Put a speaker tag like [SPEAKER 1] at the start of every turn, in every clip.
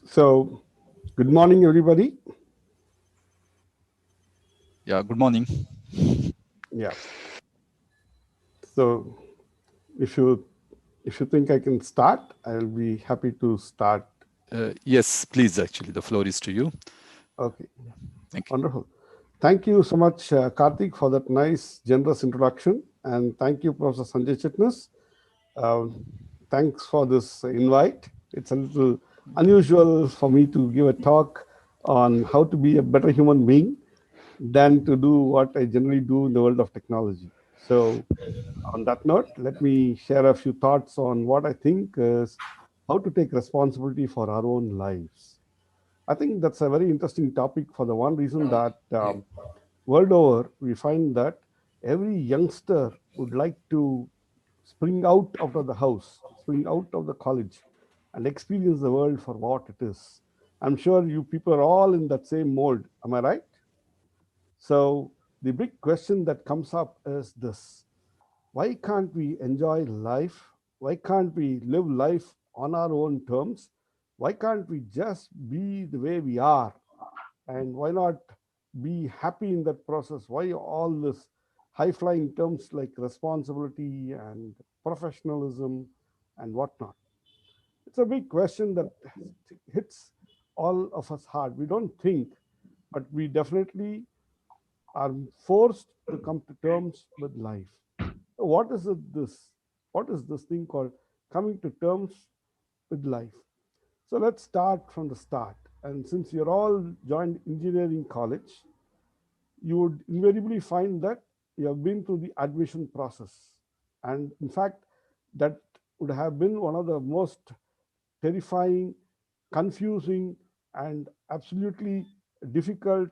[SPEAKER 1] So, good morning, everybody.
[SPEAKER 2] Yeah, good morning.
[SPEAKER 1] Yeah. So, if you if you think I can start, I'll be happy to start.
[SPEAKER 2] Yes, please, actually, the floor is to you.
[SPEAKER 1] Okay.
[SPEAKER 2] Thank you.
[SPEAKER 1] Wonderful. Thank you so much, Karthik, for that nice, generous introduction, and thank you, Professor Sanjay Chitnis. Um, Thanks for this invite. It's a little unusual for me to give a talk on how to be a better human being than to do what I generally do in the world of technology. So, on that note, let me share a few thoughts on what I think is how to take responsibility for our own lives. I think that's a very interesting topic for the one reason that world over, we find that every youngster would like to spring out of the house, spring out of the college, and experience the world for what it is. I'm sure you people are all in that same mold. Am I right? So, the big question that comes up is this: why can't we enjoy life? Why can't we live life on our own terms? Why can't we just be the way we are? And why not be happy in that process? Why all this high flying terms like responsibility and professionalism and whatnot? It's a big question that hits all of us hard. We don't think, but we definitely are forced to come to terms with life. What is it this? What is this thing called coming to terms with life? So let's start from the start. And since you're all joined engineering college, you would invariably find that you have been through the admission process. And in fact, that would have been one of the most terrifying, confusing, and absolutely difficult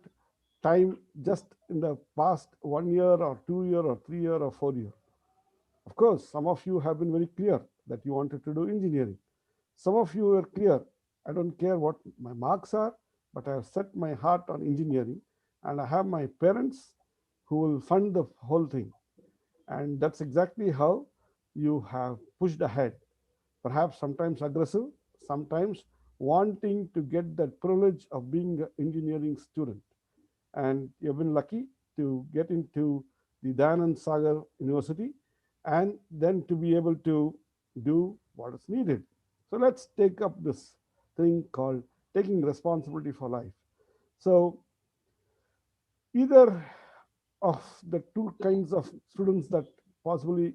[SPEAKER 1] time just in the past 1 year or 2 year or 3 year or 4 year. Of course, some of you have been very clear that you wanted to do engineering. Some of you are clear, I don't care what my marks are, but I have set my heart on engineering and I have my parents who will fund the whole thing. And that's exactly how you have pushed ahead, perhaps sometimes aggressive, sometimes wanting to get that privilege of being an engineering student. And you've been lucky to get into the Dayanand Sagar University and then to be able to do what is needed. So let's take up this thing called taking responsibility for life. So either of the two kinds of students that possibly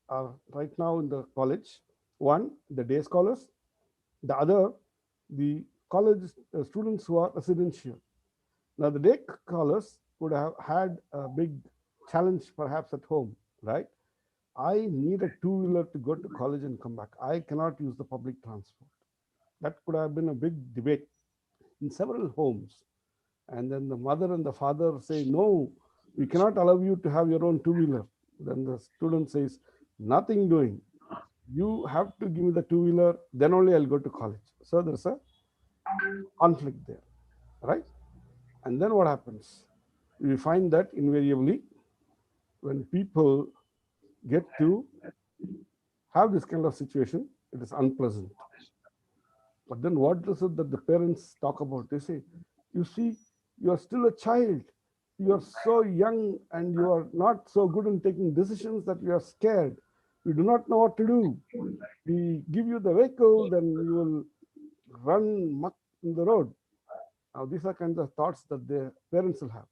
[SPEAKER 1] are right now in the college, one, the day scholars, the other, the college students who are residential. Now, the day scholars would have had a big challenge perhaps at home, right? I need a two wheeler to go to college and come back. I cannot use the public transport. That could have been a big debate in several homes. And then the mother and the father say, no, we cannot allow you to have your own two wheeler. Then the student says, nothing doing. You have to give me the two wheeler, then only I'll go to college. So there's a conflict there, right? And then what happens? We find that invariably when people get to have this kind of situation, it is unpleasant. But then what is it that the parents talk about? They say, you see, you are still a child. You are so young and you are not so good in taking decisions that we are scared. We do not know what to do. We give you the vehicle, then you will run muck in the road. Now, these are kinds of thoughts that the parents will have.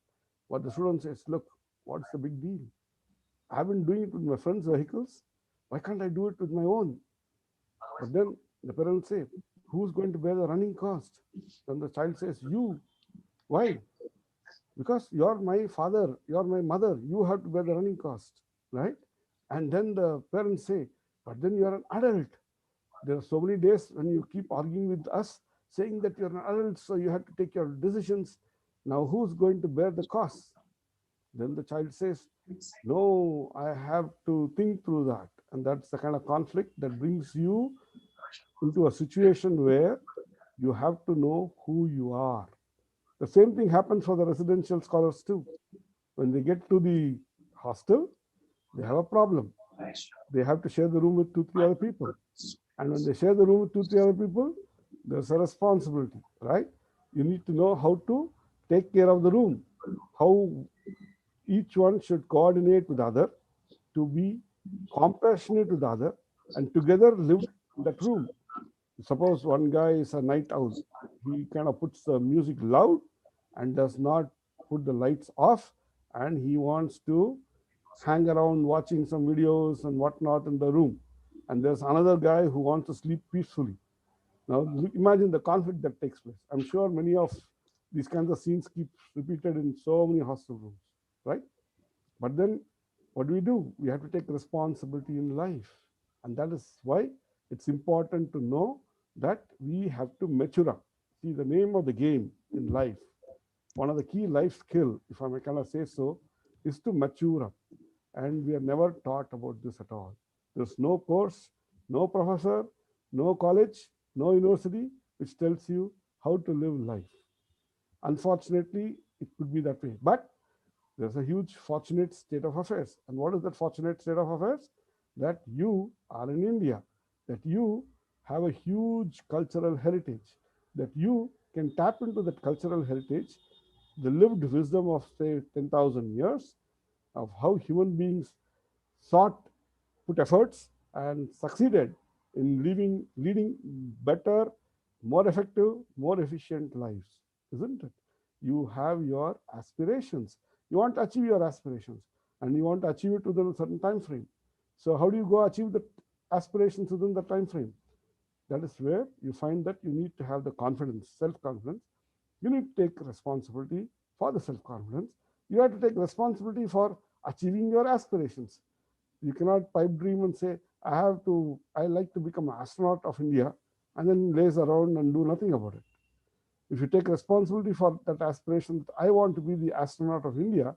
[SPEAKER 1] What the student says, look, what's the big deal? I've been doing it with my friends' vehicles. Why can't I do it with my own? But then the parents say, who's going to bear the running cost? Then the child says, you. Why? Because you're my father, you're my mother, you have to bear the running cost, right? And then the parents say, but then you're an adult. There are so many days when you keep arguing with us, saying that you're an adult, so you have to take your decisions. Now, who's going to bear the cost? Then the child says, no, I have to think through that. And that's the kind of conflict that brings you into a situation where you have to know who you are. The same thing happens for the residential scholars too. When they get to the hostel, they have a problem. They have to share the room with two, three other people. And when they share the room with two, three other people, there's a responsibility, right? You need to know how to take care of the room, how each one should coordinate with the other, to be compassionate with the other, and together live in that room. Suppose one guy is a night owl, he kind of puts the music loud and does not put the lights off, and he wants to hang around watching some videos and whatnot in the room. And there's another guy who wants to sleep peacefully. Now, imagine the conflict that takes place. I'm sure many of these kinds of scenes keep repeated in so many hostel rooms, right? But then what do? We have to take responsibility in life. And that is why it's important to know that we have to mature up. See, the name of the game in life, one of the key life skill, if I may kind of say so, is to mature up. And we are never taught about this at all. There's no course, no professor, no college, no university which tells you how to live life. Unfortunately, it could be that way. But there's a huge fortunate state of affairs. And what is that fortunate state of affairs? That you are in India, that you have a huge cultural heritage, that you can tap into that cultural heritage, the lived wisdom of, say, 10,000 years of how human beings sought, put efforts, and succeeded in leading better, more effective, more efficient lives, isn't it? You have your aspirations. You want to achieve your aspirations, and you want to achieve it within a certain time frame. So, how do you go achieve the aspirations within the time frame? That is where you find that you need to have the confidence, self confidence. You need to take responsibility for the self confidence. You have to take responsibility for achieving your aspirations. You cannot pipe dream and say, I like to become an astronaut of India, and then laze around and do nothing about it. If you take responsibility for that aspiration, that I want to be the astronaut of India,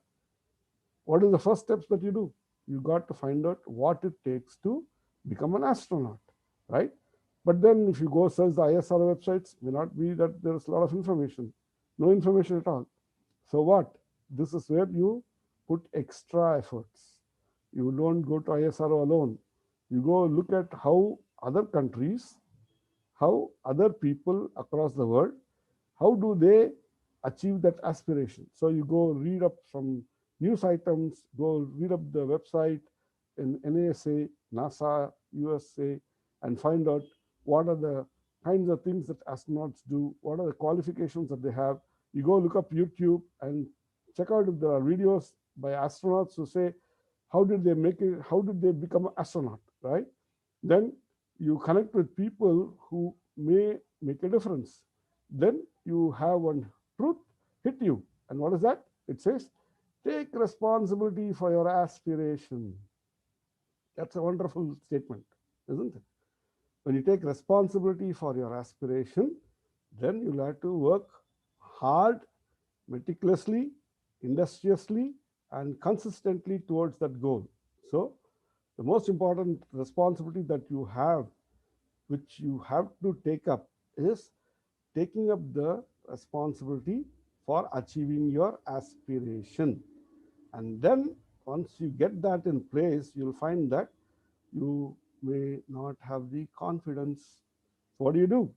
[SPEAKER 1] what is the first steps that you do? You got to find out what it takes to become an astronaut, right? But then if you go search the ISRO websites, may not be that there's a lot of information, no information at all. So what? This is where you put extra efforts. You don't go to ISRO alone. You go look at how other countries, how other people across the world, how do they achieve that aspiration? So you go read up some news items, go read up the website in NASA, NASA, USA, and find out what are the kinds of things that astronauts do, what are the qualifications that they have. You go look up YouTube and check out if there are videos by astronauts who say, how did they make it, how did they become an astronaut, right? Then you connect with people who may make a difference. Then you have one truth hit you. And what is that? It says, take responsibility for your aspiration. That's a wonderful statement, isn't it? When you take responsibility for your aspiration, then you'll have to work hard, meticulously, industriously, and consistently towards that goal. So, the most important responsibility that you have, which you have to take up, is taking up the responsibility for achieving your aspiration. And then once you get that in place, you'll find that you may not have the confidence. So what do?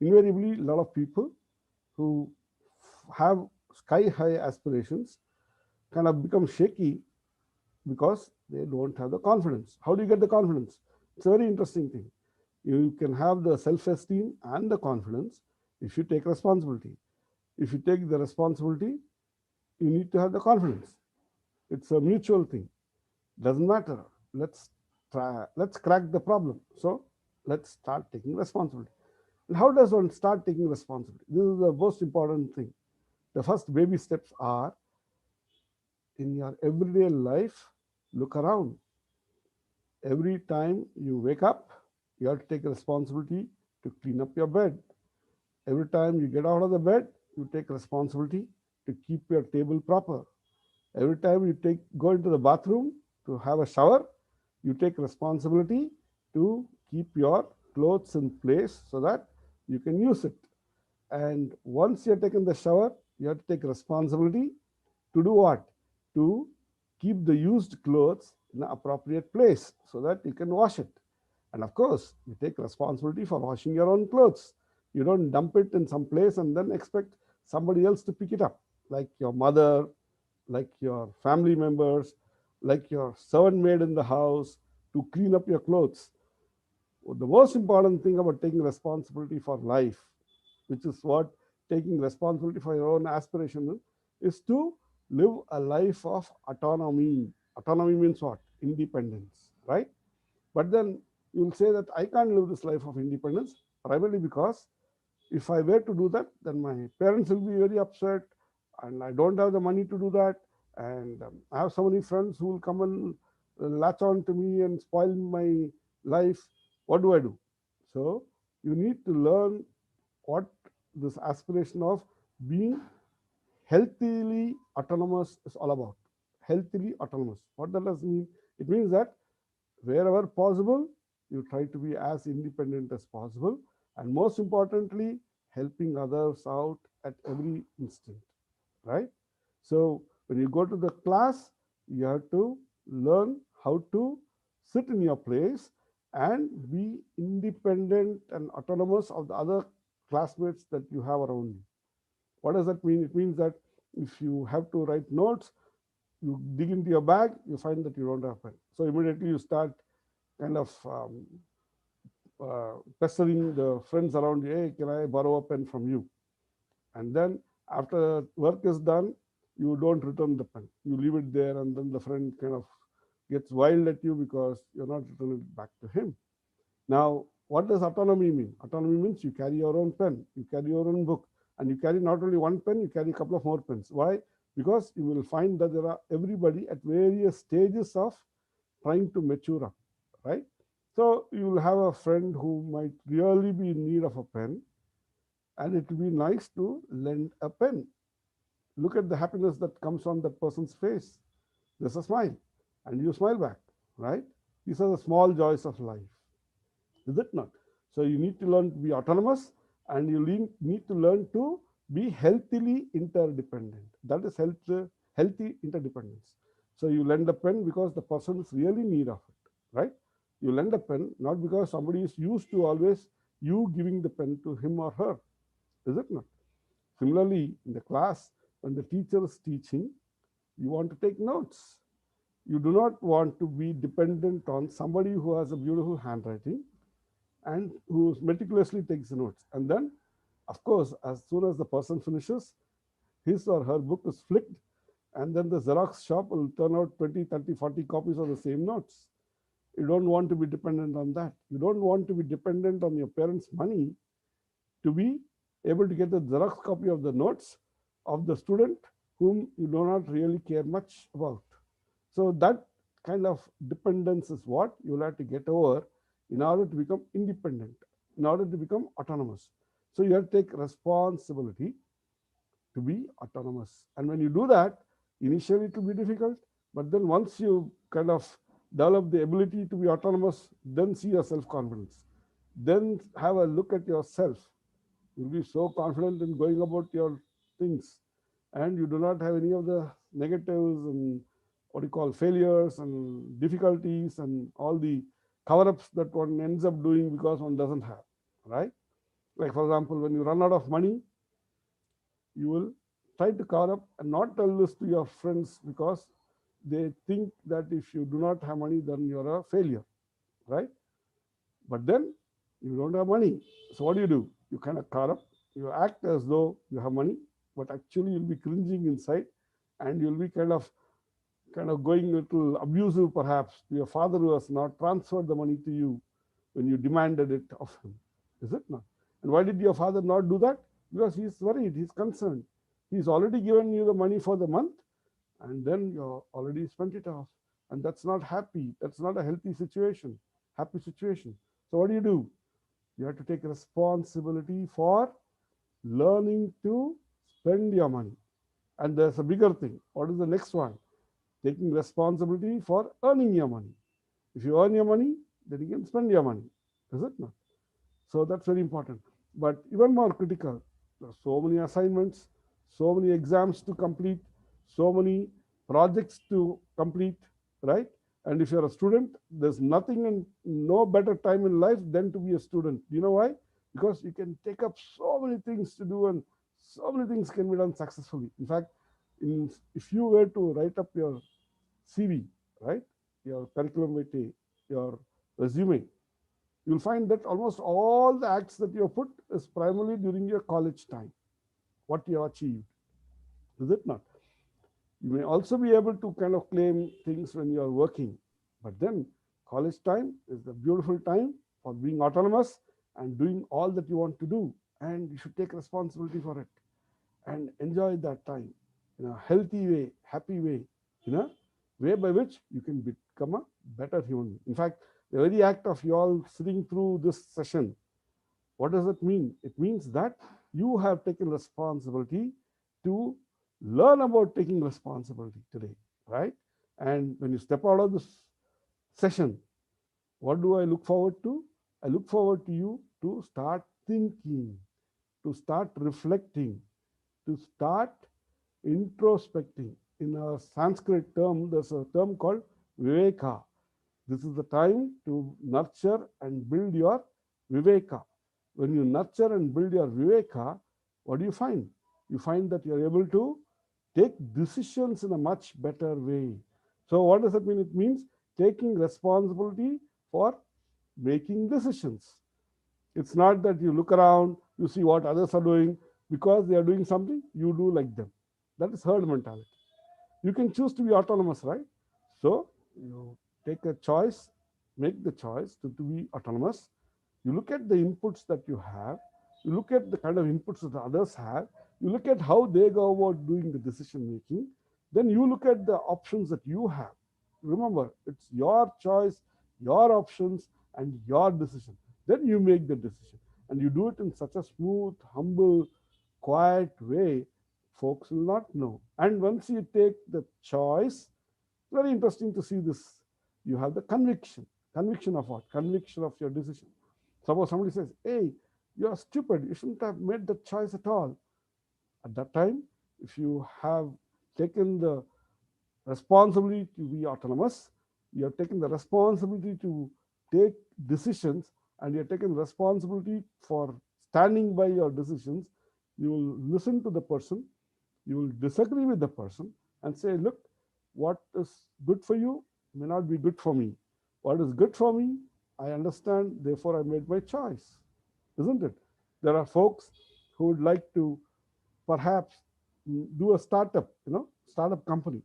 [SPEAKER 1] Invariably, a lot of people who have sky high aspirations kind of become shaky because they don't have the confidence. How do you get the confidence? It's a very interesting thing. You can have the self esteem and the confidence if you take responsibility. If you take the responsibility, you need to have the confidence. It's a mutual thing. Doesn't matter. Let's try. Let's crack the problem. So let's start taking responsibility. And how does one start taking responsibility? This is the most important thing. The first baby steps are in your everyday life. Look around. Every time you wake up, you have to take responsibility to clean up your bed. Every time you get out of the bed, you take responsibility to keep your table proper. Every time you go into the bathroom to have a shower, you take responsibility to keep your clothes in place so that you can use it. And once you're taken the shower, you have to take responsibility to do what? To keep the used clothes in an appropriate place so that you can wash it. And of course, you take responsibility for washing your own clothes. You don't dump it in some place and then expect somebody else to pick it up, like your mother, like your family members, like your servant maid in the house to clean up your clothes. The most important thing about taking responsibility for life, which is what taking responsibility for your own aspiration is to live a life of autonomy. Autonomy means what? Independence, right? But then you will say that I can't live this life of independence, primarily because if I were to do that, then my parents will be very upset, and I don't have the money to do that. And I have so many friends who will come and latch on to me and spoil my life. What do I do? So you need to learn what this aspiration of being healthily autonomous is all about. Healthily autonomous. What that does mean? It means that wherever possible, you try to be as independent as possible, and most importantly, helping others out at every instant, right? So when you go to the class, you have to learn how to sit in your place and be independent and autonomous of the other classmates that you have around you. What does that mean? It means that if you have to write notes, you dig into your bag, you find that you don't have pen. So immediately you start kind of pestering the friends around you. Hey, can I borrow a pen from you? And then after work is done, you don't return the pen. You leave it there, and then the friend kind of gets wild at you because you're not returning it back to him. Now, what does autonomy mean? Autonomy means you carry your own pen, you carry your own book, and you carry not only one pen, you carry a couple of more pens. Why? Because you will find that there are everybody at various stages of trying to mature up, right? So you will have a friend who might really be in need of a pen, and it will be nice to lend a pen. Look at the happiness that comes on that person's face. There's a smile, and you smile back, right? These are the small joys of life, is it not? So you need to learn to be autonomous, and you need to learn to be healthily interdependent. That is healthy interdependence. So you lend a pen because the person is really in need of it, right? You lend a pen not because somebody is used to always you giving the pen to him or her, is it not? Similarly, in the class, when the teacher is teaching, you want to take notes. You do not want to be dependent on somebody who has a beautiful handwriting and who meticulously takes the notes. And then, of course, as soon as the person finishes, his or her book is flicked, and then the Xerox shop will turn out 20, 30, 40 copies of the same notes. You don't want to be dependent on that. You don't want to be dependent on your parents' money to be able to get the Xerox copy of the notes of the student whom you do not really care much about. So that kind of dependence is what you will have to get over in order to become independent, in order to become autonomous. So you have to take responsibility to be autonomous. And when you do that, initially it will be difficult, but then once you kind of develop the ability to be autonomous, then see your self-confidence. Then have a look at yourself. You'll be so confident in going about your things, and you do not have any of the negatives and what you call failures and difficulties and all the cover-ups that one ends up doing because one doesn't have, right? Like for example, when you run out of money, you will try to cover up and not tell this to your friends because they think that if you do not have money, then you're a failure, right? But then you don't have money. So what do? You kind of cover up. You act as though you have money, but actually you'll be cringing inside, and you'll be kind of going a little abusive perhaps to your father who has not transferred the money to you when you demanded it of him. Is it not? And why did your father not do that? Because he's worried, he's concerned. He's already given you the money for the month, and then you already spent it off. And that's not happy. That's not a healthy situation, happy situation. So what do? You have to take responsibility for learning to spend your money. And there's a bigger thing. What is the next one? Taking responsibility for earning your money. If you earn your money, then you can spend your money. Is it not? So that's very important. But even more critical, there are so many assignments, so many exams to complete, so many projects to complete, right? And if you're a student, there's nothing and no better time in life than to be a student. You know why? Because you can take up so many things to do, and so many things can be done successfully. In fact, if you were to write up your CV, right, your curriculum vitae, your resume, you'll find that almost all the acts that you have put is primarily during your college time, what you have achieved. Is it not? You may also be able to kind of claim things when you are working, but then college time is the beautiful time for being autonomous and doing all that you want to do, and you should take responsibility for it and enjoy that time in a healthy way, happy way, in a way by which you can become a better human being. In fact, the very act of you all sitting through this session, what does it mean? It means that you have taken responsibility to learn about taking responsibility today, right? And when you step out of this session, what do I look forward to? I look forward to you to start thinking, to start reflecting, to start introspecting. In a Sanskrit term, there's a term called viveka. This is the time to nurture and build your viveka. When you nurture and build your viveka, what do you find? You find that you're able to take decisions in a much better way. So, what does it mean? It means taking responsibility for making decisions. It's not that you look around, you see what others are doing, because they are doing something, you do like them. That is herd mentality. You can choose to be autonomous, right? So you take a choice, make the choice to be autonomous. You look at the inputs that you have, you look at the kind of inputs that others have, you look at how they go about doing the decision making, then you look at the options that you have. Remember, it's your choice, your options, and your decision. Then you make the decision. And you do it in such a smooth, humble, quiet way, folks will not know. And once you take the choice, very interesting to see this. You have the conviction. Conviction of what? Conviction of your decision. Suppose somebody says, hey, you're stupid. You shouldn't have made that choice at all. At that time, if you have taken the responsibility to be autonomous, you have taken the responsibility to take decisions, and you have taken responsibility for standing by your decisions, you will listen to the person, you will disagree with the person and say, look, what is good for you may not be good for me. What is good for me, I understand, therefore I made my choice. Isn't it? There are folks who would like to perhaps do a startup, startup company.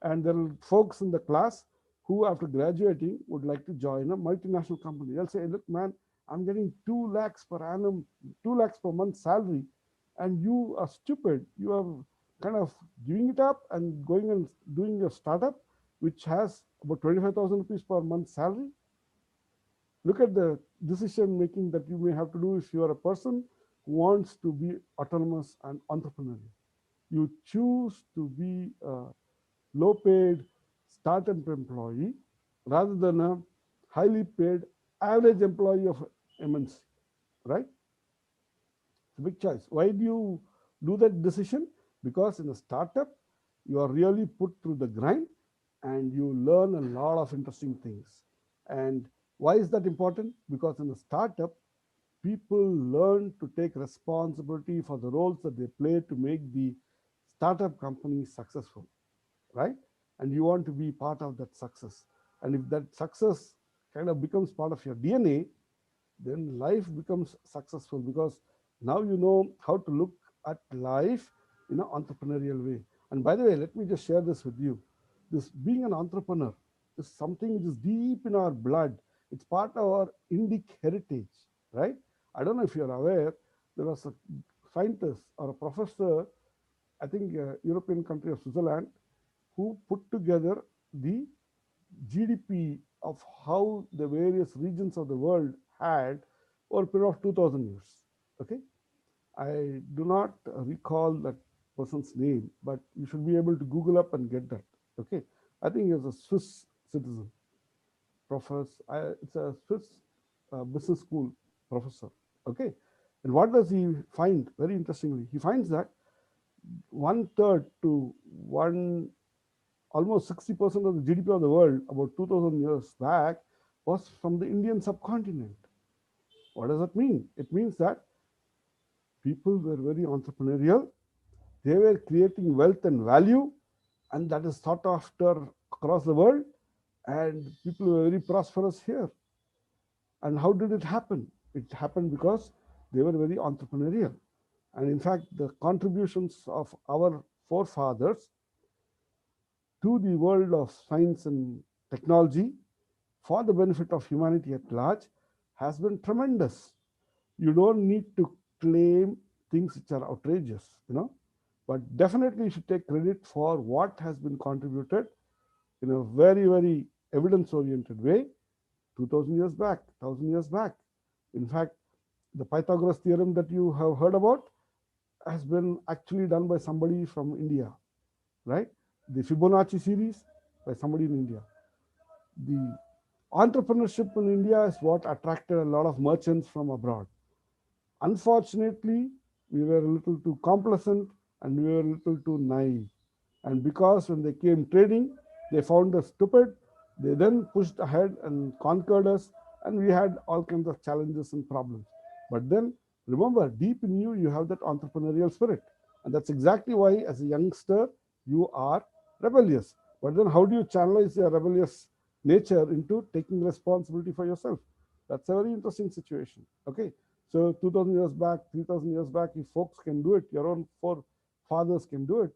[SPEAKER 1] And there are folks in the class who, after graduating, would like to join a multinational company. They'll say, look, man, I'm getting 2 lakhs per annum, 2 lakhs per month salary, and you are stupid. You are kind of giving it up and going and doing a startup which has about 25,000 rupees per month salary. Look at the decision making that you may have to do if you are a person who wants to be autonomous and entrepreneurial. You choose to be a low paid startup employee rather than a highly paid average employee of MNC, right? It's a big choice. Why do you do that decision? Because in a startup, you are really put through the grind and you learn a lot of interesting things. And why is that important? Because in a startup, people learn to take responsibility for the roles that they play to make the startup company successful, right? And you want to be part of that success. And if that success kind of becomes part of your DNA, then life becomes successful, because now you know how to look at life in an entrepreneurial way. And by the way, let me just share this with you. This being an entrepreneur is something which is deep in our blood. It's part of our Indic heritage, right? I don't know if you're aware, there was a scientist or a professor, I think European country of Switzerland, who put together the GDP of how the various regions of the world had over a period of 2000 years. Okay, I do not recall that person's name, but you should be able to Google up and get that. Okay, I think he was a Swiss citizen, professor. It's a Swiss business school professor. Okay, and what does he find? Very interestingly, he finds that 1/3 to one almost 60% of the GDP of the world about 2000 years back was from the Indian subcontinent. What does that mean? It means that people were very entrepreneurial, they were creating wealth and value, and that is sought after across the world, and people were very prosperous here. And how did it happen? It happened because they were very entrepreneurial. And in fact, the contributions of our forefathers to the world of science and technology for the benefit of humanity at large has been tremendous. You don't need to claim things which are outrageous, but definitely you should take credit for what has been contributed in a very, very evidence oriented way 2000 years back, 1000 years back. In fact, the Pythagoras theorem that you have heard about has been actually done by somebody from India, right? The Fibonacci series by somebody in India. The entrepreneurship in India is what attracted a lot of merchants from abroad. Unfortunately, we were a little too complacent and we were a little too naive. And because when they came trading, they found us stupid, they then pushed ahead and conquered us, and we had all kinds of challenges and problems. But then remember, deep in you, you have that entrepreneurial spirit. And that's exactly why, as a youngster, you are rebellious. But then, how do you channelize your rebellious nature into taking responsibility for yourself? That's a very interesting situation. Okay. So 2000 years back, 3000 years back, if folks can do it, your own forefathers can do it,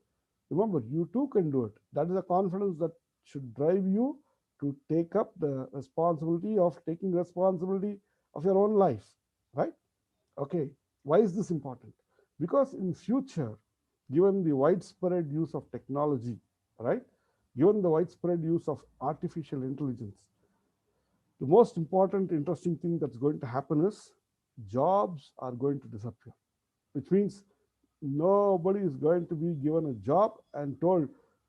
[SPEAKER 1] remember, you too can do it. That is a confidence that should drive you to take up the responsibility of taking responsibility of your own life, right? Okay. Why is this important? Because in future, given the widespread use of technology, right? Given the widespread use of artificial intelligence, the most important, interesting thing that's going to happen is jobs are going to disappear, which means nobody is going to be given a job and told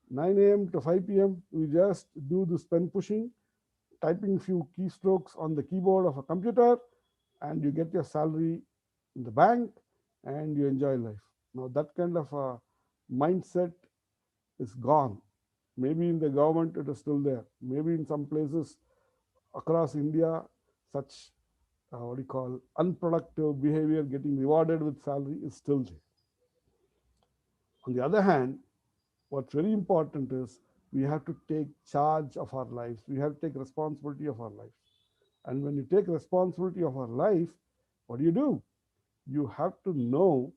[SPEAKER 1] 9 a.m. to 5 p.m. you just do this pen pushing, typing few keystrokes on the keyboard of a computer, and you get your salary in the bank and you enjoy life. Now that kind of a mindset is gone. Maybe in the government it is still there. Maybe in some places across India, such what do you call unproductive behavior getting rewarded with salary is still there. On the other hand, what's very important is we have to take charge of our lives. We have to take responsibility of our lives. And when you take responsibility of our life, what do? You have to know,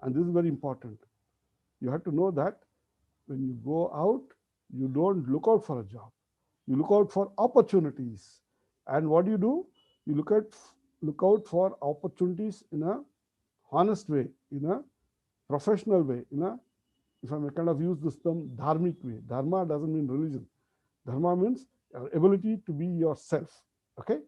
[SPEAKER 1] and this is very important, you have to know that when you go out, you don't look out for a job. You look out for opportunities. And what do? You look out for opportunities in a honest way, in a professional way, in a, if I may kind of use this term, dharmic way. Dharma doesn't mean religion. Dharma means your ability to be yourself. Okay?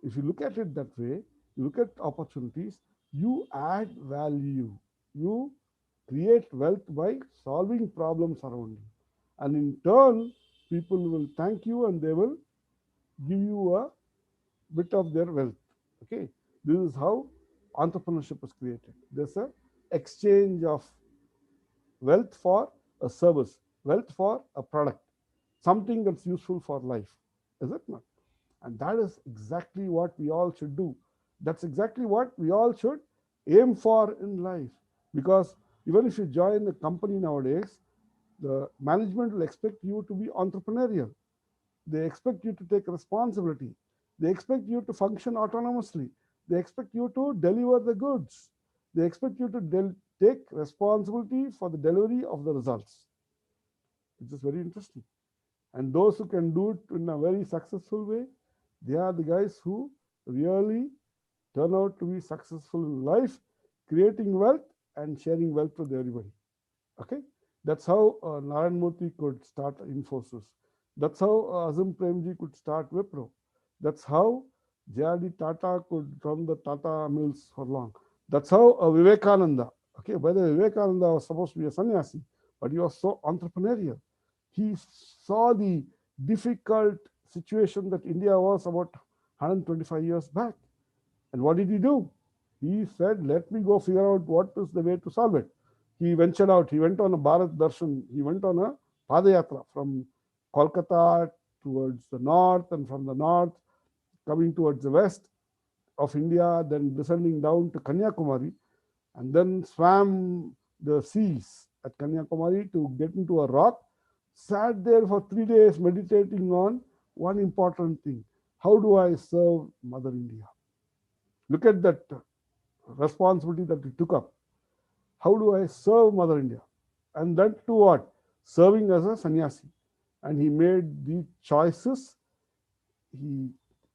[SPEAKER 1] If you look at it that way, you look at opportunities, you add value. You create wealth by solving problems around you. And in turn, people will thank you and they will give you a bit of their wealth. Okay? This is how entrepreneurship is created. There's a exchange of wealth for a service, wealth for a product, something that's useful for life. Is it not? And that is exactly what we all should do. That's exactly what we all should aim for in life. Because even if you join a company nowadays, the management will expect you to be entrepreneurial. They expect you to take responsibility. They expect you to function autonomously. They expect you to deliver the goods. They expect you to take responsibility for the delivery of the results, which is very interesting. And those who can do it in a very successful way, they are the guys who really turn out to be successful in life, creating wealth and sharing wealth with everybody. Okay? That's how Narayan Murthy could start Infosys. That's how Azim Premji could start Wipro. That's how J.R.D. Tata could run the Tata Mills for long. That's how Vivekananda. Okay, by the way, Vivekananda was supposed to be a sannyasi, but he was so entrepreneurial. He saw the difficult situation that India was about 125 years back. And what did he do? He said, let me go figure out what is the way to solve it. He ventured out. He went on a Bharat Darshan. He went on a Padayatra from Kolkata towards the north, and from the north coming towards the west of India, then descending down to Kanyakumari, and then swam the seas at Kanyakumari to get into a rock, sat there for 3 days meditating on one important thing: how do I serve Mother India? Look at that responsibility that he took up. How do I serve Mother India? And that to what? Serving as a sannyasi. And he made these choices. He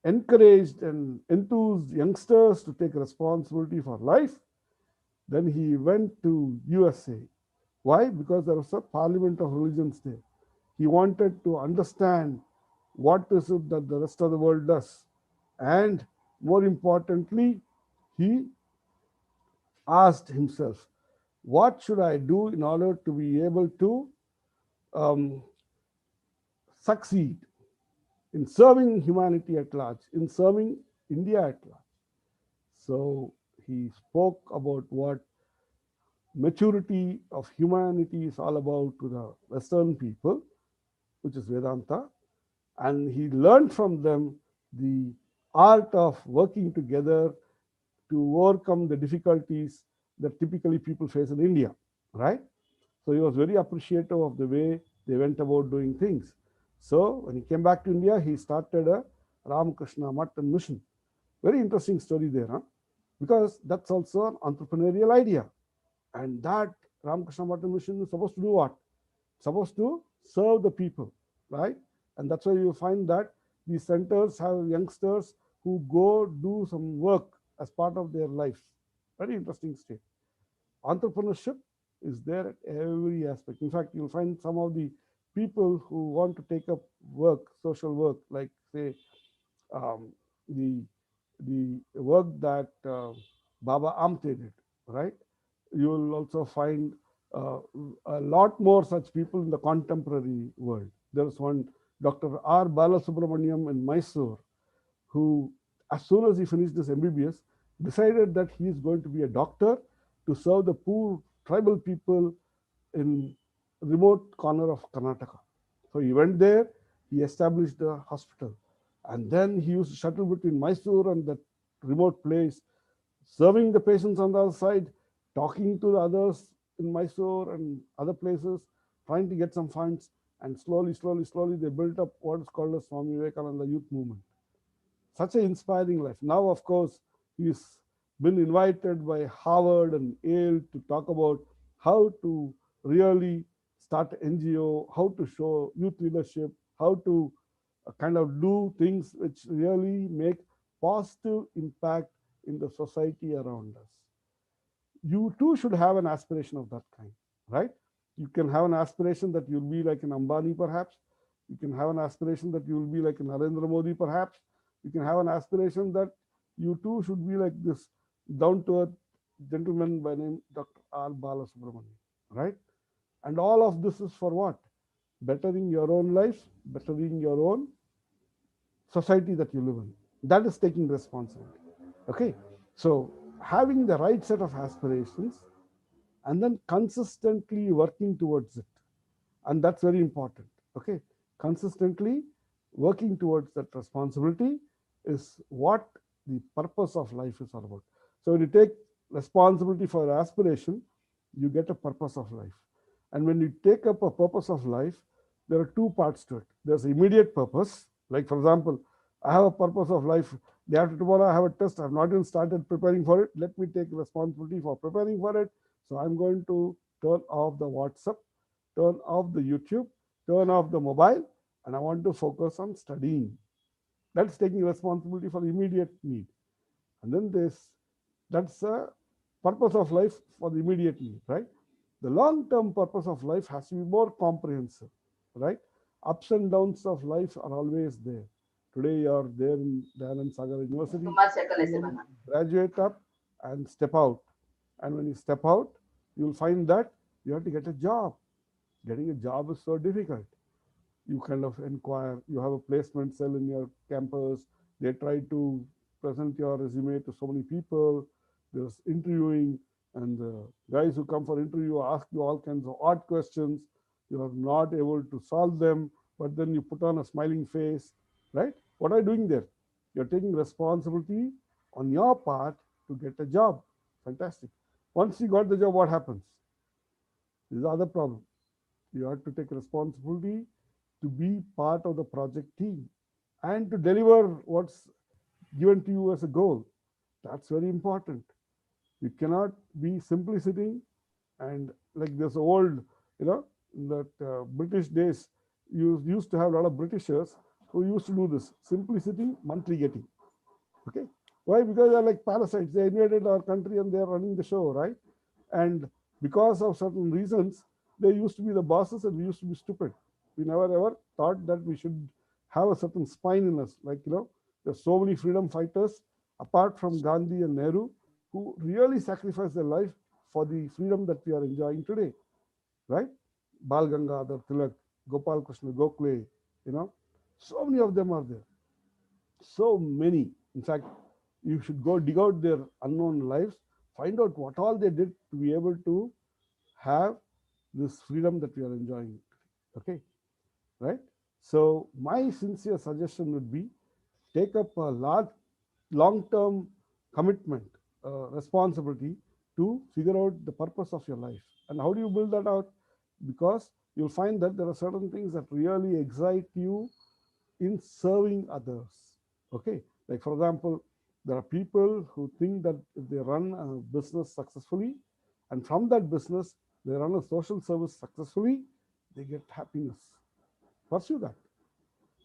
[SPEAKER 1] encouraged and enthused youngsters to take responsibility for life. Then he went to USA. Why? Because there was a parliament of religions there. He wanted to understand what is it that the rest of the world does. And more importantly, he asked himself, what should I do in order to be able to um, succeed in serving humanity at large, in serving India at large? So he spoke about what maturity of humanity is all about to the Western people, which is Vedanta, and he learned from them the art of working together to overcome the difficulties that typically people face in India, right? So he was very appreciative of the way they went about doing things. So when he came back to India, he started a Ramakrishna Mutt and mission. Very interesting story there, huh? Because that's also an entrepreneurial idea. And that Ramakrishna Mutt and mission is supposed to do what? Supposed to serve the people, right? And that's why you find that these centers have youngsters who go do some work as part of their lives. Very interesting state. Entrepreneurship is there at every aspect. In fact, you'll find some of the people who want to take up work, social work, like say um, the work that Baba Amte did, right? You will also find uh, a lot more such people in the contemporary world. There's one Dr. R. Balasubramaniam in Mysore, who, as soon as he finished his MBBS, decided that he is going to be a doctor to serve the poor tribal people in remote corner of Karnataka. So he went there, he established a hospital, and then he used to shuttle between Mysore and that remote place, serving the patients on the other side, talking to the others in Mysore and other places, trying to get some funds, and slowly, they built up what is called as Swami Vivekananda Youth Movement. Such an inspiring life. Now, of course, he's been invited by Harvard and Yale to talk about how to really start an NGO, how to show youth leadership, how to kind of do things which really make positive impact in the society around us. You too should have an aspiration of that kind, right? You can have an aspiration that you'll be like an Ambani, perhaps. You can have an aspiration that you'll be like a Narendra Modi, perhaps. You can have an aspiration that you too should be like this down to earth gentleman by name Dr. R. Balasubramanian, right? And all of this is for what? Bettering your own life, bettering your own society that you live in. That is taking responsibility. Okay. So having the right set of aspirations and then consistently working towards it. And that's very important. Okay. Consistently working towards that responsibility is what the purpose of life is all about. So when you take responsibility for aspiration, you get a purpose of life. And when you take up a purpose of life, there are two parts to it. There's immediate purpose, like for example, I have a purpose of life. Day after tomorrow, I have a test. I've not even started preparing for it. Let me take responsibility for preparing for it. So I'm going to turn off the WhatsApp, turn off the YouTube, turn off the mobile, and I want to focus on studying. That's taking responsibility for the immediate need. And then that's a purpose of life for the immediate need, right? The long-term purpose of life has to be more comprehensive, right? Ups and downs of life are always there. Today you are there in Dayanand Sagar University, graduate up and step out. And when you step out, you'll find that you have to get a job. Getting a job is so difficult. You kind of inquire, you have a placement cell in your campus, they try to present your resume to so many people, there's interviewing, and the guys who come for interview ask you all kinds of odd questions. you are not able to solve them, but then you put on a smiling face, right? What are you doing there? You're taking responsibility on your part to get a job. Fantastic. Once you got the job, what happens? This is the other problem. You have to take responsibility to be part of the project team and to deliver what's given to you as a goal. That's very important. You cannot be simply sitting and like this old, in that British days, you used to have a lot of Britishers who used to do this simply sitting, monthly getting. Okay. Why? Because they're like parasites. They invaded our country and they're running the show, right? And because of certain reasons, they used to be the bosses and we used to be stupid. We never ever thought that we should have a certain spine in us. Like, there's so many freedom fighters apart from Gandhi and Nehru who really sacrificed their life for the freedom that we are enjoying today, right? Bal Gangadhar Tilak, Gopal Krishna Gokhale, you know, so many of them are there. So many. In fact, you should go dig out their unknown lives, find out what all they did to be able to have this freedom that we are enjoying. Okay, right? So my sincere suggestion would be take up a large, long-term commitment, responsibility to figure out the purpose of your life. And how do you build that out? Because you'll find that there are certain things that really excite you in serving others. Okay, like for example, there are people who think that if they run a business successfully, and from that business they run a social service successfully, they get happiness. Pursue that.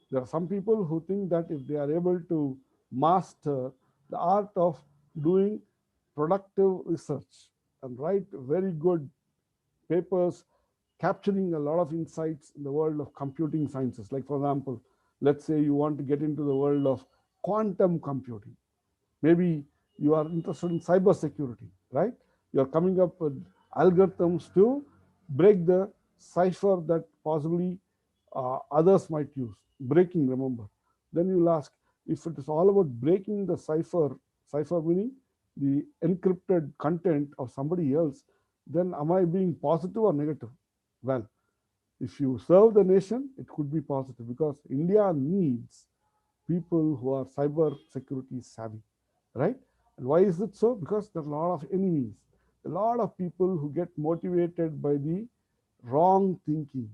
[SPEAKER 1] There are some people who think that if they are able to master the art of doing productive research and write very good papers capturing a lot of insights in the world of computing sciences. Like, for example, let's say you want to get into the world of quantum computing. Maybe you are interested in cybersecurity, right? You're coming up with algorithms to break the cipher that possibly others might use. Breaking, remember. Then you'll ask, if it is all about breaking the cipher meaning the encrypted content of somebody else, then am I being positive or negative? Well, if you serve the nation, it could be positive because India needs people who are cyber security savvy, right? And why is it so? Because there are a lot of enemies, a lot of people who get motivated by the wrong thinking,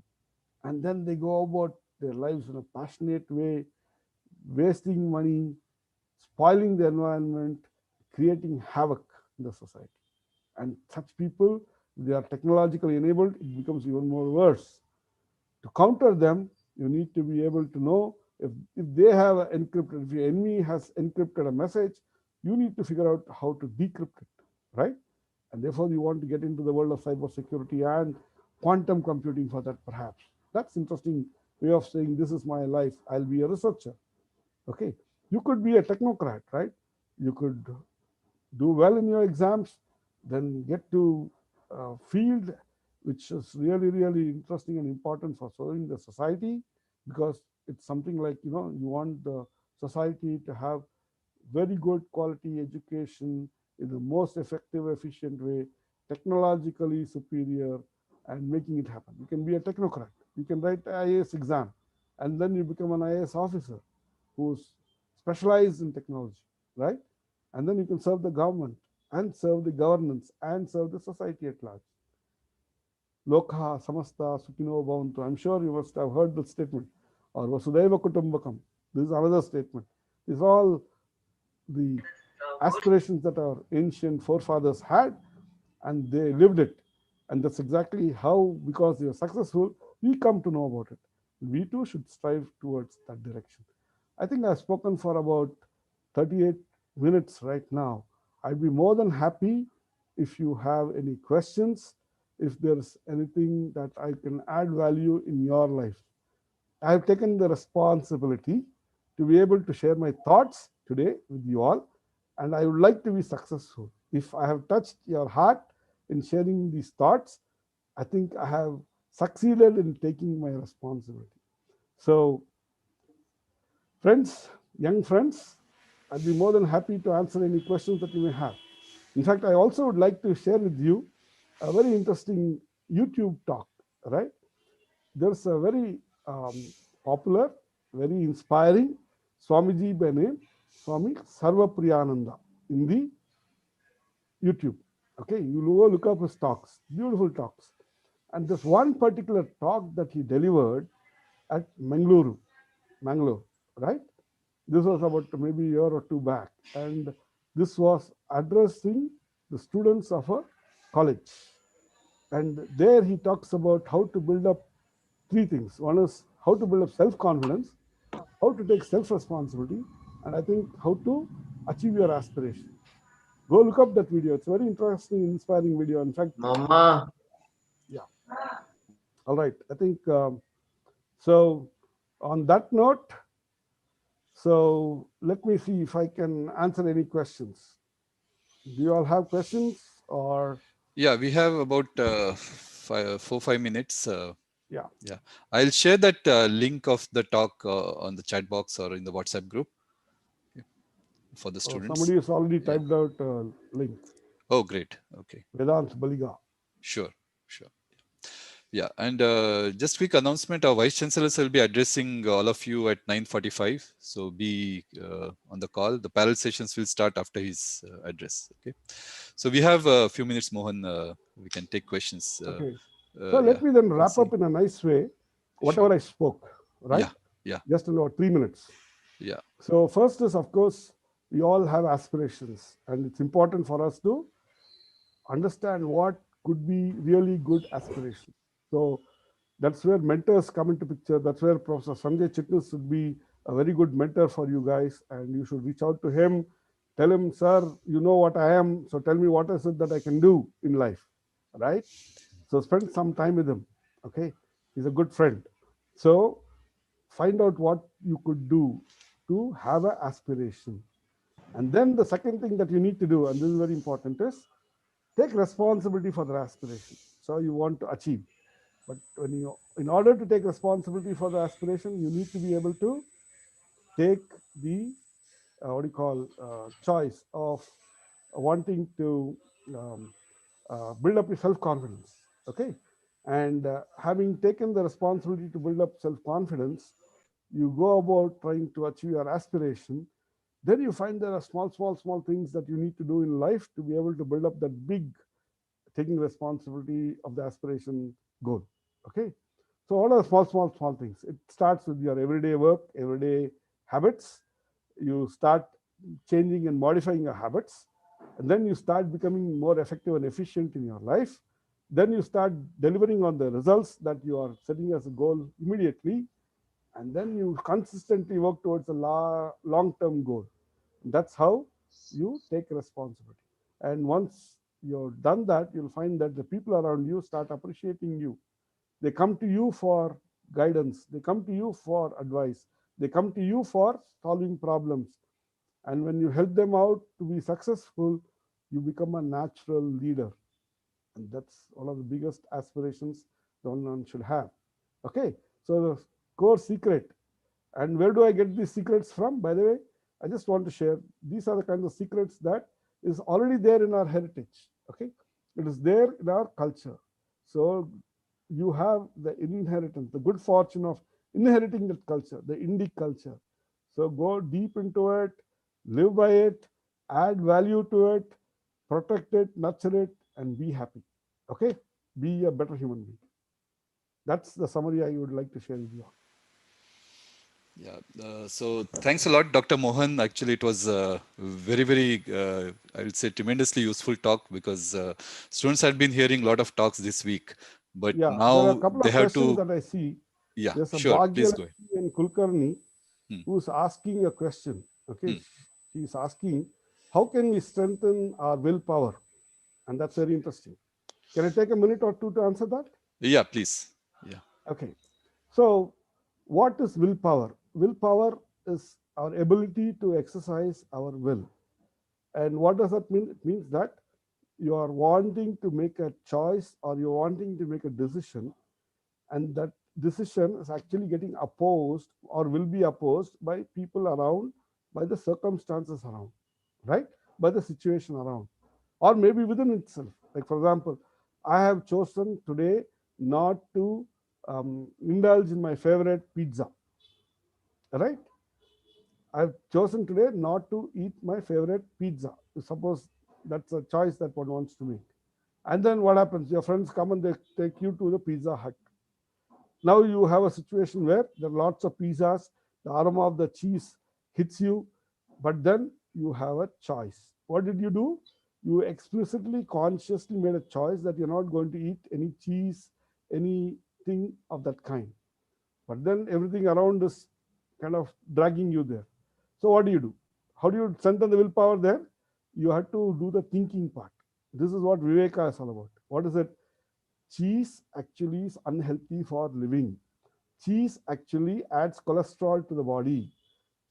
[SPEAKER 1] and then they go about their lives in a passionate way, wasting money, spoiling the environment, creating havoc in the society. And such people, they are technologically enabled, it becomes even more worse. To counter them, you need to be able to know if they have encrypted, if your enemy has encrypted a message, you need to figure out how to decrypt it, right? And therefore, you want to get into the world of cybersecurity and quantum computing for that, perhaps. That's interesting way of saying this is my life. I'll be a researcher. Okay, you could be a technocrat, right? You could do well in your exams, then get to a field which is really, really interesting and important for serving the society, because it's something like, you want the society to have very good quality education in the most effective, efficient way, technologically superior, and making it happen. You can be a technocrat. You can write the IAS exam, and then you become an IAS officer who's specialized in technology, right? And then you can serve the government and serve the governance and serve the society at large. Lokha samasta sukhino bhavantu. I'm sure you must have heard that statement. Or Vasudhaiva Kutumbakam. This is another statement. These are all the aspirations that our ancient forefathers had, and they lived it. And that's exactly how, because they are successful, we come to know about it. We too should strive towards that direction. I think I've spoken for about 38 minutes right now. I'd be more than happy if you have any questions, if there's anything that I can add value in your life. I have taken the responsibility to be able to share my thoughts today with you all, and I would like to be successful. If I have touched your heart in sharing these thoughts, I think I have succeeded in taking my responsibility. So, friends, young friends, I'd be more than happy to answer any questions that you may have. In fact, I also would like to share with you a very interesting YouTube talk, right? there's a very popular, very inspiring Swamiji by name Swami Sarvapriyananda in the YouTube. Okay, you go look up his talks, beautiful talks. And this one particular talk that he delivered at Mangalore, right? This was about maybe a year or two back. And this was addressing the students of a college. And there he talks about how to build up three things. One is how to build up self-confidence, how to take self-responsibility, and I think how to achieve your aspiration. Go look up that video. It's a very interesting, inspiring video. In fact,
[SPEAKER 3] Mama.
[SPEAKER 1] yeah. All right. I think so. On that note, so let me see if I can answer any questions. Do you all have questions or?
[SPEAKER 2] Yeah, we have about 4-5 minutes.
[SPEAKER 1] Yeah.
[SPEAKER 2] I'll share that link of the talk on the chat box or in the WhatsApp group for the students.
[SPEAKER 1] Somebody has already typed out a link.
[SPEAKER 2] Oh, great. Okay.
[SPEAKER 1] Vedant Baliga.
[SPEAKER 2] Sure. Yeah, and just quick announcement, our Vice Chancellors will be addressing all of you at 9:45. So be on the call. The parallel sessions will start after his address. Okay. So we have a few minutes, Mohan. We can take questions.
[SPEAKER 1] Okay. So let me then wrap up in a nice way, whatever I spoke, right?
[SPEAKER 2] Yeah.
[SPEAKER 1] Just in about 3 minutes.
[SPEAKER 2] Yeah.
[SPEAKER 1] So first is, of course, we all have aspirations, and it's important for us to understand what could be really good aspirations. So that's where mentors come into picture. That's where Professor Sanjay Chitnis should be a very good mentor for you guys, and you should reach out to him. Tell him, sir, you know what I am, so tell me what is it that I can do in life, right? So spend some time with him. Okay, he's a good friend. So find out what you could do to have an aspiration. And then the second thing that you need to do, and this is very important, is take responsibility for the aspiration. So you want to achieve. But when you, in order to take responsibility for the aspiration, you need to be able to take the choice of wanting to build up your self-confidence. Okay, and having taken the responsibility to build up self-confidence, you go about trying to achieve your aspiration. Then you find there are small things that you need to do in life to be able to build up that big taking responsibility of the aspiration goal. Okay, so what are the small things? It starts with your everyday work, everyday habits. You start changing and modifying your habits, and then you start becoming more effective and efficient in your life. Then you start delivering on the results that you are setting as a goal immediately, and then you consistently work towards a long-term goal. That's how you take responsibility. And once you've done that, you'll find that the people around you start appreciating you. They come to you for guidance, they come to you for advice, they come to you for solving problems. And when you help them out to be successful, you become a natural leader. And that's one of the biggest aspirations one should have. Okay, so the core secret. And where do I get these secrets from? By the way, I just want to share, these are the kinds of secrets that is already there in our heritage. Okay, it is there in our culture. So you have the inheritance, the good fortune of inheriting that culture, the Indic culture. So go deep into it, live by it, add value to it, protect it, nurture it, and be happy. Okay, be a better human being. That's the summary I would like to share with you all.
[SPEAKER 2] Yeah. So thanks a lot, Dr. Mohan. Actually, it was very, I would say, tremendously useful talk, because students had been hearing a lot of talks this week, but
[SPEAKER 1] Yeah, there are a
[SPEAKER 2] now
[SPEAKER 1] couple
[SPEAKER 2] they
[SPEAKER 1] of
[SPEAKER 2] have
[SPEAKER 1] questions
[SPEAKER 2] to.
[SPEAKER 1] that I see.
[SPEAKER 2] Yeah,
[SPEAKER 1] There's a
[SPEAKER 2] sure. Please go ahead.
[SPEAKER 1] Bhagyalakshmi and Kulkarni
[SPEAKER 2] Hmm.
[SPEAKER 1] who's asking a question. Okay, she's asking, how can we strengthen our willpower? And that's very interesting. Can I take a minute or two to answer that?
[SPEAKER 2] Yeah, please. Yeah.
[SPEAKER 1] Okay. So, what is willpower? Willpower is our ability to exercise our will. And what does that mean? It means that you are wanting to make a choice, or you're wanting to make a decision, and that decision is actually getting opposed or will be opposed by people around, by the circumstances around, right? By the situation around, or maybe within itself. Like, for example, I have chosen today not to indulge in my favorite pizza, right? I've chosen today not to eat my favorite pizza. Suppose that's a choice that one wants to make. And then what happens? Your friends come and they take you to the Pizza Hut. Now you have a situation where there are lots of pizzas, the aroma of the cheese hits you, but then you have a choice. What did you do? You explicitly, consciously made a choice that you're not going to eat any cheese, anything of that kind. But then everything around is kind of dragging you there. So what do? How do you strengthen the willpower there? You have to do the thinking part. This is what Viveka is all about. What is it? Cheese actually is unhealthy for living. Cheese actually adds cholesterol to the body.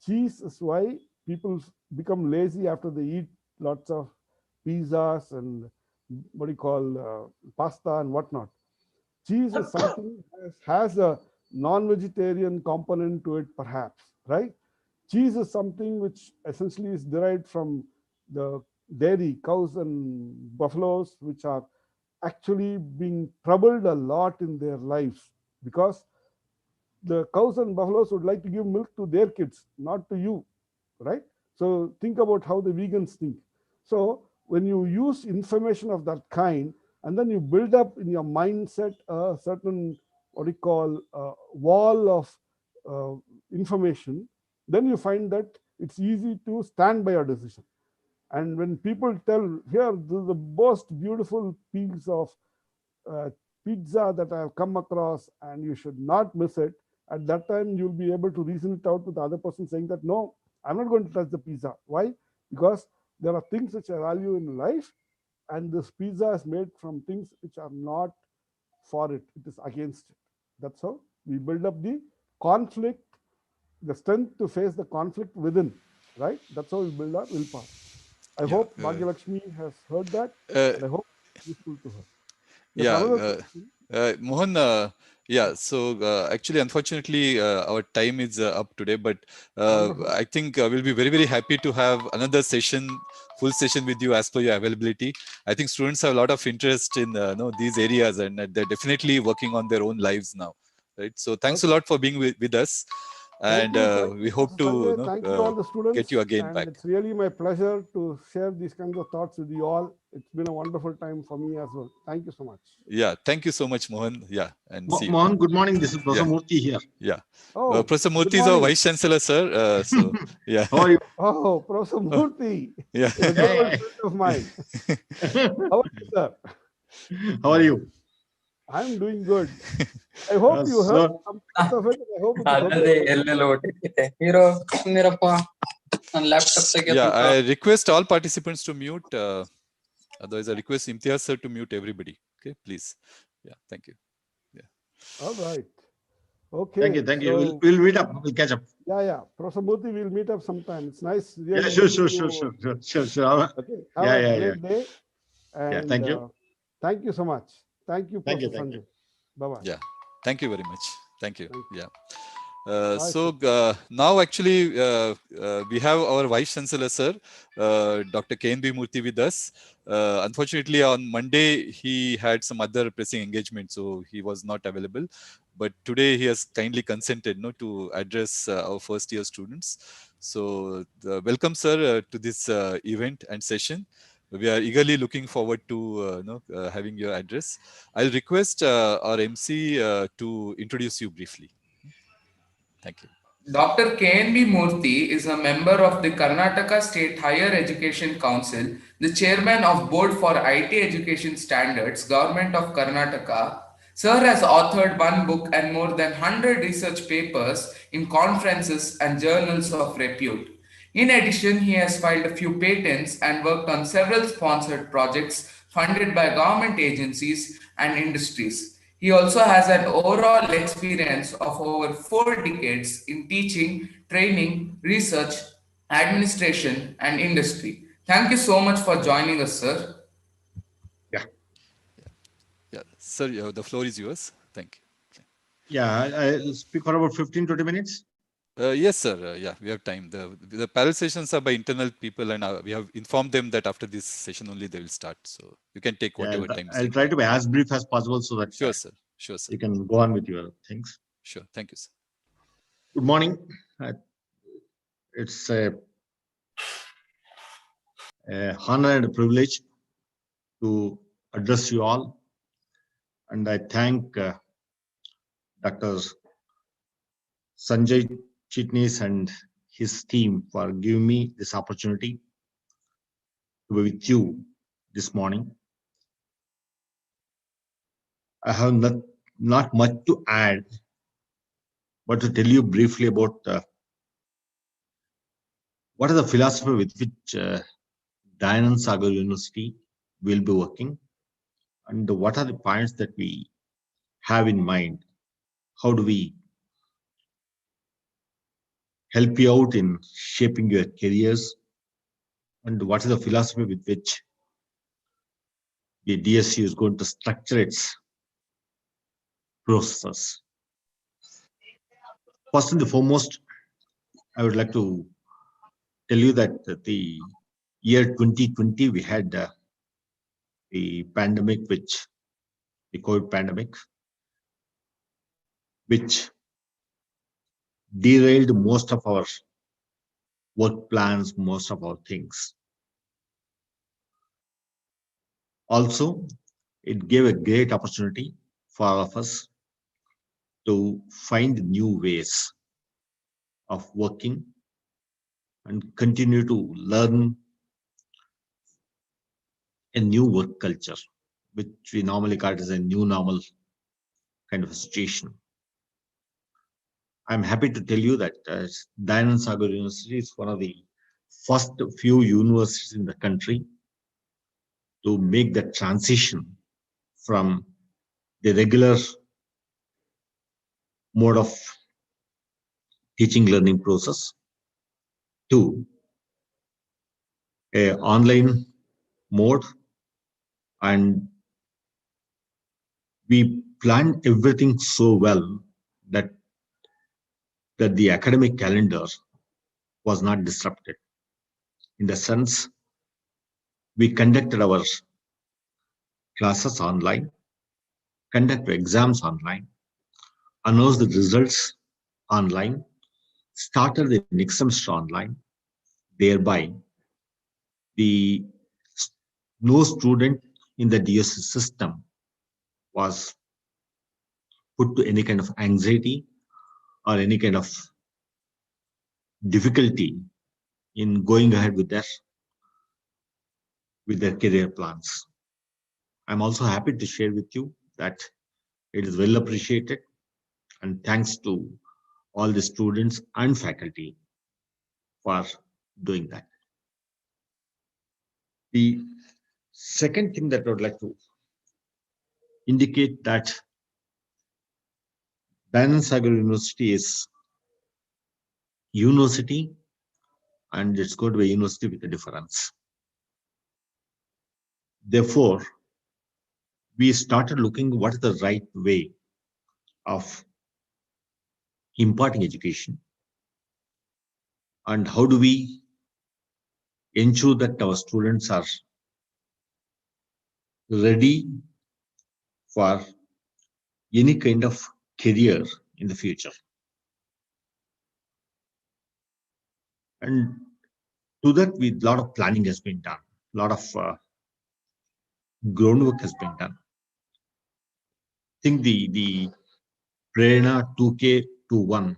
[SPEAKER 1] Cheese is why people become lazy after they eat lots of pizzas and what do you call pasta and whatnot. Cheese is something that has a non-vegetarian component to it, perhaps, right? Cheese is something which essentially is derived from the dairy, cows and buffaloes, which are actually being troubled a lot in their lives because the cows and buffaloes would like to give milk to their kids, not to you, right? So think about how the vegans think. So when you use information of that kind, and then you build up in your mindset a certain what you call wall of uh, information, then you find that it's easy to stand by your decision. And when people tell, here, this is the most beautiful piece of uh, pizza that I have come across, and you should not miss it, at that time you'll be able to reason it out with the other person saying that, no, I'm not going to touch the pizza. Why? Because there are things which I value in life, and this pizza is made from things which are not for it. It is against it. That's how we build up the conflict, the strength to face the conflict within, right? That's how we build our willpower. I
[SPEAKER 2] Yeah.
[SPEAKER 1] hope Bhagyalakshmi has heard that, and I hope it's useful to her. Yes,
[SPEAKER 2] Yeah.
[SPEAKER 1] another question.
[SPEAKER 2] Mohan, yeah, so actually, unfortunately, our time is up today, but
[SPEAKER 1] Wonderful.
[SPEAKER 2] I think we'll be very, very happy to have another session, full session with you as per your availability. I think students have a lot of interest in these areas, and they're definitely working on their own lives now, right? So thanks a
[SPEAKER 1] Okay.
[SPEAKER 2] lot for being with us, and
[SPEAKER 1] Thank
[SPEAKER 2] we
[SPEAKER 1] you,
[SPEAKER 2] hope
[SPEAKER 1] Professor
[SPEAKER 2] to
[SPEAKER 1] Sanjay. Thank you, all the
[SPEAKER 2] get you
[SPEAKER 1] students.
[SPEAKER 2] again
[SPEAKER 1] And
[SPEAKER 2] back.
[SPEAKER 1] it's really my pleasure to share these kinds of thoughts with you all. It's been a wonderful time for me as well. Thank you so much.
[SPEAKER 2] Yeah, thank you so much, Mohan. Yeah, and see you.
[SPEAKER 3] Mohan, good morning. This is
[SPEAKER 2] Yeah.
[SPEAKER 3] Professor Murthy here.
[SPEAKER 2] Yeah.
[SPEAKER 1] Oh,
[SPEAKER 2] Professor
[SPEAKER 1] good
[SPEAKER 2] Murthy is our
[SPEAKER 1] morning.
[SPEAKER 2] Vice Chancellor, sir. So, yeah.
[SPEAKER 3] How are you?
[SPEAKER 1] Oh, Professor Murthy
[SPEAKER 2] Yeah.
[SPEAKER 1] is a good old friend of mine. How are you, sir?
[SPEAKER 3] How are you?
[SPEAKER 1] I'm doing good. I hope you heard
[SPEAKER 3] So,
[SPEAKER 1] some parts of it. I hope it is
[SPEAKER 4] ಅಲ್ಲದೆ
[SPEAKER 1] okay.
[SPEAKER 4] ಎಲ್ಲೆಲ್ಲ ಓಟಿದೆ hero ಸುಮ್ಮನಿರಪ್ಪ ನನ್ನ laptop ತೆಗೆ
[SPEAKER 2] Yeah,
[SPEAKER 4] ಸ್ವಲ್ಪ
[SPEAKER 2] I request all participants to mute. Otherwise, I request Imtiaz sir to mute everybody. Okay, please. Yeah, thank you. Yeah.
[SPEAKER 1] All right. Okay.
[SPEAKER 3] thank you. Thank you.
[SPEAKER 1] So,
[SPEAKER 3] We'll meet up. We'll catch up.
[SPEAKER 1] yeah. Professor Murthy, we'll meet up sometime. It's nice really
[SPEAKER 3] Yeah, sure,
[SPEAKER 1] meeting
[SPEAKER 3] sure,
[SPEAKER 1] you.
[SPEAKER 3] sure, sure, sure, sure.
[SPEAKER 1] Okay. Have
[SPEAKER 3] Yeah,
[SPEAKER 1] a
[SPEAKER 3] yeah,
[SPEAKER 1] great day.
[SPEAKER 3] Yeah,
[SPEAKER 1] And
[SPEAKER 3] thank you.
[SPEAKER 1] thank you so much. Thank you,
[SPEAKER 3] Thank you,
[SPEAKER 1] Professor
[SPEAKER 3] thank you.
[SPEAKER 1] Sanjay. Bye-bye.
[SPEAKER 2] Yeah. Thank you very much. Thank you.
[SPEAKER 1] Thank you.
[SPEAKER 2] Yeah.
[SPEAKER 1] Bye,
[SPEAKER 2] So now actually we have our Vice Chancellor, sir, Dr. KNB Murthy with us. Unfortunately, on Monday, he had some other pressing engagement, so he was not available. But today he has kindly consented to address our first year students. So welcome, sir, to this event and session. We are eagerly looking forward to having your address. I'll request our MC to introduce you briefly. Thank you.
[SPEAKER 5] Dr. KNB Murthy is a member of the Karnataka State Higher Education Council, the chairman of Board for IT Education Standards, Government of Karnataka. Sir has authored one book and more than 100 research papers in conferences and journals of repute. In addition, he has filed a few patents and worked on several sponsored projects funded by government agencies and industries. He also has an overall experience of over 4 decades in teaching, training, research, administration, and industry. Thank you so much for joining us, sir.
[SPEAKER 2] Yeah, sir, the floor is yours. Thank you.
[SPEAKER 3] Yeah, I'll speak for about 15, 20 minutes.
[SPEAKER 2] Yes, sir. Yeah, we have time. The parallel sessions are by internal people, and we have informed them that after this session only they will start. So you can take whatever time.
[SPEAKER 3] I'll try to be as brief as possible so that
[SPEAKER 2] Sure, sir. Sure, sir.
[SPEAKER 3] You can go on with your things.
[SPEAKER 2] Sure. Thank you, sir.
[SPEAKER 3] Good morning. It's a honor and a privilege to address you all. And I thank Dr. Sanjay Chitnis and his team for giving me this opportunity to be with you this morning. I have not much to add, but to tell you briefly about what is the philosophy with which Dayanand Sagar University will be working, and what are the points that we have in mind. How do we help you out in shaping your careers, and what is the philosophy with which the DSU is going to structure its process. First and the foremost, I would like to tell you that the year 2020, we had the pandemic, the COVID pandemic, which derailed most of our work plans, most of our things. Also, it gave a great opportunity for all of us to find new ways of working and continue to learn a new work culture, which we normally call it as a new normal kind of a situation. I'm happy to tell you that Dayanand Sagar University is one of the first few universities in the country to make the transition from the regular mode of teaching learning process to a online mode, and we planned everything so well that the academic calendar was not disrupted. In the sense, we conducted our classes online, conducted exams online, announced the results online, started the next semester online. Thereby, no student in the DSU system was put to any kind of anxiety or any kind of difficulty in going ahead with their career plans. I'm also happy to share with you that it is well appreciated, and thanks to all the students and faculty for doing that. The second thing that I would like to indicate that Dayanand Sagar University is university, and it's going to be a university with a difference. Therefore, we started looking what is the right way of imparting education, and how do we ensure that our students are ready for any kind of career in the future. And to that, a lot of planning has been done, a lot of groundwork has been done. I think the Prerana 2K21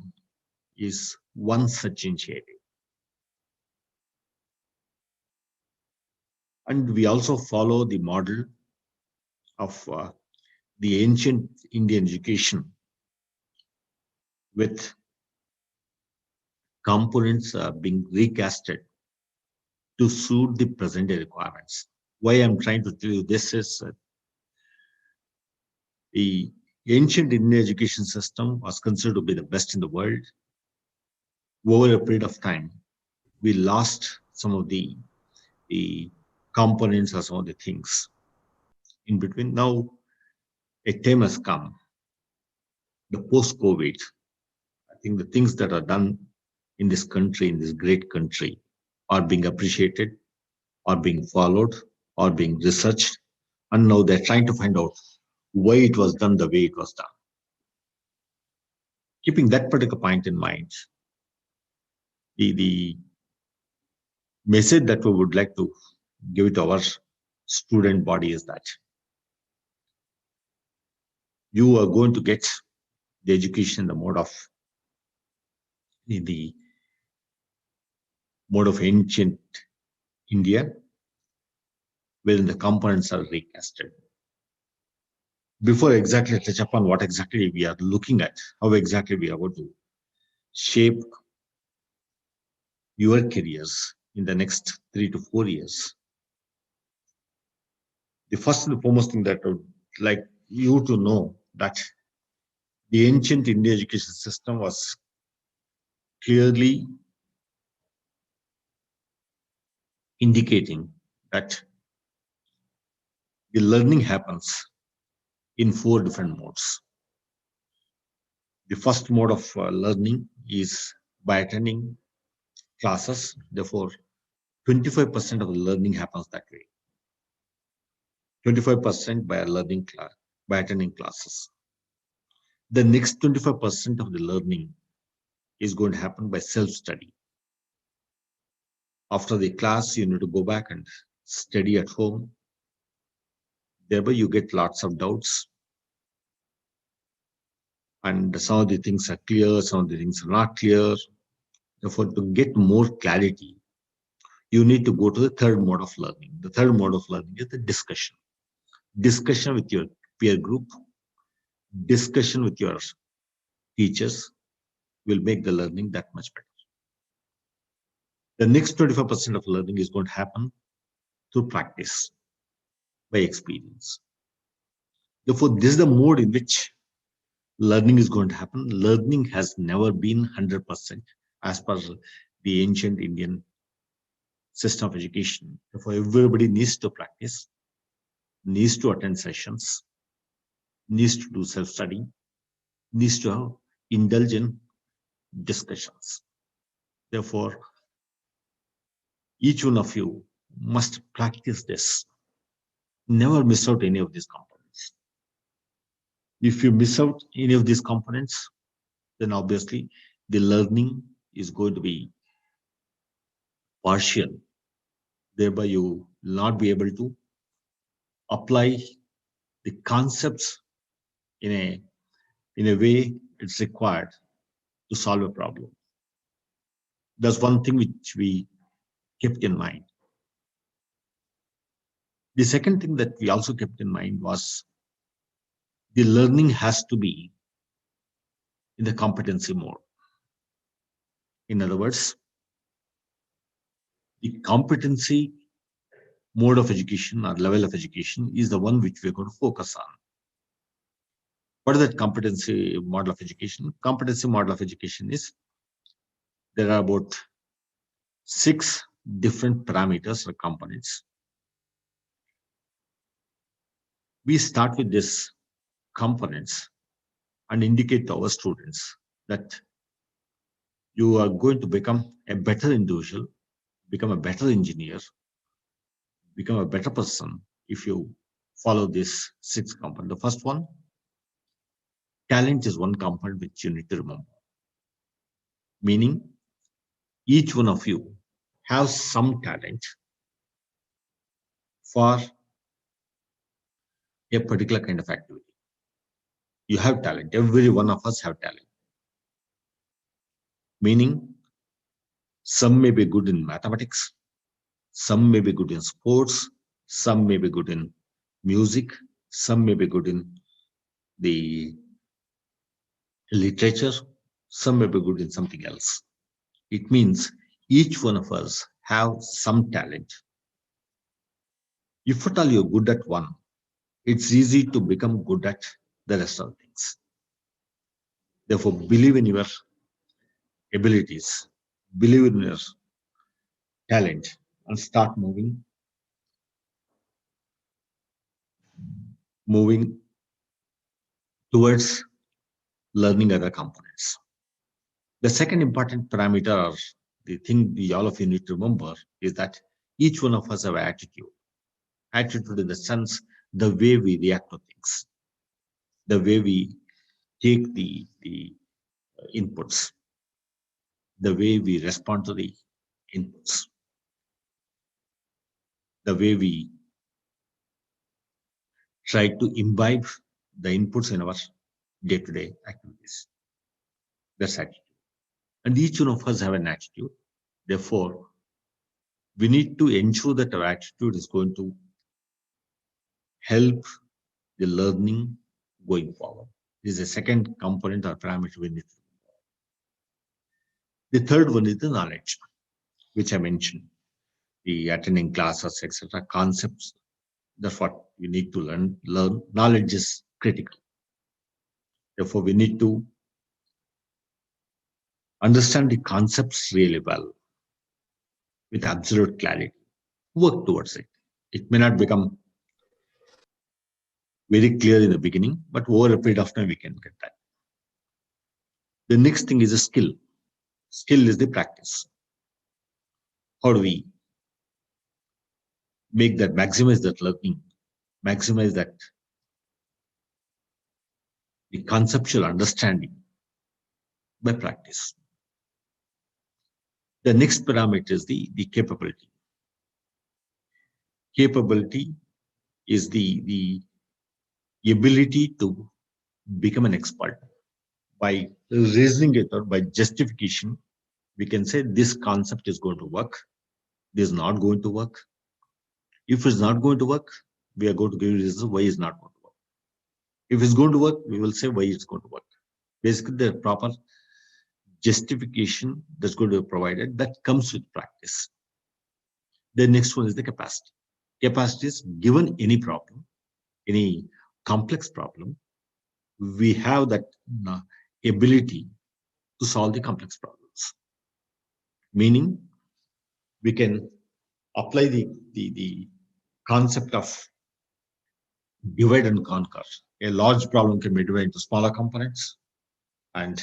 [SPEAKER 3] is one such initiative. And we also follow the model of the ancient Indian education, with components being recasted to suit the present day requirements. Why I'm trying to tell you this is the ancient Indian education system was considered to be the best in the world. Over a period of time, we lost some of the components or some of the things in between. Now, a time has come, the post-COVID. I think the things that are done in this country, in this great country, are being appreciated, are being followed, are being researched, and now they're trying to find out why it was done the way it was done. Keeping that particular point in mind, the message that we would like to give it to our student body is that you are going to get the education in the mode of ancient India, wherein the components are recasted. Before exactly touch upon what exactly we are looking at, how exactly we are going to shape your careers in the next 3 to 4 years, the first and foremost thing that I would like you to know that the ancient Indian education system was clearly indicating that the learning happens in 4 different modes. The first mode of learning is by attending classes. Therefore, 25% of the learning happens that way. 25% by learning by attending classes. The next 25% of the learning is going to happen by self-study. After the class, you need to go back and study at home. Thereby, you get lots of doubts. And some of the things are clear, some of the things are not clear. Therefore, to get more clarity, you need to go to the third mode of learning. The third mode of learning is the discussion. Discussion with your peer group, discussion with your teachers will make the learning that much better. The next 25% of learning is going to happen through practice, by experience. Therefore, this is the mode in which learning is going to happen. Learning has never been 100% as per the ancient Indian system of education. Therefore, everybody needs to practice, needs to attend sessions, needs to do self-study, needs to indulge in discussions. Therefore, each one of you must practice this. Never miss out any of these components. If you miss out any of these components, then obviously the learning is going to be partial. Thereby, you will not be able to apply the concepts in a way it's required to solve a problem. That's one thing which we kept in mind. The second thing that we also kept in mind was the learning has to be in the competency mode. In other words, the competency mode of education or level of education is the one which we're going to focus on. What is that competency model of education? Competency model of education is there are about 6 different parameters or components. We start with these components and indicate to our students that you are going to become a better individual, become a better engineer, become a better person if you follow these 6 components. The first one, talent is one component which you need to remember. Meaning, each one of you has some talent for a particular kind of activity. You have talent. Every one of us have talent. Meaning, some may be good in mathematics, some may be good in sports, some may be good in music, some may be good in the literature, some may be good in something else. It means each one of us have some talent. If at all you're good at one, it's easy to become good at the rest of things. Therefore, believe in your abilities, believe in your talent, and start moving towards learning other components. The second important parameter, or the thing all of you need to remember, is that each one of us have attitude. Attitude in the sense, the way we react to things. the way we take the inputs, the way we respond to the inputs, the way we try to imbibe the inputs in our day-to-day activities. That's attitude. And each one of us have an attitude. Therefore, we need to ensure that our attitude is going to help the learning going forward. This is the second component or parameter we need to. The third one is the knowledge, which I mentioned. The attending classes, etc., concepts. That's what you need to learn. Knowledge is critical. Therefore, we need to understand the concepts really well with absolute clarity. Work towards it. It may not become very clear in the beginning, but over a period of time, we can get that. The next thing is a skill. Skill is the practice. How do we make that, maximize that learning, maximize that the conceptual understanding by practice? The next parameter is the capability. Capability is the ability to become an expert. By reasoning it out, by justification, we can say this concept is going to work, this is not going to work. If it's not going to work, we are going to give reasons why it's not going to work. If it's going to work, we will say why it's going to work. Basically, the proper justification that's going to be provided, that comes with practice. The next one is the capacity. Capacity is given any problem, any complex problem, we have that ability to solve the complex problems. Meaning, we can apply the concept of divide and conquer. A large problem can be divided into smaller components and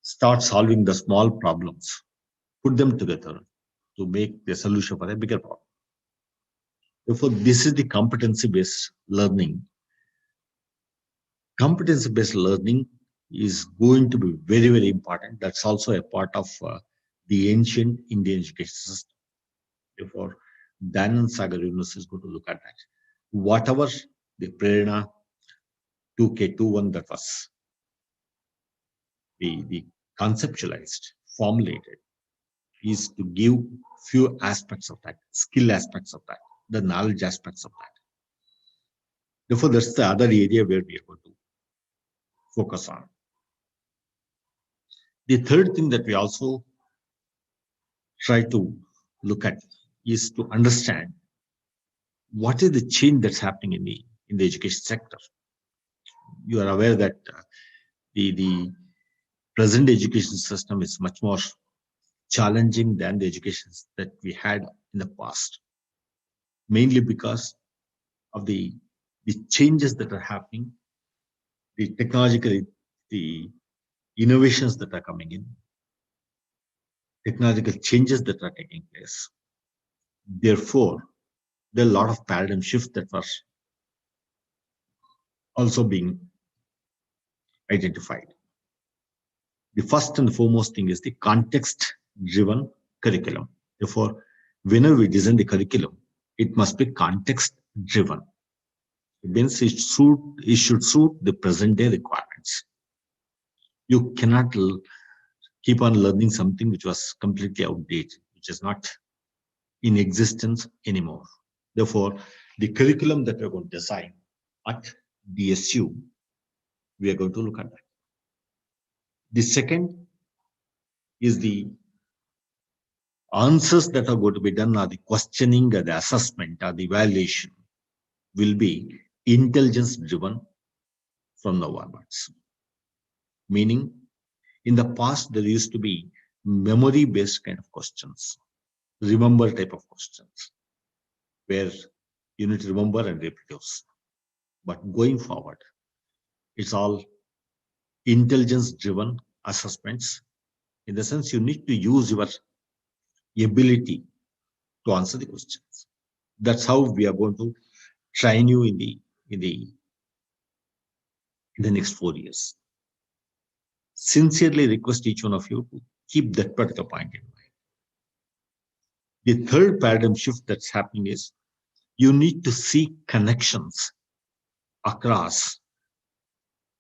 [SPEAKER 3] start solving the small problems, put them together to make the solution for a bigger problem. Therefore, this is the competency-based learning. Competency-based learning is going to be very, very important. That's also a part of the ancient Indian education system. Therefore, Dayanand Sagar University is going to look at that. Whatever the Prerana 2K21 that was the conceptualized, formulated, is to give few aspects of that, skill aspects of that, the knowledge aspects of that. Therefore, that's the other area where we are going to focus on. The third thing that we also try to look at is to understand what is the change that's happening in the education sector. You are aware that the present education system is much more challenging than the education that we had in the past, mainly because of the changes that are happening, the technological, the innovations that are coming in, technological changes that are taking place. Therefore, there are a lot of paradigm shifts that were also being identified. The first and foremost thing is the context-driven curriculum. Therefore, whenever we design the curriculum, it must be context-driven. It means it should suit the present-day requirements. You cannot keep on learning something which was completely outdated, which is not in existence anymore. Therefore, the curriculum that we're going to design at DSU, we are going to look at that. The second is the answers that are going to be done, or the questioning, or the assessment, or the evaluation will be intelligence-driven from now onwards. Meaning, in the past, there used to be memory-based kind of questions, remember type of questions, where you need to remember and reproduce. But going forward, it's all intelligence-driven assessments. In the sense, you need to use your ability to answer the questions. That's how we are going to train you in the in the next 4 years. Sincerely request each one of you to keep that particular point in mind. The third paradigm shift that's happening is you need to see connections across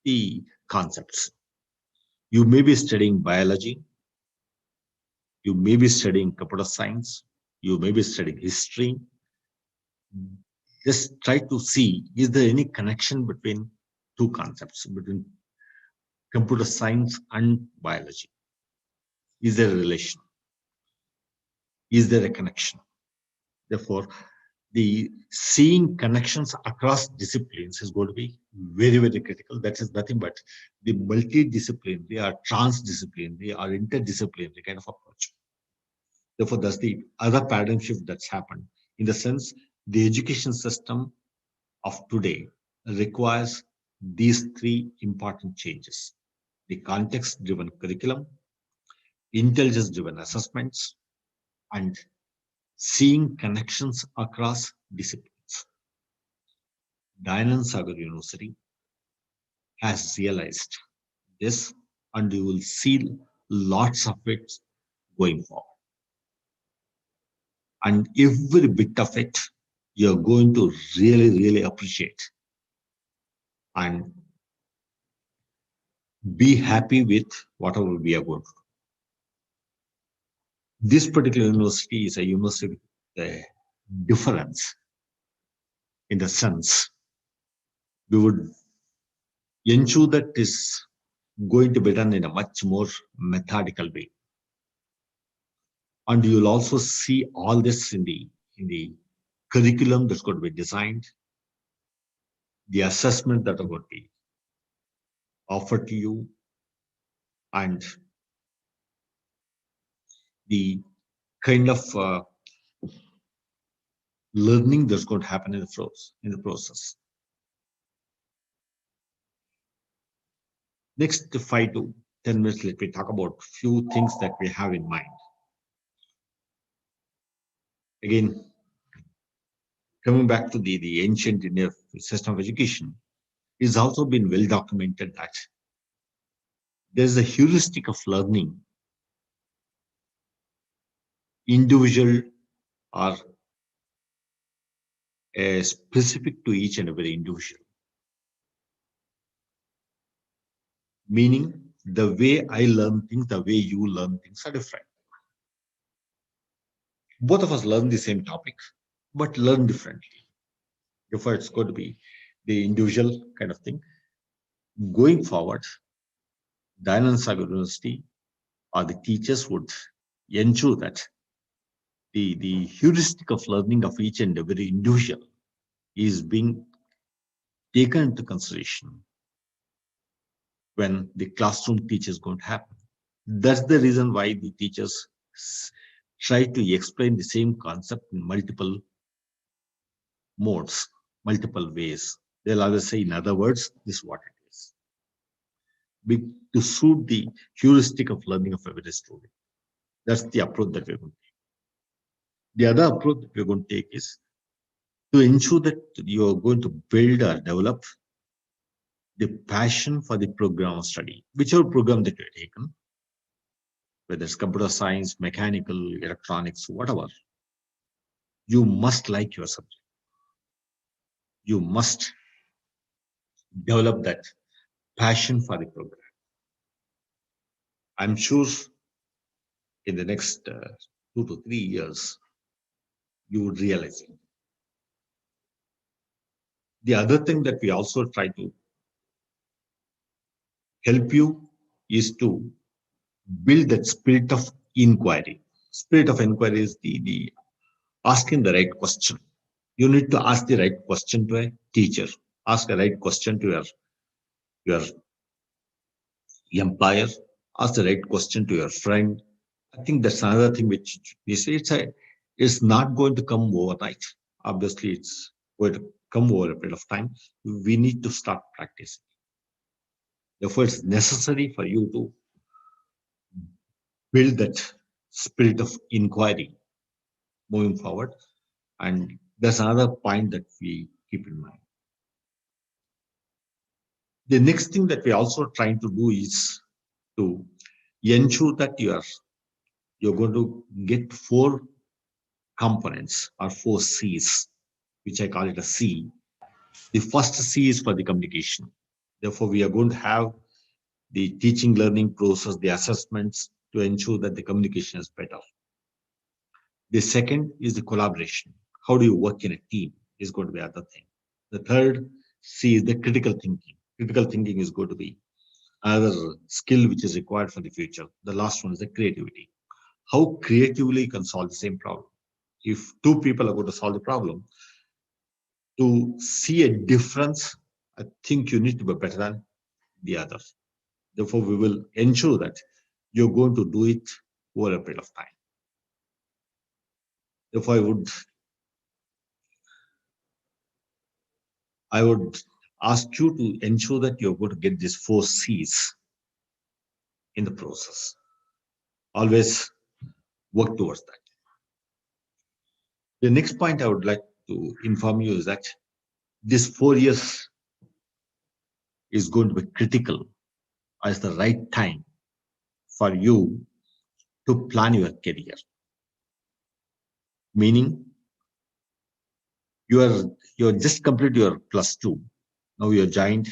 [SPEAKER 3] the concepts. You may be studying biology, you may be studying computer science, you may be studying history. Just try to see, is there any connection between two concepts, between computer science and biology? Is there a relation? Is there a connection? Therefore, the seeing connections across disciplines is going to be very, very critical. That is nothing but the multidisciplinary or transdisciplinary or interdisciplinary kind of approach. Therefore, that's the other paradigm shift that's happened. In the sense, the education system of today requires these three important changes: the context-driven curriculum, intelligence-driven assessments, and seeing connections across disciplines. Dayanand Sagar University has realized this, and you will see lots of it going forward. And every bit of it, you're going to really, really appreciate and be happy with whatever we are going to do. This particular university is a university with a difference in the sense we would ensure that is going to be done in a much more methodical way. And you'll also see all this in the curriculum that's going to be designed, the assessment that are going to be offered to you, and the kind of learning that's going to happen in the process. Next 5 to 10 minutes, let me talk about a few things that we have in mind. Again, coming back to the ancient Indian system of education, it's also been well documented that there's a heuristic of learning, individual or specific to each and every individual. Meaning, the way I learn things, the way you learn things are different. Both of us learn the same topic, but learn differently. Therefore, it's going to be the individual kind of thing. Going forward, Dayanand Sagar University or the teachers would ensure that the heuristic of learning of each and every individual is being taken into consideration when the classroom teach is going to happen. That's the reason why the teachers try to explain the same concept in multiple modes, multiple ways. They'll always say, in other words, this is what it is. To suit the heuristic of learning of every student. That's the approach that we're going to take. The other approach that we're going to take is to ensure that you're going to build or develop the passion for the program of study, whichever program that you're taken, whether it's computer science, mechanical, electronics, whatever, you must like your subject. You must develop that passion for the program. I'm sure in the next 2 to 3 years, you would realize it. The other thing that we also try to help you is to build that spirit of inquiry. Spirit of inquiry is the asking the right question. You need to ask the right question to a teacher. Ask the right question to your employer. Ask the right question to your friend. I think that's another thing which we say it's not going to come overnight. Obviously, it's going to come over a period of time. We need to start practicing. Therefore, it's necessary for you to build that spirit of inquiry moving forward. And that's another point that we keep in mind. The next thing that we're also trying to do is to ensure that you're going to get 4 components or 4 C's, which I call it a C. The first C is for the communication. Therefore, we are going to have the teaching learning process, the assessments to ensure that the communication is better. The second is the collaboration. How do you work in a team is going to be another thing. The third C is the critical thinking. Critical thinking is going to be another skill which is required for the future. The last one is the creativity. How creatively you can solve the same problem. If 2 people are going to solve the problem, to see a difference, I think you need to be better than the other. Therefore, we will ensure that you're going to do it over a period of time. Therefore, I would ask you to ensure that you're going to get these 4 C's in the process. Always work towards that. The next point I would like to inform you is that this 4 years is going to be critical as the right time for you to plan your career. Meaning, you're just completed your +2. Now you joined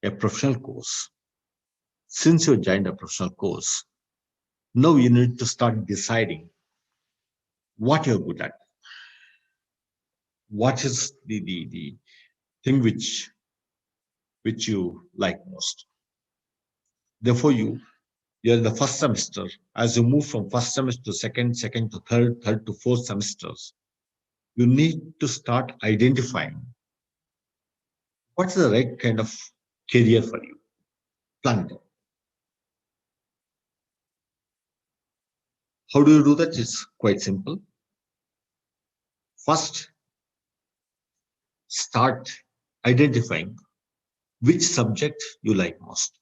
[SPEAKER 3] a professional course. Since you joined a professional course, now you need to start deciding what you're good at. What is the thing which you like most. Therefore, you're in the first semester. As you move from first semester to second to third to fourth semesters, you need to start identifying what's the right kind of career for you. Plan it. How do you do that? It's quite simple. First, start identifying which subject you like most.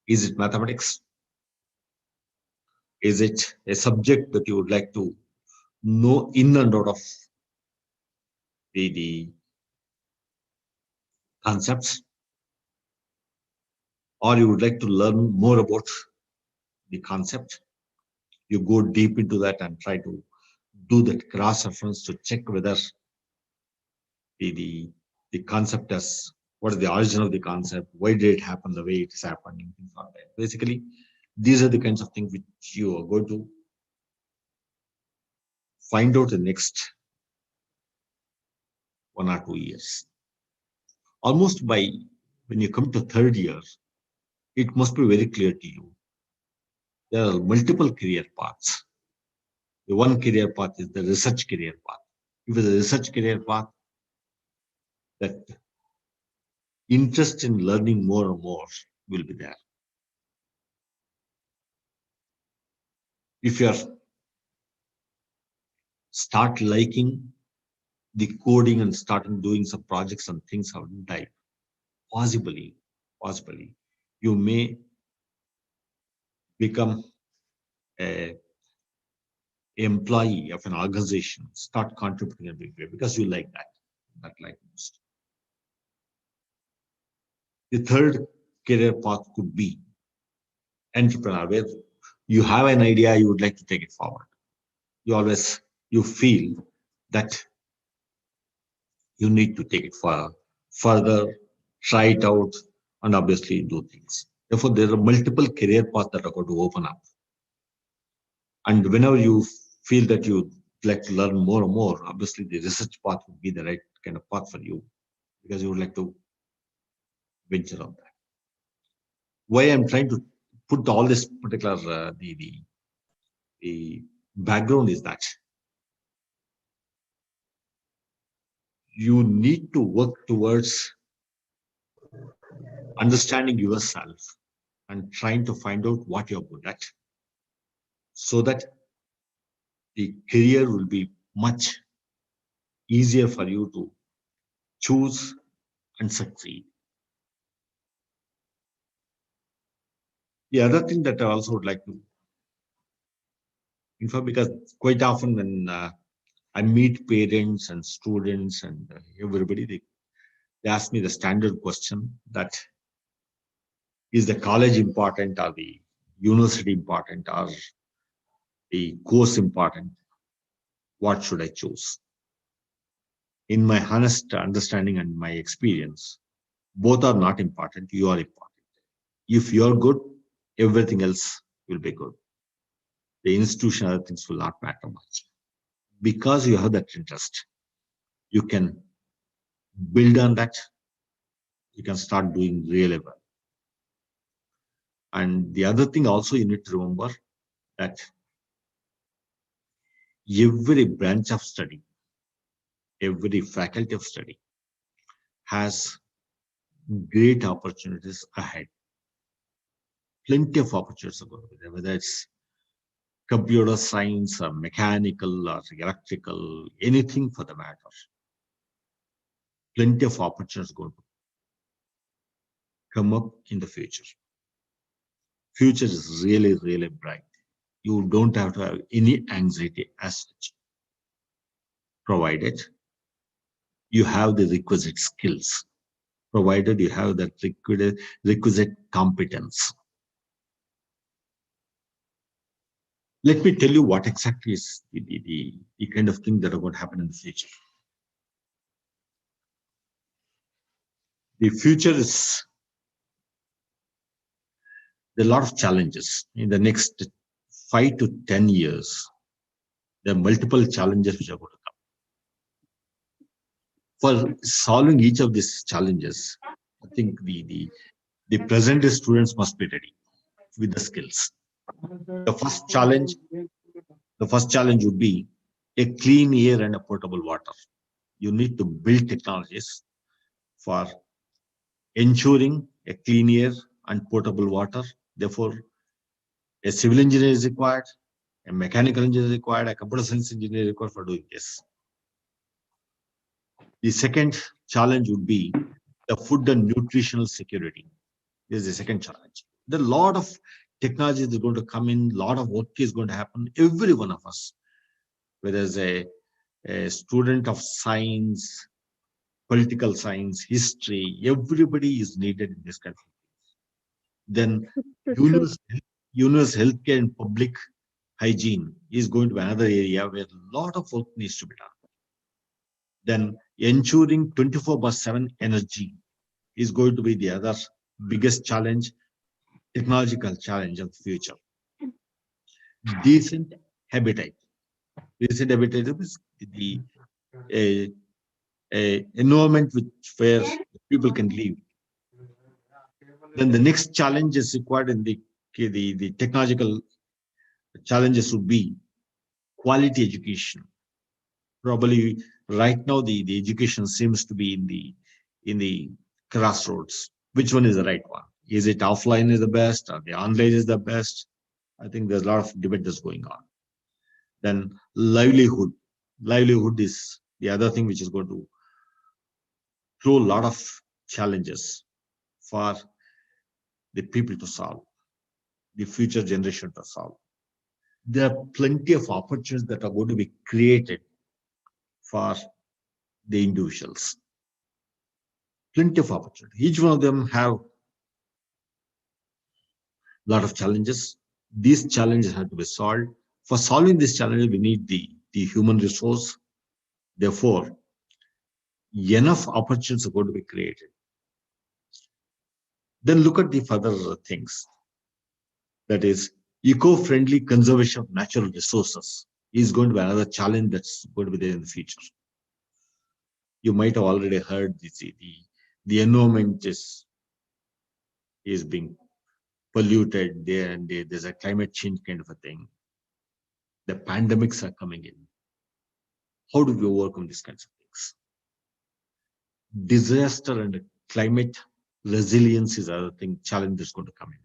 [SPEAKER 3] Is it mathematics? Is it a subject that you would like to know in and out of the concepts? Or you would like to learn more about the concept? You go deep into that and try to do that cross reference to check whether the concept as what is the origin of the concept, why did it happen the way it is happening, things like that. Basically, these are the kinds of things which you are going to find out in the next 1 or 2 years. Almost by when you come to 3rd year, it must be very clear to you. There are multiple career paths. The one career path is the research career path. If it's a research career path, that interest in learning more and more will be there. If you start liking the coding and starting doing some projects and things of that type, possibly, you may become an employee of an organization, start contributing in a big way because you like that like most. The 3rd career path could be entrepreneur, where you have an idea, you would like to take it forward. You feel that you need to take it further, try it out, and obviously do things. Therefore, there are multiple career paths that are going to open up. And whenever you feel that you like to learn more and more, obviously the research path would be the right kind of path for you because you would like to venture on that. Why I'm trying to put all this particular the background is that you need to work towards understanding yourself and trying to find out what you're good at, so that the career will be much easier for you to choose and succeed. The other thing that I also would like to inform, because quite often when I meet parents and students and everybody, they ask me the standard question that Is the college important, or the university important, or the course important? What should I choose? In my honest understanding and my experience, both are not important. You are important. If you're good, everything else will be good. The institution, other things will not matter much. Because you have that interest, you can build on that. You can start doing really well. And the other thing also you need to remember that every branch of study, every faculty of study has great opportunities ahead. Plenty of opportunities are going to be there, whether it's computer science or mechanical or electrical, anything for the matter. Plenty of opportunities going to come up in the future. Future is really, really bright. You don't have to have any anxiety as such, provided you have the requisite skills, provided you have the requisite competence. Let me tell you what exactly is the kind of thing that are going to happen in the future. The future is there are a lot of challenges in the next 5 to 10 years. There are multiple challenges which are going to come. For solving each of these challenges, I think the present day students must be ready with the skills. The first challenge would be a clean air and a potable water. You need to build technologies for ensuring a clean air and potable water. Therefore, a civil engineer is required, a mechanical engineer is required, a computer science engineer is required for doing this. The second challenge would be the food and nutritional security. This is the second challenge. There are a lot of technologies that are going to come in, a lot of work is going to happen. Every one of us, whether as a student of science, political science, history, everybody is needed in this country. Then universal healthcare and public hygiene is going to be another area where a lot of work needs to be done. Then ensuring 24/7 energy is going to be the other biggest challenge, technological challenge of the future. Decent habitat. Decent habitat is the environment where people can live. Then the next challenge is required in the technological challenges would be quality education. Probably right now the education seems to be in the crossroads. Which one is the right one? Is it offline is the best, or the online is the best? I think there's a lot of debate that's going on. Then livelihood. Livelihood is the other thing which is going to throw a lot of challenges for the people to solve, the future generation to solve. There are plenty of opportunities that are going to be created for the individuals. Plenty of opportunity. Each one of them have a lot of challenges. These challenges have to be solved. For solving this challenge, we need the human resource. Therefore, enough opportunities are going to be created. Then look at the further things. That is, eco-friendly conservation of natural resources is going to be another challenge that's going to be there in the future. You might have already heard the environment is being polluted there, and there's a climate change kind of a thing. The pandemics are coming in. How do we overcome these kinds of things? Disaster and climate resilience is another thing, challenge that's going to come in.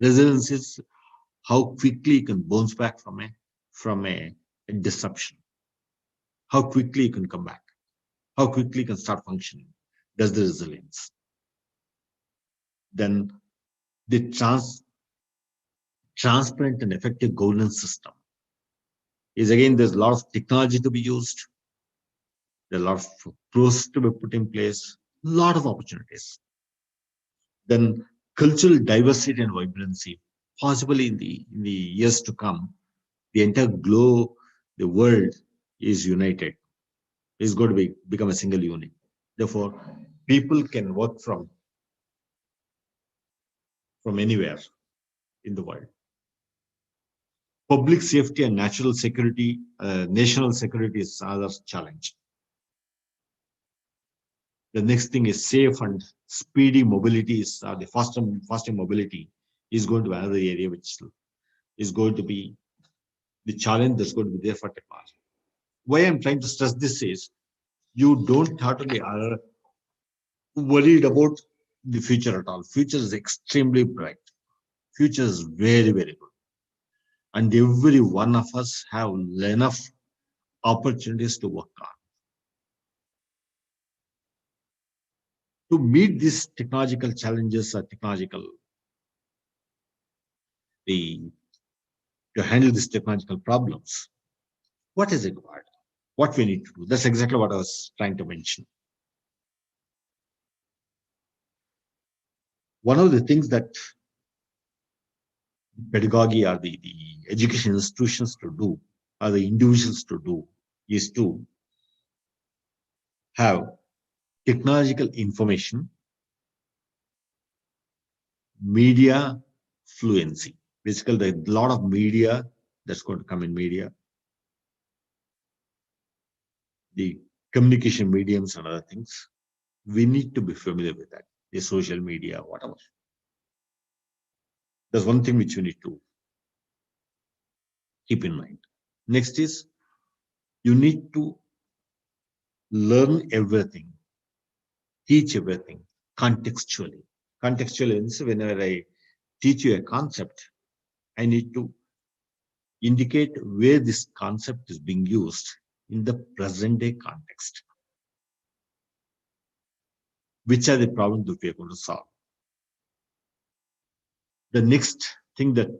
[SPEAKER 3] Resilience is how quickly you can bounce back from a disruption. How quickly you can come back. How quickly you can start functioning. That's the resilience. Then the transparent and effective governance system is, again, there's a lot of technology to be used. There are a lot of processes to be put in place, a lot of opportunities. Then cultural diversity and vibrancy. Possibly in the years to come, the entire globe, the world is united, is going to become a single unit. Therefore, people can work from anywhere in the world. Public safety and national security is another challenge. The next thing is safe and speedy mobility is the faster mobility is going to be another area which is going to be the challenge that's going to be there for technology. Why I'm trying to stress this is you don't have to be worried about the future at all. Future is extremely bright. Future is very, very good. And every one of us have enough opportunities to work on. To meet these technological challenges or to handle these technological problems, what is required? What we need to do? That's exactly what I was trying to mention. One of the things that pedagogy or the education institutions to do, or the individuals to do, is to have technological information, media fluency. Basically, there's a lot of media that's going to come in media, the communication mediums and other things. We need to be familiar with that, the social media, whatever. That's one thing which you need to keep in mind. Next is you need to learn everything, teach everything contextually. Contextually means whenever I teach you a concept, I need to indicate where this concept is being used in the present day context. Which are the problems that we are going to solve? The next thing that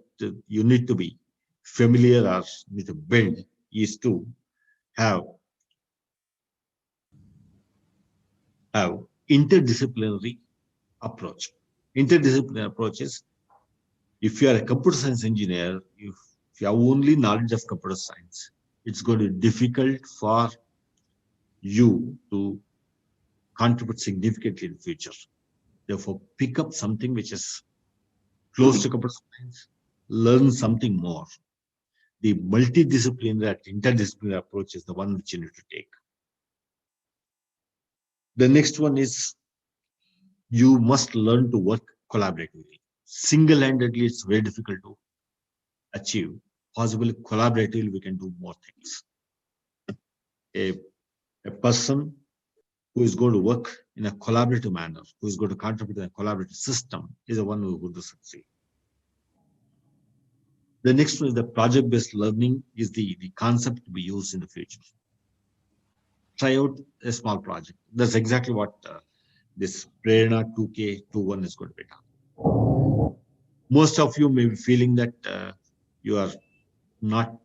[SPEAKER 3] you need to be familiar or need to build is to have interdisciplinary approach. Interdisciplinary approach is, if you are a computer science engineer, if you have only knowledge of computer science, it's going to be difficult for you to contribute significantly in the future. Therefore, pick up something which is close to computer science, learn something more. The multidisciplinary, interdisciplinary approach is the one which you need to take. The next one is you must learn to work collaboratively. Single-handedly, it's very difficult to achieve. Possibly collaboratively, we can do more things. A person who is going to work in a collaborative manner, who is going to contribute in a collaborative system, is the one who is going to succeed. The next one is the project-based learning is the concept to be used in the future. Try out a small project. That's exactly what this Prerna 2K21 is going to be done. Most of you may be feeling that you are not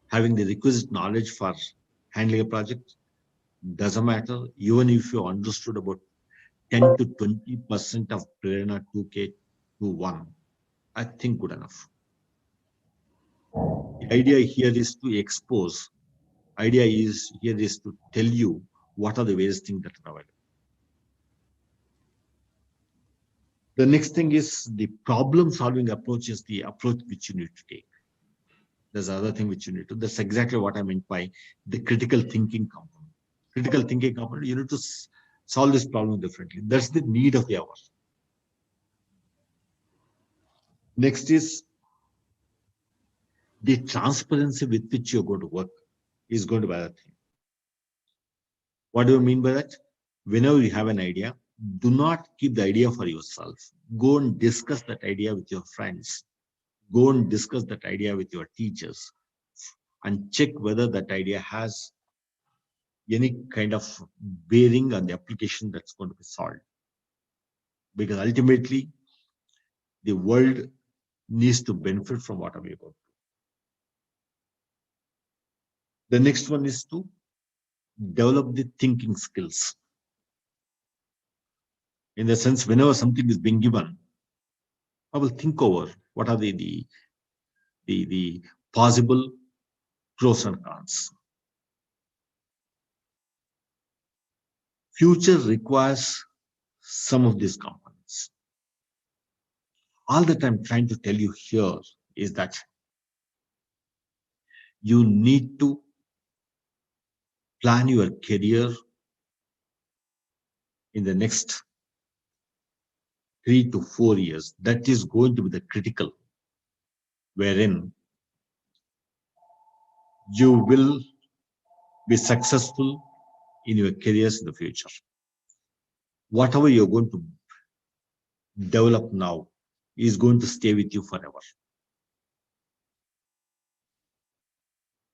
[SPEAKER 3] having the requisite knowledge for handling a project. Doesn't matter. Even if you understood about 10 to 20% of Prerna 2K21, I think good enough. The idea here is to expose. Idea is here is to tell you what are the various things that are available. The next thing is the problem-solving approach is the approach which you need to take. There's another thing which you need to. That's exactly what I meant by the critical thinking component. Critical thinking component, you need to solve this problem differently. That's the need of the hour. Next is the transparency with which you're going to work is going to be another thing. What do you mean by that? Whenever you have an idea, do not keep the idea for yourself. Go and discuss that idea with your friends. Go and discuss that idea with your teachers and check whether that idea has any kind of bearing on the application that's going to be solved. Because ultimately, the world needs to benefit from what we are going to do. The next one is to develop the thinking skills. In the sense, whenever something is being given, I will think over what are the possible pros and cons. Future requires some of these components. All that I'm trying to tell you here is that you need to plan your career in the next 3 to 4 years. That is going to be the critical, wherein you will be successful in your careers in the future. Whatever you're going to develop now is going to stay with you forever.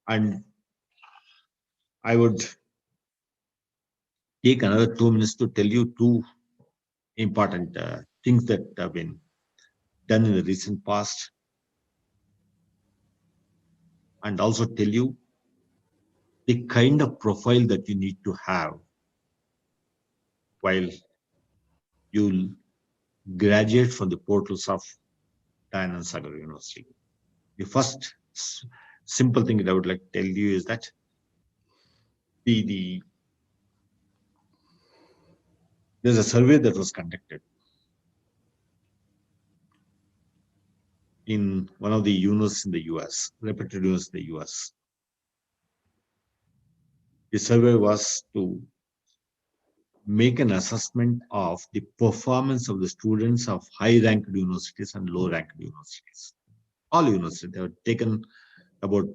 [SPEAKER 3] And I would take another 2 minutes to tell you two important things that have been done in the recent past, and also tell you the kind of profile that you need to have while you graduate from the portals of Dayananda Sagar University. The first simple thing that I would like to tell you is that there's a survey that was conducted in one of the universities in the US, reputed university in the US. The survey was to make an assessment of the performance of the students of high-ranked universities and low-ranked universities. All universities, they have taken about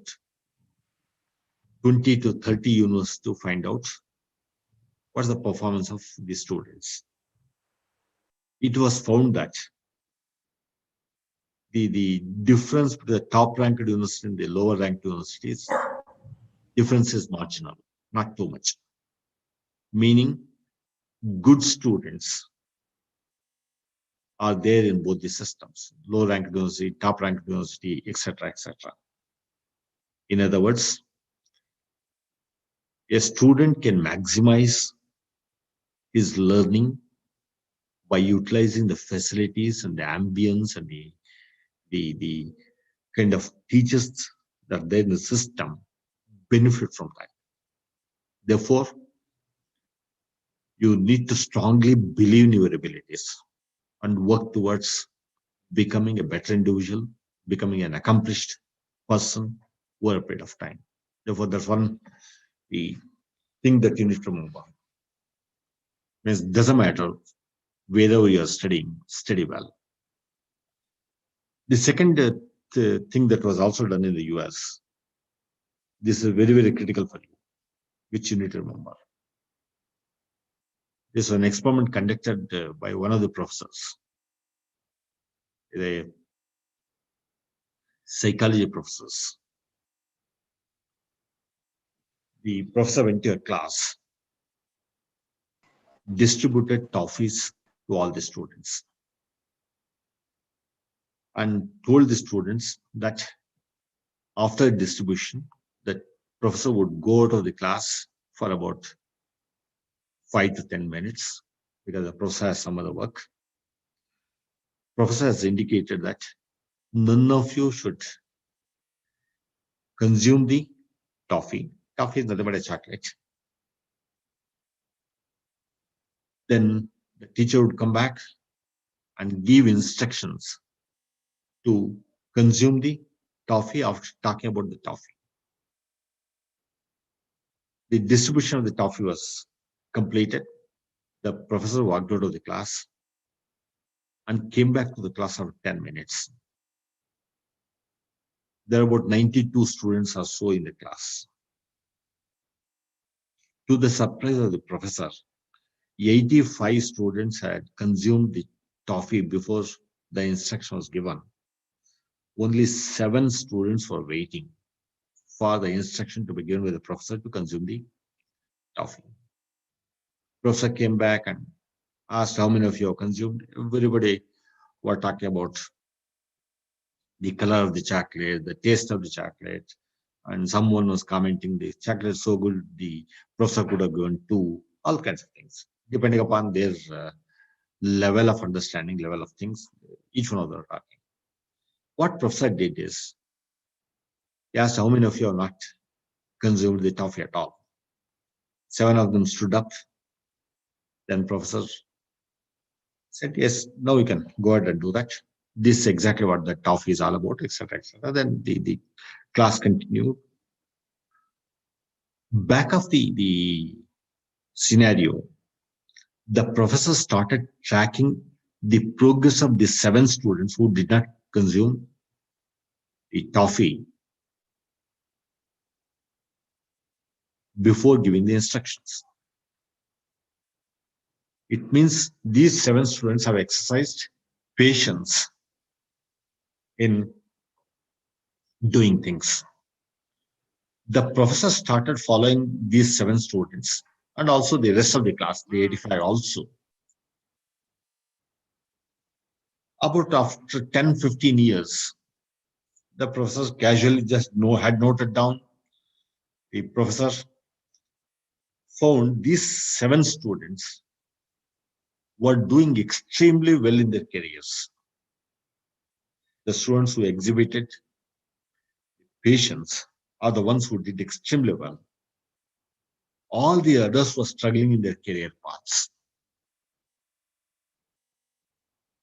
[SPEAKER 3] 20 to 30 universities to find out what's the performance of the students. It was found that the difference between the top-ranked university and the lower-ranked universities, difference is marginal, not too much. Meaning, good students are there in both the systems, low-ranked university, top-ranked university, etc., etc. In other words, a student can maximize his learning by utilizing the facilities and the ambience and the kind of teachers that are there in the system, benefit from that. Therefore, you need to strongly believe in your abilities and work towards becoming a better individual, becoming an accomplished person over a period of time. Therefore, that's one the thing that you need to remember. It doesn't matter wherever you are studying, study well. The second thing that was also done in the US, this is very, very critical for you, which you need to remember. This was an experiment conducted by one of the professors, the psychology professors. The professor went to a class, distributed toffees to all the students, and told the students that after distribution, the professor would go out of the class for about 5 to 10 minutes because the professor has some other work. Professor has indicated that none of you should consume the toffee. Toffee is nothing but a chocolate. Then the teacher would come back and give instructions to consume the toffee after talking about the toffee. The distribution of the toffee was completed. The professor walked out of the class and came back to the class after 10 minutes. There are about 92 students or so in the class. To the surprise of the professor, 85 students had consumed the toffee before the instruction was given. Only 7 students were waiting for the instruction to be given by the professor to consume the toffee. Professor came back and asked how many of you have consumed. Everybody were talking about the color of the chocolate, the taste of the chocolate, and someone was commenting the chocolate is so good, the professor could have given 2, all kinds of things, depending upon their level of understanding, level of things, each one of them are talking. What professor did is, he asked how many of you have not consumed the toffee at all. 7 of them stood up. Then professor said, yes, now we can go ahead and do that. This is exactly what the toffee is all about, etc., etc. Then the class continued. Back of the scenario, the professor started tracking the progress of the 7 students who did not consume the toffee before giving the instructions. It means these 7 students have exercised patience in doing things. The professor started following these 7 students and also the rest of the class, the 85 also. About after 10-15 years, the professor casually just had noted down. The professor found these 7 students were doing extremely well in their careers. The students who exhibited patience are the ones who did extremely well. All the others were struggling in their career paths.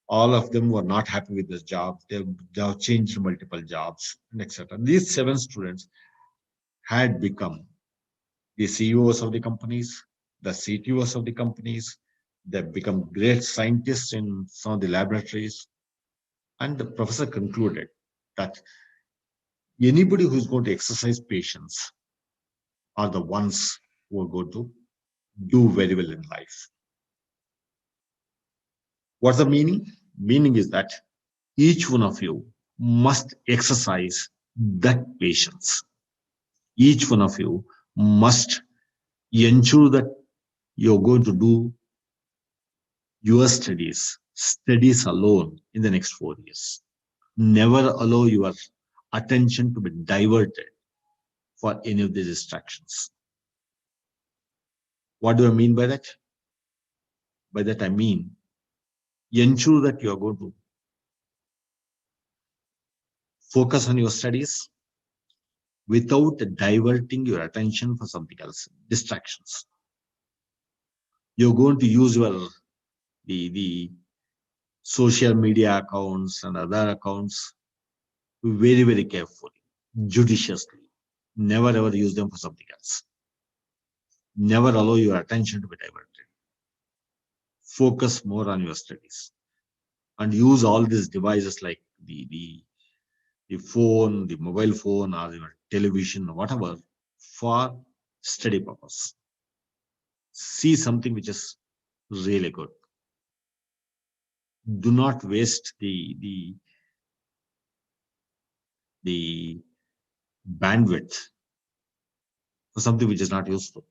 [SPEAKER 3] All of them were not happy with this job. They have changed multiple jobs, etc. These 7 students had become the CEOs of the companies, the CTOs of the companies. They've become great scientists in some of the laboratories. And the professor concluded that anybody who's going to exercise patience are the ones who are going to do very well in life. What's the meaning? Meaning is that each one of you must exercise that patience. Each one of you must ensure that you're going to do your studies alone in the next 4 years. Never allow your attention to be diverted for any of these distractions. What do I mean by that? By that I mean, ensure that you are going to focus on your studies without diverting your attention for something else, distractions. You're going to use your the social media accounts and other accounts very, very carefully, judiciously. Never ever use them for something else. Never allow your attention to be diverted. Focus more on your studies and use all these devices like the phone, the mobile phone, or your television, or whatever, for study purpose. See something which is really good. Do not waste the bandwidth for something which is not useful.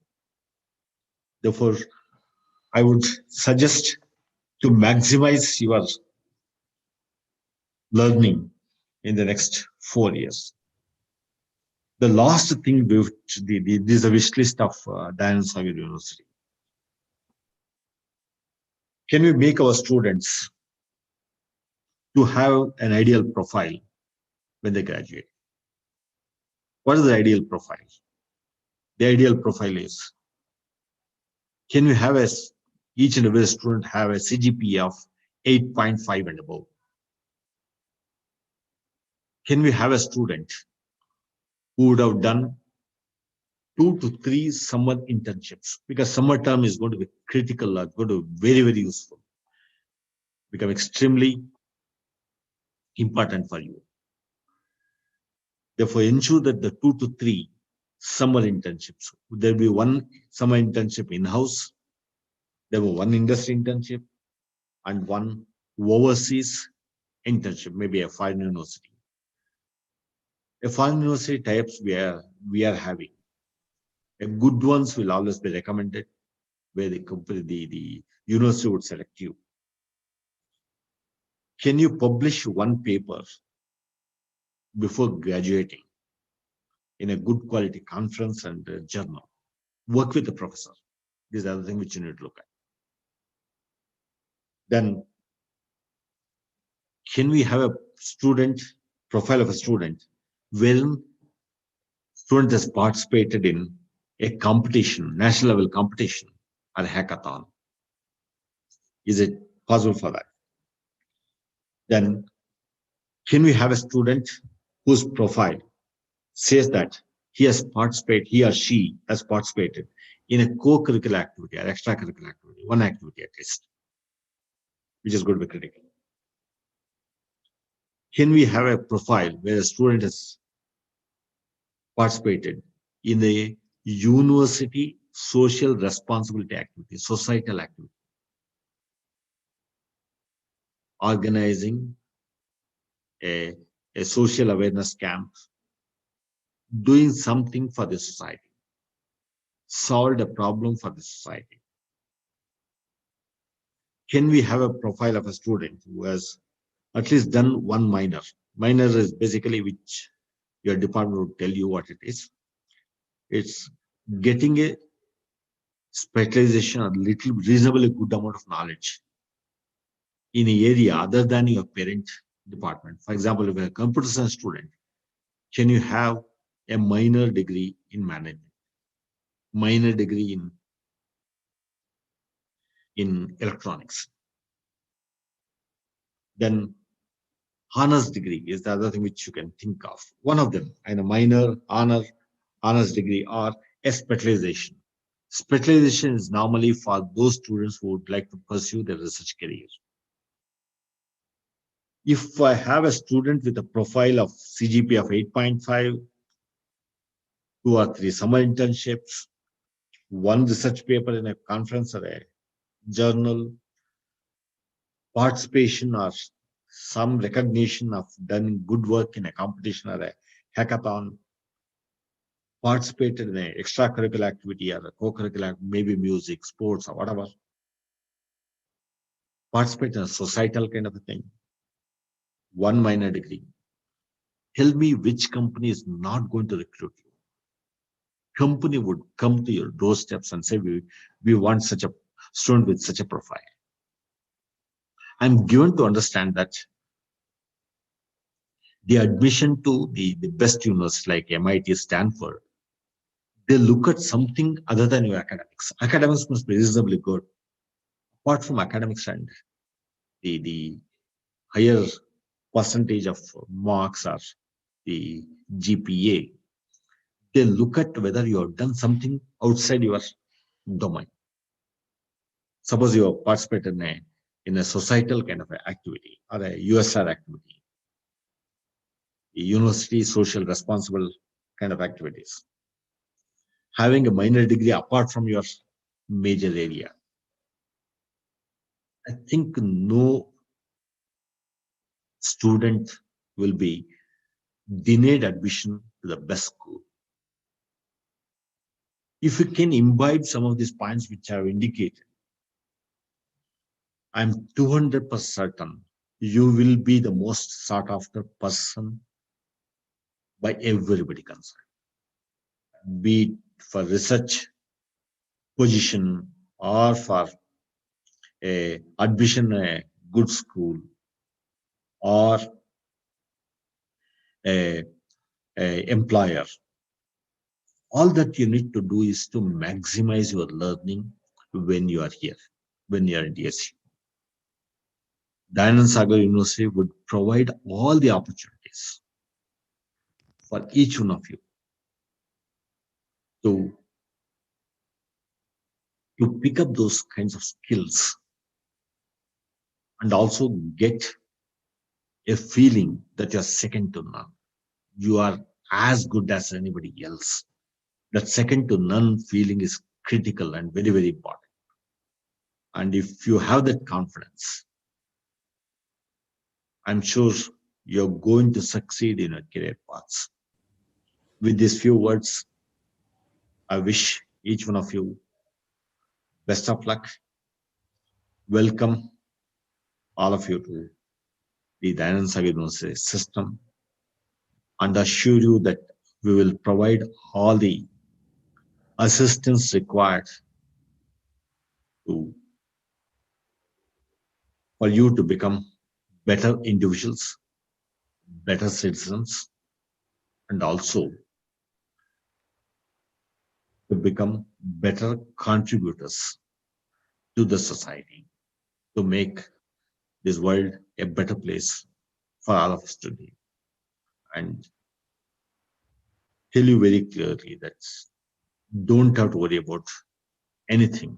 [SPEAKER 3] Therefore, I would suggest to maximize your learning in the next 4 years. The last thing, this is a wish list of Dayananda Sagar University. Can we make our students to have an ideal profile when they graduate? What is the ideal profile? The ideal profile is, can we have each and every student have a CGPA of 8.5 and above? Can we have a student who would have done 2 to 3 summer internships? Because summer term is going to be critical, going to be very, very useful, become extremely important for you. Therefore, ensure that the 2 to 3 summer internships, there will be 1 summer internship in-house, there will be 1 industry internship, and 1 overseas internship, maybe a foreign university. A foreign university types we are having. A good ones will always be recommended, where the university would select you. Can you publish 1 paper before graduating in a good quality conference and journal? Work with the professor. These are the things which you need to look at. Then can we have a student profile of a student wherein student has participated in a competition, national level competition or a hackathon? Is it possible for that? Then can we have a student whose profile says that he or she has participated in a co-curricular activity or extracurricular activity, one activity at least, which is going to be critical. Can we have a profile where a student has participated in a university social responsibility activity, societal activity, organizing a social awareness camp, doing something for the society, solved a problem for the society? Can we have a profile of a student who has at least done one minor? Minor is basically which your department will tell you what it is. It's getting a specialization or little reasonably good amount of knowledge in an area other than your parent department. For example, if you're a computer science student, can you have a minor degree in management, minor degree in electronics? Then honors degree is the other thing which you can think of. One of them, and a minor honors degree or a specialization. Specialization is normally for those students who would like to pursue their research career. If I have a student with a profile of CGPA of 8.5, 2 or 3 summer internships, 1 research paper in a conference or a journal, participation or some recognition of done good work in a competition or a hackathon, participated in an extracurricular activity or a co-curricular, maybe music, sports or whatever, participate in a societal kind of a thing, 1 minor degree. Tell me which company is not going to recruit you. Company would come to your doorsteps and say, we want such a student with such a profile. I'm given to understand that the admission to the best universities like MIT, Stanford, they look at something other than your academics. Academics must be reasonably good. Apart from academics and the higher percentage of marks or the GPA, they look at whether you have done something outside your domain. Suppose you have participated in a societal kind of activity or a USR activity, a university social responsible kind of activities. Having a minor degree apart from your major area, I think no student will be denied admission to the best school. If you can imbibe some of these points which I have indicated, I'm 200% certain you will be the most sought after person by everybody concerned, be it for research position or for a admission in a good school or a employer. All that you need to do is to maximize your learning when you are here, when you are in DSU. Dayanand Sagar University would provide all the opportunities for each one of you to pick up those kinds of skills and also get a feeling that you're second to none. You are as good as anybody else. That second to none feeling is critical and very, very important. And if you have that confidence, I'm sure you're going to succeed in your career paths. With these few words, I wish each one of you best of luck. Welcome all of you to the Dayanand Sagar University system, and assure you that we will provide all the assistance required to for you to become better individuals, better citizens, and also to become better contributors to the society, to make this world a better place for all of us to live. And tell you very clearly that don't have to worry about anything.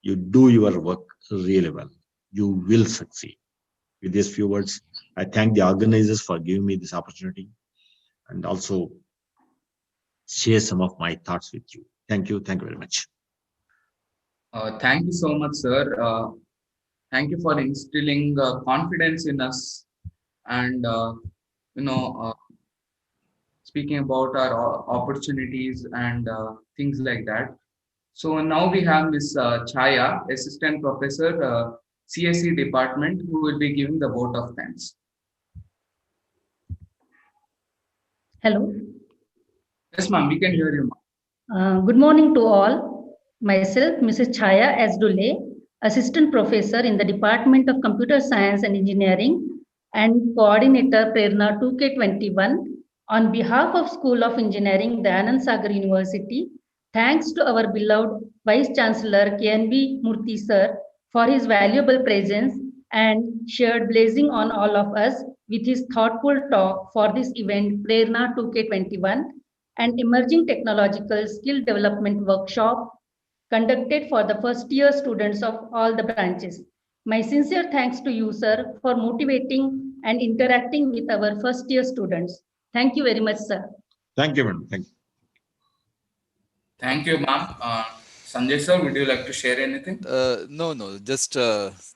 [SPEAKER 3] You do your work really well. You will succeed. With these few words, I thank the organizers for giving me this opportunity and also share some of my thoughts with you. Thank you. Thank you very much.
[SPEAKER 5] Thank you so much, sir. Thank you for instilling confidence in us and, speaking about our opportunities and things like that. So now we have Ms. Chaya, Assistant Professor, CSE Department, who will be giving the vote of thanks.
[SPEAKER 6] Hello.
[SPEAKER 5] Yes, ma'am, we can hear you, ma'am.
[SPEAKER 6] Good morning to all. Myself, Mrs. Chaya S. Dule, Assistant Professor in the Department of Computer Science and Engineering and Coordinator Prerna 2K21. On behalf of School of Engineering, Dayanand Sagar University, thanks to our beloved Vice Chancellor KNB Murthy sir for his valuable presence and shared blessing on all of us with his thoughtful talk for this event, Prerna 2K21, an emerging technological skill development workshop conducted for the first year students of all the branches. My sincere thanks to you, sir, for motivating and interacting with our first year students. Thank you very much, sir.
[SPEAKER 3] Thank you, madam. Thank you.
[SPEAKER 5] Thank you, ma'am. Sanjay sir, would you like to share anything?
[SPEAKER 2] No. Just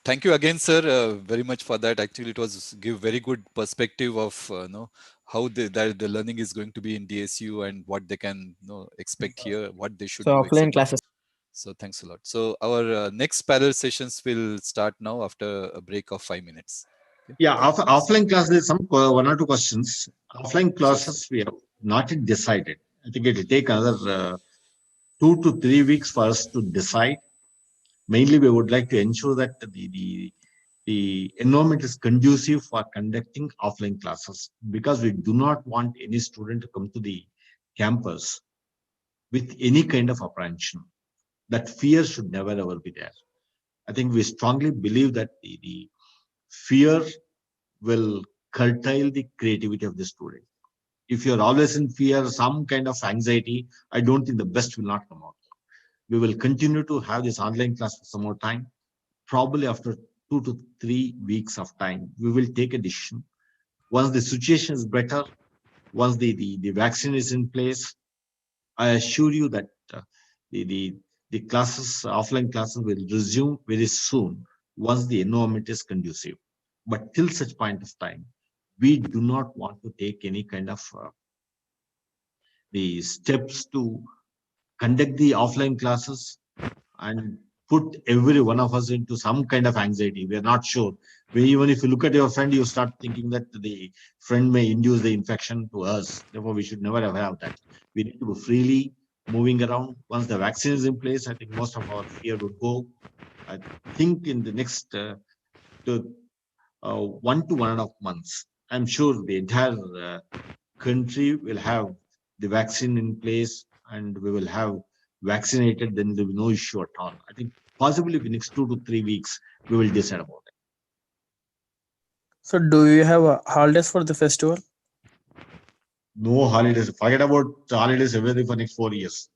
[SPEAKER 2] thank you again, sir, very much for that. Actually, it was give very good perspective of how the learning is going to be in DSU and what they can expect here, what they should do.
[SPEAKER 7] Offline
[SPEAKER 2] etc.
[SPEAKER 7] classes.
[SPEAKER 2] So thanks a lot. So our next parallel sessions will start now after a break of 5 minutes. Okay.
[SPEAKER 3] Yeah, offline classes, some one or two questions. Offline classes, we have not yet decided. I think it will take another 2 to 3 weeks for us to decide. Mainly, we would like to ensure that the environment is conducive for conducting offline classes, because we do not want any student to come to the campus with any kind of apprehension. That fear should never ever be there. I think we strongly believe that the fear will curtail the creativity of the student. If you're always in fear, some kind of anxiety, I don't think the best will not come out. We will continue to have this online class for some more time. Probably after 2 to 3 weeks of time, we will take a decision. Once the situation is better, once the vaccine is in place, I assure you that the classes, offline classes will resume very soon once the environment is conducive. But till such point of time, we do not want to take any kind of the steps to conduct the offline classes and put every one of us into some kind of anxiety. We are not sure. Even if you look at your friend, you start thinking that the friend may induce the infection to us. Therefore, we should never have that. We need to be freely moving around. Once the vaccine is in place, I think most of our fear would go. I think in the next 1 to 1.5 months, I'm sure the entire country will have the vaccine in place and we will have vaccinated, then there will be no issue at all. I think possibly in the next 2 to 3 weeks, we will decide about it.
[SPEAKER 7] So do you have holidays for the festival?
[SPEAKER 3] No holidays. Forget about holidays, everything for next 4 years.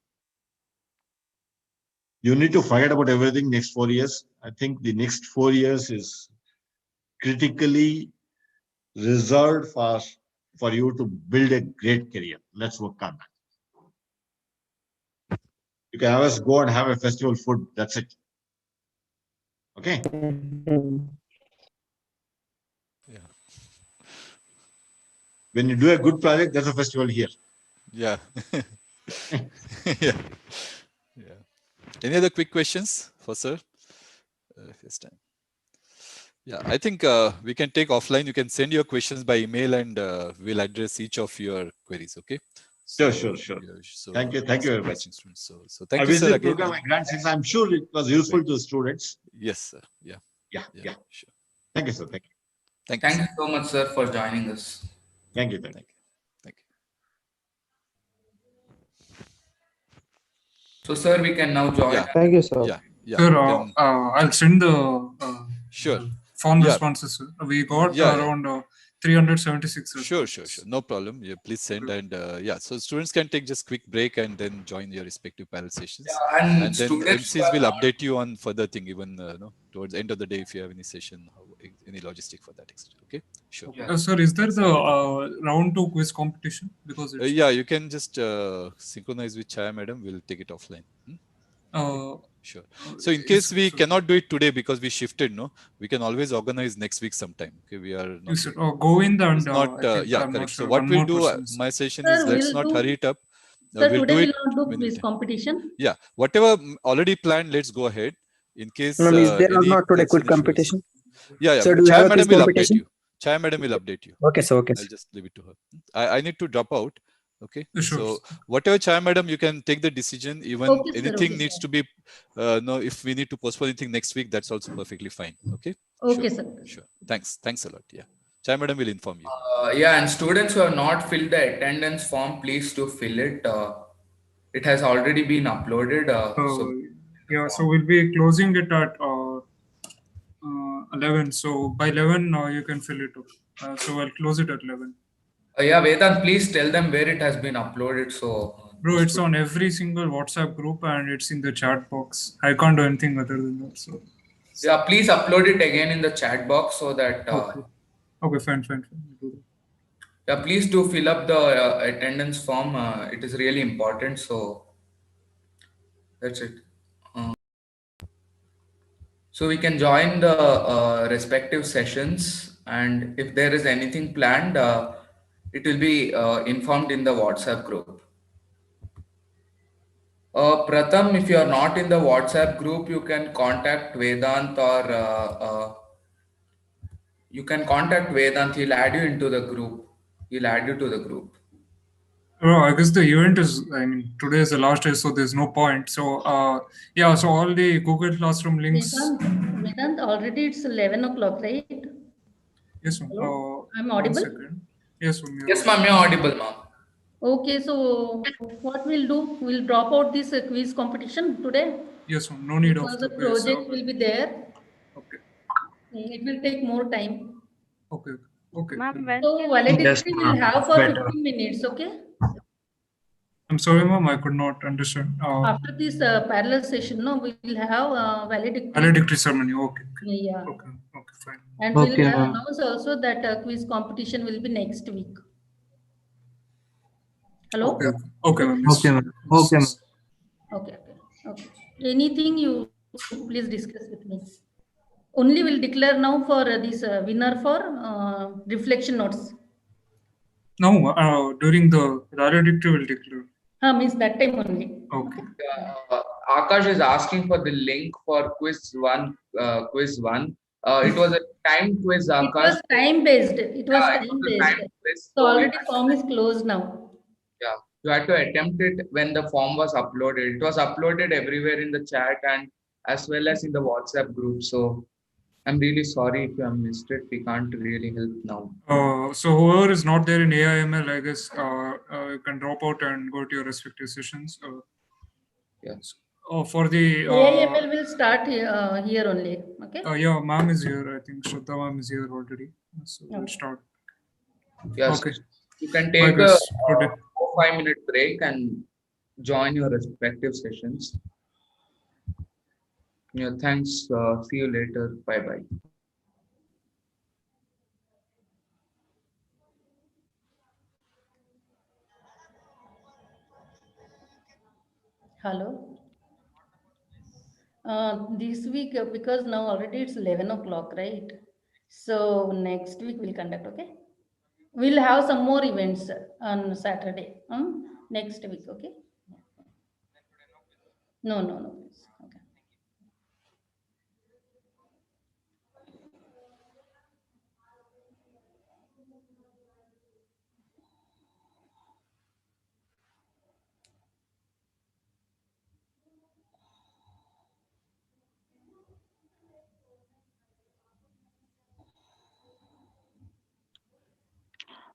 [SPEAKER 3] You need to forget about everything next 4 years. I think the next 4 years is critically reserved for you to build a great career. Let's work on that. You can always go and have a festival food. That's it. Okay.
[SPEAKER 2] Yeah.
[SPEAKER 3] When you do a good project, there's a festival here.
[SPEAKER 2] Yeah. Yeah. Any other quick questions for sir? This time. Yeah, I think we can take offline. You can send your questions by email and we'll address each of your queries. Okay.
[SPEAKER 3] Sure.
[SPEAKER 2] Yeah, so
[SPEAKER 3] Thank you very much.
[SPEAKER 2] So thank you, sir. Again.
[SPEAKER 3] Program, I'm sure it was useful to students.
[SPEAKER 2] Yes, sir. Yeah.
[SPEAKER 3] Yeah.
[SPEAKER 2] Sure.
[SPEAKER 3] Thank you, sir. Thank you.
[SPEAKER 2] Thank you.
[SPEAKER 5] Thank
[SPEAKER 2] Sir.
[SPEAKER 5] you so much, sir, for joining us.
[SPEAKER 3] Thank you. Thank you.
[SPEAKER 2] Thank you. Thank you.
[SPEAKER 5] So, sir, we can now join.
[SPEAKER 2] Yeah.
[SPEAKER 8] Thank you, sir.
[SPEAKER 2] Yeah. Yeah.
[SPEAKER 9] Sir,
[SPEAKER 2] you can-
[SPEAKER 9] I'll send the
[SPEAKER 2] Sure.
[SPEAKER 9] form
[SPEAKER 2] Yeah.
[SPEAKER 9] responses. Sir. We got
[SPEAKER 2] Yeah, yeah.
[SPEAKER 9] around 376
[SPEAKER 2] Sure,
[SPEAKER 9] responses.
[SPEAKER 2] sure. No problem. Yeah, please send.
[SPEAKER 9] Okay.
[SPEAKER 2] And yeah, so students can take just quick break and then join your respective panel sessions.
[SPEAKER 5] Yeah, and
[SPEAKER 2] And then
[SPEAKER 5] students
[SPEAKER 2] MCs
[SPEAKER 5] who are
[SPEAKER 2] will
[SPEAKER 5] not-
[SPEAKER 2] update you on further thing, even no, towards the end of the day, if you have any session, any logistic for that extent. Okay, sure.
[SPEAKER 5] Yeah.
[SPEAKER 9] Sir, is there the round 2 quiz competition? Because it's,
[SPEAKER 2] Yeah, you can just synchronize with Chaya madam. We'll take it offline. Sure. So in case we cannot do it today because we shifted, no, we can always organize next week sometime. Okay, we are not.
[SPEAKER 9] Is it Govind and
[SPEAKER 2] It's not.
[SPEAKER 9] I think
[SPEAKER 2] Yeah,
[SPEAKER 9] I'm not
[SPEAKER 2] correct. So
[SPEAKER 9] sure,
[SPEAKER 2] what
[SPEAKER 9] one
[SPEAKER 2] we'll
[SPEAKER 9] more
[SPEAKER 2] do,
[SPEAKER 9] person is-
[SPEAKER 2] my session
[SPEAKER 6] Sir,
[SPEAKER 2] is let's
[SPEAKER 6] we'll
[SPEAKER 2] not
[SPEAKER 6] do-
[SPEAKER 2] hurry it up.
[SPEAKER 6] Sir,
[SPEAKER 2] We'll
[SPEAKER 6] today
[SPEAKER 2] do
[SPEAKER 6] we'll
[SPEAKER 2] it.
[SPEAKER 6] not do
[SPEAKER 2] when
[SPEAKER 6] quiz
[SPEAKER 2] it-
[SPEAKER 6] competition.
[SPEAKER 2] Yeah, whatever already planned, let's go ahead. In case
[SPEAKER 8] Ma'am, is there
[SPEAKER 2] any
[SPEAKER 8] not today quiz
[SPEAKER 2] concerning issues-
[SPEAKER 8] competition?
[SPEAKER 2] Yeah, yeah.
[SPEAKER 8] Sir, do you
[SPEAKER 2] Chaya
[SPEAKER 8] have a
[SPEAKER 2] madam
[SPEAKER 8] quiz
[SPEAKER 2] will update
[SPEAKER 8] competition?
[SPEAKER 2] you. Chaya madam will update you.
[SPEAKER 8] Okay, sir. Okay,
[SPEAKER 2] I'll
[SPEAKER 8] sir.
[SPEAKER 2] just leave it to her. I need to drop out. Okay.
[SPEAKER 9] Sure.
[SPEAKER 2] So whatever Chaya madam, you can take the decision. Even
[SPEAKER 6] Okay, sir,
[SPEAKER 2] anything
[SPEAKER 6] okay,
[SPEAKER 2] needs
[SPEAKER 6] sir.
[SPEAKER 2] to be, no, if we need to postpone anything next week, that's also perfectly fine. Okay.
[SPEAKER 6] Okay,
[SPEAKER 2] Sure.
[SPEAKER 6] sir.
[SPEAKER 2] Sure. Thanks a lot. Yeah. Chaya madam will inform you.
[SPEAKER 5] Yeah, and students who have not filled the attendance form, please do fill it. It has already been uploaded.
[SPEAKER 9] Yeah, so we'll be closing it at 11. So by 11, you can fill it up. So I'll close it at 11.
[SPEAKER 5] Yeah, Vedant, please tell them where it has been uploaded. So,
[SPEAKER 9] Bro, it's on every single WhatsApp group and it's in the chat box. I can't do anything other than that. So
[SPEAKER 5] yeah, please upload it again in the chat box so that.
[SPEAKER 9] okay, fine. I'll do that.
[SPEAKER 5] Yeah, please do fill up the attendance form. It is really important. So that's it. So we can join the respective sessions, and if there is anything planned, it will be informed in the WhatsApp group. Pratham, if you are not in the WhatsApp group, you can contact Vedant or you can contact Vedant. He'll add you into the group. He'll add you to the group.
[SPEAKER 9] Bro, I guess the event is, today is the last day, so there's no point. So, yeah, so all the Google Classroom links.
[SPEAKER 6] Vedant, already it's 11 o'clock, right?
[SPEAKER 9] Yes, ma'am.
[SPEAKER 6] Hello? I'm
[SPEAKER 9] 1
[SPEAKER 6] audible?
[SPEAKER 9] second. Yes, ma'am.
[SPEAKER 5] Yes, ma'am, you're audible, ma'am.
[SPEAKER 6] Okay, so what we'll do, we'll drop out this quiz competition today.
[SPEAKER 9] Yes, ma'am. No need of
[SPEAKER 6] Because the
[SPEAKER 9] the quiz.
[SPEAKER 6] project will be there.
[SPEAKER 9] Okay.
[SPEAKER 6] It will take more time.
[SPEAKER 9] Okay. Okay.
[SPEAKER 10] Ma'am, when
[SPEAKER 6] So
[SPEAKER 10] can
[SPEAKER 6] validity
[SPEAKER 8] Yes,
[SPEAKER 6] we'll
[SPEAKER 8] ma'am.
[SPEAKER 6] have for
[SPEAKER 8] Better.
[SPEAKER 6] 15 minutes, okay?
[SPEAKER 9] I'm sorry, ma'am. I could not understand.
[SPEAKER 6] After this parallel session, no, we will have valedictory.
[SPEAKER 9] Valedictory ceremony. Okay.
[SPEAKER 6] Yeah.
[SPEAKER 9] Okay. Fine.
[SPEAKER 6] And
[SPEAKER 8] Okay,
[SPEAKER 6] we'll
[SPEAKER 8] ma'am.
[SPEAKER 6] announce also that quiz competition will be next week. Hello?
[SPEAKER 9] Okay, ma'am. Yes.
[SPEAKER 8] Okay, ma'am. Okay, ma'am.
[SPEAKER 6] Okay. Anything you please discuss with me. Only will declare now for this winner for reflection notes.
[SPEAKER 9] No, during the valedictory will declare.
[SPEAKER 6] Means that time only.
[SPEAKER 9] Okay.
[SPEAKER 5] Akash is asking for the link for quiz one. It was a time quiz,
[SPEAKER 6] It
[SPEAKER 5] Akash.
[SPEAKER 6] was time based. It was
[SPEAKER 5] Yeah, it
[SPEAKER 6] time
[SPEAKER 5] was a time
[SPEAKER 6] based.
[SPEAKER 5] quiz.
[SPEAKER 6] So
[SPEAKER 5] we
[SPEAKER 6] already
[SPEAKER 5] had-
[SPEAKER 6] form is closed now.
[SPEAKER 5] Yeah, you had to attempt it when the form was uploaded. It was uploaded everywhere in the chat and as well as in the WhatsApp group. So I'm really sorry if you have missed it. We can't really help now.
[SPEAKER 9] So whoever is not there in AIML, I guess you can drop out and go to your respective sessions.
[SPEAKER 5] Yes.
[SPEAKER 9] For the
[SPEAKER 6] AIML will start here only. Okay.
[SPEAKER 9] yeah, ma'am is here. I think Shraddha ma'am is here already. So we'll
[SPEAKER 6] Okay.
[SPEAKER 9] start.
[SPEAKER 5] Yes.
[SPEAKER 9] Okay.
[SPEAKER 5] You can
[SPEAKER 9] Bye,
[SPEAKER 5] take a
[SPEAKER 9] guys. Good day.
[SPEAKER 5] 4-5 minute break and join your respective sessions. Yeah, thanks. See you later. Bye bye.
[SPEAKER 6] Hello. This week, because now already it's 11 o'clock, right? So next week we'll conduct, okay? We'll have some more events on Saturday. Next week, okay? No. Please. Okay.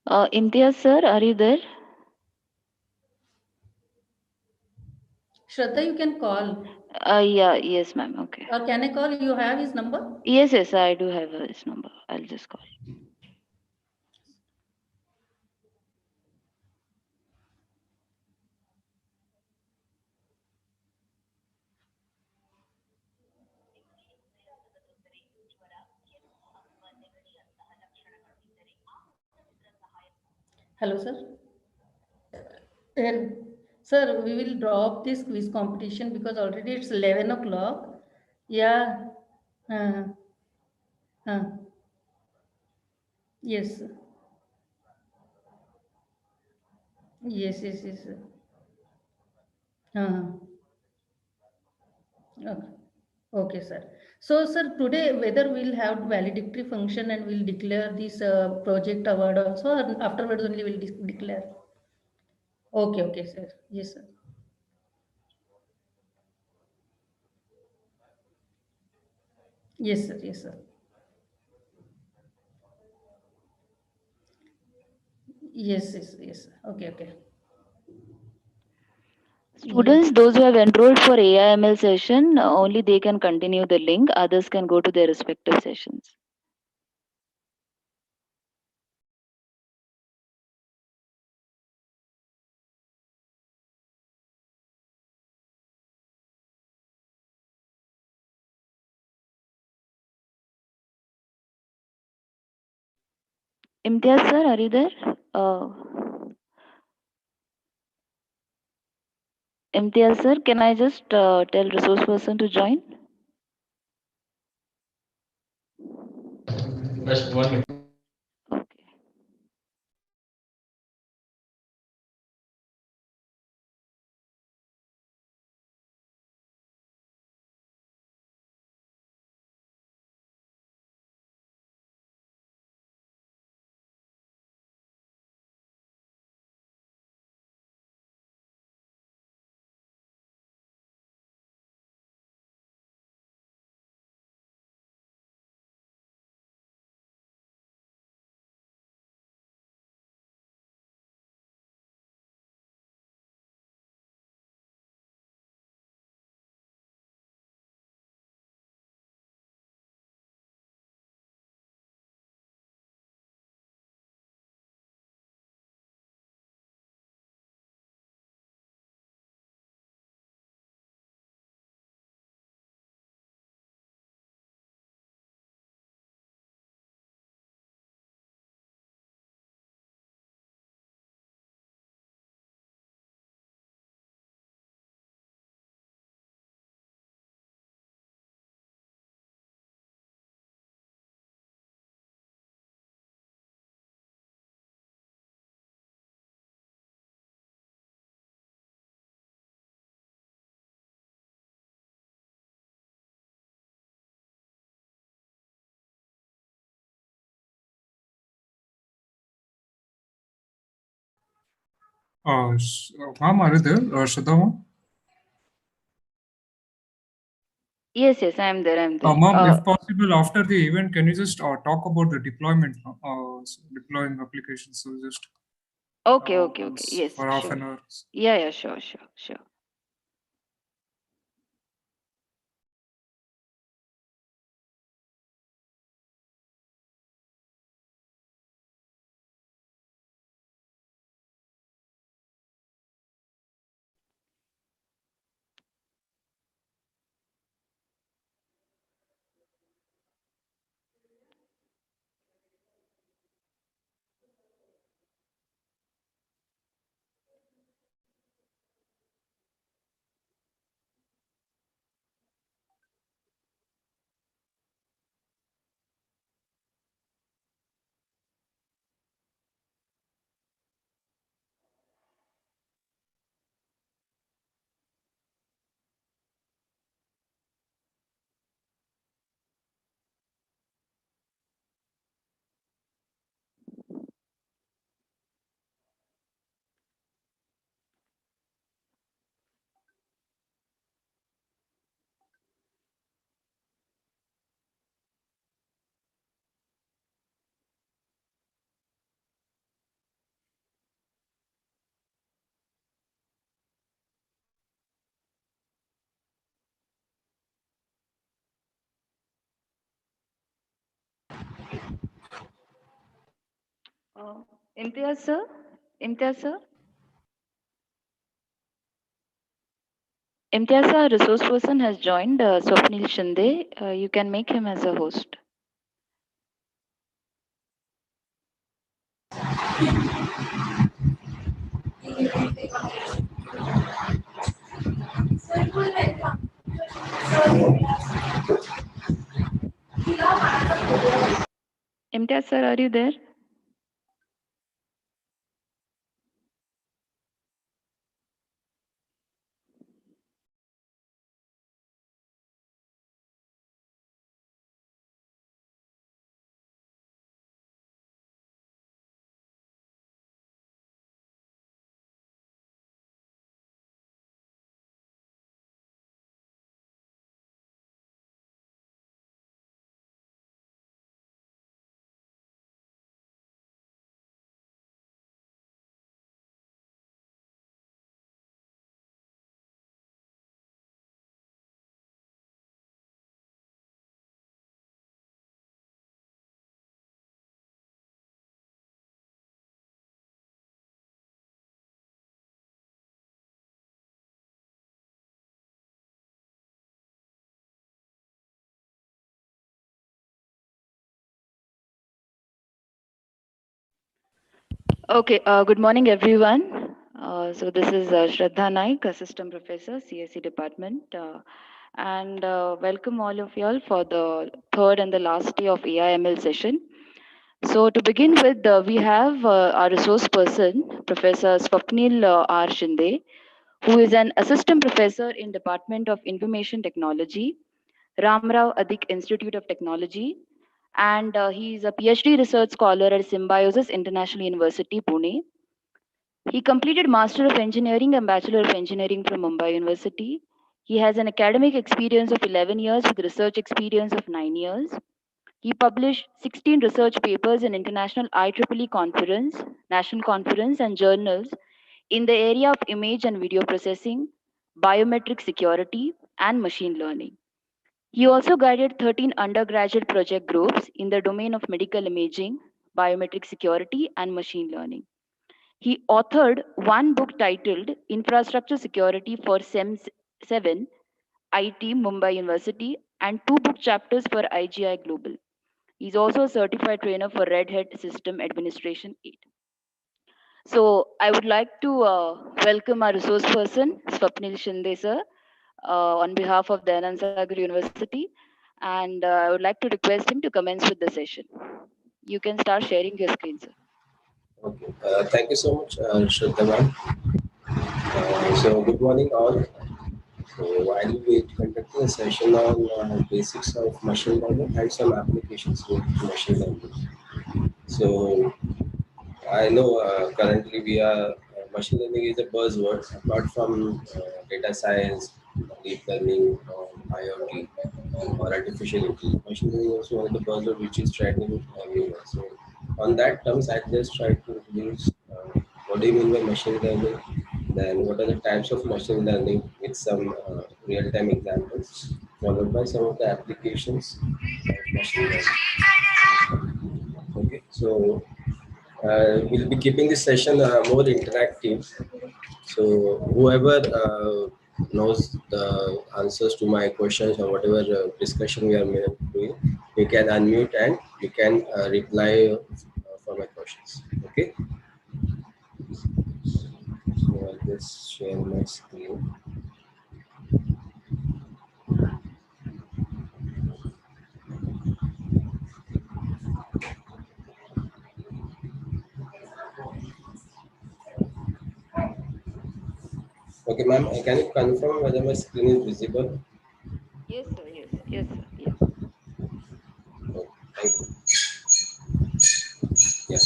[SPEAKER 8] Imtiaz sir, are you there?
[SPEAKER 6] Shraddha, you can call.
[SPEAKER 8] Yeah, yes, ma'am. Okay.
[SPEAKER 6] Or can I call? You have his number?
[SPEAKER 8] Yes, yes, I do have his number. I'll just call.
[SPEAKER 6] Hello, sir. And sir, we will drop this quiz competition because already it's 11 o'clock. Yeah. Uh, uh, yes. Yes, yes, yes. Sir. Uh, okay. Okay, sir. So, sir, today whether we'll have valedictory function and we'll declare this project award also, or afterwards only we'll declare. Okay, okay, sir. Yes, sir. Yes, sir. Yes, sir. Yes, yes, yes. Sir. Okay, okay.
[SPEAKER 8] Students, those who have enrolled for AIML session, only they can continue the link. Others can go to their respective sessions. Imtiaz sir, are you there? Imtiaz sir, can I just tell resource person to join?
[SPEAKER 10] Just 1 minute.
[SPEAKER 8] Okay.
[SPEAKER 9] Ma'am, are you there? Shraddha, ma'am?
[SPEAKER 8] Yes, yes, I'm there. I'm there.
[SPEAKER 9] Ma'am, if possible, after the event, can you just talk about the deployment, deploying applications? So just
[SPEAKER 8] Okay, okay, okay. Yes,
[SPEAKER 9] for half
[SPEAKER 8] sure.
[SPEAKER 9] an hour.
[SPEAKER 8] Yeah, yeah, sure, sure, sure. Imtiaz sir? Imtiaz sir? Imtiaz sir, resource person has joined, Swapnil Shinde. You can make him as a host. Imtiaz sir, are you there? Okay, good morning, everyone. So this is Shraddha Naik, Assistant Professor, CSE Department. And welcome all of y'all for the third and the last day of AIML session. So to begin with, we have our resource person, Professor Swapnil R. Shinde, who is an Assistant Professor in Department of Information Technology, Ramrao Adik Institute of Technology, and he is a PhD research scholar at Symbiosis International University, Pune. He completed Master of Engineering and Bachelor of Engineering from Mumbai University. He has an academic experience of 11 years with research experience of 9 years. He published 16 research papers in international IEEE conference, national conference, and journals in the area of image and video processing, biometric security, and machine learning. He also guided 13 undergraduate project groups in the domain of medical imaging, biometric security, and machine learning. He authored one book titled Infrastructure Security for SEM 7, IT, Mumbai University, and two book chapters for IGI Global. He's also a certified trainer for Red Hat System Administration 8. So I would like to welcome our resource person, Swapnil Shinde sir, on behalf of the Anand Sagar University. And I would like to request him to commence with the session. You can start sharing your screen, sir.
[SPEAKER 10] Okay, thank you so much, Shraddha ma'am. So good morning all. So while we conducting a session on basics of machine learning and some applications related to machine learning. So I know currently we are machine learning is a buzzword apart from data science, deep learning, IoT, or artificial intelligence. Machine learning is also one of the buzzwords which is trending everywhere. So on that terms, I just try to introduce what do you mean by machine learning, then what are the types of machine learning with some real-time examples, followed by some of the applications of machine learning. Okay, so we'll be keeping this session more interactive. So whoever knows the answers to my questions or whatever discussion we are doing, you can unmute and you can reply for my questions. Okay. So I'll just share my screen. Okay, ma'am, can you confirm whether my screen is visible?
[SPEAKER 8] Yes, sir. Yes, yes, sir. Yeah.
[SPEAKER 10] Oh, thank you. Yeah.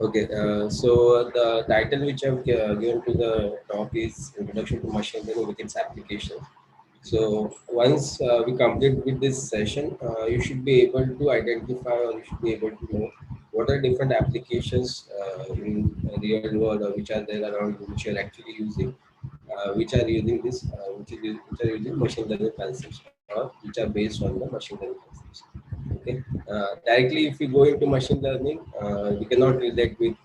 [SPEAKER 10] Okay. So the title which I've given to the talk is Introduction to Machine Learning with its application. So once we complete with this session, you should be able to identify or you should be able to know what are different applications in real world or which are there around you, which you're actually using, which are using this, which are using machine learning concepts or which are based on the machine learning concepts. Okay. Okay, directly if we go into machine learning, we cannot relate with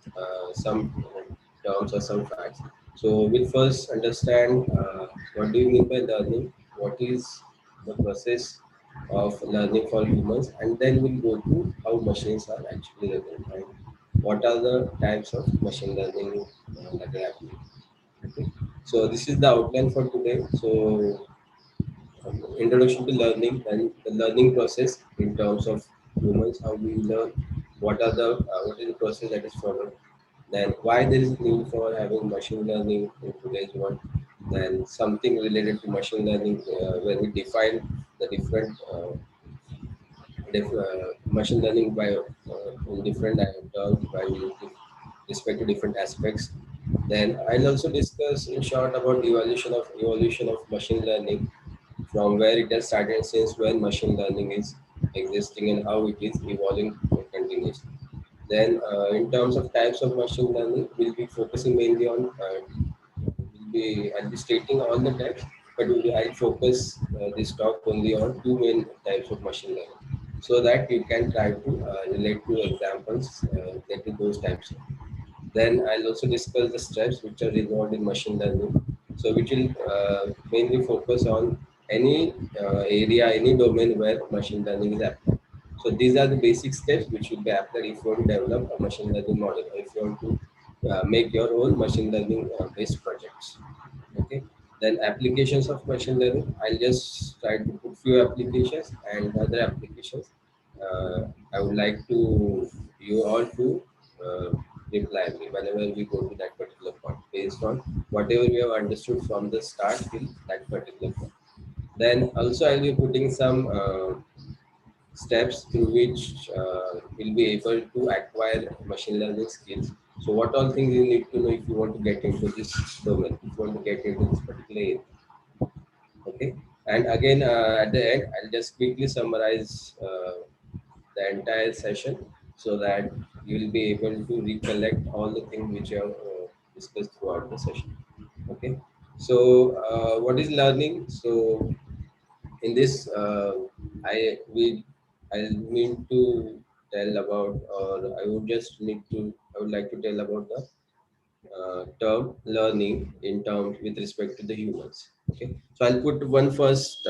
[SPEAKER 10] some terms or some facts. So we'll first understand what do you mean by learning, what is the process of learning for humans, and then we'll go to how machines are actually learning and what are the types of machine learning that are happening. Okay, so this is the outline for today. So introduction to learning and the learning process in terms of humans, how we learn, what is the process that is followed, then why there is need for having machine learning in today's world, then something related to machine learning where we define the different machine learning by in different terms by respect to different aspects. Then I'll also discuss in short about evolution of machine learning, from where it has started, since when machine learning is existing and how it is evolving continuously. Then in terms of types of machine learning, we'll be focusing mainly on, I'll be stating all the types, but I'll focus this talk only on two main types of machine learning, so that you can try to relate to examples get to those types. Then I'll also discuss the steps which are involved in machine learning. So which will mainly focus on any area, any domain where machine learning is applied. So these are the basic steps which will be applied if you want to develop a machine learning model, or if you want to make your own machine learning based projects. Okay. Then applications of machine learning, I'll just try to put few applications, and other applications I would like to you all to reply me whenever we go to that particular point, based on whatever we have understood from the start till that particular point. Then also I'll be putting some steps through which we'll be able to acquire machine learning skills. So what all things you need to know if you want to get into this domain, if you want to get into this particular area. Okay. And again, at the end, I'll just quickly summarize the entire session, so that you will be able to recollect all the things which you have discussed throughout the session. Okay. So what is learning? So in this, I mean to tell about, or I would like to tell about the term learning in terms with respect to the humans. Okay, so I'll put one first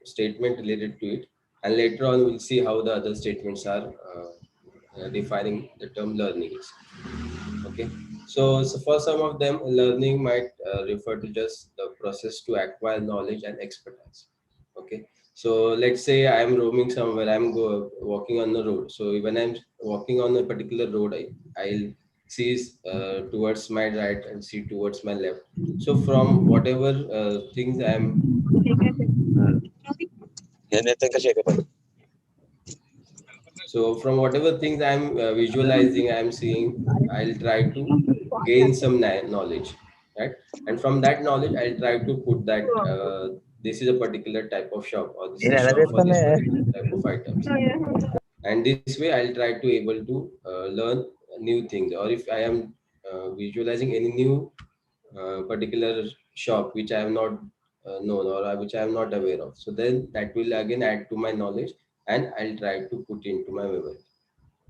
[SPEAKER 10] statement related to it, and later on we'll see how the other statements are defining the term learning is. Okay, so for some of them, learning might refer to just the process to acquire knowledge and expertise. Okay, so let's say I'm roaming somewhere, walking on the road. So when I'm walking on a particular road, I'll see towards my right and see towards my left. So from whatever things I'm so from whatever things I'm visualizing, I'm seeing, I'll try to gain some knowledge, right? And from that knowledge, I'll try to put that this is a particular type of shop, or this is a shop for this particular type of items. And this way, I'll try to able to learn new things. Or if I am visualizing any new particular shop which I have not known, or which I am not aware of, so then that will again add to my knowledge, and I'll try to put into my memory.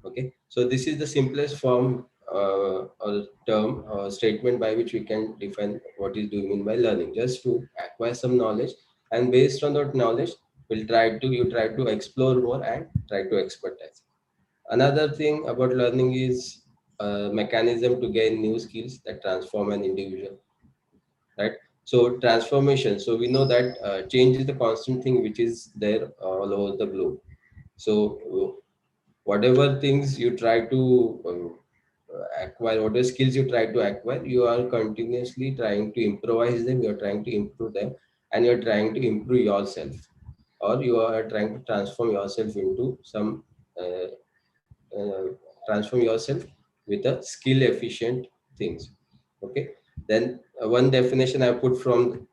[SPEAKER 10] Okay, so this is the simplest form or term or statement by which we can define what is do you mean by learning. Just to acquire some knowledge, and based on that knowledge, you try to explore more and try to expertise. Another thing about learning is a mechanism to gain new skills that transform an individual, right? So transformation, so we know that change is the constant thing which is there all over the globe. So whatever things you try to acquire, whatever skills you try to acquire, you are continuously trying to improvise them, you are trying to improve them, and you are trying to improve yourself, or you are trying to transform yourself into some transform yourself with a skill efficient things. Okay, then one definition I put from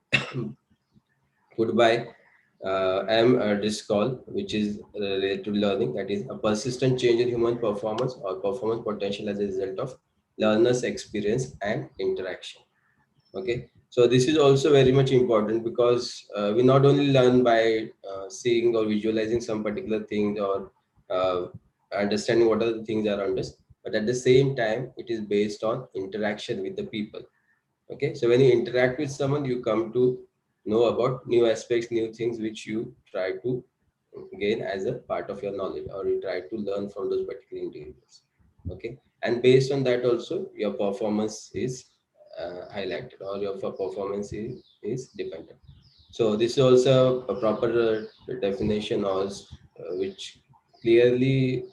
[SPEAKER 10] put by M. Driscoll, which is related to learning, that is a persistent change in human performance or performance potential as a result of learner's experience and interaction. Okay, so this is also very much important, because we not only learn by seeing or visualizing some particular thing, or understanding what are the things around us, but at the same time, it is based on interaction with the people. Okay, so when you interact with someone, you come to know about new aspects, new things which you try to gain as a part of your knowledge, or you try to learn from those particular individuals. Okay, and based on that also your performance is highlighted, or your performance is dependent. So this is also a proper definition, or which clearly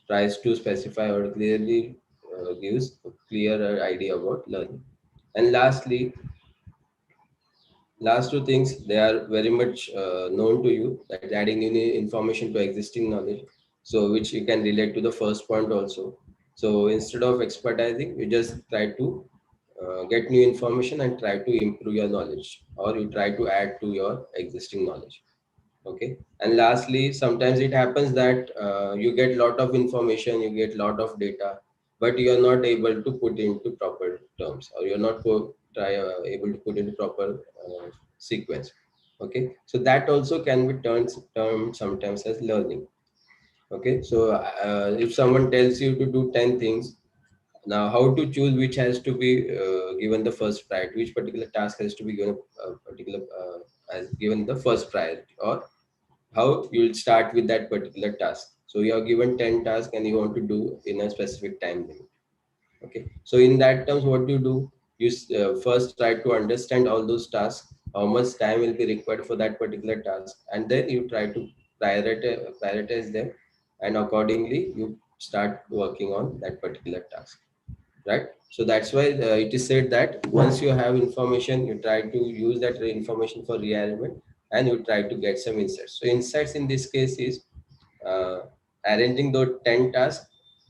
[SPEAKER 10] tries to specify or clearly gives a clearer idea about learning. And lastly, last two things, they are very much known to you, that is adding new information to existing knowledge. So which you can relate to the first point also. So instead of expertising, you just try to get new information and try to improve your knowledge, or you try to add to your existing knowledge. Okay, and lastly, sometimes it happens that you get lot of information, you get lot of data, but you are not able to put into proper terms, or you're not able to put into proper sequence. Okay, so that also can be termed sometimes as learning. Okay, so if someone tells you to do 10 things, now how to choose which has to be given the first priority, which particular task has to be given a particular as given the first priority, or how you will start with that particular task. So you are given 10 tasks and you want to do in a specific time limit. Okay, so in that terms, what do? You first try to understand all those tasks, how much time will be required for that particular task, and then you try to prioritize them, and accordingly you start working on that particular task, right? So that's why it is said that once you have information, you try to use that information for rearrangement, and you try to get some insights. So insights in this case is uh, arranging those 10 tasks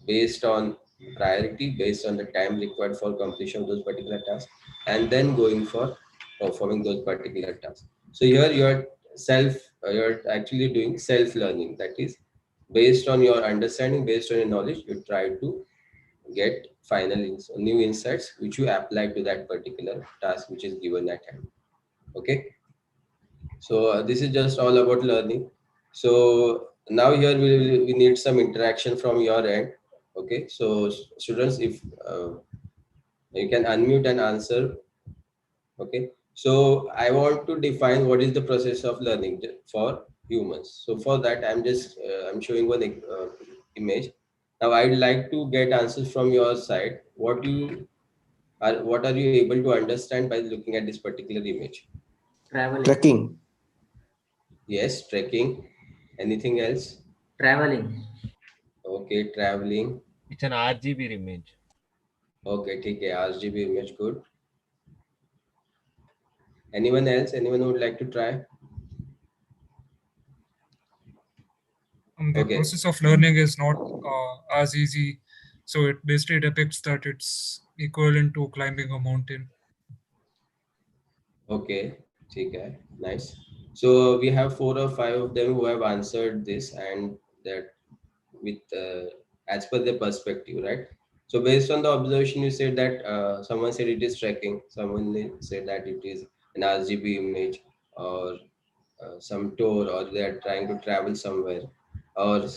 [SPEAKER 10] based on priority, based on the time required for completion of those particular tasks, and then going for performing those particular tasks. So here you're actually doing self-learning. That is based on your understanding, based on your knowledge, you try to get new insights which you apply to that particular task which is given at hand. Okay, so this is just all about learning. So now here we need some interaction from your end. Okay, so students, if you can unmute and answer. Okay, so I want to define what is the process of learning for humans. So for that, I'm showing one image. Now I'd like to get answers from your side. What are you able to understand by looking at this particular image?
[SPEAKER 11] Traveling. Trekking.
[SPEAKER 10] Yes, trekking. Anything else?
[SPEAKER 11] Traveling.
[SPEAKER 10] Okay, traveling.
[SPEAKER 12] It's an RGB image.
[SPEAKER 10] Okay, okay, RGB image, good. Anyone else? Anyone who would like to try?
[SPEAKER 9] The
[SPEAKER 10] Okay.
[SPEAKER 9] process of learning is not as easy. So it basically depicts that it's equivalent to climbing a mountain.
[SPEAKER 10] Okay, okay, nice. So we have 4 or 5 of them who have answered this, and that with as per their perspective, right? So based on the observation, you said that someone said it is trekking, someone said that it is an RGB image, or some tour, or they are trying to travel somewhere, or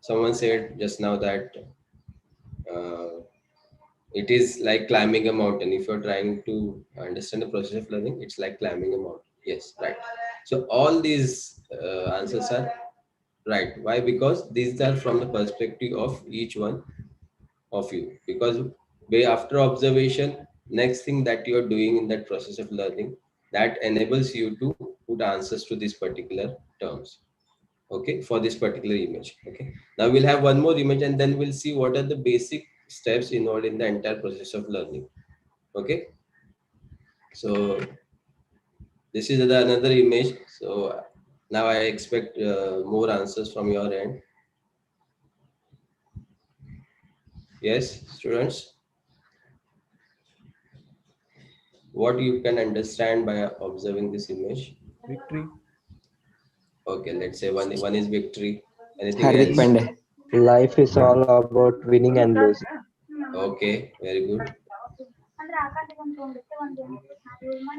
[SPEAKER 10] someone said just now that uh, it is like climbing a mountain. If you're trying to understand the process of learning, it's like climbing a mountain. Yes, right. So all these answers are right. Why? Because these are from the perspective of each one of you. Because after observation, next thing that you're doing in that process of learning, that enables you to put answers to these particular terms. Okay, for this particular image. Okay, now we'll have one more image, and then we'll see what are the basic steps involved in the entire process of learning. Okay, so this is another image. So now I expect more answers from your end. Yes, students, what you can understand by observing this image?
[SPEAKER 12] Victory.
[SPEAKER 10] Okay, let's say one is victory. Anything
[SPEAKER 11] Hardik
[SPEAKER 10] else?
[SPEAKER 11] Pandey. Life is all about winning and losing.
[SPEAKER 10] Okay, very good.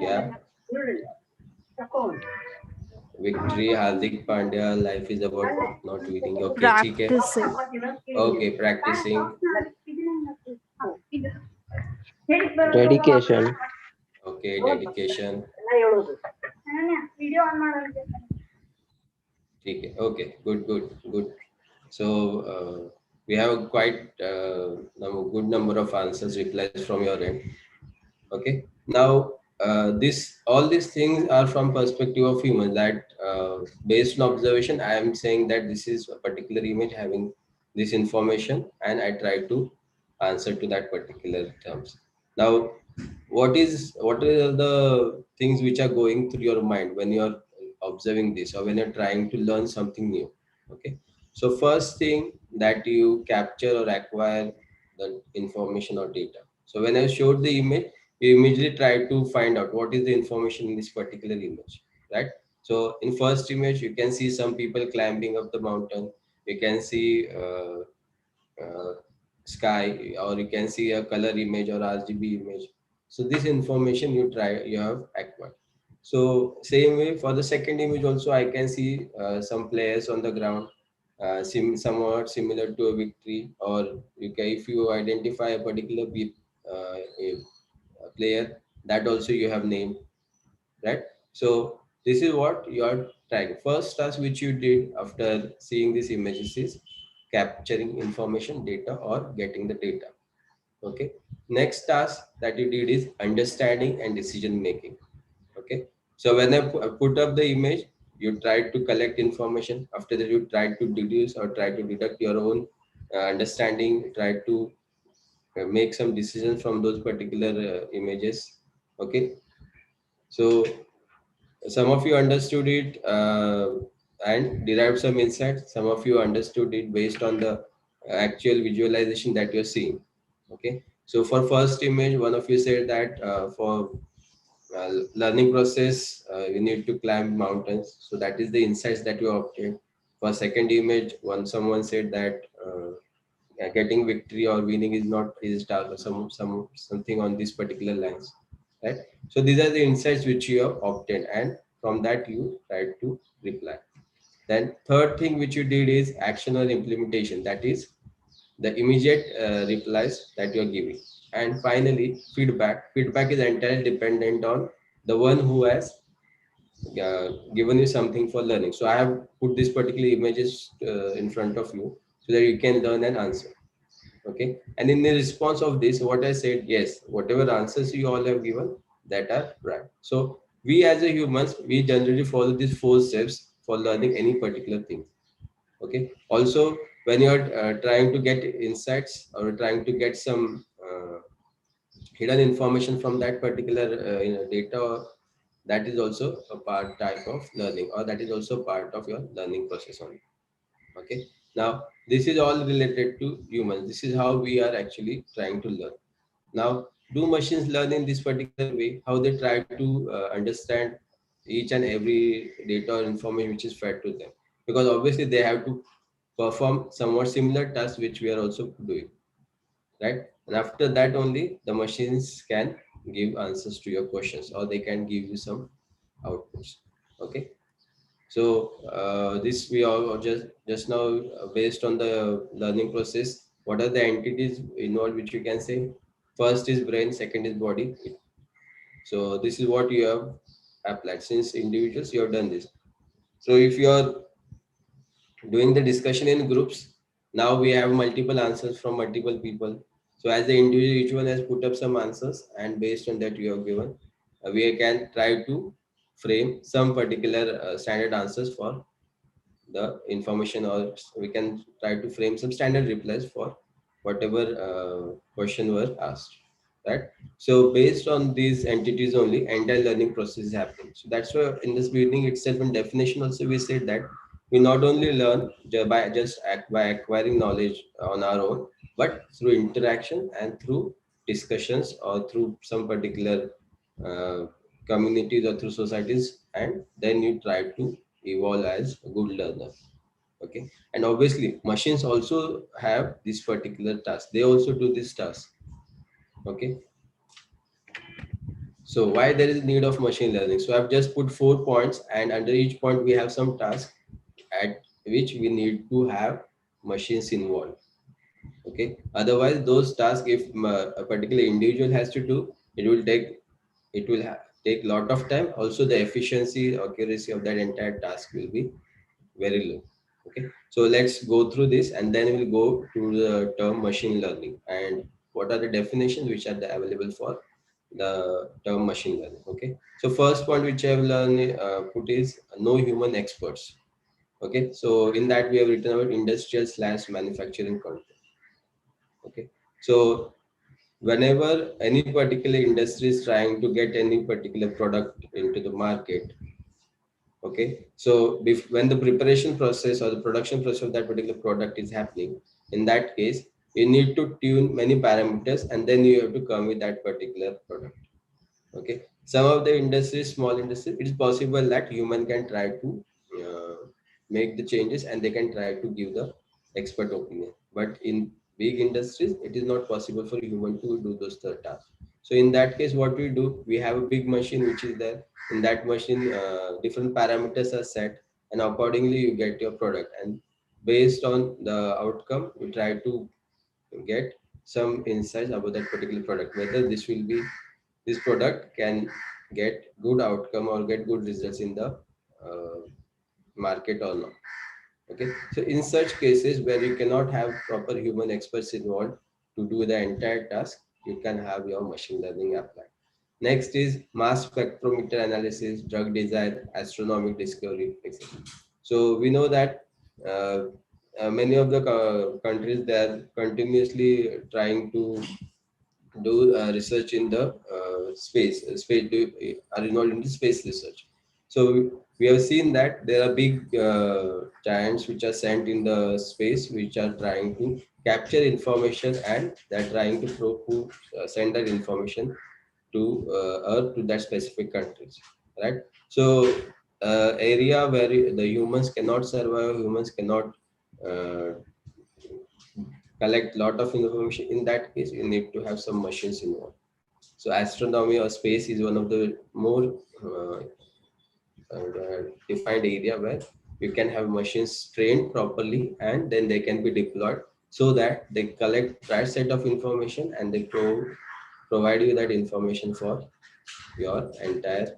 [SPEAKER 10] Yeah. Victory, Hardik Pandya, life is about not winning. Okay, ठीक है.
[SPEAKER 13] Practicing.
[SPEAKER 10] Okay, practicing.
[SPEAKER 11] Dedication.
[SPEAKER 10] Okay, dedication. ठीक है. Okay, good. So we have quite good number of answers, replies from your end. Okay. Now all these things are from perspective of human, that based on observation, I am saying that this is a particular image having this information, and I try to answer to that particular terms. Now, what are the things which are going through your mind when you are observing this, or when you're trying to learn something new? Okay. So first thing that you capture or acquire the information or data. So when I showed the image, you immediately try to find out what is the information in this particular image, right? So in first image, you can see some people climbing up the mountain. You can see sky, or you can see a color image or RGB image. So this information you have acquired. So same way for the second image also, I can see some players on the ground, somewhat similar to a victory, or if you identify a particular a player, that also you have named, right? So this is what you are trying. First task which you did after seeing these images is capturing information, data, or getting the data. Okay. Next task that you did is understanding and decision making. Okay. So when I put up the image, you try to collect information. After that, you try to deduce or try to deduct your own understanding, try to make some decisions from those particular images. Okay. So some of you understood it and derived some insights. Some of you understood it based on the actual visualization that you're seeing. Okay. So for first image, one of you said that for learning process, you need to climb mountains. So that is the insights that you obtained. For second image, someone said that getting victory or winning is not his task, or something on these particular lines, right? So these are the insights which you have obtained, and from that you try to reply. Then third thing which you did is action or implementation, that is the immediate replies that you are giving. And finally, feedback is entirely dependent on the one who has given you something for learning. So I have put these particular images in front of you so that you can learn and answer. Okay. And in the response of this, what I said, yes, whatever answers you all have given, that are right. So we as a humans, we generally follow these 4 steps for learning any particular thing. Okay. Also, when you are trying to get insights or trying to get some hidden information from that particular data, that is also a type of learning, or that is also part of your learning process only. Okay. Now, this is all related to humans. This is how we are actually trying to learn. Now, do machines learn in this particular way? How they try to understand each and every data or information which is fed to them? Because obviously they have to perform somewhat similar tasks which we are also doing, right? And after that only the machines can give answers to your questions, or they can give you some outputs. Okay. So this we are just now based on the learning process. What are the entities involved which you can say? First is brain, second is body. So this is what you have applied. Since individuals, you have done this. So if you are doing the discussion in groups, now we have multiple answers from multiple people. So as the individual, each one has put up some answers, and based on that you have given, we can try to frame some particular standard answers for the information, or we can try to frame some standard replies for whatever question was asked, right? So based on these entities only, entire learning process is happening. So that's why in this beginning itself, in definition also, we said that we not only learn by acquiring knowledge on our own, but through interaction and through discussions, or through some particular communities or through societies, and then you try to evolve as a good learner. Okay. And obviously machines also have this particular task. They also do this task. Okay. So why there is need of machine learning? So I've just put 4 points, and under each point we have some task at which we need to have machines involved. Okay. Otherwise, those tasks, if a particular individual has to do, it will take take a lot of time. Also, the efficiency, accuracy of that entire task will be very low. Okay. So let's go through this, and then we'll go to the term machine learning and what are the definitions which are available for the term machine learning. Okay. So first point which I have learned put is no human experts. Okay. So in that we have written about industrial/manufacturing content. Okay. So whenever any particular industry is trying to get any particular product into the market, okay, so when the preparation process or the production process of that particular product is happening, in that case, you need to tune many parameters and then you have to come with that particular product. Okay, some of the industries, small industries, it is possible that human can try to make the changes and they can try to give the expert opinion. But in big industries, it is not possible for human to do those tasks. So in that case, what we do, we have a big machine which is there. In that machine, different parameters are set, and accordingly you get your product. And based on the outcome, we try to get some insights about that particular product, whether this product can get good outcome or get good results in the market or not. Okay, so in such cases where you cannot have proper human experts involved to do the entire task, you can have your machine learning applied. Next is mass spectrometer analysis, drug design, astronomical discovery, etc. So we know that many of the countries, they are continuously trying to do research in the space are involved in the space research. So we have seen that there are big giants which are sent in the space, which are trying to capture information, and they're trying to send that information to Earth, to that specific countries, right? So area where the humans cannot survive, humans cannot uh, collect lot of information. In that case, you need to have some machines involved. So astronomy or space is one of the more defined area where you can have machines trained properly and then they can be deployed so that they collect right set of information and they provide you that information for your entire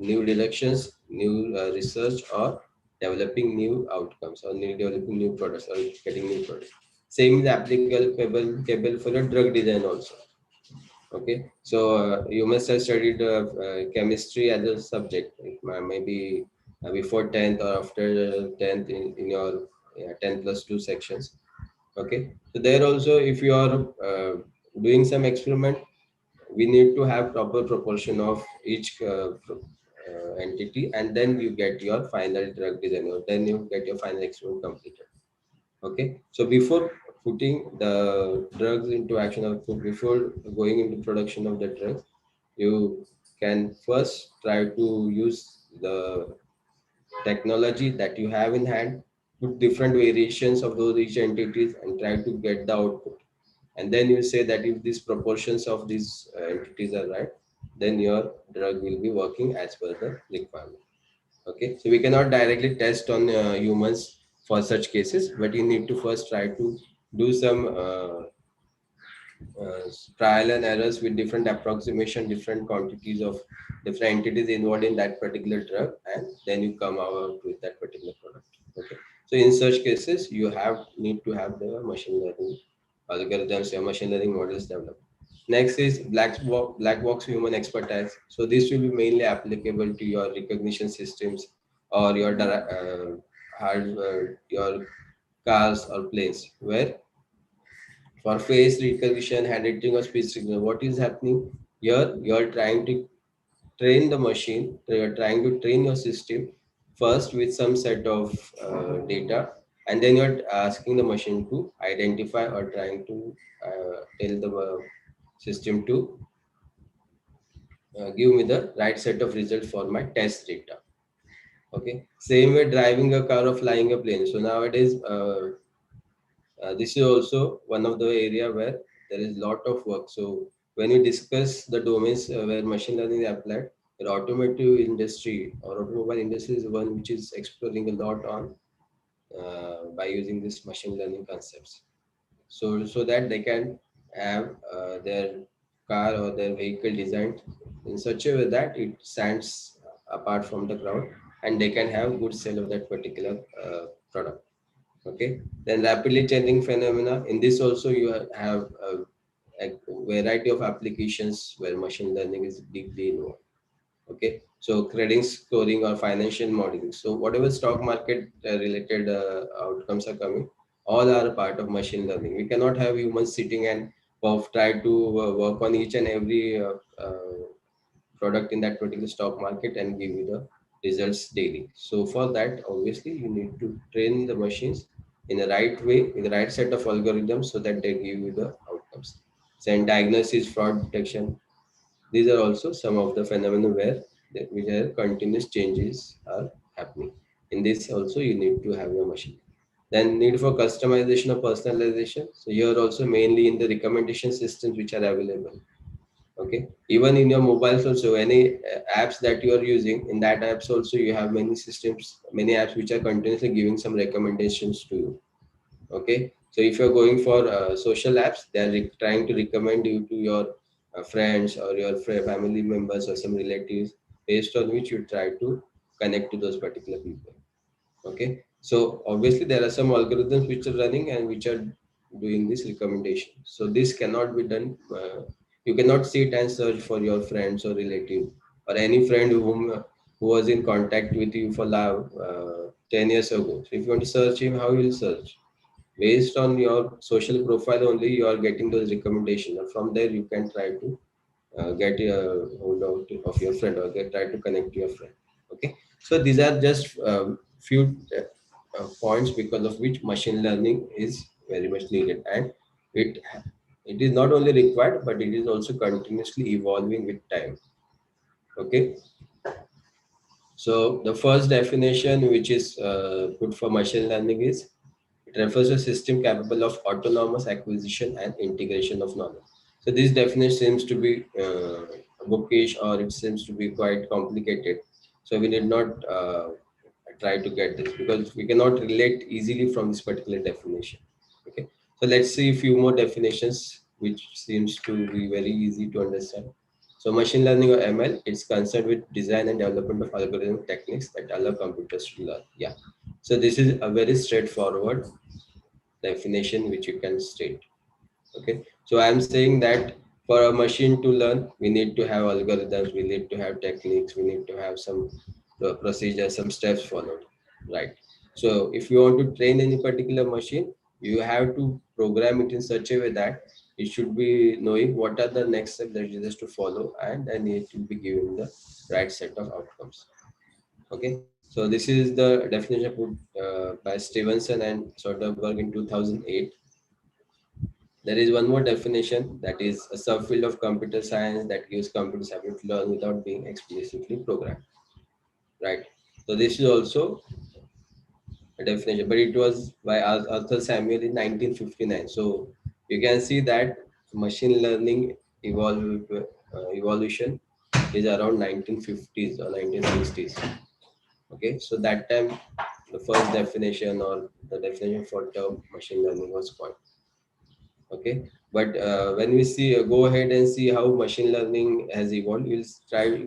[SPEAKER 10] new directions, new research, or developing new outcomes, or developing new products, or getting new products. Same is applicable for a drug design also. Okay, so you must have studied chemistry as a subject, maybe before 10th or after 10th in your 10 plus 2 sections. Okay, so there also, if you are doing some experiment, we need to have proper proportion of each entity, and then you get your final drug design, or then you get your final experiment completed. Okay, so before putting the drugs into action, or before going into production of the drug, you can first try to use the technology that you have in hand, put different variations of those each entities and try to get the output. And then you say that if these proportions of these entities are right, then your drug will be working as per the requirement. Okay, so we cannot directly test on humans for such cases, but you need to first try to do some trial and errors with different approximation, different quantities of different entities involved in that particular drug, and then you come out with that particular product. Okay, so in such cases, you need to have the machine learning algorithms, your machine learning models developed. Next is black box human expertise. So this will be mainly applicable to your recognition systems or your your cars or planes, where for face recognition, handwriting, or speech recognition, what is happening here? You are trying to train the machine. You are trying to train your system first with some set of data, and then you are asking the machine to identify, or trying to tell the system to give me the right set of results for my test data. Okay, same way driving a car or flying a plane. So nowadays, this is also one of the area where there is lot of work. So when we discuss the domains where machine learning is applied, the automotive industry or automobile industry is one which is exploring a lot on by using this machine learning concepts. So that they can have their car or their vehicle designed in such a way that it stands apart from the crowd and they can have good sale of that particular product. Okay, then rapidly changing phenomena. In this also you have a variety of applications where machine learning is deeply involved. Okay, so credit scoring or financial modeling. So whatever stock market related outcomes are coming, all are part of machine learning. We cannot have humans sitting and try to work on each and every product in that particular stock market and give you the results daily. So for that, obviously, you need to train the machines in the right way, with the right set of algorithms so that they give you the outcomes. So in diagnosis, fraud detection, these are also some of the phenomena where continuous changes are happening. In this also, you need to have a machine. Then need for customization or personalization. So here also mainly in the recommendation systems which are available. Okay, even in your mobiles also, any apps that you are using, in that apps also you have many systems, many apps which are continuously giving some recommendations to you. Okay, so if you're going for social apps, they're trying to recommend you to your friends or your family members or some relatives, based on which you try to connect to those particular people. Okay, so obviously there are some algorithms which are running and which are doing this recommendation. So this cannot be done. You cannot sit and search for your friends or relative or any friend who was in contact with you for 10 years ago. So if you want to search him, how you will search? Based on your social profile only, you are getting those recommendations. And from there, you can try to get a hold of your friend or try to connect to your friend. Okay, so these are just few points because of which machine learning is very much needed, and it is not only required but it is also continuously evolving with time. Okay, so the first definition which is put for machine learning is, it refers to a system capable of autonomous acquisition and integration of knowledge. So this definition seems to be bookish, or it seems to be quite complicated. So we need not try to get this because we cannot relate easily from this particular definition. Okay, so let's see a few more definitions which seems to be very easy to understand. So machine learning or ML, it's concerned with design and development of algorithm techniques that allow computers to learn. Yeah. So this is a very straightforward definition which you can state. Okay. So I'm saying that for a machine to learn, we need to have algorithms, we need to have techniques, we need to have some procedures, some steps followed. Right. So if you want to train any particular machine, you have to program it in such a way that it should be knowing what are the next steps that it has to follow, and then it will be given the right set of outcomes. Okay, so this is the definition put by Stevenson and Soderbergh in 2008. There is one more definition, that is a subfield of computer science that gives computers ability to learn without being explicitly programmed. Right. So this is also a definition, but it was by Arthur Samuel in 1959. So you can see that machine learning evolution is around 1950s or 1960s. Okay, so that time the first definition or the definition for term machine learning was coined. Okay, but when we see go ahead and see how machine learning has evolved, you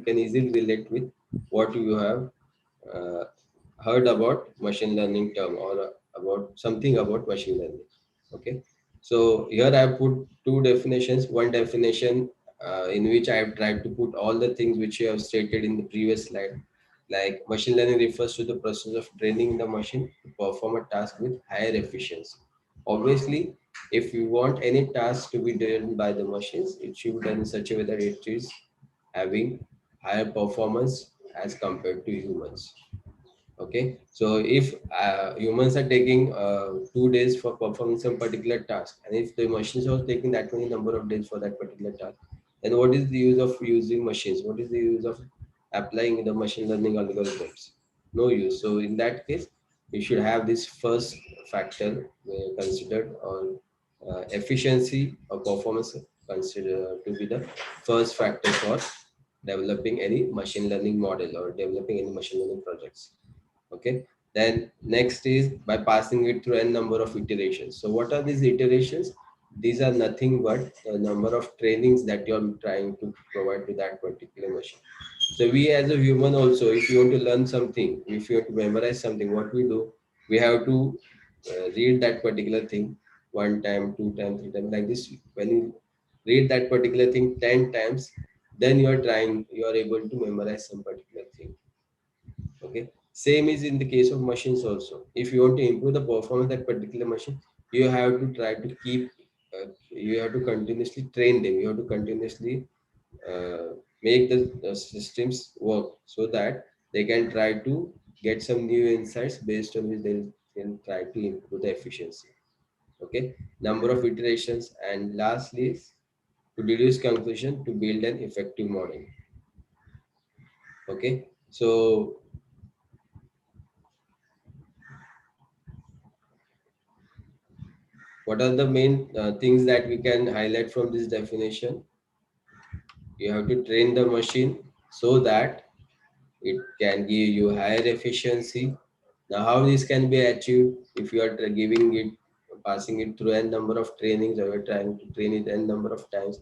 [SPEAKER 10] can easily relate with what you have heard about machine learning term, or about something about machine learning. Okay, so here I have put two definitions. One definition in which I have tried to put all the things which you have stated in the previous slide. Like machine learning refers to the process of training the machine to perform a task with higher efficiency. Obviously, if you want any task to be done by the machines, it should be done in such a way that it is having higher performance as compared to humans. Okay, so if humans are taking 2 days for performing some particular task, and if the machines are taking that many number of days for that particular task, then what is the use of using machines? What is the use of applying the machine learning algorithms? No use. So in that case, we should have this first factor considered, or efficiency or performance consider to be the first factor for developing any machine learning model or developing any machine learning projects. Okay. Then next is by passing it through n number of iterations. So what are these iterations? These are nothing but the number of trainings that you're trying to provide to that particular machine. So we as a human also, if you want to learn something, if you want to memorize something, what we do, we have to read that particular thing 1 time, 2 times, 3 times, like this. When you read that particular thing 10 times, then you are able to memorize some particular thing. Okay. Same is in the case of machines also. If you want to improve the performance of that particular machine, you have to try to keep, you have to continuously train them. You have to continuously make the systems work so that they can try to get some new insights based on which they can try to improve the efficiency. Okay. Number of iterations, and lastly is to deduce conclusion to build an effective model. Okay. So what are the main things that we can highlight from this definition? You have to train the machine so that it can give you higher efficiency. Now, how this can be achieved? If you are giving it, passing it through n number of trainings, or you're trying to train it n number of times.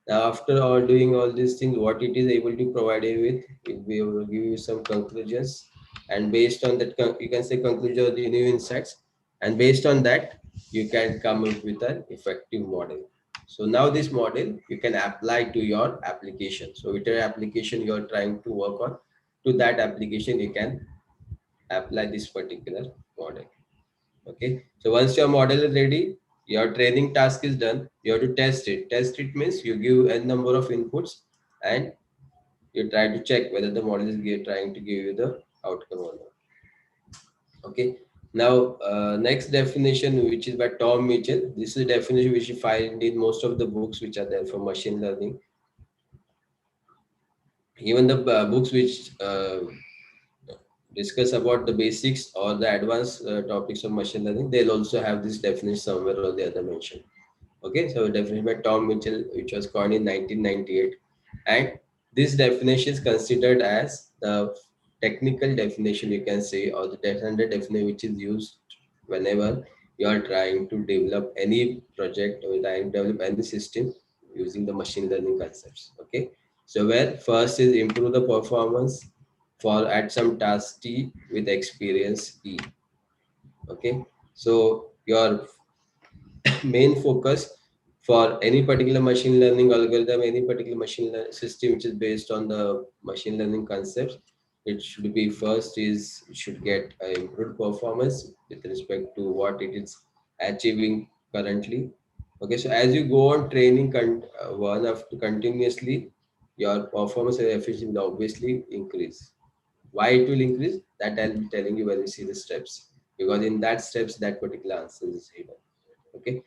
[SPEAKER 10] Now, after all doing all these things, what it is able to provide you with, it will be able to give you some conclusions, and based on that, you can say conclusion or the new insights, and based on that, you can come up with an effective model. So now this model you can apply to your application. So whichever application you are trying to work on, to that application you can apply this particular model. Okay. So once your model is ready, your training task is done. You have to test it. Test it means you give n number of inputs and you try to check whether the model is trying to give you the outcome or not. Okay. Now, next definition, which is by Tom Mitchell. This is a definition which you find in most of the books which are there for machine learning. Even the books which discuss about the basics or the advanced topics of machine learning, they'll also have this definition somewhere or the other mentioned. Okay, so definition by Tom Mitchell, which was coined in 1998. And this definition is considered as the technical definition, you can say, or the standard definition which is used whenever you are trying to develop any project or trying to develop any system using the machine learning concepts. Okay, so where first is improve the performance for at some task T with experience E. Okay, so your main focus for any particular machine learning algorithm, any particular machine learning system which is based on the machine learning concepts, it should be first is it should get improved performance with respect to what it is achieving currently. Okay, so as you go on training one after continuously, your performance and efficiency will obviously increase. Why it will increase? That I'll be telling you when you see the steps, because in that steps that particular answer is hidden. Okay,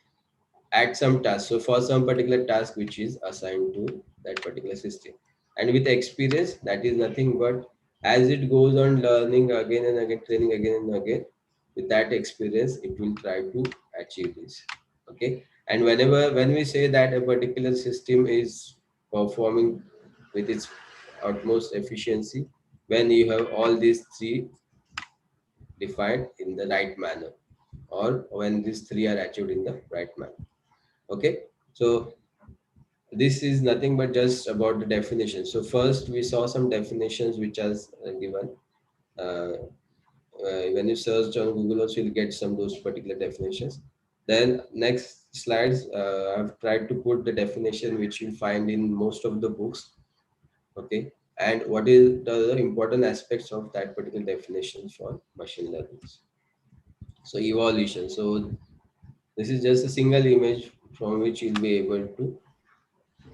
[SPEAKER 10] add some task. So for some particular task which is assigned to that particular system, and with experience, that is nothing but as it goes on learning again and again, training again and again, with that experience, it will try to achieve this. Okay, and when we say that a particular system is performing with its utmost efficiency, when you have all these three defined in the right manner, or when these three are achieved in the right manner. Okay, so this is nothing but just about the definition. So first we saw some definitions which are given. When you search on Google also you'll get some of those particular definitions. Then next slides, I've tried to put the definition which you find in most of the books. Okay, and what is the important aspects of that particular definition for machine learning. So evolution. So this is just a single image from which you'll be able to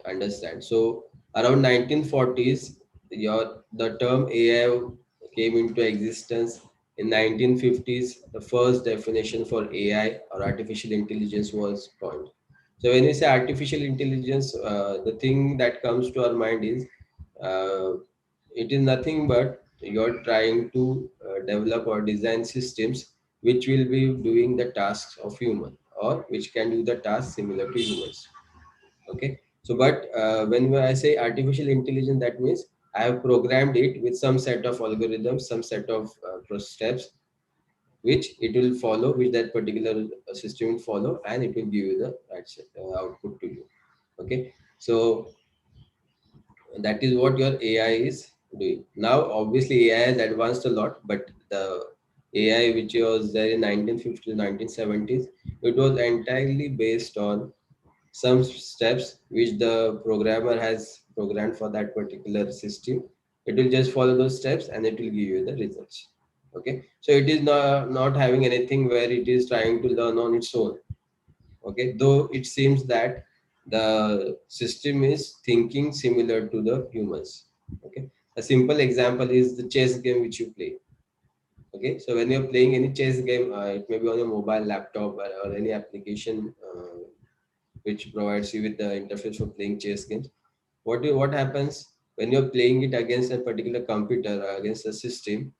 [SPEAKER 10] understand. So around 1940s, the term AI came into existence. In 1950s, the first definition for AI or artificial intelligence was coined. So when we say artificial intelligence, the thing that comes to our mind is it is nothing but you're trying to develop or design systems which will be doing the tasks of human, or which can do the tasks similar to humans. Okay. So, but when I say artificial intelligence, that means I have programmed it with some set of algorithms, some set of steps, which it will follow, which that particular system will follow, and it will give you the right output to you. Okay. So that is what your AI is doing. Now, obviously, AI has advanced a lot, but the AI which was there in 1950s, 1970s, it was entirely based on some steps which the programmer has programmed for that particular system. It will just follow those steps and it will give you the results. Okay, so it is not having anything where it is trying to learn on its own. Okay, though it seems that the system is thinking similar to the humans. Okay, a simple example is the chess game which you play. Okay, so when you're playing any chess game, it may be on your mobile, laptop, or any application which provides you with the interface for playing chess games. What happens when you're playing it against a particular computer or against a system?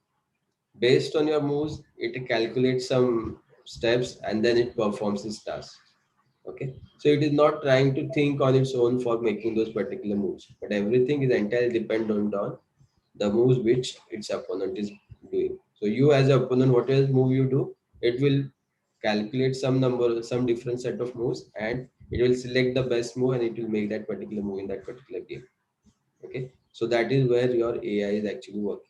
[SPEAKER 10] Based on your moves, it calculates some steps and then it performs this task. Okay, so it is not trying to think on its own for making those particular moves, but everything is entirely dependent on the moves which its opponent is doing. So you as an opponent, whatever move you do, it will calculate some number, some different set of moves, and it will select the best move and it will make that particular move in that particular game. Okay, so that is where your AI is actually working.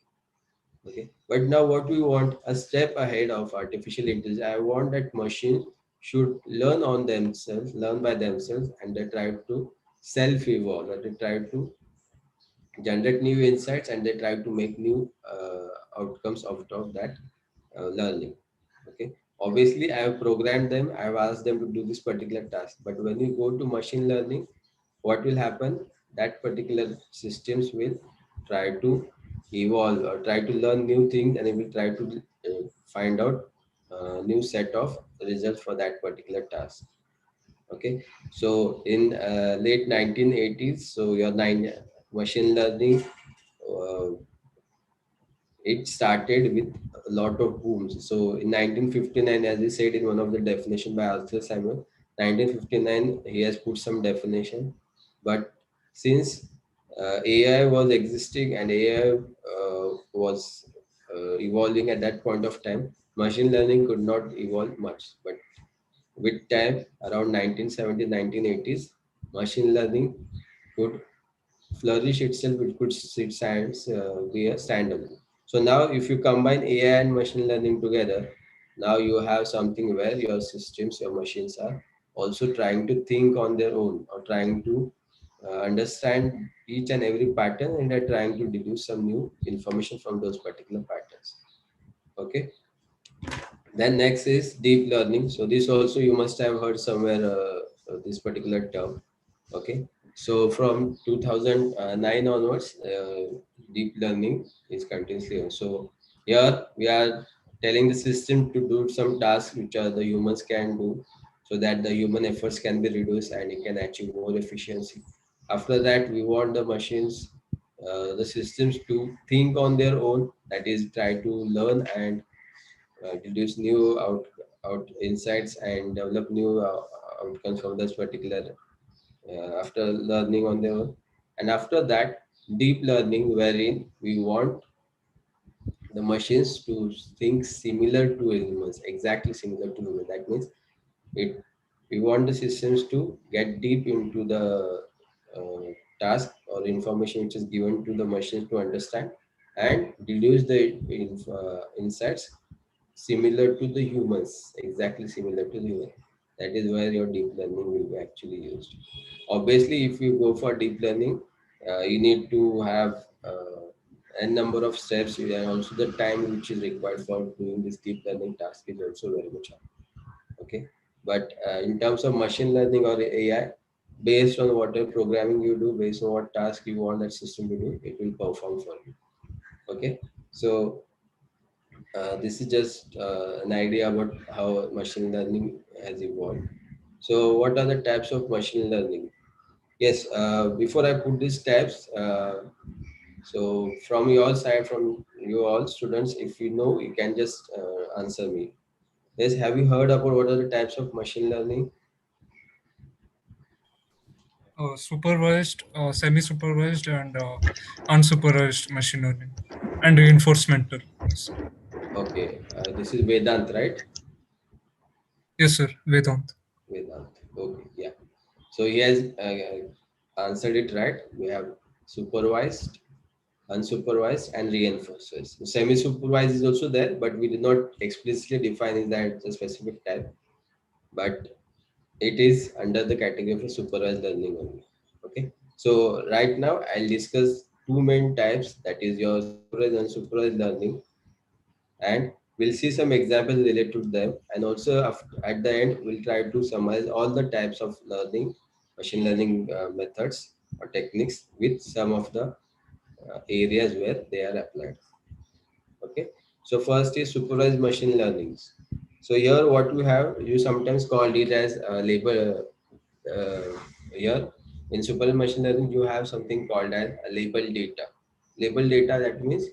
[SPEAKER 10] Okay, but now what we want, a step ahead of artificial intelligence, I want that machine should learn on themselves, learn by themselves, and they try to self-evolve, or they try to generate new insights, and they try to make new outcomes out of that learning. Okay, obviously I have programmed them, I have asked them to do this particular task, but when you go to machine learning, what will happen, that particular systems will try to evolve or try to learn new things, and it will try to find out new set of results for that particular task. Okay, so in late 1980s, so your machine learning, uh, it started with a lot of booms. So in 1959, as he said in one of the definition by Arthur Samuel, 1959, he has put some definition. But since AI was existing and AI was evolving at that point of time, machine learning could not evolve much. But with time, around 1970s, 1980s, machine learning could flourish itself, it could sit science, be a standalone. So now if you combine AI and machine learning together, now you have something where your systems, your machines are also trying to think on their own, or trying to understand each and every pattern, and they're trying to deduce some new information from those particular patterns. Okay. Then next is deep learning. So this also you must have heard somewhere this particular term. Okay. So from 2009 onwards, deep learning is continuously on. So here we are telling the system to do some tasks which are the humans can do, so that the human efforts can be reduced and it can achieve more efficiency. After that, we want the machines, the systems to think on their own, that is try to learn and deduce new out insights and develop new outcomes from this particular after learning on their own. And after that, deep learning, wherein we want the machines to think similar to humans, exactly similar to humans. That means it we want the systems to get deep into the task or information which is given to the machines to understand and deduce the insights similar to the humans, exactly similar to the human. That is where your deep learning will be actually used. Obviously, if you go for deep learning, you need to have n number of steps, and also the time which is required for doing this deep learning task is also very much high. Okay, but in terms of machine learning or AI, based on whatever programming you do, based on what task you want that system to do, it will perform for you. Okay, so this is just an idea about how machine learning has evolved. So what are the types of machine learning? Yes, before I put these types, so from your side, from you all students, if you know, you can just answer me. Yes, have you heard about what are the types of machine learning?
[SPEAKER 9] supervised, semi-supervised, and unsupervised machine learning and reinforcement learning. Yes,
[SPEAKER 10] Okay, this is Vedant, right?
[SPEAKER 9] yes sir, Vedant.
[SPEAKER 10] Vedant. Okay, yeah. So he has answered it right. We have supervised, unsupervised, and reinforced. So semi-supervised is also there, but we did not explicitly define that it's a specific type. But it is under the category of supervised learning only. Okay. So right now I'll discuss two main types, that is your supervised and unsupervised learning, and we'll see some examples related to them. And also at the end, we'll try to summarize all the types of learning, machine learning methods or techniques with some of the areas where they are applied. Okay. So first is supervised machine learning. So here what we have, you sometimes called it as label. Here in supervised machine learning, you have something called as a label data. Label data, that means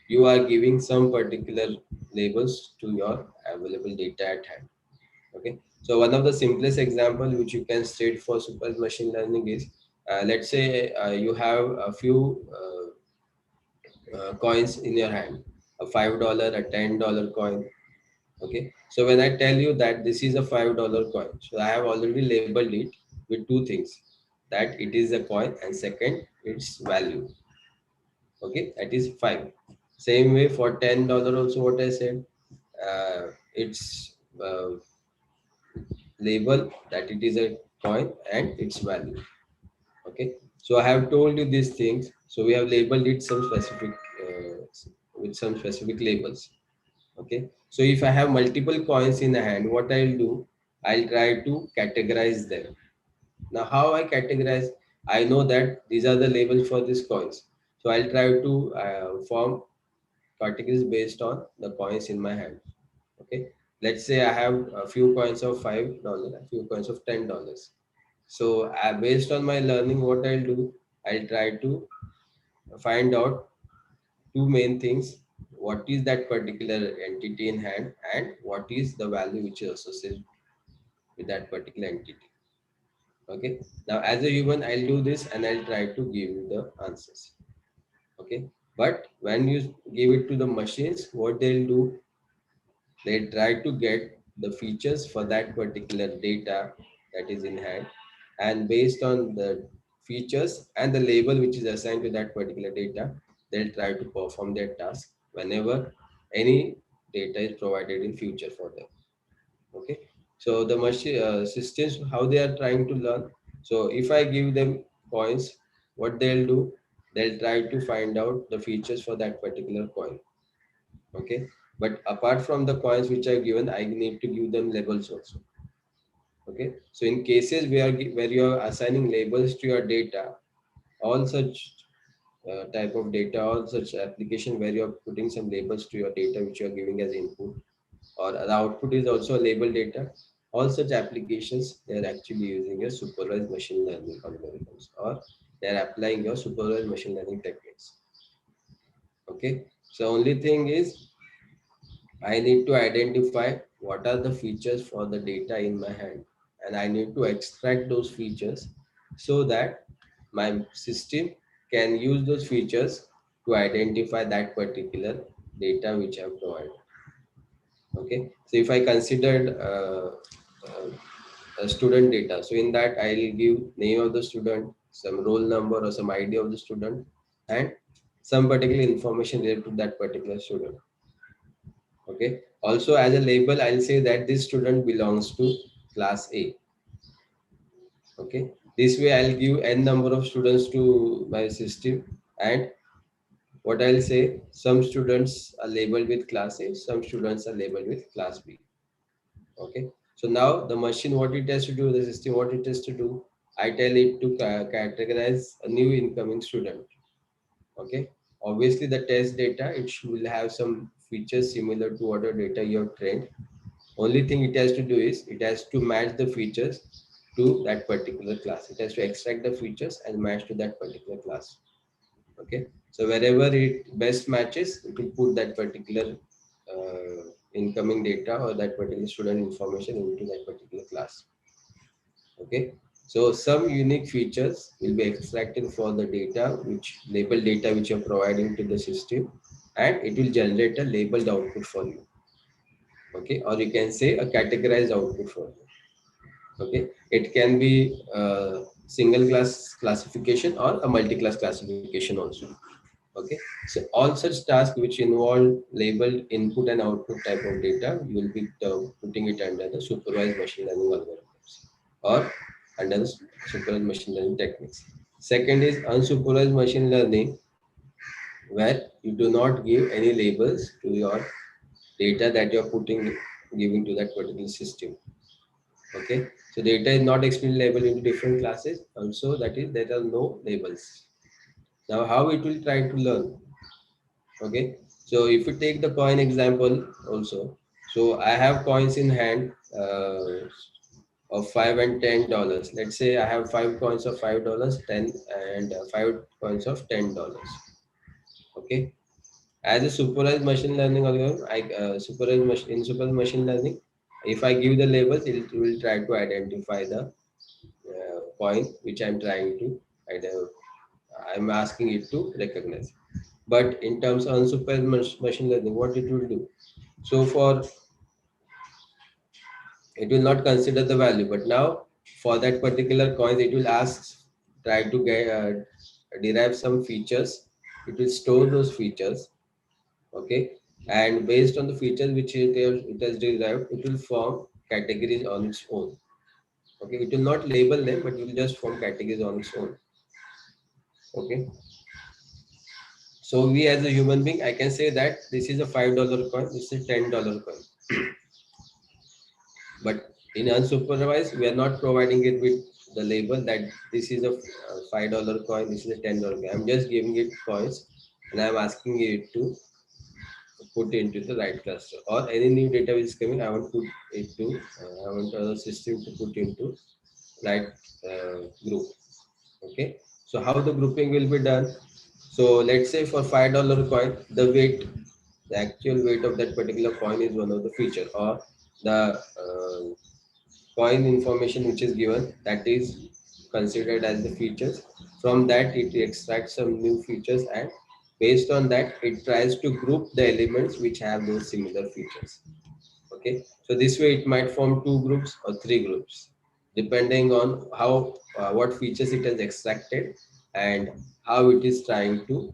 [SPEAKER 10] you are giving some particular labels to your available data at hand. Okay. So one of the simplest example which you can state for supervised machine learning is, let's say you have a few coins in your hand, a $5, a $10 coin. Okay. So when I tell you that this is a $5 coin, so I have already labeled it with two things, that it is a coin and second, its value. Okay. That is 5. Same way for $10 also, what I said, its label that it is a coin and its value. Okay. So I have told you these things. So we have labeled it some specific with some specific labels. Okay. So if I have multiple coins in the hand, what I'll do, I'll try to categorize them. Now, how I categorize, I know that these are the labels for these coins. So I'll try to form categories based on the coins in my hand. Okay. Let's say I have a few coins of $5, a few coins of $10. So based on my learning, what I'll do, I'll try to find out two main things. What is that particular entity in hand and what is the value which is associated with that particular entity. Okay. Now as a human, I'll do this and I'll try to give you the answers. Okay. But when you give it to the machines, what they'll do, they try to get the features for that particular data that is in hand, and based on the features and the label which is assigned to that particular data, they'll try to perform their task whenever any data is provided in future for them. Okay. So the machine systems, how they are trying to learn. So if I give them coins, what they'll do, they'll try to find out the features for that particular coin. Okay. But apart from the coins which are given, I need to give them labels also. Okay. So in cases where you are assigning labels to your data, all such type of data, all such application where you are putting some labels to your data which you are giving as input, or the output is also label data, all such applications, they are actually using your supervised machine learning algorithms, or they are applying your supervised machine learning techniques. Okay. So only thing is, I need to identify what are the features for the data in my hand, and I need to extract those features so that my system can use those features to identify that particular data which I have provided. Okay. So if I considered a student data, so in that I'll give name of the student, some roll number or some ID of the student, and some particular information related to that particular student. Okay. Also as a label, I'll say that this student belongs to class A. Okay. This way I'll give n number of students to my system, and what I'll say, some students are labeled with class A, some students are labeled with class B. Okay. So now the machine, what it has to do, the system, what it has to do, I tell it to categorize a new incoming student. Okay. Obviously the test data, it will have some features similar to whatever data you have trained. Only thing it has to do is it has to match the features to that particular class. It has to extract the features and match to that particular class. Okay. So wherever it best matches, it will put that particular incoming data or that particular student information into that particular class. Okay. So some unique features will be extracted for the data, which labeled data which you're providing to the system, and it will generate a labeled output for you. Okay, or you can say a categorized output for you. Okay, it can be a single class classification or a multi-class classification also. Okay, so all such tasks which involve labeled input and output type of data, you will be putting it under the supervised machine learning algorithms or under the supervised machine learning techniques. Second is unsupervised machine learning, where you do not give any labels to your data that you're giving to that particular system. Okay, so data is not explicitly labeled into different classes. Also, that is, there are no labels. Now, how it will try to learn? Okay, so if you take the coin example also, so I have coins in hand of $5 and $10. Let's say I have 5 coins of $5, 10 and 5 coins of $10. Okay, as a supervised machine learning algorithm, in supervised machine learning, if I give the labels, it will try to identify the coin which I'm trying to I'm asking it to recognize. But in terms of unsupervised machine learning, what it will do? So it will not consider the value, but now for that particular coin, it will try to derive some features. It will store those features. Okay, and based on the features which it has derived, it will form categories on its own. Okay, it will not label them, but it will just form categories on its own. Okay, so we as a human being, I can say that this is a $5 coin, this is a $10 coin. But in unsupervised, we are not providing it with the label that this is a $5 coin, this is a $10 coin. I'm just giving it coins and I'm asking it to put into the right cluster, or any new data which is coming, I want the system to put into right group. Okay, so how the grouping will be done? So let's say for $5 coin, the actual weight of that particular coin is one of the feature, or the coin information which is given, that is considered as the features. From that, it extracts some new features, and based on that, it tries to group the elements which have those similar features. Okay, so this way it might form 2 groups or 3 groups, depending on how what features it has extracted and how it is trying to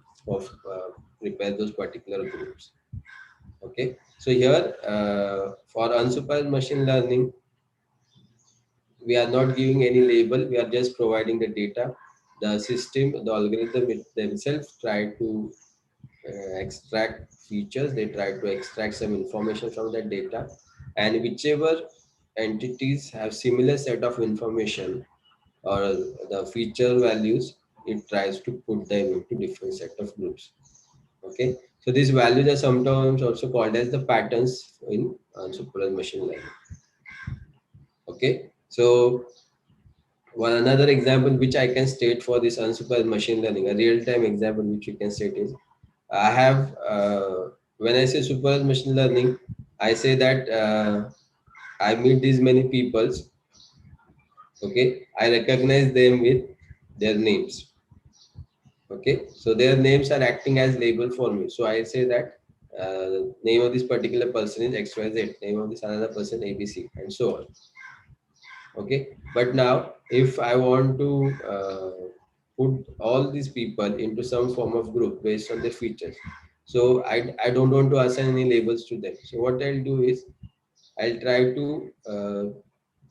[SPEAKER 10] prepare those particular groups. Okay, so here for unsupervised machine learning, we are not giving any label, we are just providing the data. The system, the algorithm themselves try to extract features, they try to extract some information from that data, and whichever entities have similar set of information or the feature values, it tries to put them into different set of groups. Okay, so these values are sometimes also called as the patterns in unsupervised machine learning. Okay, so another example which I can state for this unsupervised machine learning, a real-time example which you can state is, I have, when I say supervised machine learning, I say that I meet these many peoples. Okay, I recognize them with their names. Okay, so their names are acting as label for me. So I say that name of this particular person is XYZ, name of this another person ABC, and so on. Okay, but now if I want to put all these people into some form of group based on their features, so I don't want to assign any labels to them. So what I'll do is I'll try to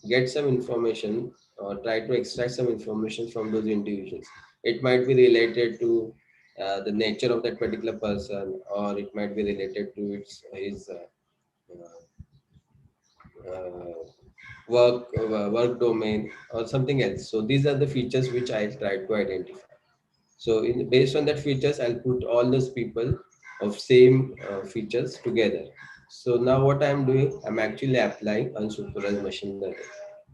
[SPEAKER 10] get some information or try to extract some information from those individuals. It might be related to the nature of that particular person, or it might be related to his work domain or something else. So these are the features which I try to identify. So based on that features, I'll put all those people of same features together. So now what I'm doing, I'm actually applying unsupervised machine learning.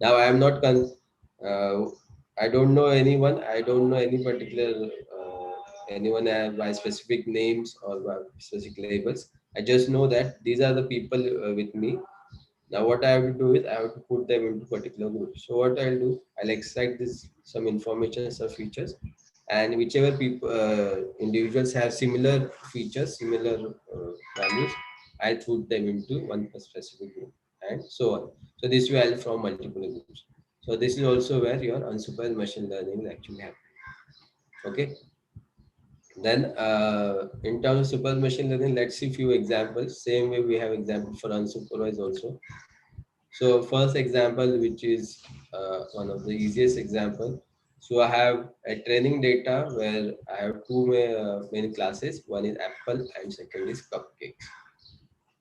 [SPEAKER 10] Now I am not, I don't know anyone, I don't know any particular, anyone by specific names or by specific labels. I just know that these are the people with me. Now what I have to do is I have to put them into particular groups. So what I'll do, I'll extract this some information, some features, and whichever people individuals have similar features, similar values, I'll put them into one specific group, and so on. So this way I'll from multiple groups. So this is also where your unsupervised machine learning will actually happen. Okay. Then in terms of supervised machine learning, let's see few examples. Same way we have example for unsupervised also. So first example, which is one of the easiest example. So I have a training data where I have two main classes. One is apple and second is cupcakes.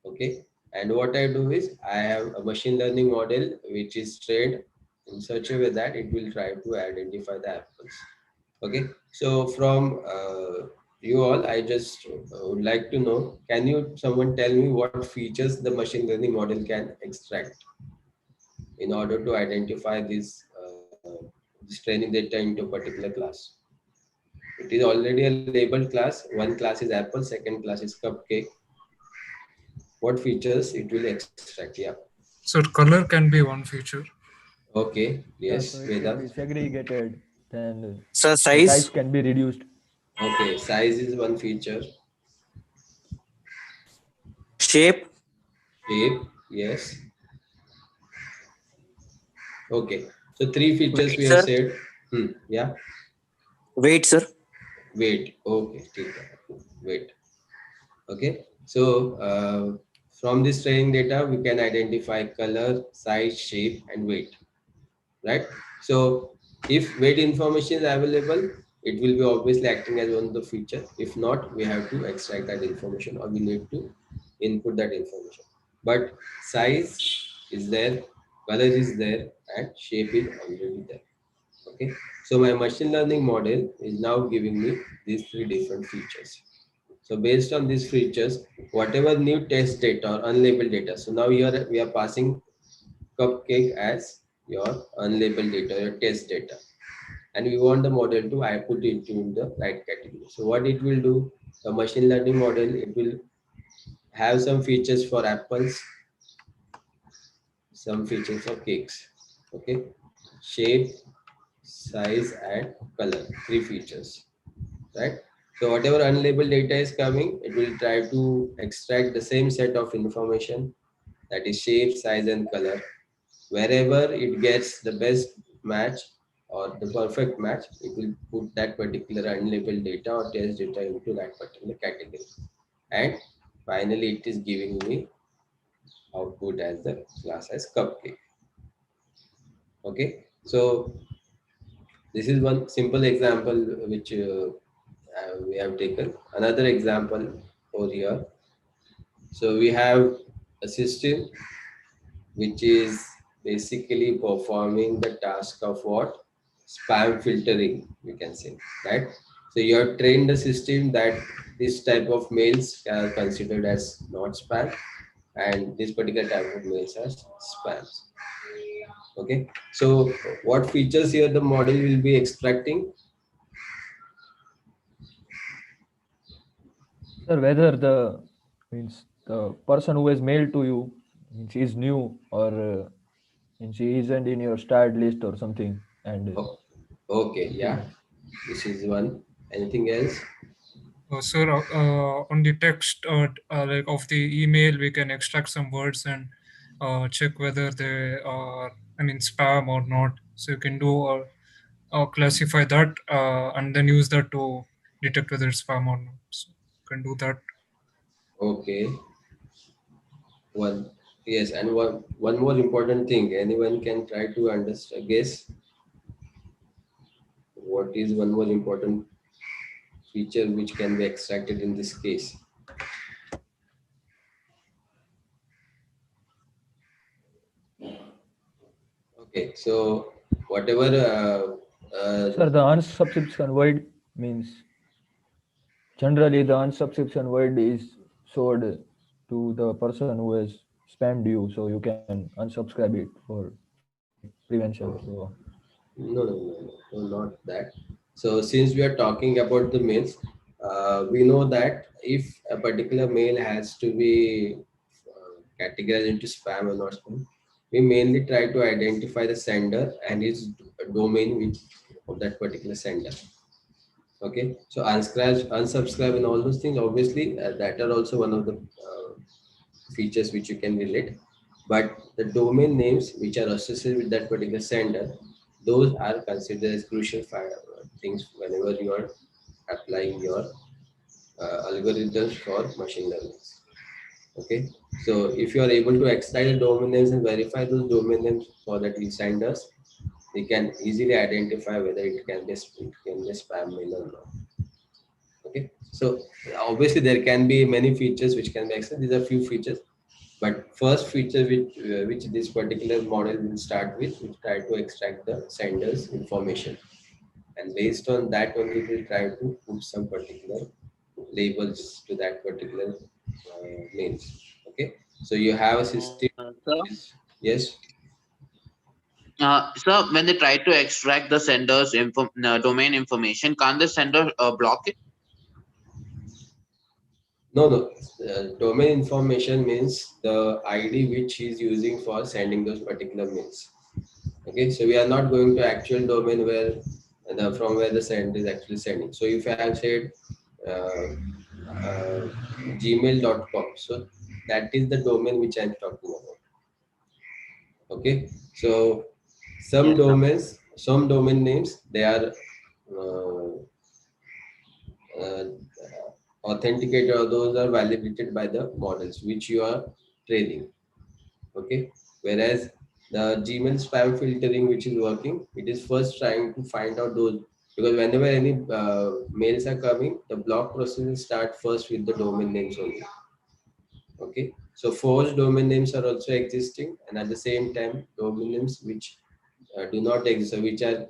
[SPEAKER 10] Okay. And what I do is I have a machine learning model which is trained in such a way that it will try to identify the apples. Okay. So from you all, I just would like to know, can you someone tell me what features the machine learning model can extract in order to identify this training data into a particular class? It is already a labeled class. One class is apple, second class is cupcake. What features it will extract? Yeah.
[SPEAKER 9] So color can be one feature.
[SPEAKER 10] Okay. Yes.
[SPEAKER 13] So it can be
[SPEAKER 10] Vedant.
[SPEAKER 13] segregated. Then
[SPEAKER 14] So
[SPEAKER 13] the size can be reduced.
[SPEAKER 10] Okay. Size is one feature.
[SPEAKER 14] shape,
[SPEAKER 10] Shape. Yes. Okay. So three features
[SPEAKER 14] weight,
[SPEAKER 10] we have
[SPEAKER 14] sir.
[SPEAKER 10] said. Yeah.
[SPEAKER 14] Weight, sir.
[SPEAKER 10] Weight. Okay. Weight. Okay. So from this training data, we can identify color, size, shape, and weight. Right. So if weight information is available, it will be obviously acting as one of the feature. If not, we have to extract that information, or we need to input that information. But size is there, color is there, and shape is already there. Okay. So my machine learning model is now giving me these three different features. So based on these features, whatever new test data or unlabeled data. So now here we are passing cupcake as your unlabeled data, your test data. And we want the model to I put it into the right category. So what it will do, the machine learning model, it will have some features for apples, some features for cakes. Okay. Shape, size, and color, three features. Right. So whatever unlabeled data is coming, it will try to extract the same set of information, that is shape, size, and color. Wherever it gets the best match or the perfect match, it will put that particular unlabeled data or test data into that particular category. And finally, it is giving me output as the class as cupcake. Okay. So this is one simple example which we have taken. Another example over here. So we have a system which is basically performing the task of what? Spam filtering, we can say, right? So you have trained the system that this type of mails are considered as not spam, and this particular type of mails as spams. Okay. So what features here the model will be extracting?
[SPEAKER 13] Sir, whether the person who has mailed to you means is new or means he isn't in your starred list or something. And
[SPEAKER 10] okay, yeah, this is one. Anything else?
[SPEAKER 9] Sir, on the text like of the email, we can extract some words and check whether they are, spam or not. So you can do classify that and then use that to detect whether it's spam or not. So you can do that.
[SPEAKER 10] Okay. Yes, and one more important thing. Anyone can try to understand, guess what is one more important feature which can be extracted in this case. Okay, so whatever.
[SPEAKER 13] Sir, the unsubscription word means generally the unsubscription word is showed to the person who has spammed you, so you can unsubscribe it for prevention. So
[SPEAKER 10] no, not that. So since we are talking about the mails, we know that if a particular mail has to be categorized into spam or not spam, we mainly try to identify the sender and its domain of that particular sender. Okay, so unsubscribe and all those things, obviously that are also one of the features which you can relate, but the domain names which are associated with that particular sender, those are considered as crucial things whenever you are applying your algorithms for machine learning. Okay, so if you are able to extract the domain names and verify those domain names for that senders, we can easily identify whether it can be spam mail or not. Okay, so obviously there can be many features which can be extracted. These are few features, but first feature which this particular model will start with, we try to extract the sender's information, and based on that only we'll try to put some particular labels to that particular names. Okay, so you have a system. Yes.
[SPEAKER 15] So when they try to extract the sender's domain information, can't the sender block it?
[SPEAKER 10] No. Domain information means the ID which he is using for sending those particular mails. Okay, so we are not going to actual domain where from where the sender is actually sending. So if I have said gmail.com, so that is the domain which I am talking about. Okay, so some domains, some domain names, they are authenticated, or those are validated by the models which you are training. Okay, whereas the Gmail spam filtering which is working, it is first trying to find out those, because whenever any mails are coming, the block process will start first with the domain names only. Okay, so forged domain names are also existing, and at the same time domain names which do not exist, which are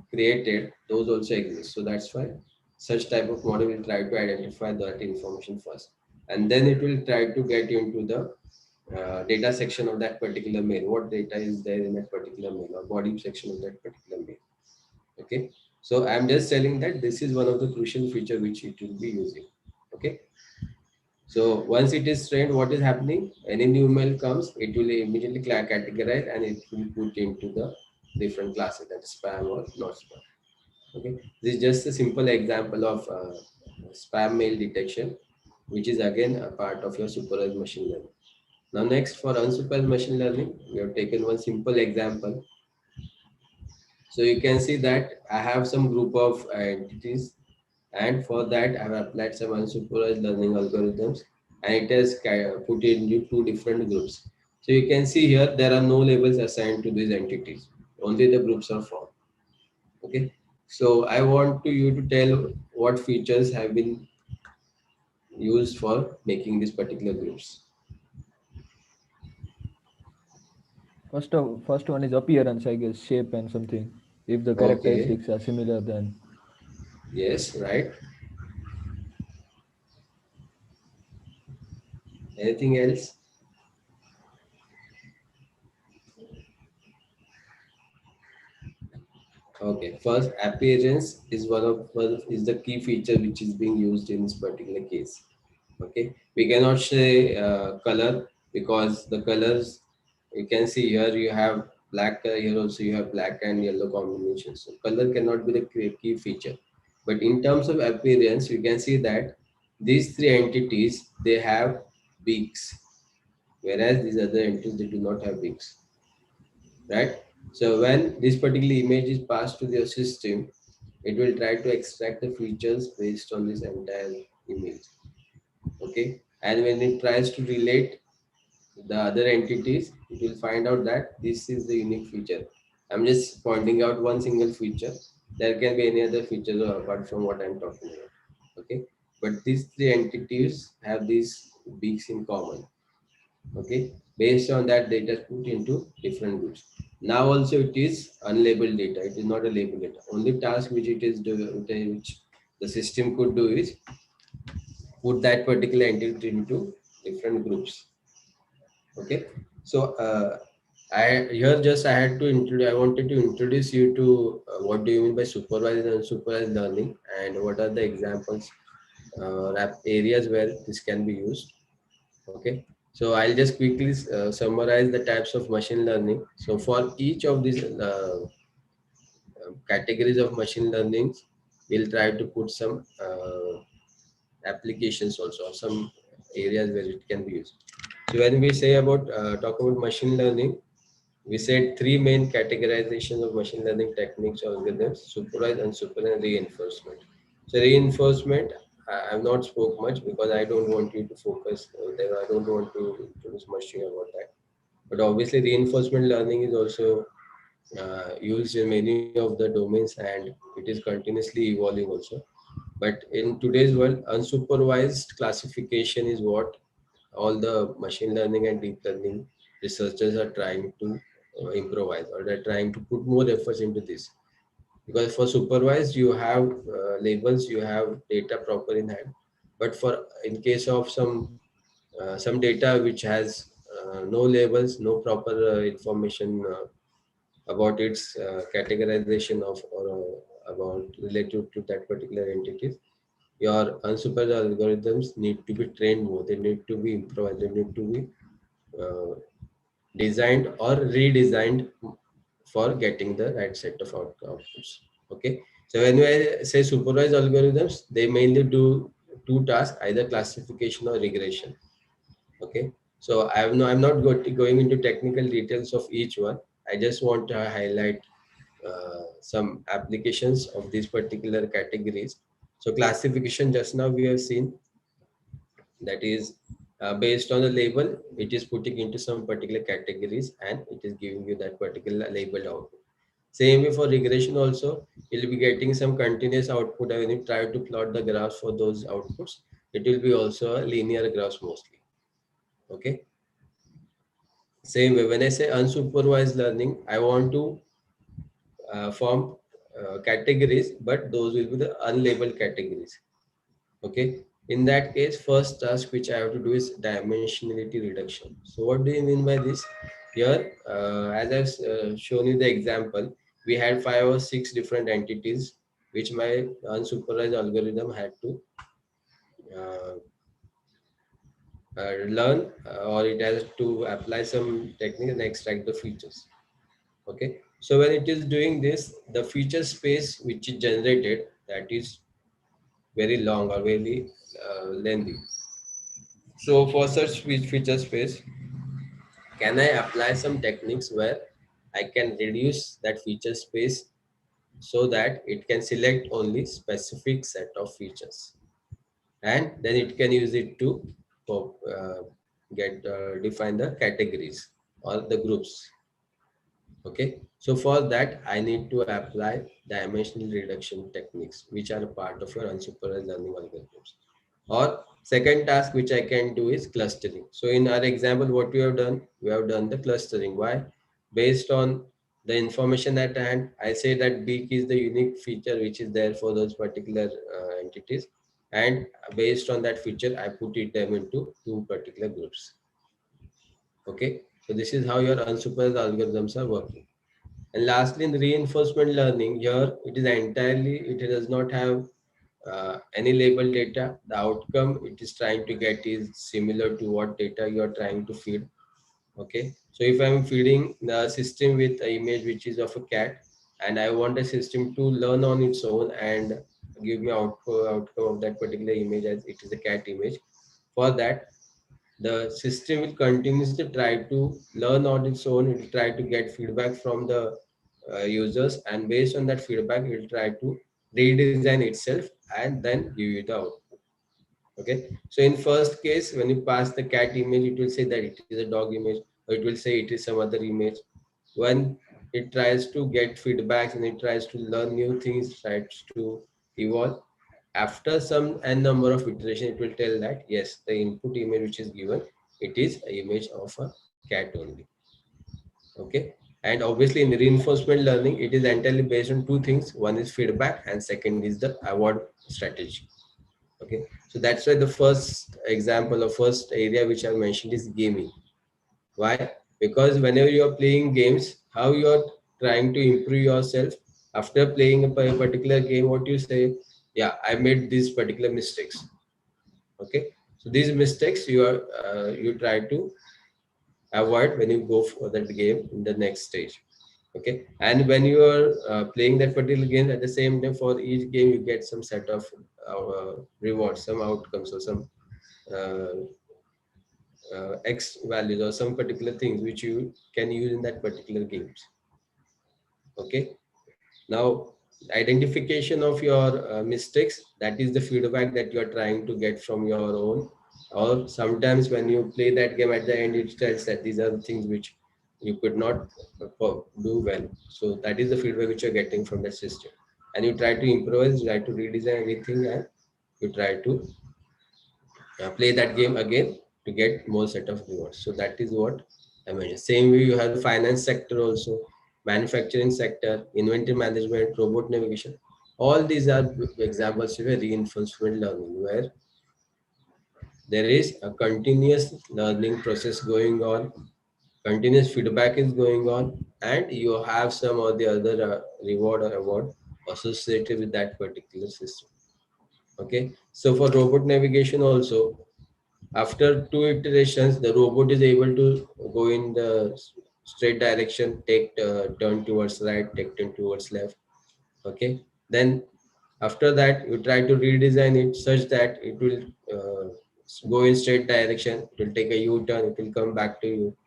[SPEAKER 10] created, those also exist. So that's why such type of model will try to identify that information first, and then it will try to get into the data section of that particular mail. What data is there in that particular mail, or body section of that particular mail. Okay, so I'm just telling that this is one of the crucial feature which it will be using. Okay, so once it is trained, what is happening? Any new mail comes, it will immediately categorize and it will put into the different classes, that is spam or not spam. Okay, this is just a simple example of spam mail detection, which is again a part of your supervised machine learning. Now next, for unsupervised machine learning, we have taken one simple example. So you can see that I have some group of entities, and for that I have applied some unsupervised learning algorithms, and it has put it into two different groups. So you can see here there are no labels assigned to these entities, only the groups are formed. Okay, so I want you to tell what features have been used for making these particular groups.
[SPEAKER 13] First one is appearance, I guess, shape and something. If the characteristics are similar, then
[SPEAKER 10] yes, right. Anything else? Okay, first, appearance is is the key feature which is being used in this particular case. Okay, we cannot say color, because the colors, you can see here you have black color, here also you have black and yellow combination. So color cannot be the key feature. But in terms of appearance, you can see that these three entities, they have beaks, whereas these other entities, they do not have beaks, right? So when this particular image is passed to the system, it will try to extract the features based on this entire image. Okay, and when it tries to relate the other entities, it will find out that this is the unique feature. I'm just pointing out one single feature. There can be any other features apart from what I'm talking about. Okay, but these three entities have these beaks in common. Okay, based on that, data is put into different groups. Now also it is unlabeled data. It is not a labeled data. Only task which it is doing, which the system could do, is put that particular entity into different groups. Okay, so I wanted to introduce you to what do you mean by supervised and unsupervised learning, and what are the examples, areas where this can be used. Okay, So I'll just quickly summarize the types of machine learning. So for each of these categories of machine learning, we'll try to put some applications also, or some areas where it can be used. So when we say about talk about machine learning, we said three main categorizations of machine learning techniques or algorithms: supervised, unsupervised, and reinforcement. So reinforcement, I've not spoke much because I don't want you to focus there. I don't want to introduce much to you about that. But obviously reinforcement learning is also used in many of the domains, and it is continuously evolving also. But in today's world, unsupervised classification is what all the machine learning and deep learning researchers are trying to improvise, or they're trying to put more efforts into this. Because for supervised, you have labels, you have data proper in hand. But for in case of some data which has no labels, no proper information about its categorization of or about related to that particular entity, your unsupervised algorithms need to be trained more. They need to be improvised. They need to be designed or redesigned for getting the right set of outputs. Okay. So when I say supervised algorithms, they mainly do two tasks, either classification or regression. Okay. So I'm not going into technical details of each one. I just want to highlight some applications of these particular categories. So classification, just now we have seen, that is based on the label, it is putting into some particular categories and it is giving you that particular labeled output. Same way for regression also, you'll be getting some continuous output, and when you try to plot the graphs for those outputs, it will be also a linear graphs mostly. Okay. Same way, when I say unsupervised learning, I want to form categories, but those will be the unlabeled categories. Okay. In that case, first task which I have to do is dimensionality reduction. So what do you mean by this? Here, as I've shown you the example, we had 5 or 6 different entities which my unsupervised algorithm had to learn, or it has to apply some technique and extract the features. Okay. So when it is doing this, the feature space which is generated, that is very long or very lengthy. So for such feature space, can I apply some techniques where I can reduce that feature space so that it can select only specific set of features, and then it can use it to define the categories or the groups. Okay, so for that I need to apply dimensional reduction techniques, which are a part of your unsupervised learning algorithms. Or second task which I can do is clustering. So in our example, what we have done the clustering. Why? Based on the information at hand, I say that B key is the unique feature which is there for those particular entities, and based on that feature, I put them into two particular groups. Okay, so this is how your unsupervised algorithms are working. And lastly, in reinforcement learning, here it is entirely, it does not have any label data. The outcome it is trying to get is similar to what data you are trying to feed. Okay, so if I'm feeding the system with an image which is of a cat, and I want the system to learn on its own and give me outcome of that particular image as it is a cat image, for that the system will continuously try to learn on its own. It will try to get feedback from the users, and based on that feedback it will try to redesign itself and then give you the output. Okay, so in first case, when you pass the cat image, it will say that it is a dog image, or it will say it is some other image. When it tries to get feedbacks and it tries to learn new things, tries to evolve, after some n number of iteration, it will tell that yes, the input image which is given, it is an image of a cat only. Okay, and obviously in reinforcement learning, it is entirely based on two things. One is feedback, and second is the award strategy. Okay, so that's why the first example or first area which I mentioned is gaming. Why? Because whenever you are playing games, how you are trying to improve yourself after playing a particular game, what you say, yeah, I made these particular mistakes. Okay, So these mistakes you try to avoid when you go for that game in the next stage. Okay, and when you are playing that particular game, at the same time for each game you get some set of rewards, some outcomes, or some X values or some particular things which you can use in that particular games. Okay, now identification of your mistakes, that is the feedback that you are trying to get from your own, or sometimes when you play that game at the end it tells that these are the things which you could not do well. So that is the feedback which you're getting from the system, and you try to improvise, you try to redesign everything, and you try to play that game again to get more set of rewards. So that is what I mentioned. Same way you have the finance sector also, manufacturing sector, inventory management, robot navigation. All these are examples of a reinforcement learning where there is a continuous learning process going on, continuous feedback is going on, and you have some or the other reward or award associated with that particular system. Okay, so for robot navigation also, after 2 iterations, the robot is able to go in the straight direction, take turn towards right, take turn towards left. Okay, then after that you try to redesign it such that it will go in straight direction, it will take a U-turn, it will come back to you,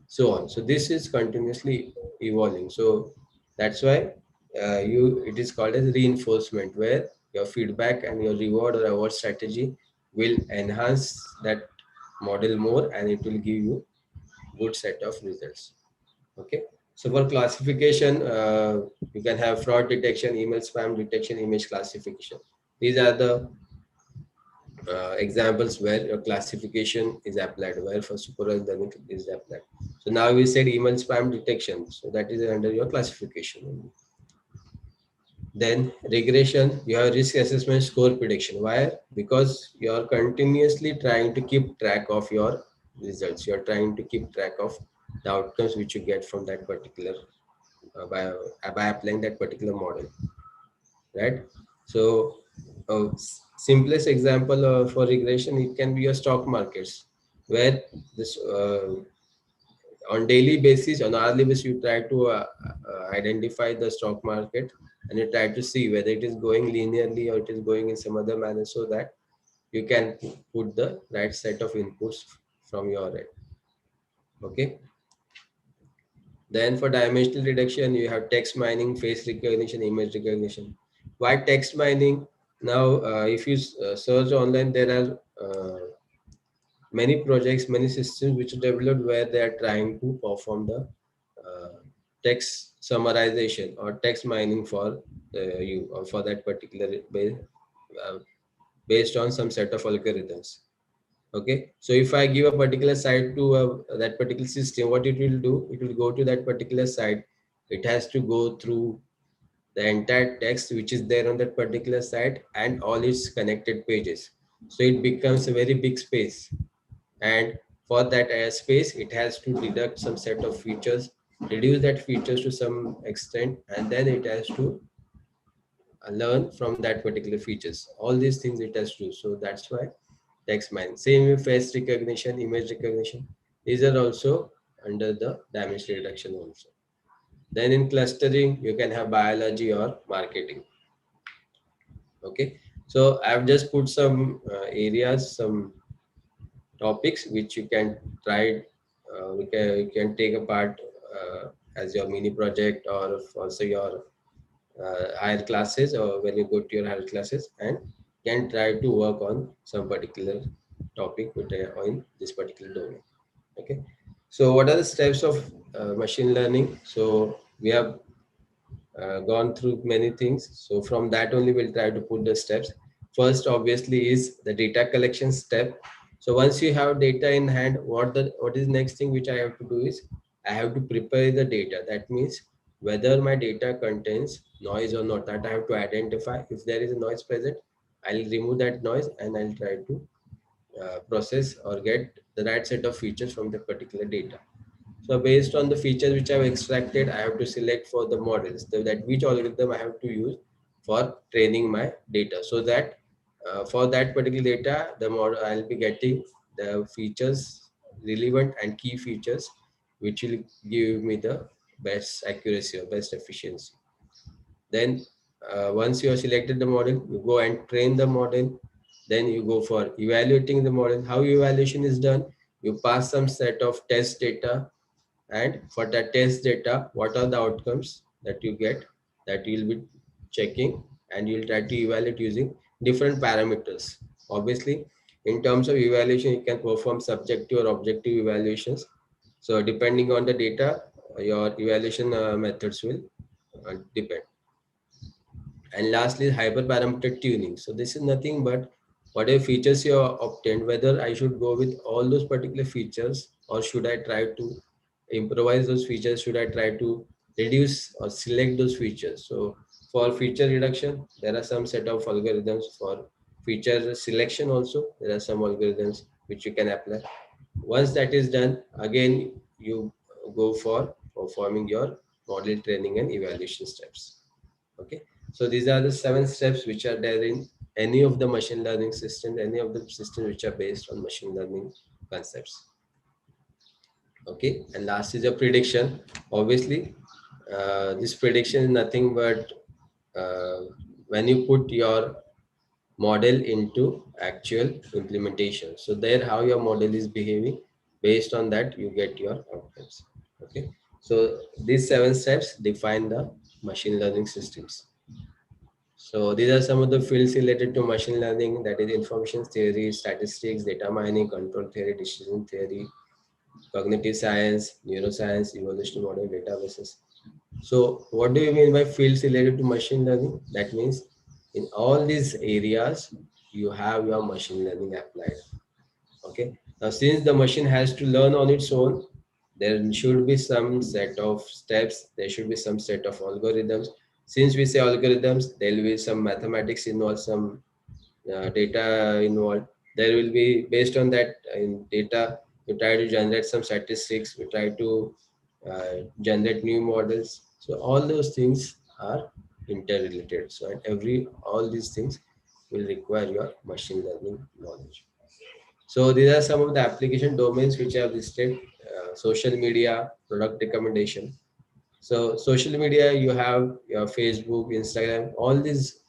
[SPEAKER 10] so on. So this is continuously evolving. So that's why it is called as reinforcement, where your feedback and your reward or award strategy will enhance that model more, and it will give you good set of results. Okay, so for classification, you can have fraud detection, email spam detection, image classification. These are the examples where your classification is applied, where for supervised learning is applied. So now we said email spam detection, so that is under your classification only. Then regression, you have risk assessment score prediction. Why? Because you are continuously trying to keep track of your results. You are trying to keep track of the outcomes which you get from that particular by applying that particular model, right? So simplest example for regression, it can be your stock markets, where this on daily basis, on hourly basis, you try to identify the stock market, and you try to see whether it is going linearly or it is going in some other manner, so that you can put the right set of inputs from your end. Okay. Then for dimensional reduction, you have text mining, face recognition, image recognition. Why text mining? Now, if you search online, there are many projects, many systems which are developed where they are trying to perform the text summarization or text mining for you, or for that particular based on some set of algorithms. Okay, so if I give a particular site to that particular system, what it will do, it will go to that particular site. It has to go through the entire text which is there on that particular site and all its connected pages. So it becomes a very big space, and for that space, it has to deduct some set of features, reduce that features to some extent, and then it has to learn from that particular features. All these things it has to do. So that's why text mining. Same with face recognition, image recognition. These are also under the dimensional reduction also. Then in clustering, you can have biology or marketing. Okay, so I've just put some areas, some topics which you can try. You can take a part as your mini project, or also your higher classes, or when you go to your higher classes, and can try to work on some particular topic in this particular domain. Okay, so what are the steps of machine learning? So we have gone through many things. So from that only we'll try to put the steps. First, obviously, is the data collection step. So once you have data in hand, what is next thing which I have to do is I have to prepare the data. That means whether my data contains noise or not, that I have to identify. If there is a noise present, I'll remove that noise, and I'll try to process or get the right set of features from the particular data. So based on the features which I've extracted, I have to select for the models that which algorithm I have to use for training my data, so that For that particular data, the model I'll be getting the features, relevant and key features, which will give me the best accuracy or best efficiency. Then once you have selected the model, you go and train the model. Then you go for evaluating the model. How evaluation is done? You pass some set of test data, and for that test data, what are the outcomes that you get, that you will be checking, and you'll try to evaluate using different parameters. Obviously, in terms of evaluation, you can perform subjective or objective evaluations. So depending on the data, your evaluation methods will depend. And lastly, hyperparameter tuning. So this is nothing but whatever features you have obtained, whether I should go with all those particular features, or should I try to improvise those features, should I try to reduce or select those features. So for feature reduction, there are some set of algorithms. For feature selection also, there are some algorithms which you can apply. Once that is done, again, you go for performing your model training and evaluation steps. Okay, so these are the 7 steps which are there in any of the machine learning systems, any of the systems which are based on machine learning concepts. Okay, and last is a prediction. Obviously, this prediction is nothing but when you put your model into actual implementation. So there, how your model is behaving, based on that you get your outcomes. Okay, so these 7 steps define the machine learning systems. So these are some of the fields related to machine learning, that is information theory, statistics, data mining, control theory, decision theory, cognitive science, neuroscience, evolutionary model, databases. So what do you mean by fields related to machine learning? That means in all these areas, you have your machine learning applied. Okay. Now, since the machine has to learn on its own, there should be some set of steps. There should be some set of algorithms. Since we say algorithms, there will be some mathematics involved, some data involved. There will be, based on that in data, we try to generate some statistics. We try to generate new models. So all those things are interrelated. So all these things will require your machine learning knowledge. So these are some of the application domains which I have listed. Social media, product recommendation. So social media, you have your Facebook, Instagram, all these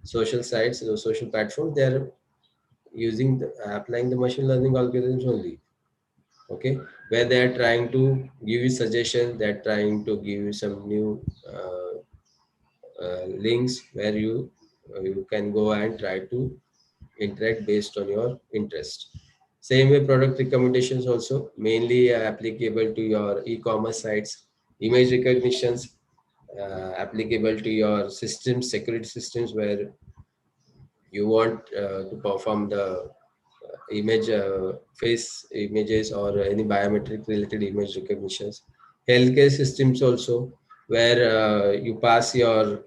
[SPEAKER 10] social sites, social platforms, they are using applying the machine learning algorithms only. Okay, where they are trying to give you suggestions, they are trying to give you some new links where you can go and try to interact based on your interest. Same way, product recommendations also mainly applicable to your e-commerce sites, image recognitions applicable to your systems, security systems, where you want to perform the image, face images, or any biometric related image recognitions. Healthcare systems also, where you pass your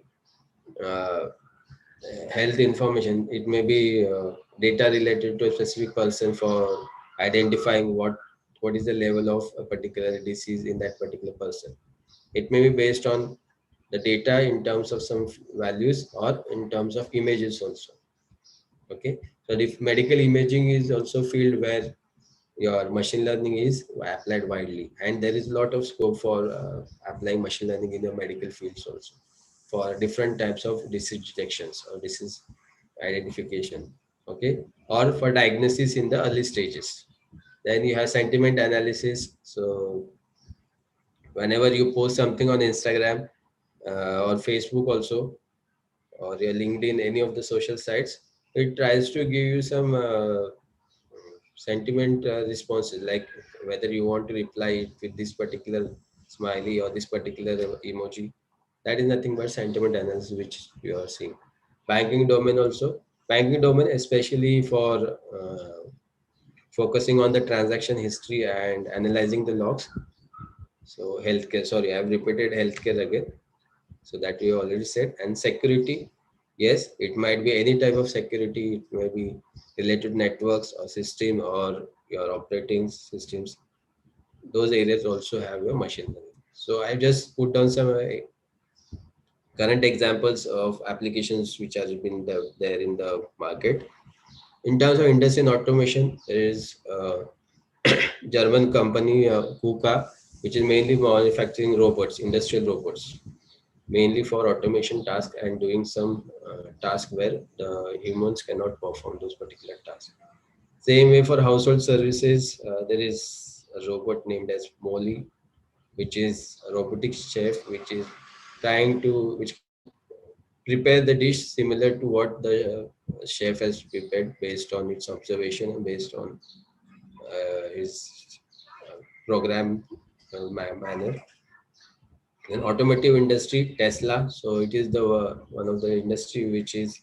[SPEAKER 10] health information. It may be data related to a specific person for identifying what is the level of a particular disease in that particular person. It may be based on the data in terms of some values or in terms of images also. Okay, so if medical imaging is also field where your machine learning is applied widely, and there is a lot of scope for applying machine learning in the medical fields also, for different types of disease detections or disease identification. Okay, or for diagnosis in the early stages. Then you have sentiment analysis. So whenever you post something on Instagram or Facebook also, or your LinkedIn, any of the social sites, it tries to give you some sentiment responses, like whether you want to reply with this particular smiley or this particular emoji. That is nothing but sentiment analysis which you are seeing. Banking domain also. Banking domain, especially for focusing on the transaction history and analyzing the logs. So healthcare, sorry, I have repeated healthcare again. So that we already said. And security, yes, it might be any type of security. It may be related networks or system or your operating systems. Those areas also have your machine learning. So I just put down some current examples of applications which have been there in the market. In terms of industry and automation, there is German company KUKA, which is mainly manufacturing robots, industrial robots, mainly for automation tasks and doing some tasks where the humans cannot perform those particular tasks. Same way for household services, there is a robot named as Molly, which is a robotic chef, which is which prepare the dish similar to what the chef has prepared based on its observation and based on his program manner. In automotive industry, Tesla. So it is the one of the industry which is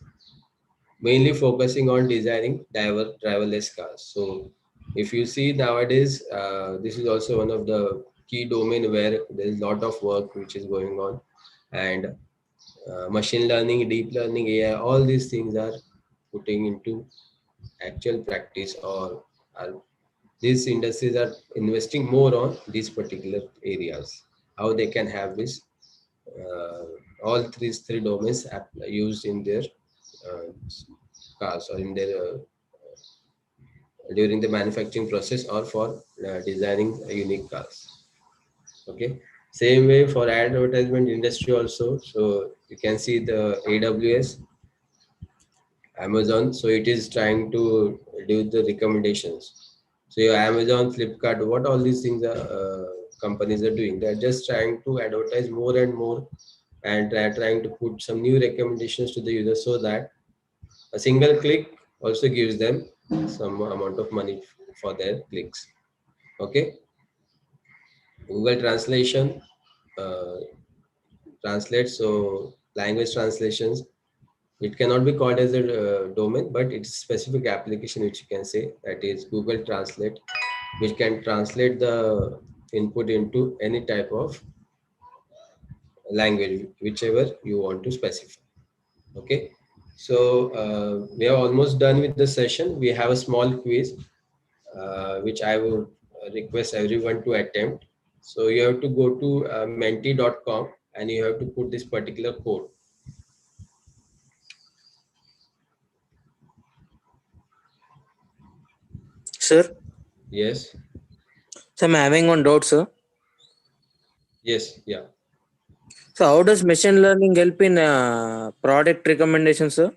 [SPEAKER 10] mainly focusing on designing driverless cars. So if you see nowadays, this is also one of the key domain where there is a lot of work which is going on, and machine learning, deep learning, AI, all these things are putting into actual practice, or these industries are investing more on these particular areas, how they can have this all three domains used in their cars or in their during the manufacturing process or for designing unique cars. Okay, same way for advertisement industry also. So you can see the AWS, Amazon. So it is trying to do the recommendations. So your Amazon, Flipkart, what all these things are companies are doing. They're just trying to advertise more and more, and they're trying to put some new recommendations to the user, so that a single click also gives them some amount of money for their clicks. Okay. Google Translation translates, so language translations. It cannot be called as a domain, but it's a specific application which you can say, that is Google Translate, which can translate the input into any type of language, whichever you want to specify. Okay, so we are almost done with the session. We have a small quiz, which I would request everyone to attempt. So you have to go to menti.com and you have to put this particular code.
[SPEAKER 14] Sir?
[SPEAKER 10] Yes.
[SPEAKER 14] So I'm having one doubt, sir.
[SPEAKER 10] Yes, yeah.
[SPEAKER 14] So how does machine learning help in product recommendation, sir?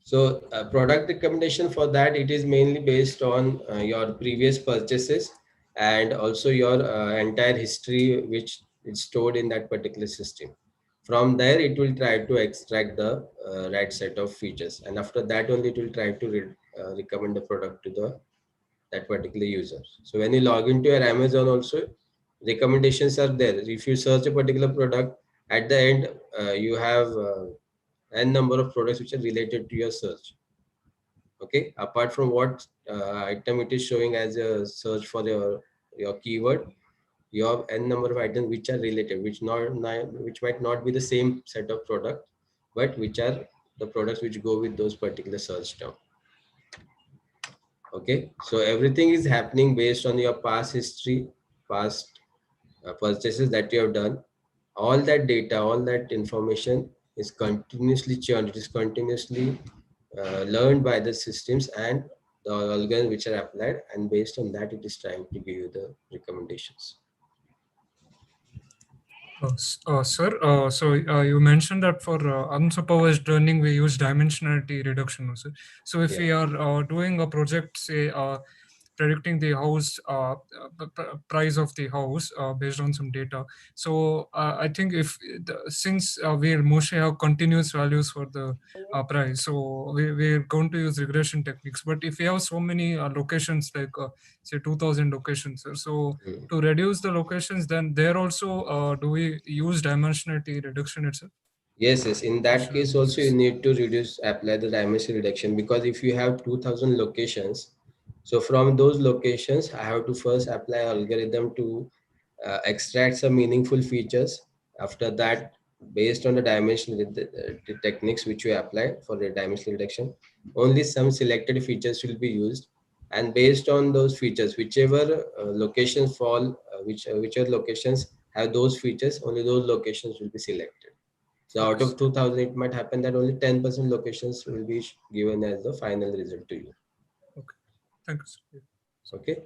[SPEAKER 10] So product recommendation, for that, it is mainly based on your previous purchases and also your entire history, which is stored in that particular system. From there, it will try to extract the right set of features, and after that only it will try to recommend the product to that particular user. So when you log into your Amazon also, recommendations are there. If you search a particular product, at the end you have n number of products which are related to your search. Okay, apart from what item it is showing as a search for your keyword, you have n number of items which are related, which might not be the same set of product, but which are the products which go with those particular search term. Okay, so everything is happening based on your past history, past purchases that you have done. All that data, all that information is continuously churned. It is continuously learned by the systems and the algorithms which are applied, and based on that, it is trying to give you the recommendations.
[SPEAKER 9] Sir, so you mentioned that for unsupervised learning, we use dimensionality reduction. So if we are doing a project, say, predicting the house price of the house based on some data. So I think since we mostly have continuous values for the price, so we're going to use regression techniques. But if we have so many locations, like say 2000 locations, so to reduce the locations, then there also do we use dimensionality reduction itself?
[SPEAKER 10] Yes. In that case also, you need to apply the dimension reduction, because if you have 2000 locations, so from those locations, I have to first apply algorithm to extract some meaningful features. After that, based on the dimension the techniques which you apply for the dimension reduction, only some selected features will be used. And based on those features, whichever locations fall, whichever locations have those features, only those locations will be selected. So out of 2000, it might happen that only 10% locations will be given as the final result to you.
[SPEAKER 9] Okay, thanks.
[SPEAKER 10] Okay.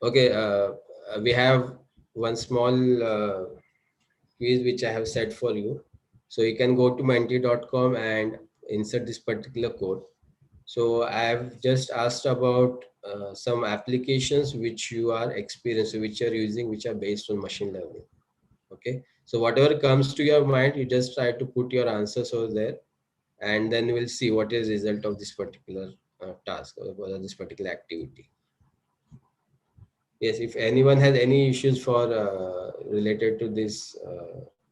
[SPEAKER 10] Okay, we have one small quiz which I have set for you. So you can go to menti.com and insert this particular code. So I have just asked about some applications which you are experiencing, which are using, which are based on machine learning. Okay, so whatever comes to your mind, you just try to put your answers over there, and then we'll see what is the result of this particular task or this particular activity. Yes, if anyone has any issues for related to this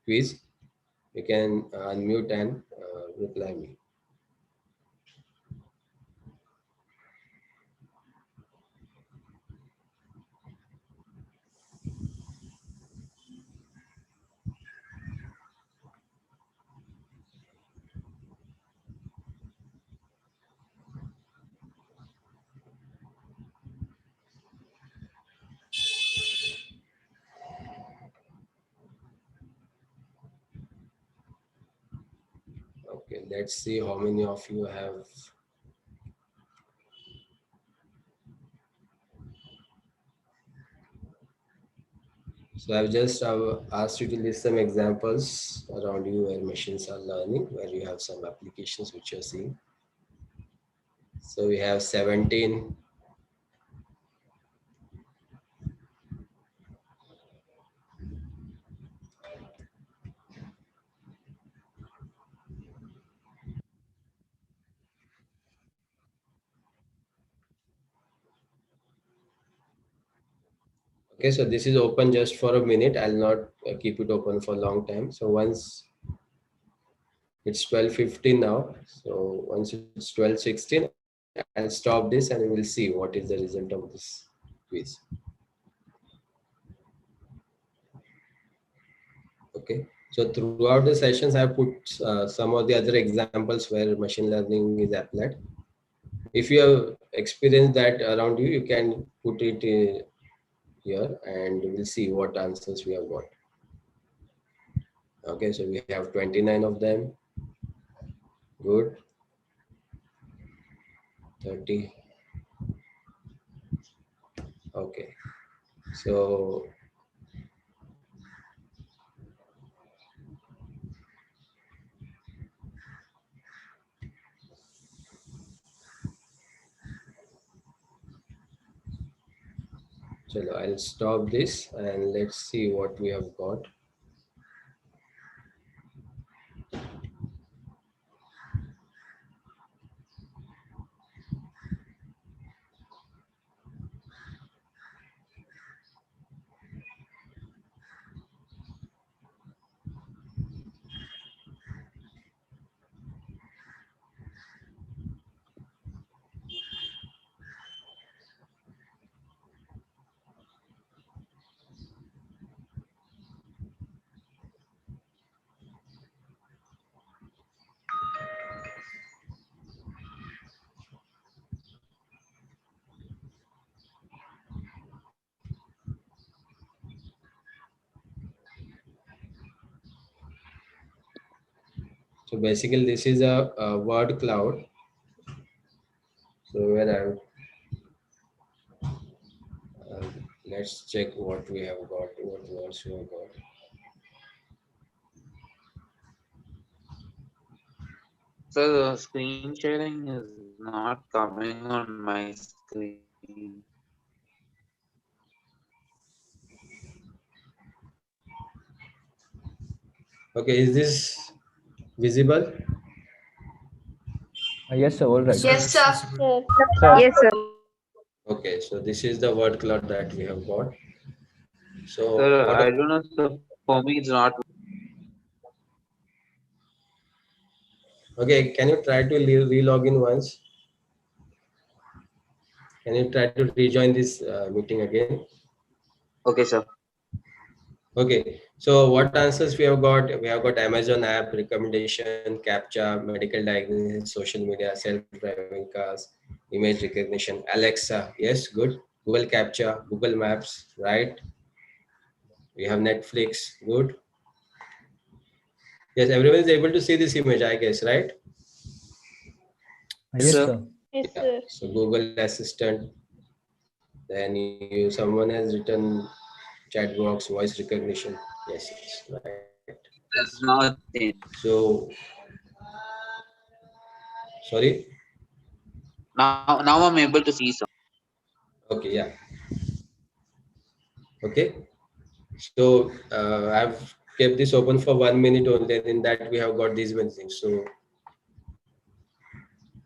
[SPEAKER 10] quiz, you can unmute and reply me. Okay, let's see how many of you have. So I've just asked you to list some examples around you where machines are learning, where you have some applications which you're seeing. So we have 17. Okay, so this is open just for a minute. I'll not keep it open for a long time. So once it's 12:15 now, so once it's 12:16, I'll stop this and we'll see what is the result of this quiz. Okay, so throughout the sessions, I put some of the other examples where machine learning is applied. If you have experienced that around you, you can put it here and we'll see what answers we have got. Okay, so we have 29 of them. Good. 30. Okay, so I'll stop this and let's see what we have got. So basically this is a word cloud. So where let's check what we have got, what words we have got.
[SPEAKER 15] So the screen sharing is not coming on my screen.
[SPEAKER 10] Okay, is this visible?
[SPEAKER 13] Yes, sir. All right.
[SPEAKER 16] Yes, sir.
[SPEAKER 13] Yes,
[SPEAKER 16] sir.
[SPEAKER 10] Okay, so this is the word cloud that we have got. So
[SPEAKER 15] Sir,
[SPEAKER 10] what
[SPEAKER 15] I don't know, so for me it's not.
[SPEAKER 10] Okay, can you try to re-log in once? Can you try to rejoin this meeting again?
[SPEAKER 15] Okay, sir.
[SPEAKER 10] Okay, so what answers we have got? We have got Amazon app, recommendation, CAPTCHA, medical diagnosis, social media, self-driving cars, image recognition, Alexa. Yes, good. Google CAPTCHA, Google Maps, right? We have Netflix. Good. Yes, everyone is able to see this image, I guess, right?
[SPEAKER 13] Yes, sir.
[SPEAKER 16] Yes,
[SPEAKER 10] Yeah.
[SPEAKER 16] sir.
[SPEAKER 10] So Google Assistant. Then someone has written chat box, voice recognition. Yes, right.
[SPEAKER 15] There's nothing.
[SPEAKER 10] So, sorry.
[SPEAKER 15] Now I'm able to see some.
[SPEAKER 10] Okay, yeah. Okay. So I've kept this open for 1 minute only, and in that we have got these many things. So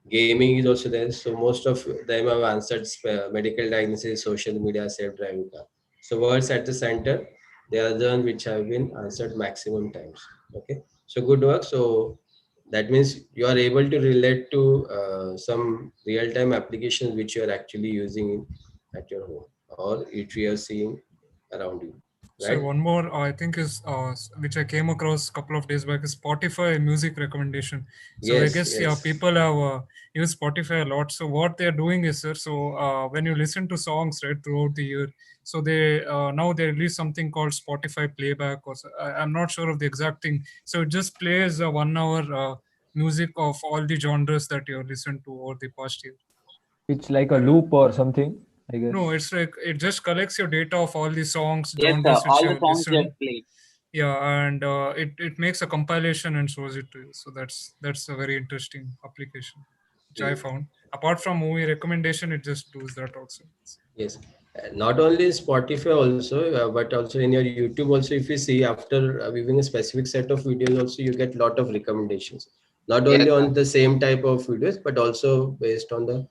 [SPEAKER 10] gaming is also there. So most of them have answered medical diagnosis, social media, self-driving car. So words at the center, they are the ones which have been answered maximum times. Okay. So good work. So that means you are able to relate to some real-time applications which you are actually using at your home or which we are seeing around you.
[SPEAKER 9] So
[SPEAKER 10] Right?
[SPEAKER 9] one more I think is which I came across a couple of days back is Spotify music recommendation. So I
[SPEAKER 10] Yes,
[SPEAKER 9] guess
[SPEAKER 10] yes.
[SPEAKER 9] people have used Spotify a lot. So what they're doing is, sir, so when you listen to songs right throughout the year, so they now they release something called Spotify playback, or I'm not sure of the exact thing. So it just plays a 1 hour music of all the genres that you have listened to over the past year.
[SPEAKER 13] It's like a loop or something, I guess.
[SPEAKER 9] No, it's like it just collects your data of all the songs,
[SPEAKER 15] Yes, sir.
[SPEAKER 9] genres which
[SPEAKER 15] All
[SPEAKER 9] you
[SPEAKER 15] the
[SPEAKER 9] have
[SPEAKER 15] songs they
[SPEAKER 9] listened.
[SPEAKER 15] have played.
[SPEAKER 9] Yeah, and it makes a compilation and shows it to you. So that's a very interesting application which I found. Apart from movie recommendation, it just does that also.
[SPEAKER 10] Yes, not only Spotify also, but also in your YouTube also. If you see after viewing a specific set of videos, also you get lot of recommendations. Not only
[SPEAKER 15] Yes, sir.
[SPEAKER 10] on the same type of videos, but also based on the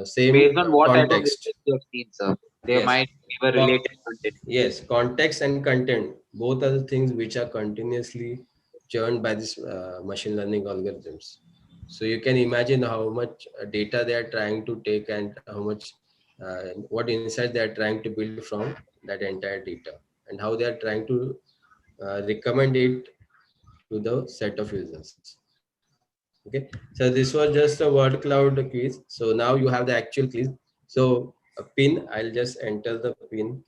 [SPEAKER 10] same
[SPEAKER 15] Based on what type of
[SPEAKER 10] context.
[SPEAKER 15] videos you have seen, sir. They
[SPEAKER 10] Yes,
[SPEAKER 15] might give a related content.
[SPEAKER 10] yes, context and content. Both are the things which are continuously churned by this machine learning algorithms. So you can imagine how much data they are trying to take and how much what insight they are trying to build from that entire data and how they are trying to recommend it to the set of users. Okay, so this was just a word cloud quiz. So now you have the actual quiz. So a pin, I'll just enter the pin.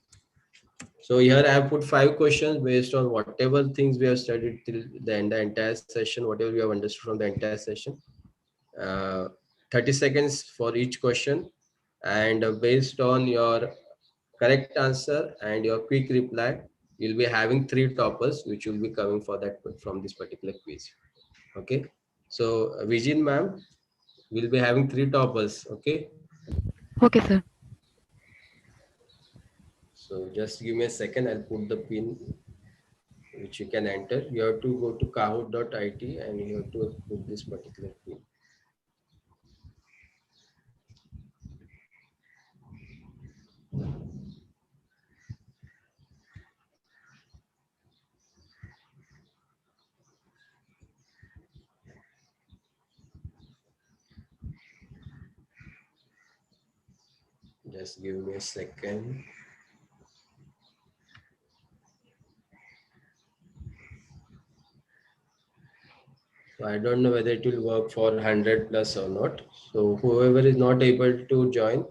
[SPEAKER 10] So here I have put 5 questions based on whatever things we have studied till the entire session, whatever we have understood from the entire session. 30 seconds for each question, and based on your correct answer and your quick reply, you'll be having 3 toppers which will be coming for that from this particular quiz. Okay, so Vijin ma'am will be having 3 toppers. Okay,
[SPEAKER 8] Okay, sir.
[SPEAKER 10] so just give me a second. I'll put the pin which you can enter. You have to go to kahoot.it and you have to put this particular pin. Just give me a second. So I don't know whether it will work for 100 plus or not. So whoever is not able to join,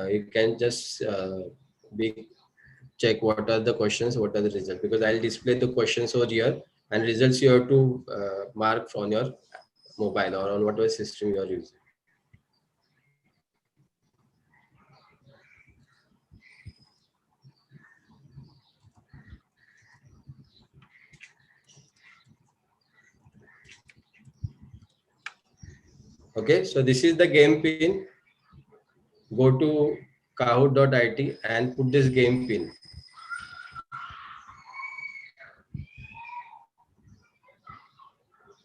[SPEAKER 10] you can just check what are the questions, what are the results, because I'll display the questions over here and results you have to mark on your mobile or on whatever system you are using. Okay, so this is the game pin. Go to kahoot.it and put this game pin.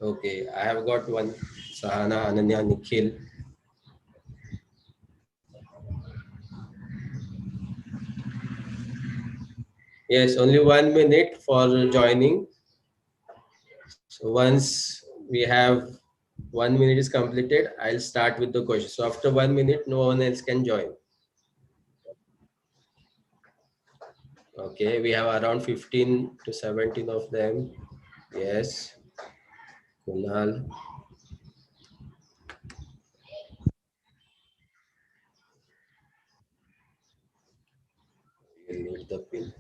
[SPEAKER 10] Okay, I have got one. Sahana, Ananya, Nikhil. Yes, only 1 minute for joining. So once we have 1 minute is completed, I'll start with the question. So after 1 minute, no one else can join. Okay, we have around 15 to 17 of them. Yes, Kunal. You need the pin.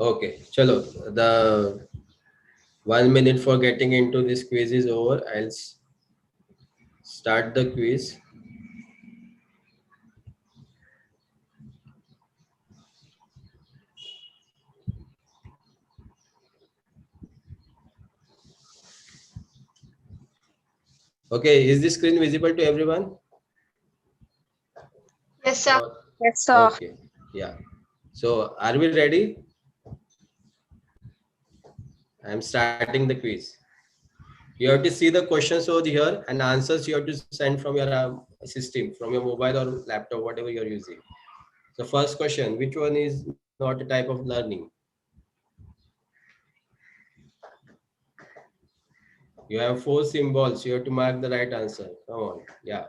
[SPEAKER 10] Okay, chalo. The 1 minute for getting into this quiz is over. I'll start the quiz. Okay, is this screen visible to everyone?
[SPEAKER 16] Yes, sir.
[SPEAKER 10] Or-
[SPEAKER 16] Yes, sir.
[SPEAKER 10] Okay, yeah. So are we ready? I'm starting the quiz. You have to see the questions over here and answers you have to send from your system, from your mobile or laptop, whatever you're using. So first question, which one is not a type of learning? You have 4 symbols. You have to mark the right answer. Come on. Yeah.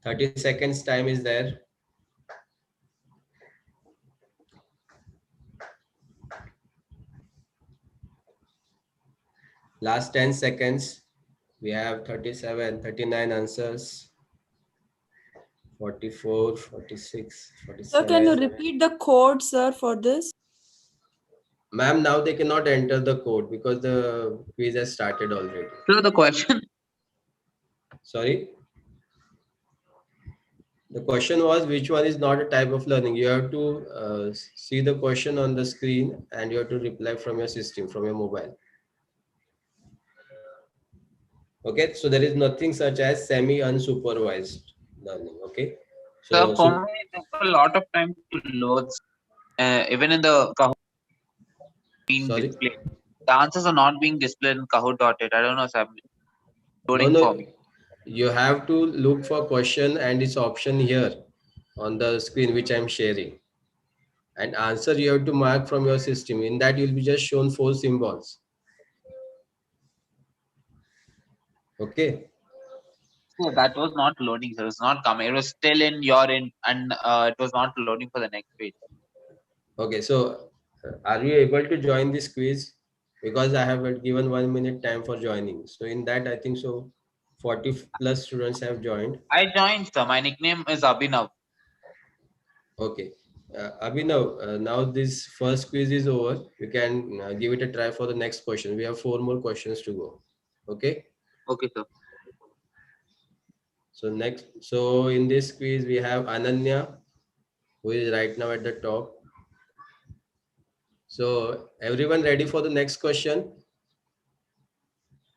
[SPEAKER 10] 30 seconds time is there. Last 10 seconds. We have 37, 39 answers. 44, 46, 47.
[SPEAKER 16] Sir, can you repeat the code, sir, for this?
[SPEAKER 10] Ma'am, now they cannot enter the code because the quiz has started already.
[SPEAKER 15] So the question.
[SPEAKER 10] Sorry. The question was which one is not a type of learning. You have to see the question on the screen and you have to reply from your system, from your mobile. Okay, so there is nothing such as semi-unsupervised learning. Okay,
[SPEAKER 15] So for me, it took a lot of time to load. Even in the Kahoot being displayed, the answers are not being displayed in Kahoot.it. I don't know, sir. Loading for me.
[SPEAKER 10] You have to look for question and its option here on the screen which I'm sharing. And answer you have to mark from your system. In that you'll be just shown 4 symbols. Okay.
[SPEAKER 15] So that was not loading. So it was not coming. It was still in your in, and it was not loading for the next page.
[SPEAKER 10] Okay, so are you able to join this quiz? Because I have given 1 minute time for joining. So in that, I think so 40 plus students have joined.
[SPEAKER 15] I joined, sir. My nickname is Abhinav.
[SPEAKER 10] Okay. Abhinav, now this first quiz is over. You can give it a try for the next question. We have 4 more questions to go. Okay.
[SPEAKER 15] Okay, sir.
[SPEAKER 10] So in this quiz, we have Ananya, who is right now at the top. So everyone ready for the next question?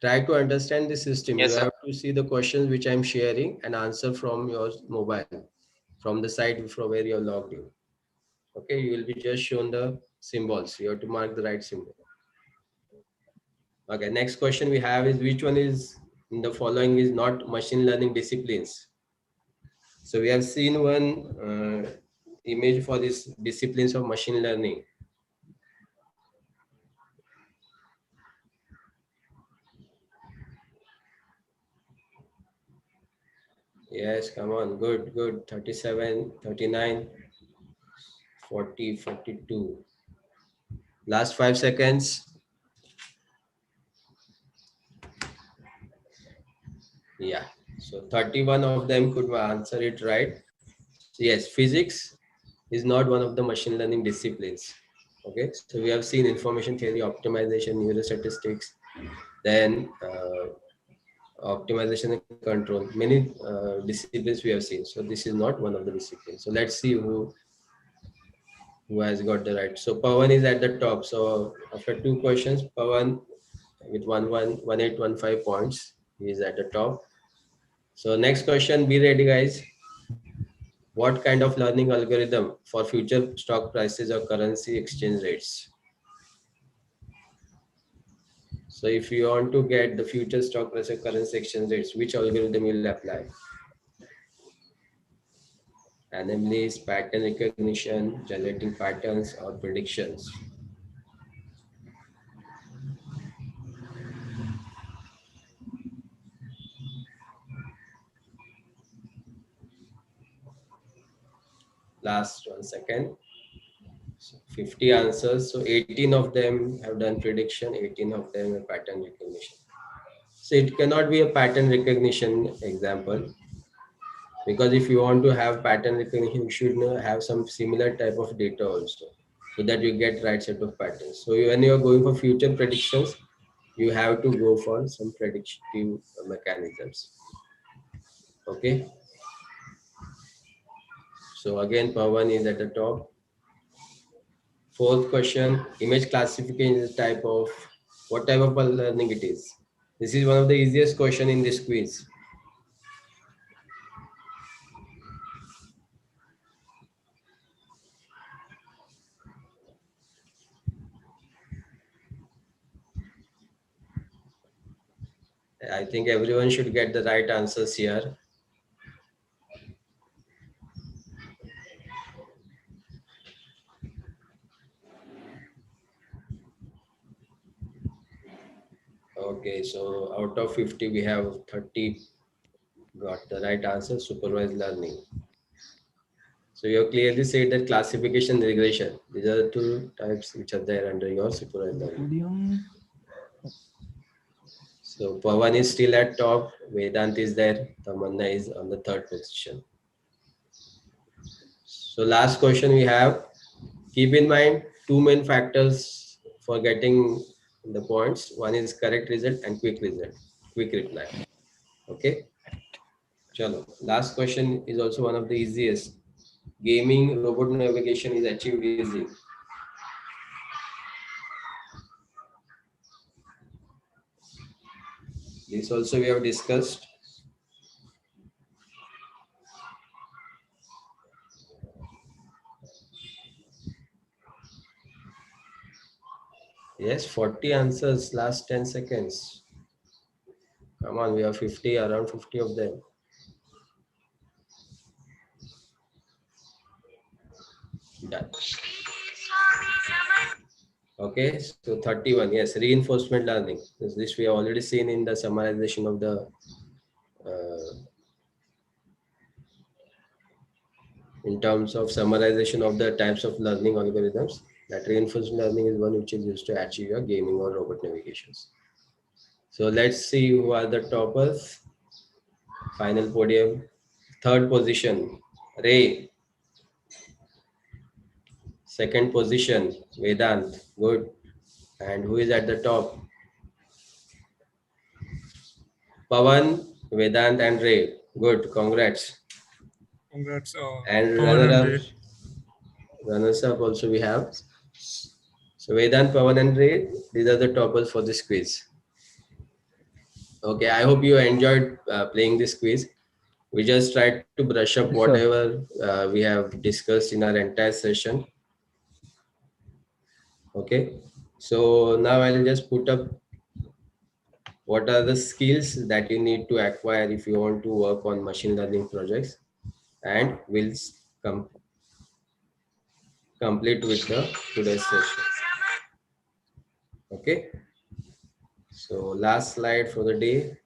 [SPEAKER 10] Try to understand the system.
[SPEAKER 15] Yes,
[SPEAKER 10] you
[SPEAKER 15] sir.
[SPEAKER 10] have to see the questions which I'm sharing and answer from your mobile, from the site from where you're logged in. Okay, you will be just shown the symbols. You have to mark the right symbol. Okay, next question we have is which one is in the following is not machine learning disciplines? So we have seen one image for this disciplines of machine learning. Yes, come on, good, good. 37, 39, 40, 42. Last 5 seconds. Yeah, so 31 of them could answer it right. So yes, physics is not one of the machine learning disciplines. Okay, so we have seen information theory, optimization, neurostatistics, then optimization and control. Many disciplines we have seen. So this is not one of the disciplines. So let's see who has got the right. So Pawan is at the top. So after 2 questions, Pawan with 1815 points, he is at the top. So next question, be ready guys. What kind of learning algorithm for future stock prices or currency exchange rates? So if you want to get the future stock price or currency exchange rates, which algorithm will apply? Anomalies, pattern recognition, generating patterns, or predictions? Last 1 second. So 50 answers. So 18 of them have done prediction, 18 of them have pattern recognition. So it cannot be a pattern recognition example, because if you want to have pattern recognition, you should have some similar type of data also. so that you get right set of patterns. So when you are going for future predictions, you have to go for some predictive mechanisms. Okay. So again, Pawan is at the top. Fourth question, image classification is a type of, what type of learning it is? This is one of the easiest question in this quiz. I think everyone should get the right answers here. Okay, so out of 50, we have 30 got the right answer, supervised learning. So you have clearly said that classification, regression, these are the two types which are there under your supervised learning. So Pawan is still at top, Vedant is there, Tamanna is on the third position. So last question we have, keep in mind two main factors for getting the points. One is correct result and quick result, quick reply. Okay. Chalo. Last question is also one of the easiest. Gaming robot navigation is achieved using. This also we have discussed. Yes, 40 answers, last 10 seconds. Come on, we have 50, around 50 of them. Done. Okay, so 31, yes, reinforcement learning. This we have already seen in the summarization of the in terms of summarization of the types of learning algorithms. That reinforcement learning is one which is used to achieve your gaming or robot navigations. So let's see who are the toppers. Final podium. Third position, Ray. Second position, Vedant. Good. And who is at the top? Pawan, Vedant, and Ray. Good. Congrats.
[SPEAKER 9] Congrats.
[SPEAKER 10] And
[SPEAKER 9] Pawan and Ray.
[SPEAKER 10] runners up also we have. So Vedant, Pawan, and Ray, these are the toppers for this quiz. Okay, I hope you enjoyed playing this quiz. We just tried to brush up whatever we have discussed in our entire session. Okay, so now I'll just put up what are the skills that you need to acquire if you want to work on machine learning projects, and we'll complete with the today's session. Okay, so last slide for the day.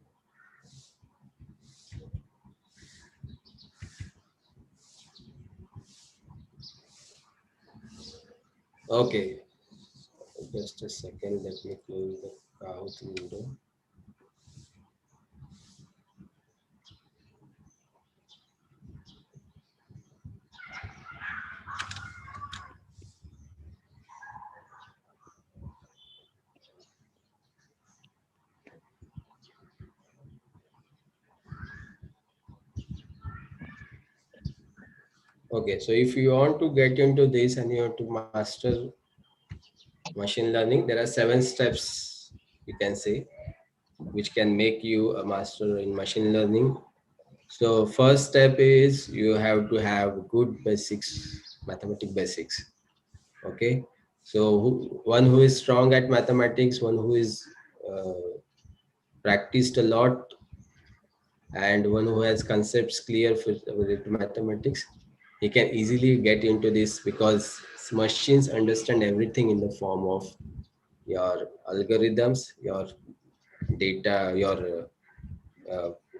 [SPEAKER 10] Okay, just a second, let me close the Kahoot window. Okay, so if you want to get into this and you want to master machine learning, there are 7 steps, you can say, which can make you a master in machine learning. So first step is you have to have good basics, mathematics basics. Okay, so one who is strong at mathematics, one who is practiced a lot, and one who has concepts clear with mathematics, he can easily get into this, because machines understand everything in the form of your algorithms, your data, your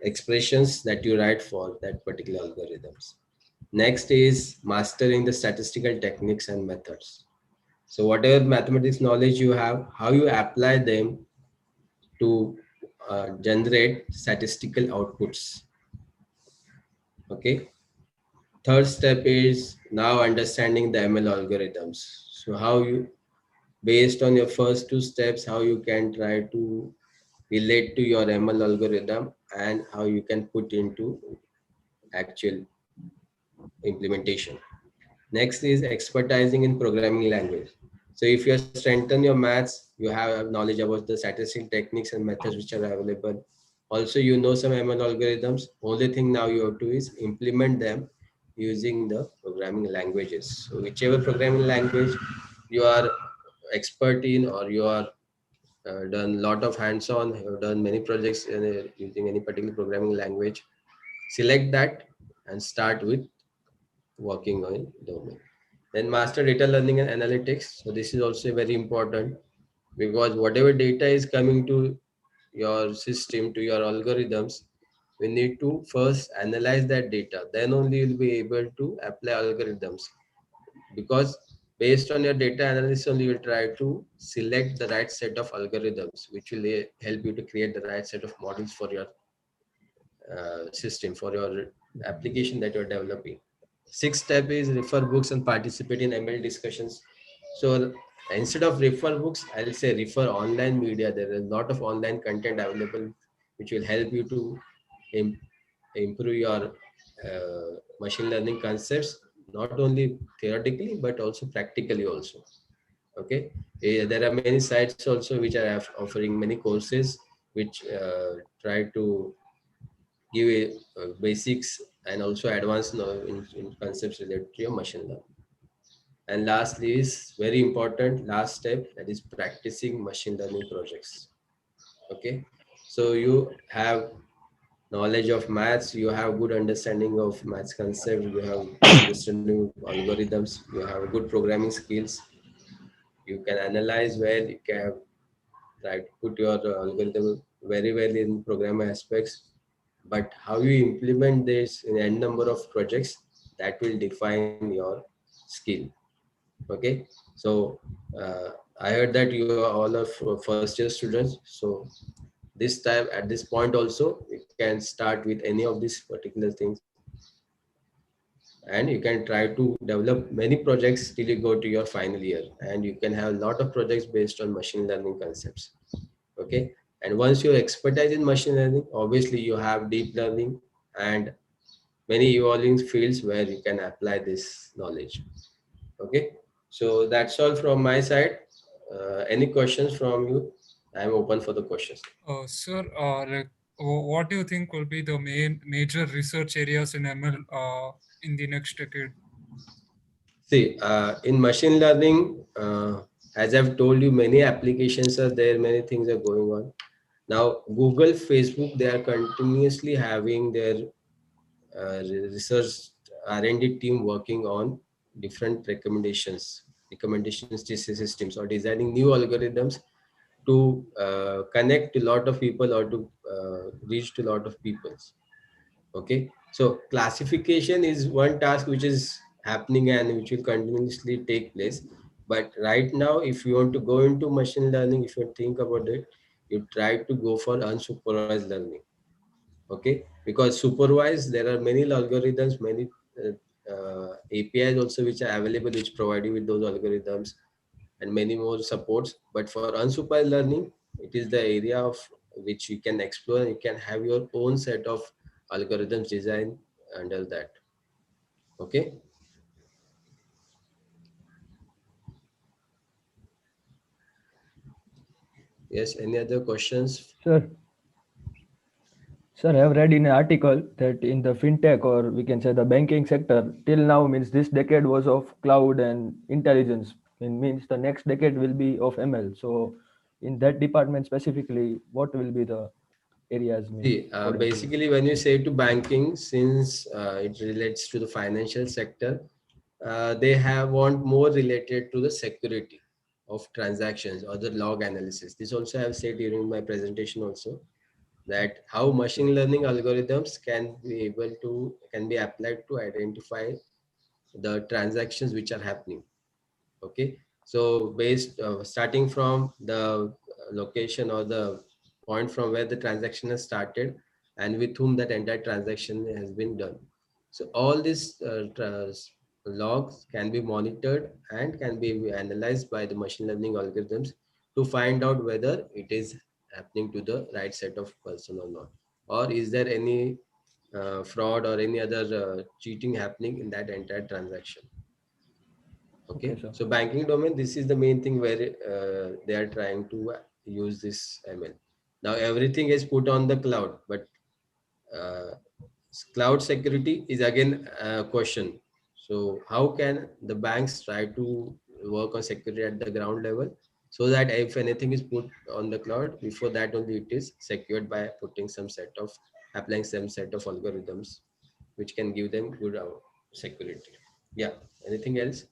[SPEAKER 10] expressions that you write for that particular algorithms. Next is mastering the statistical techniques and methods. So whatever mathematics knowledge you have, how you apply them to generate statistical outputs. Okay. Third step is now understanding the ML algorithms. So how you, based on your first two steps, how you can try to relate to your ML algorithm and how you can put into actual implementation. Next is expertising in programming language. So if you strengthen your maths, you have knowledge about the statistical techniques and methods which are available. Also, you know some ML algorithms. Only thing now you have to is implement them using the programming languages. So whichever programming language you are expert in, or you are done a lot of hands-on, have done many projects using any particular programming language, select that and start with working on domain. Then master data learning and analytics. So this is also very important, because whatever data is coming to your system, to your algorithms, we need to first analyze that data. Then only you'll be able to apply algorithms, because based on your data analysis only you'll try to select the right set of algorithms, which will help you to create the right set of models for your system, for your application that you're developing. Sixth step is refer books and participate in ML discussions. So instead of refer books, I'll say refer online media. There is a lot of online content available which will help you to improve your machine learning concepts, not only theoretically but also practically also. Okay, there are many sites also which are offering many courses which try to give basics and also advanced in concepts related to your machine learning. And lastly is very important, last step, that is practicing machine learning projects. Okay, so you have knowledge of maths, you have good understanding of maths concept, you have understanding of algorithms, you have good programming skills, you can analyze well, you can try to put your algorithm very well in programming aspects. But how you implement this in n number of projects, that will define your skill. Okay, so I heard that you are all of first year students. So this time at this point also, you can start with any of these particular things, and you can try to develop many projects till you go to your final year, and you can have a lot of projects based on machine learning concepts. Okay, and once you're expertise in machine learning, obviously you have deep learning and many evolving fields where you can apply this knowledge. Okay, so that's all from my side. Any questions from you? I'm open for the questions.
[SPEAKER 9] Sir, what do you think will be the major research areas in ML in the next decade?
[SPEAKER 10] See, in machine learning, as I've told you, many applications are there, many things are going on. Now, Google, Facebook, they are continuously having their research R&D team working on different recommendations systems, or designing new algorithms to connect to a lot of people, or to reach to a lot of people. Okay, so classification is one task which is happening and which will continuously take place. But right now, if you want to go into machine learning, if you think about it, you try to go for unsupervised learning. Okay, because supervised, there are many algorithms, many APIs also which are available, which provide you with those algorithms and many more supports. But for unsupervised learning, it is the area of which you can explore. You can have your own set of algorithms designed under that. Okay. Yes, any other questions?
[SPEAKER 13] Sir, I have read in an article that in the fintech, or we can say the banking sector, till now means this decade was of cloud and intelligence. It means the next decade will be of ML. So in that department specifically, what will be the areas?
[SPEAKER 10] See, basically when you say to banking, since it relates to the financial sector, they want more related to the security of transactions or the log analysis. This also I have said during my presentation also, that how machine learning algorithms can be applied to identify the transactions which are happening. Okay, so starting from the location or the point from where the transaction has started and with whom that entire transaction has been done. So all these logs can be monitored and can be analyzed by the machine learning algorithms to find out whether it is happening to the right set of person or not, or is there any fraud or any other cheating happening in that entire transaction. Okay,
[SPEAKER 13] Okay, sir.
[SPEAKER 10] so banking domain, this is the main thing where they are trying to use this ML. Now everything is put on the cloud, but uh, cloud security is again a question. So how can the banks try to work on security at the ground level so that if anything is put on the cloud, before that only it is secured by putting some set of, applying some set of algorithms which can give them good security. Yeah, anything else?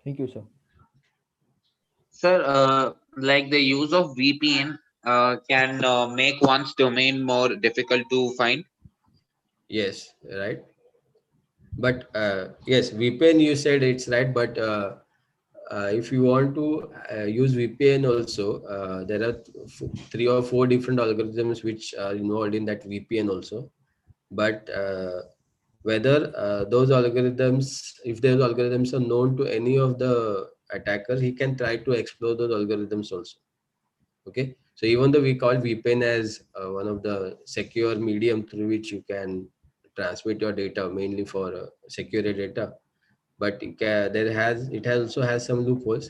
[SPEAKER 13] Thank you, sir.
[SPEAKER 15] Sir, like the use of VPN can make one's domain more difficult to find.
[SPEAKER 10] Yes, right. But yes, VPN, you said it's right, but if you want to use VPN also, there are 3 or 4 different algorithms which are involved in that VPN also. But whether those algorithms, if those algorithms are known to any of the attackers, he can try to explore those algorithms also. Okay, so even though we call VPN as one of the secure medium through which you can transmit your data, mainly for secure data, but it also has some loopholes.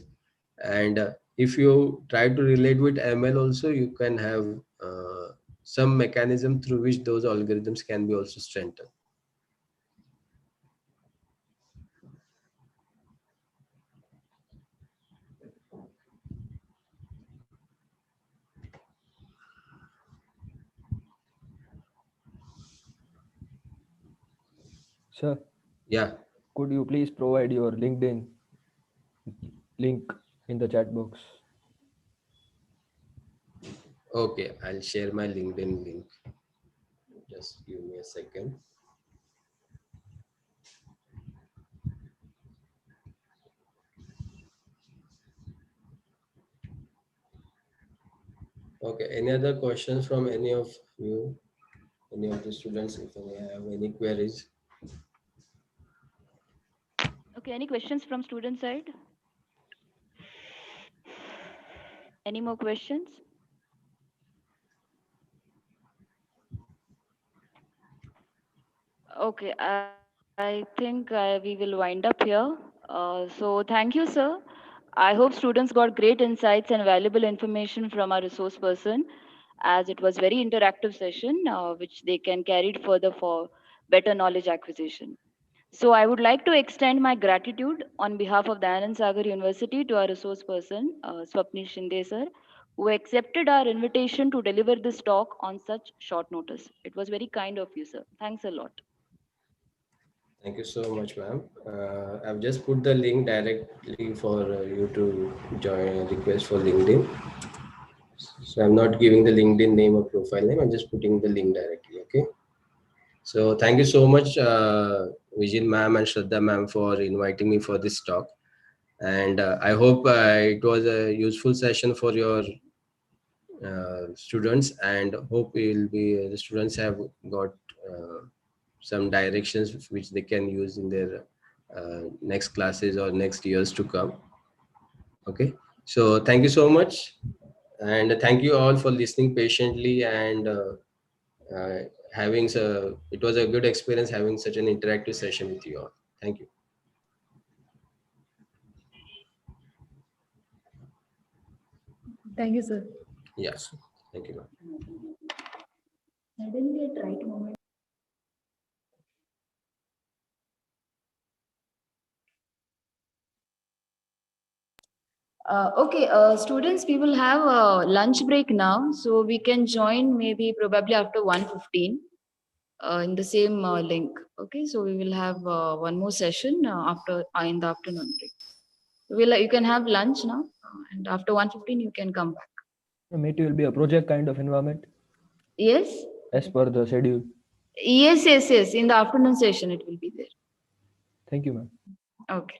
[SPEAKER 10] And if you try to relate with ML also, you can have some mechanism through which those algorithms can be also strengthened.
[SPEAKER 13] Sir,
[SPEAKER 10] Yeah.
[SPEAKER 13] could you please provide your LinkedIn link in the chat box?
[SPEAKER 10] Okay, I'll share my LinkedIn link. Just give me a second. Okay, any other questions from any of you, any of the students, if they have any queries?
[SPEAKER 8] Okay, any questions from student side? Any more questions? Okay, I think we will wind up here. So thank you, sir. I hope students got great insights and valuable information from our resource person, as it was very interactive session, which they can carry it further for better knowledge acquisition. So I would like to extend my gratitude on behalf of Dayanand Sagar University to our resource person, Swapnil Shinde sir, who accepted our invitation to deliver this talk on such short notice. It was very kind of you, sir. Thanks a lot.
[SPEAKER 10] Thank you so much, ma'am. I've just put the link directly for you to join, request for LinkedIn. So I'm not giving the LinkedIn name or profile name. I'm just putting the link directly. Okay. So thank you so much, Vijay ma'am and Shraddha ma'am, for inviting me for this talk. And I hope it was a useful session for your students, and hope the students have got some directions which they can use in their next classes or next years to come. Okay, so thank you so much, and thank you all for listening patiently and it was a good experience having such an interactive session with you all. Thank you.
[SPEAKER 6] Thank you, sir.
[SPEAKER 10] Yes, thank you, ma'am.
[SPEAKER 6] I didn't get right moment. Okay, students, we will have a lunch break now, so we can join maybe probably after 1:15 in the same link. Okay, so we will have one more session after in the afternoon break. You can have lunch now, and after 1:15 you can come back.
[SPEAKER 13] It will be a project kind of environment
[SPEAKER 6] Yes.
[SPEAKER 13] as per the schedule.
[SPEAKER 6] Yes, yes, yes. In the afternoon session, it will be there.
[SPEAKER 13] Thank you, ma'am.
[SPEAKER 6] Okay.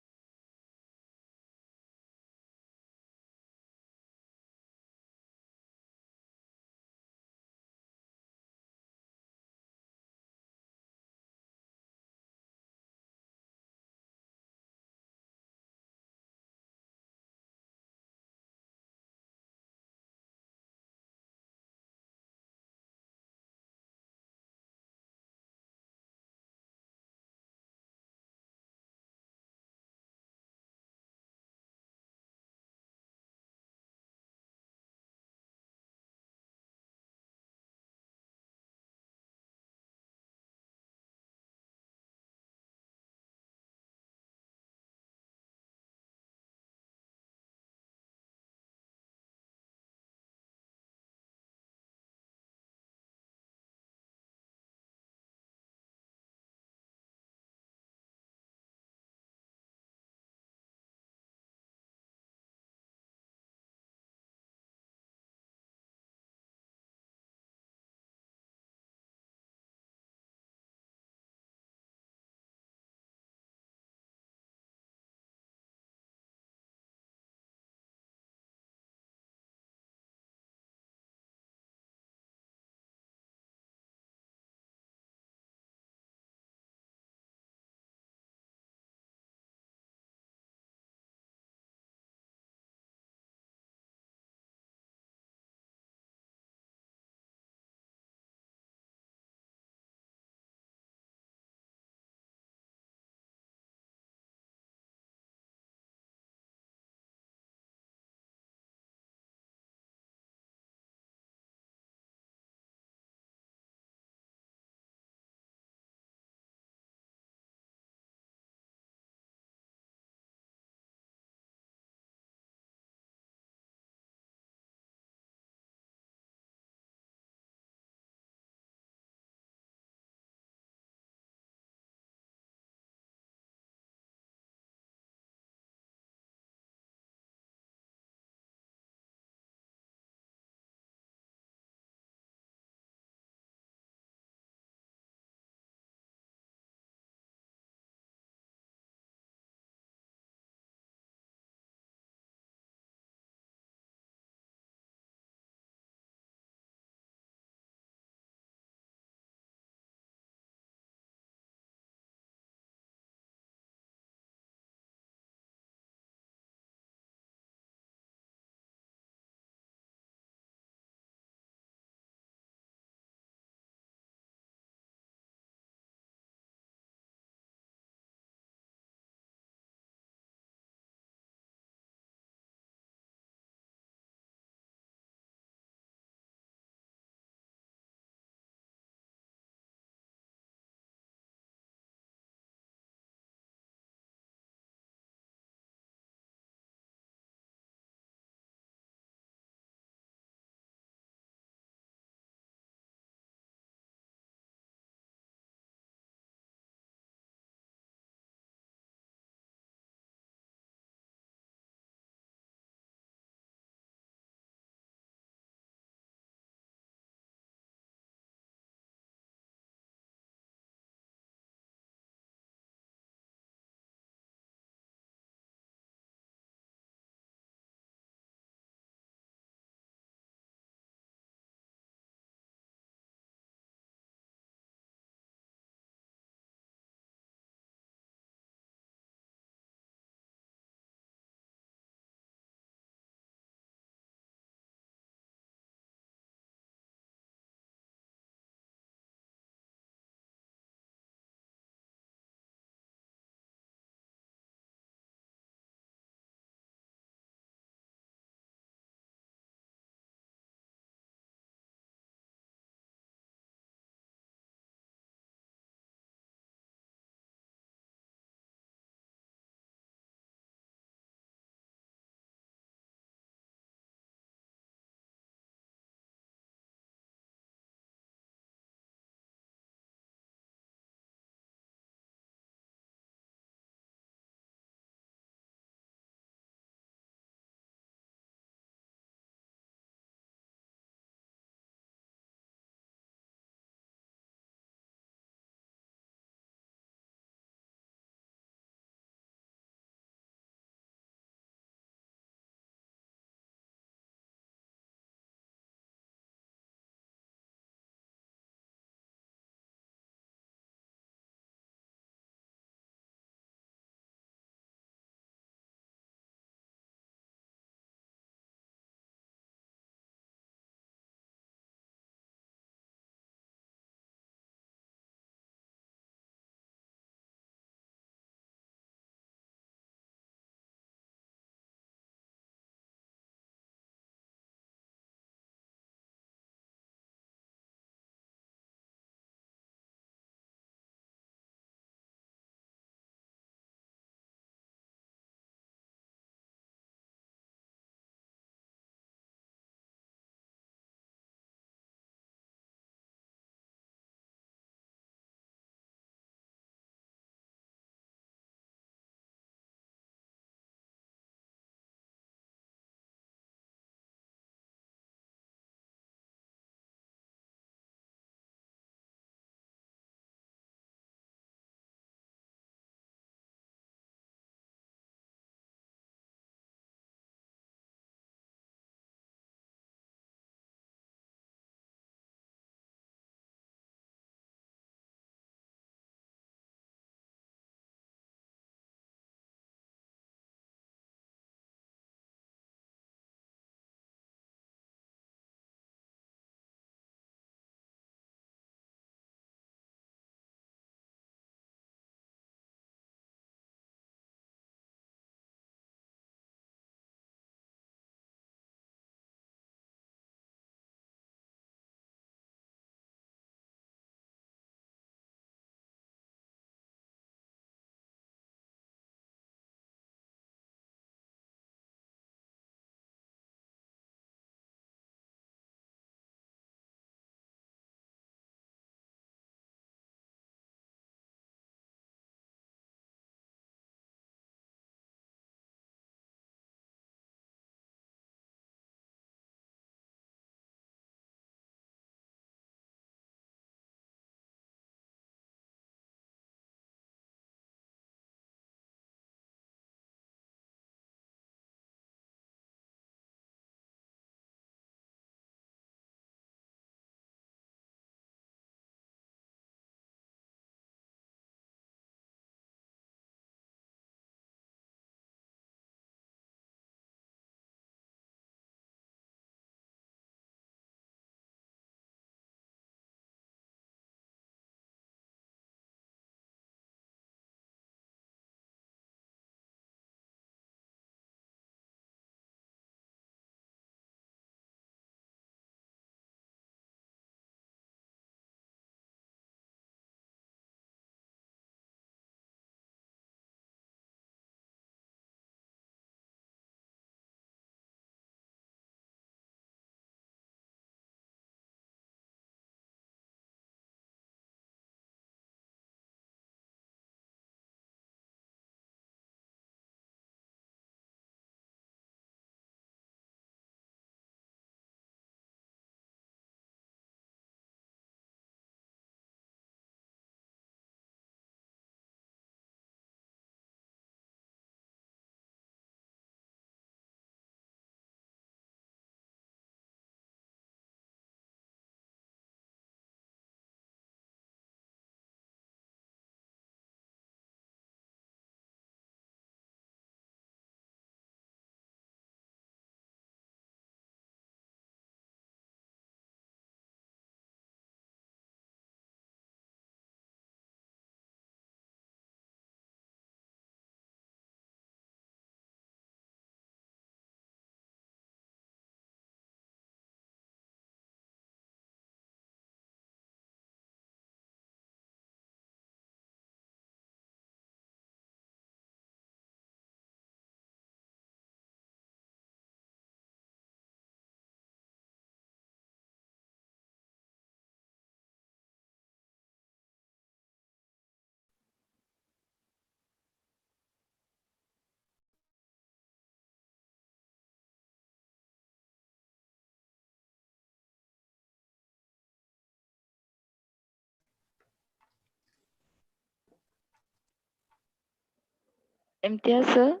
[SPEAKER 8] Imtiaz sir?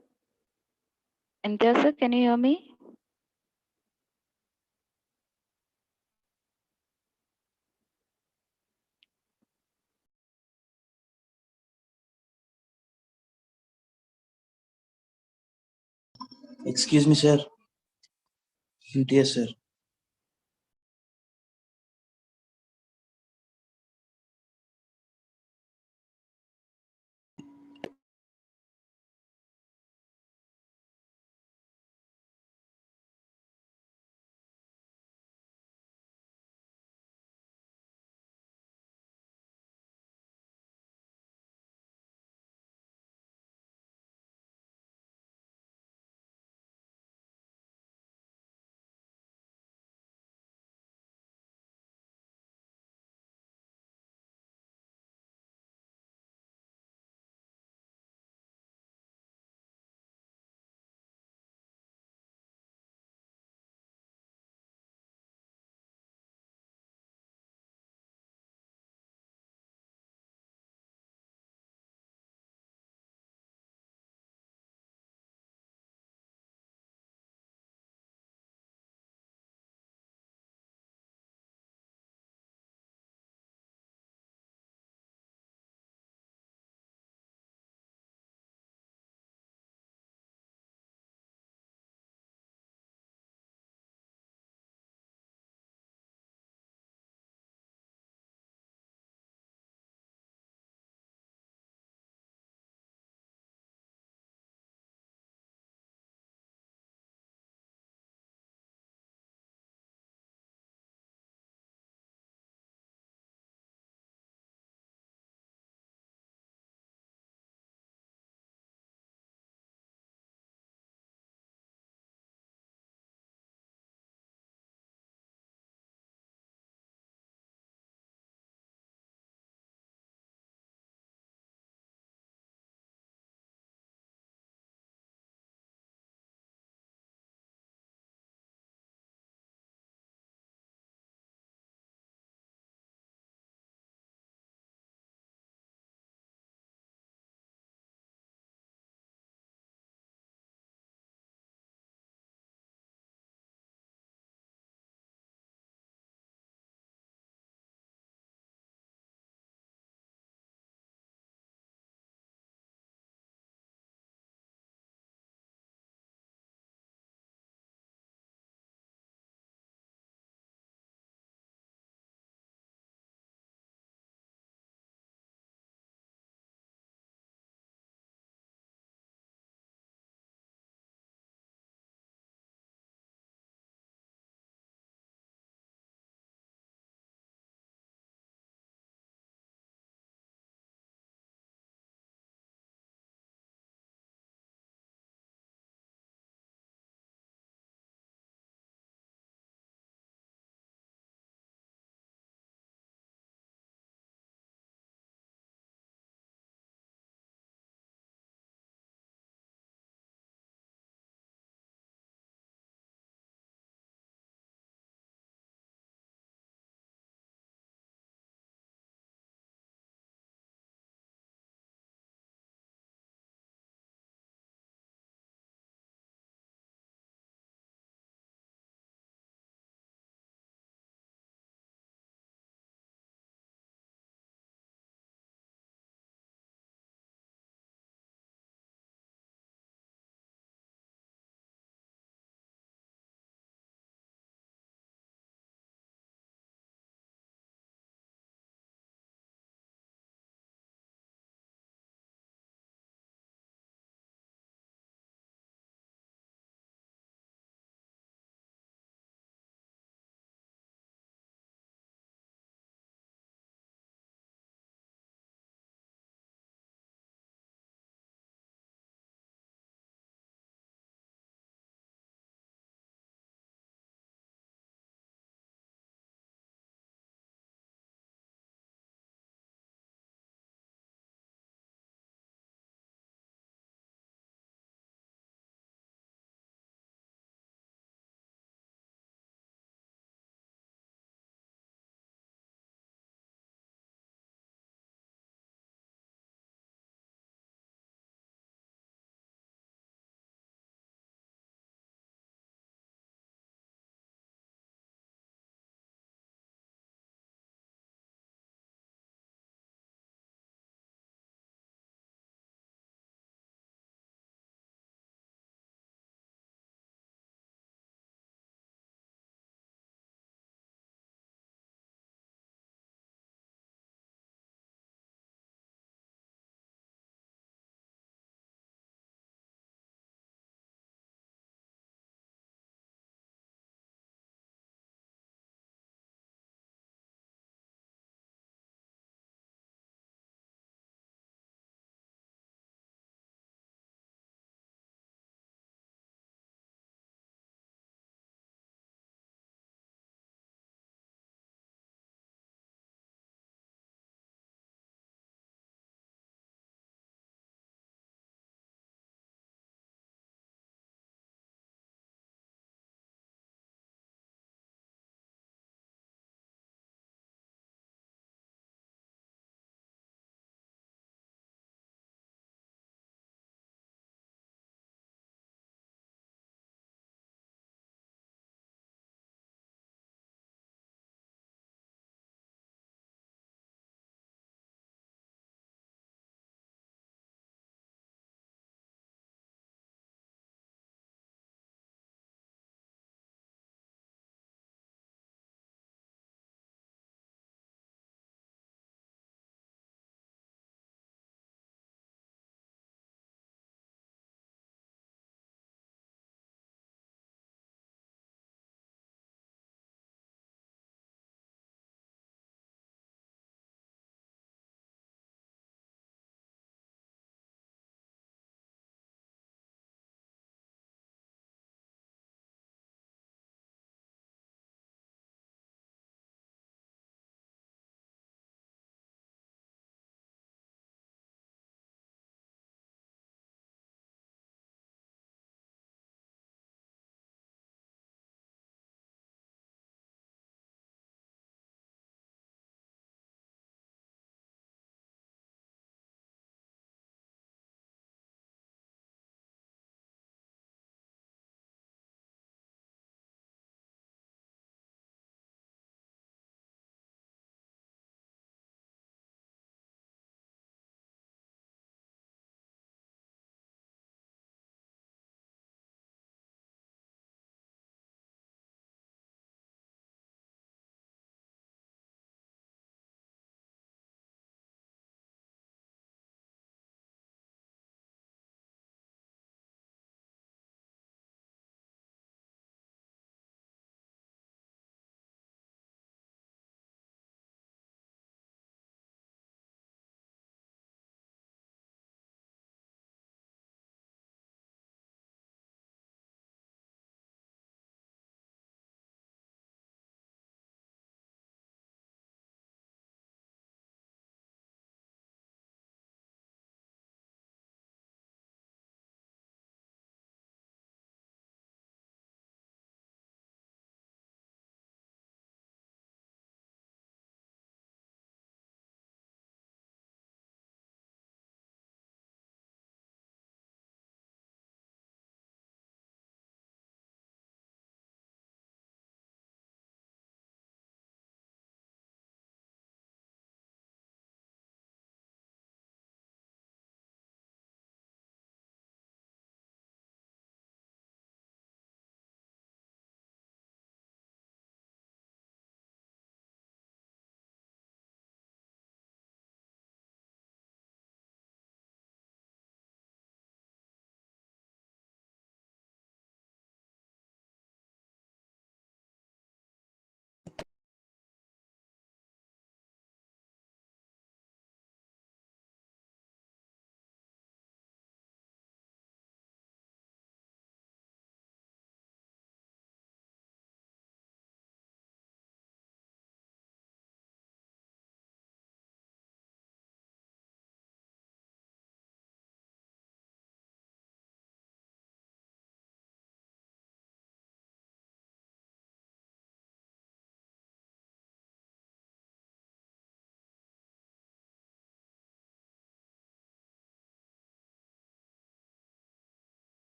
[SPEAKER 8] Imtiaz sir, can you hear me?
[SPEAKER 17] Excuse me, sir. Yes, sir.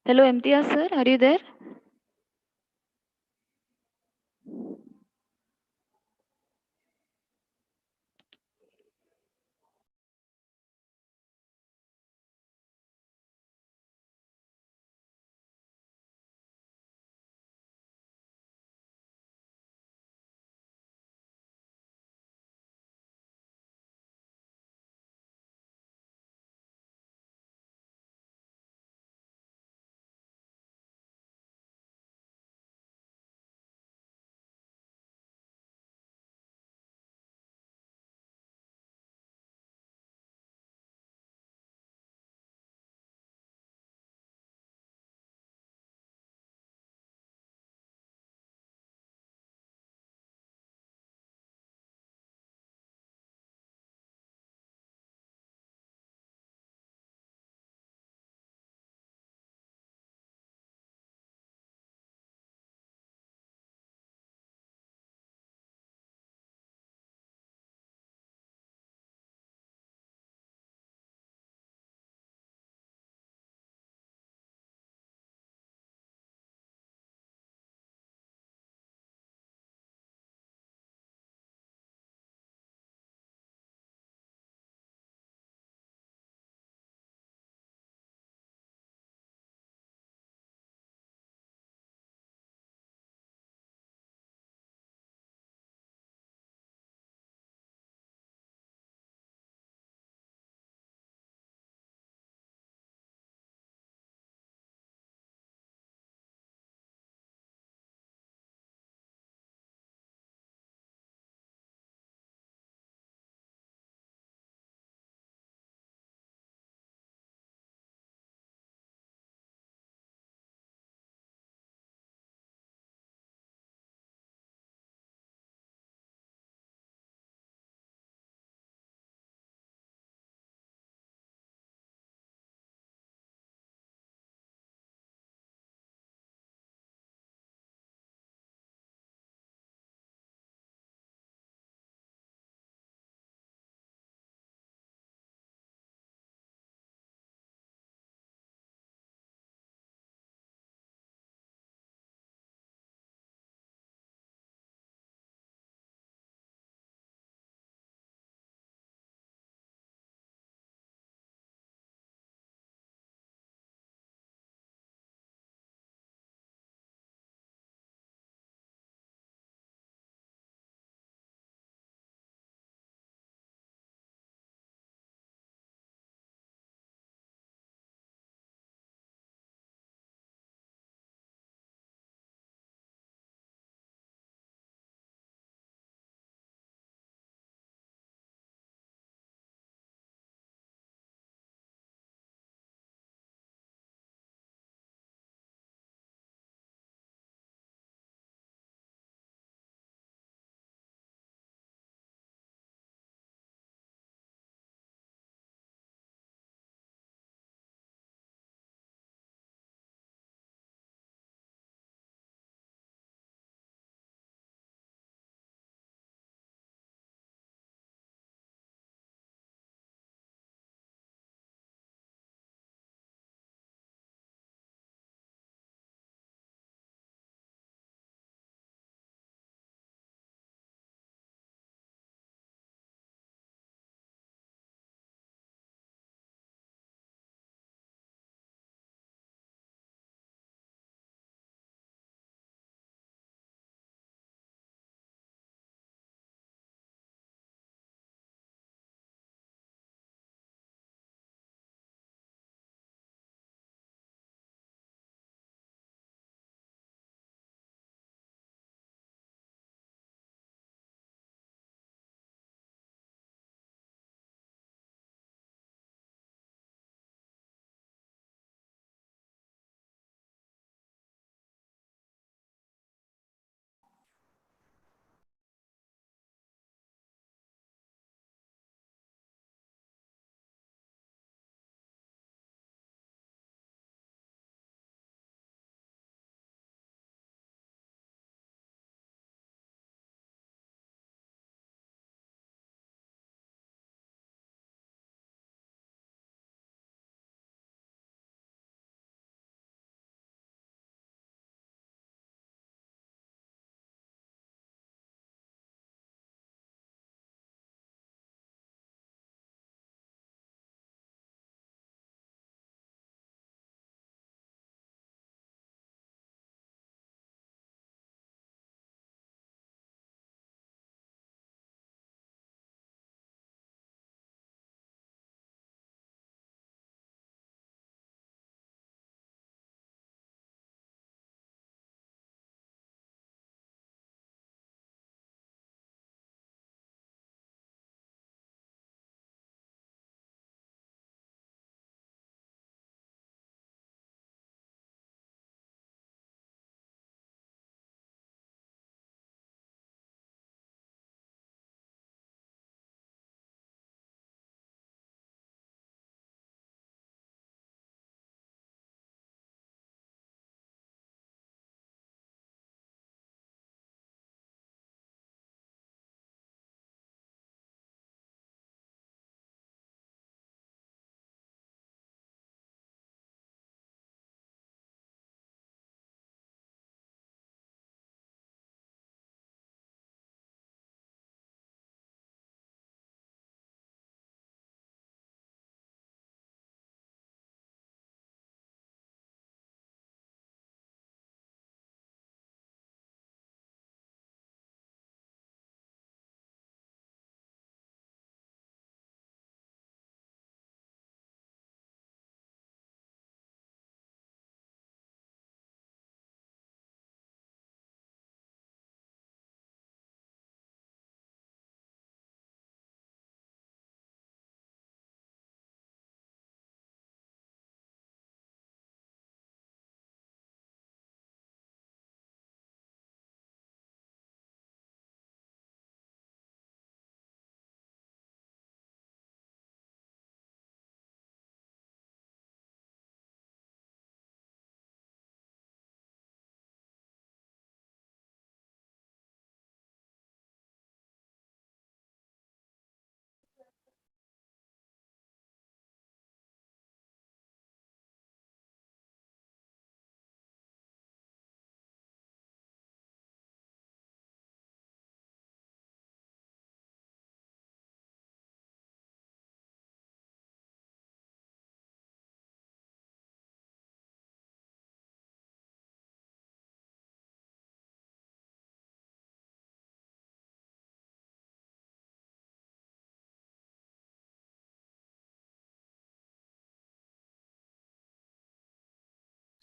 [SPEAKER 8] Hello, Imtiaz sir, are you there?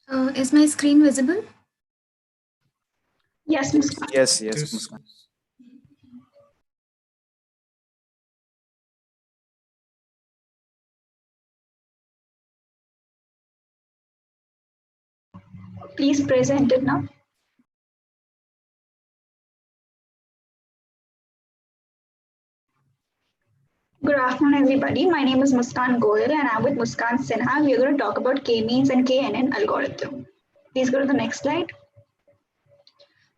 [SPEAKER 18] Is my screen visible?
[SPEAKER 19] Yes, Muskan.
[SPEAKER 9] Yes.
[SPEAKER 19] Muskan. Please present it now. Good afternoon, everybody. My name is Muskan Goyal and I'm with Muskan Sinha. We are going to talk about K-means and KNN algorithm. Please go to the next slide.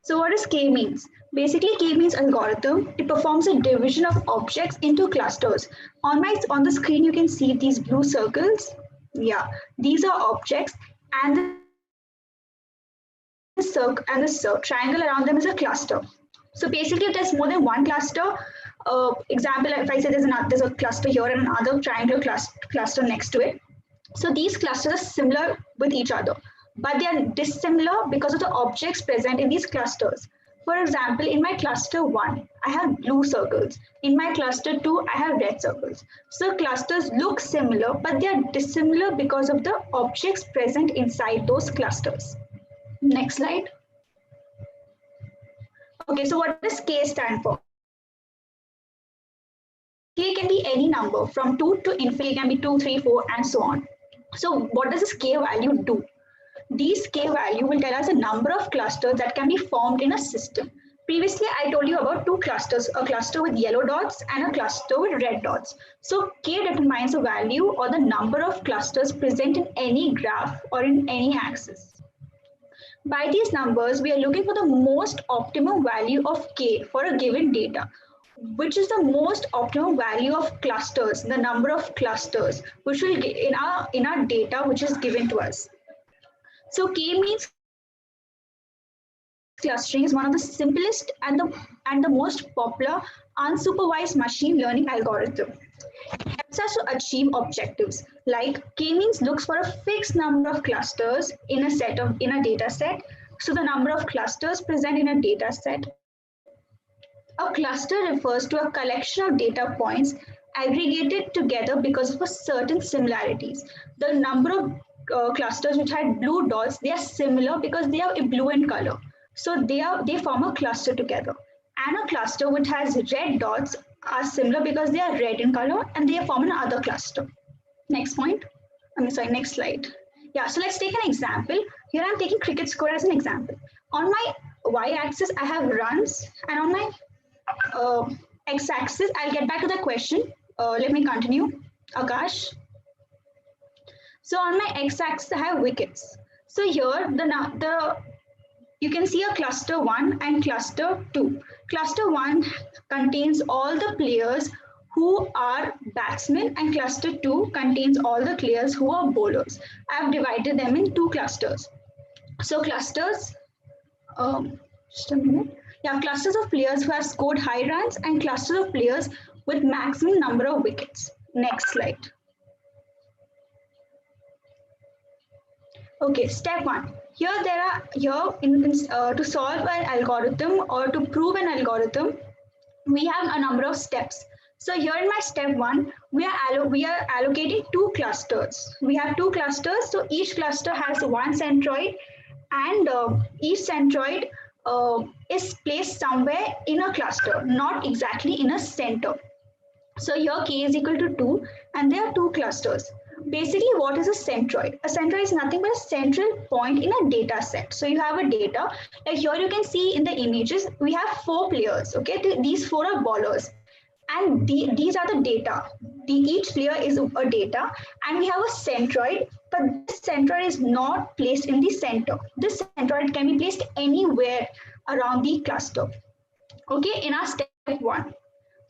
[SPEAKER 19] So what is K-means? Basically, K-means algorithm, it performs a division of objects into clusters. On the screen, you can see these blue circles. Yeah, these are objects and the triangle around them is a cluster. So basically, if there's more than one cluster, example, if I say there's a cluster here and another triangular cluster next to it. So these clusters are similar with each other, but they are dissimilar because of the objects present in these clusters. For example, in my cluster 1, I have blue circles. In my cluster 2, I have red circles. So clusters look similar, but they are dissimilar because of the objects present inside those clusters. Next slide. Okay, so what does K stand for? K can be any number from 2 to infinity, can be 2, 3, 4, and so on. So what does this K value do? These K value will tell us the number of clusters that can be formed in a system. Previously, I told you about two clusters, a cluster with yellow dots and a cluster with red dots. So K determines the value or the number of clusters present in any graph or in any axis. By these numbers, we are looking for the most optimum value of K for a given data, which is the most optimum value of clusters, the number of clusters, which will get in our data, which is given to us. So K-means clustering is one of the simplest and the most popular unsupervised machine learning algorithm. It helps us to achieve objectives like K-means looks for a fixed number of clusters in a data set. So the number of clusters present in a data set. A cluster refers to a collection of data points aggregated together because of a certain similarities. The number of clusters which had blue dots, they are similar because they are blue in color. So they form a cluster together. And a cluster which has red dots are similar because they are red in color and they form another cluster. Next point. Next slide. Yeah, so let's take an example. Here I'm taking cricket score as an example. On my y-axis, I have runs, and on my x-axis, I'll get back to the question. Let me continue, Akash. So on my x-axis, I have wickets. So here, you can see a cluster 1 and cluster 2. Cluster 1 contains all the players who are batsmen, and cluster 2 contains all the players who are bowlers. I have divided them in two clusters. So clusters, just a minute. Yeah, clusters of players who have scored high runs and clusters of players with maximum number of wickets. Next slide. Okay, step 1. Here to solve an algorithm or to prove an algorithm, we have a number of steps. So here in my step 1, we are allocating two clusters. We have two clusters, so each cluster has one centroid, and each centroid is placed somewhere in a cluster, not exactly in a center. So here K is equal to 2, and there are two clusters. Basically, what is a centroid? A centroid is nothing but a central point in a data set. So you have a data, like here you can see in the images, we have 4 players, okay? These 4 are bowlers. And these are the data. Each player is a data, and we have a centroid, but this centroid is not placed in the center. This centroid can be placed anywhere around the cluster. Okay, in our step 1.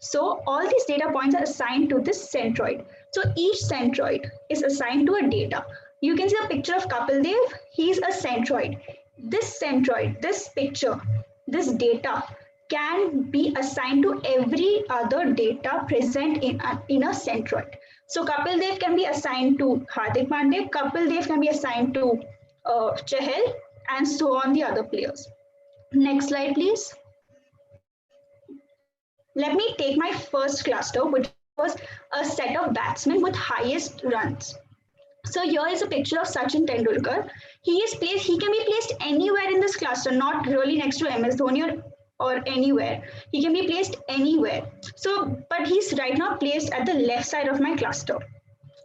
[SPEAKER 19] So all these data points are assigned to this centroid. So each centroid is assigned to a data. You can see a picture of Kapil Dev. He is a centroid. This centroid, this picture, this data can be assigned to every other data present in a centroid. So Kapil Dev can be assigned to Hardik Pandey, Kapil Dev can be assigned to Chahal, and so on the other players. Next slide, please. Let me take my first cluster, which was a set of batsmen with highest runs. So here is a picture of Sachin Tendulkar. He can be placed anywhere in this cluster, not really next to MS Dhoni or anywhere. He can be placed anywhere. So, but he's right now placed at the left side of my cluster.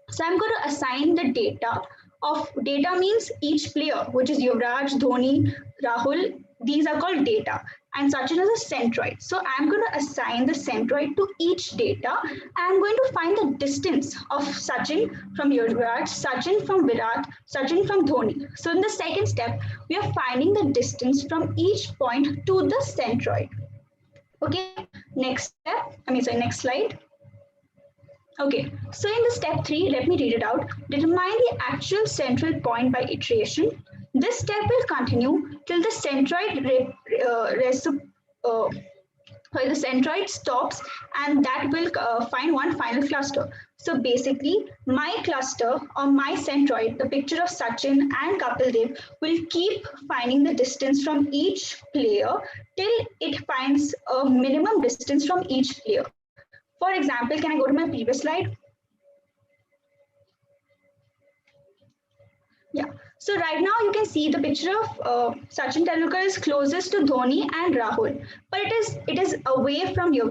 [SPEAKER 19] So I'm going to assign the data means each player, which is Yuvraj, Dhoni, Rahul. These are called data, and Sachin is a centroid. So I'm going to assign the centroid to each data. I'm going to find the distance of Sachin from Yuvraj, Sachin from Virat, Sachin from Dhoni. So in the second step, we are finding the distance from each point to the centroid. Okay, next slide. Okay, so in the step 3, let me read it out. Determine the actual central point by iteration. This step will continue till the centroid stops, and that will find one final cluster. So basically, my cluster or my centroid, the picture of Sachin and Kapil Dev, will keep finding the distance from each player till it finds a minimum distance from each player. For example, can I go to my previous slide? Yeah. So right now you can see the picture of Sachin Tendulkar is closest to Dhoni and Rahul, but it is away from your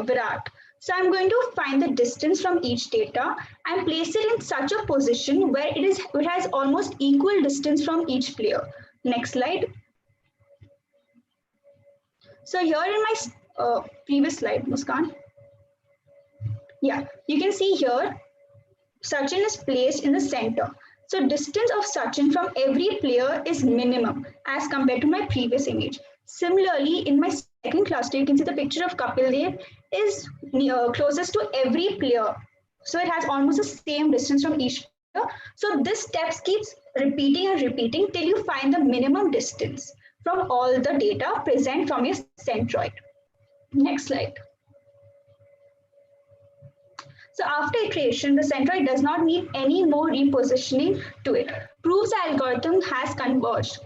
[SPEAKER 19] Virat. So I'm going to find the distance from each data and place it in such a position where it has almost equal distance from each player. Next slide. So here in my previous slide, Muskan. Yeah, you can see here, Sachin is placed in the center. So distance of Sachin from every player is minimum as compared to my previous image. Similarly, in my second cluster, you can see the picture of Kapil Dev is closest to every player. So it has almost the same distance from each player. So this step keeps repeating and repeating till you find the minimum distance from all the data present from your centroid. Next slide. So after iteration, the centroid does not need any more repositioning to it. Proves the algorithm has converged.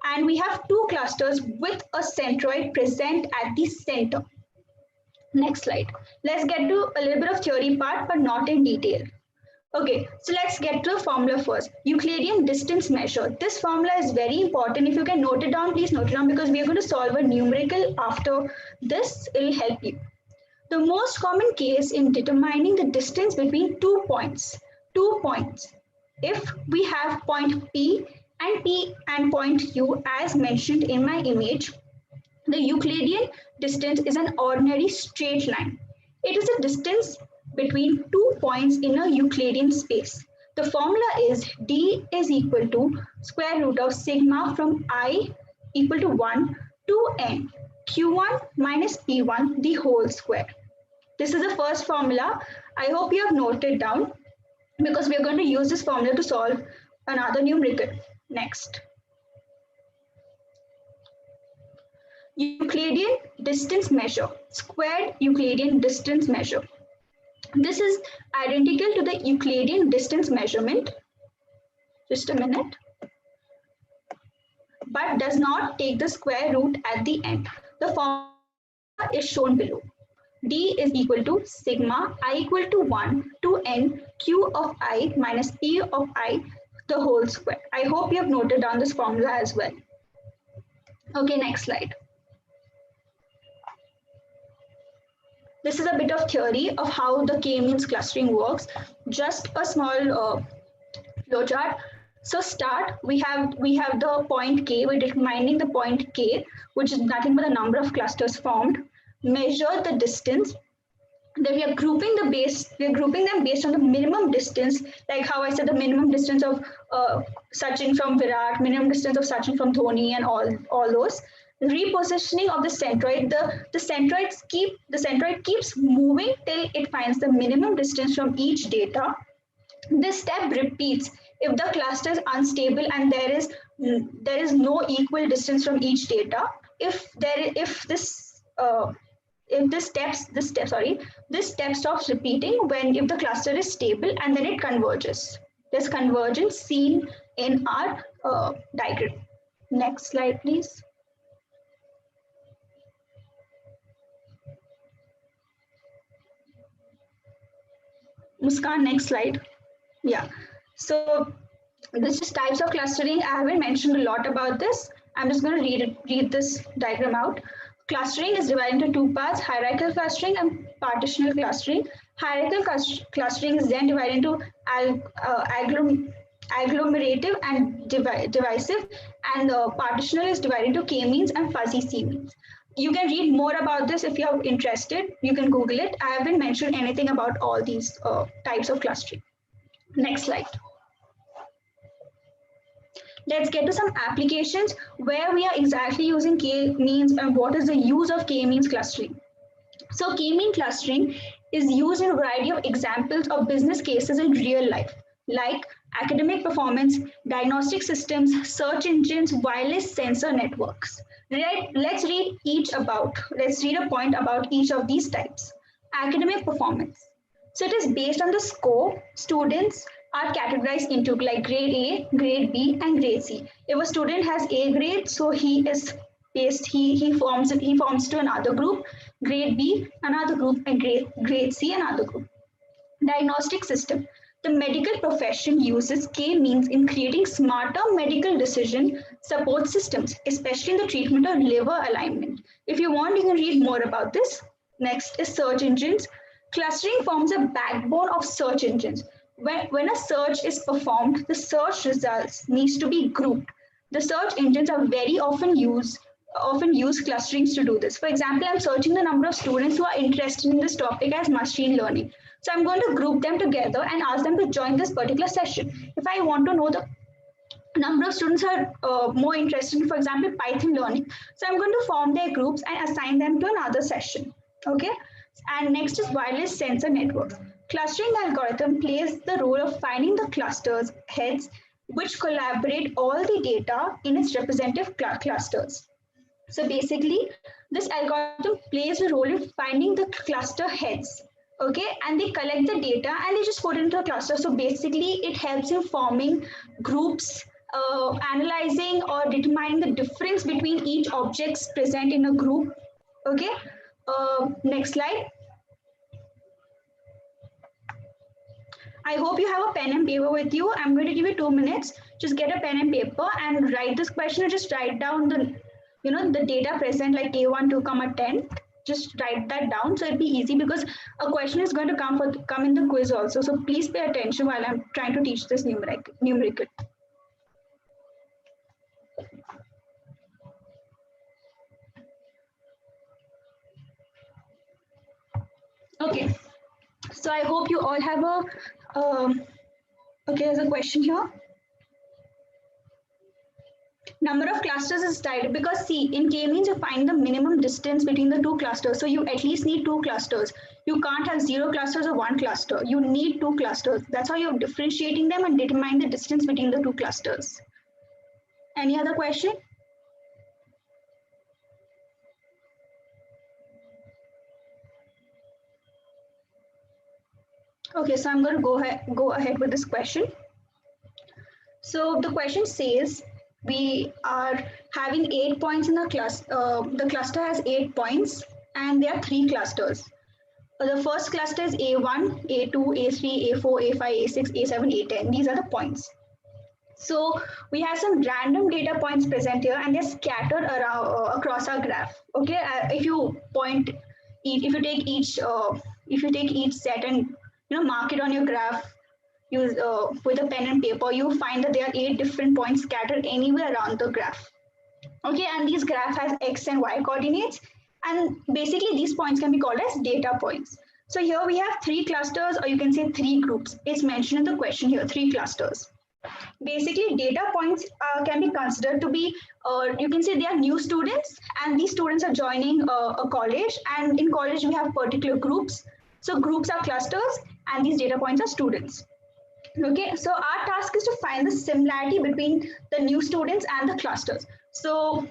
[SPEAKER 19] And we have two clusters with a centroid present at the center. Next slide. Let's get to a little bit of theory part, but not in detail. Okay, so let's get to the formula first. Euclidean distance measure. This formula is very important. If you can note it down, please note it down, because we are going to solve a numerical after this. It will help you. The most common case in determining the distance between 2 points. If we have point P and point Q as mentioned in my image, the Euclidean distance is an ordinary straight line. It is a distance between 2 points in a Euclidean space. The formula is D is equal to square root of sigma from I equal to 1 to n. Q1 minus P1 the whole square. This is the first formula. I hope you have noted down, because we are going to use this formula to solve another numerical. Next. Euclidean distance measure, squared Euclidean distance measure. This is identical to the Euclidean distance measurement. Just a minute. But does not take the square root at the end. The formula is shown below. D is equal to sigma I equal to 1 to n Q of I minus P of I the whole square. I hope you have noted down this formula as well. Okay, next slide. This is a bit of theory of how the K-means clustering works. Just a small flowchart. So start, we have the point K. We're determining the point K, which is nothing but the number of clusters formed. Measure the distance. Then we are grouping them based on the minimum distance, like how I said, the minimum distance of Sachin from Virat, minimum distance of Sachin from Dhoni, and all those. Repositioning of the centroid. The centroid keeps moving till it finds the minimum distance from each data. This step repeats if the cluster is unstable and there is no equal distance from each data. If this step stops repeating if the cluster is stable, and then it converges. There's convergence seen in our diagram. Next slide, please. Muskan, next slide. Yeah. So this is types of clustering. I haven't mentioned a lot about this. I'm just going to read this diagram out. Clustering is divided into two parts: hierarchical clustering and partitional clustering. Hierarchical clustering is then divided into agglomerative and divisive, and partitional is divided into k-means and fuzzy c-means. You can read more about this if you're interested. You can Google it. I haven't mentioned anything about all these types of clustering. Next slide. Let's get to some applications where we are exactly using k-means and what is the use of k-means clustering. So k-mean clustering is used in a variety of examples of business cases in real life, like academic performance, diagnostic systems, search engines, wireless sensor networks. Let's read a point about each of these types. Academic performance. So it is based on the score. Students are categorized into like grade A, grade B, and grade C. If a student has A grade, so he forms to another group, grade B another group, and grade C another group. Diagnostic system. The medical profession uses k-means in creating smarter medical decision support systems, especially in the treatment of liver alignment. If you want, you can read more about this. Next is search engines. Clustering forms a backbone of search engines. When a search is performed, the search results needs to be grouped. The search engines are very often use clusterings to do this. For example, I'm searching the number of students who are interested in this topic as machine learning. So I'm going to group them together and ask them to join this particular session. If I want to know the number of students who are more interested in, for example, Python learning, so I'm going to form their groups and assign them to another session. Okay. And next is wireless sensor networks. Clustering algorithm plays the role of finding the clusters heads which collaborate all the data in its representative clusters. So basically, this algorithm plays a role in finding the cluster heads, okay, and they collect the data and they just put it into a cluster. So basically, it helps in forming groups, analyzing or determining the difference between each objects present in a group. Okay, next slide. I hope you have a pen and paper with you. I'm going to give you 2 minutes. Just get a pen and paper and write this question, or just write down the data present, like A1, 2, 10. Just write that down. So it'll be easy because a question is going to come in the quiz also. So please pay attention while I'm trying to teach this numerical. Okay. So I hope you all have a, okay, there's a question here. Number of clusters is tied because see, in k-means you find the minimum distance between the two clusters. So you at least need 2 clusters. You can't have 0 clusters or 1 cluster. You need 2 clusters. That's how you're differentiating them and determine the distance between the 2 clusters. Any other question? Okay, so I'm going to go ahead with this question. So the question says we are having 8 points in the cluster. The cluster has 8 points, and there are 3 clusters. The first cluster is A1, A2, A3, A4, A5, A6, A7, A10. These are the points. So we have some random data points present here, and they're scattered around across our graph. Okay, if you take each set and mark it on your graph, use with a pen and paper, you find that there are 8 different points scattered anywhere around the graph. Okay, and these graph has X and Y coordinates, and basically these points can be called as data points. So here we have 3 clusters, or you can say 3 groups. It's mentioned in the question here, 3 clusters. Basically, data points can be considered to be, you can say they are new students, and these students are joining a college, and in college we have particular groups. So groups are clusters, and these data points are students. Okay, so our task is to find the similarity between the new students and the clusters. So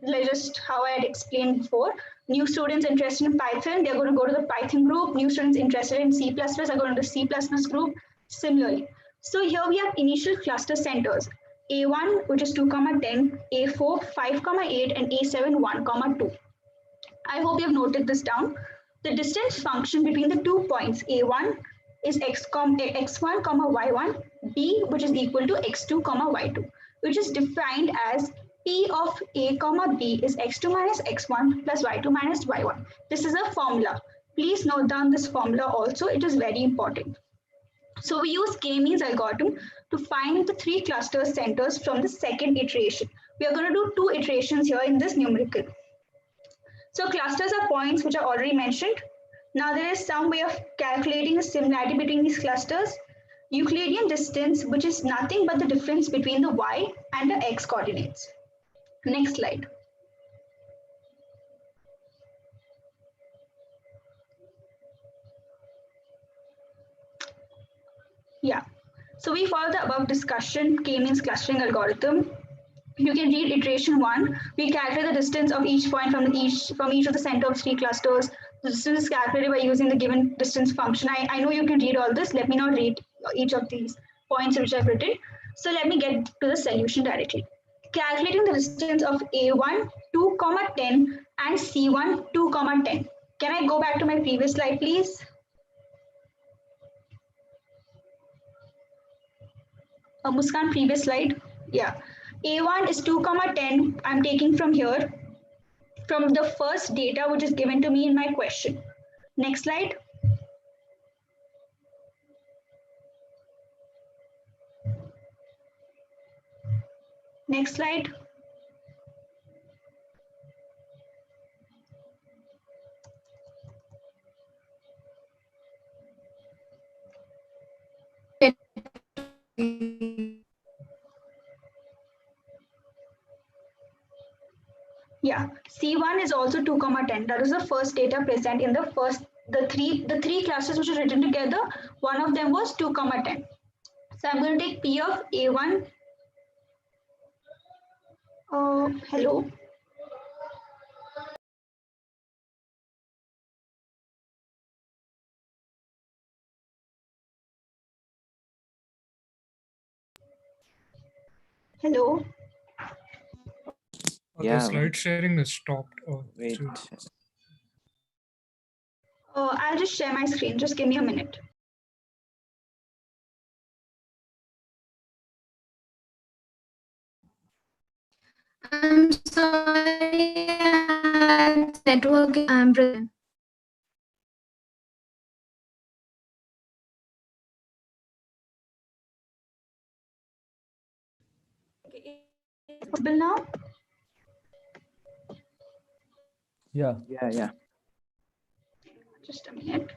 [SPEAKER 19] just how I had explained before, new students interested in Python, they're going to go to the Python group. New students interested in C++ are going to the C++ group. Similarly, so here we have initial cluster centers, A1, which is 2, 10, A4, 5, 8, and A7, 1, 2. I hope you have noted this down. The distance function between the 2 points, A1 is x1 comma y1, b which is equal to x2 comma y2, which is defined as P of A comma B is x2 minus x1 plus y2 minus y1. This is a formula. Please note down this formula also. It is very important. So we use k-means algorithm to find the 3 cluster centers from the second iteration. We are going to do 2 iterations here in this numerical. So clusters are points which are already mentioned. Now there is some way of calculating the similarity between these clusters. Euclidean distance, which is nothing but the difference between the y and the x coordinates. Next slide. Yeah, so we follow the above discussion k-means clustering algorithm. You can read iteration 1. We calculate the distance of each point from each of the center of 3 clusters. The distance is calculated by using the given distance function. I know you can read all this. Let me not read each of these points which I've written. So let me get to the solution directly. Calculating the distance of A1 2, 10 and C1 2, 10. Can I go back to my previous slide, please? Muskan, previous slide. Yeah. A1 is 2, 10. I'm taking from here, from the first data which is given to me in my question. Next slide. Next slide. Yeah, C1 is also 2, 10. That is the first data present in the three clusters which are written together. One of them was 2, 10. So I'm going to take P of A1. Hello. Hello.
[SPEAKER 9] The slide sharing is stopped.
[SPEAKER 17] Wait.
[SPEAKER 19] I'll just share my screen. Just give me a minute.
[SPEAKER 18] I'm sorry, network. I'm present.
[SPEAKER 19] Possible now?
[SPEAKER 13] Yeah.
[SPEAKER 19] Just a minute.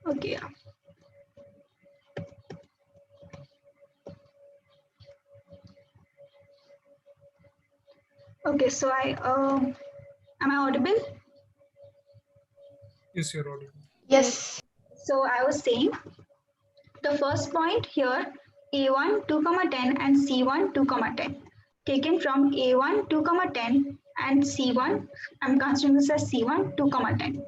[SPEAKER 19] Okay. Okay, so am I audible?
[SPEAKER 9] Yes, you're audible.
[SPEAKER 19] Yes. So I was saying the first point here, A1 2, 10 and C1 2, 10. Taken from A1 2, 10 and C1, I'm considering this as C1 2, 10.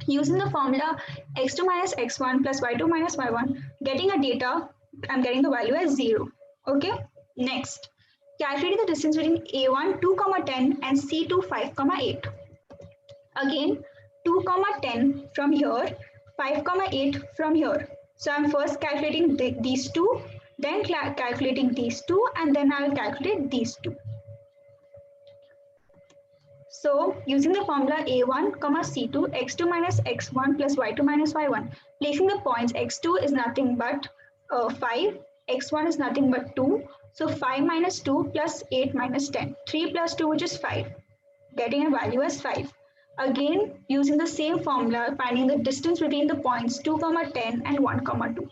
[SPEAKER 19] Using the formula x2 minus x1 plus y2 minus y1, getting a data, I'm getting the value as 0. Okay, next. Calculating the distance between A1 2, 10 and C2 5, 8. Again, 2, 10 from here, 5, 8 from here. So I'm first calculating these two, then calculating these two, and then I will calculate these two. So using the formula A1, C2, x2 minus x1 plus y2 minus y1, placing the points x2 is nothing but 5, x1 is nothing but 2. So 5 minus 2 plus 8 minus 10. 3 plus 2, which is 5. Getting a value as 5. Again, using the same formula, finding the distance between the points 2, 10 and 1, 2.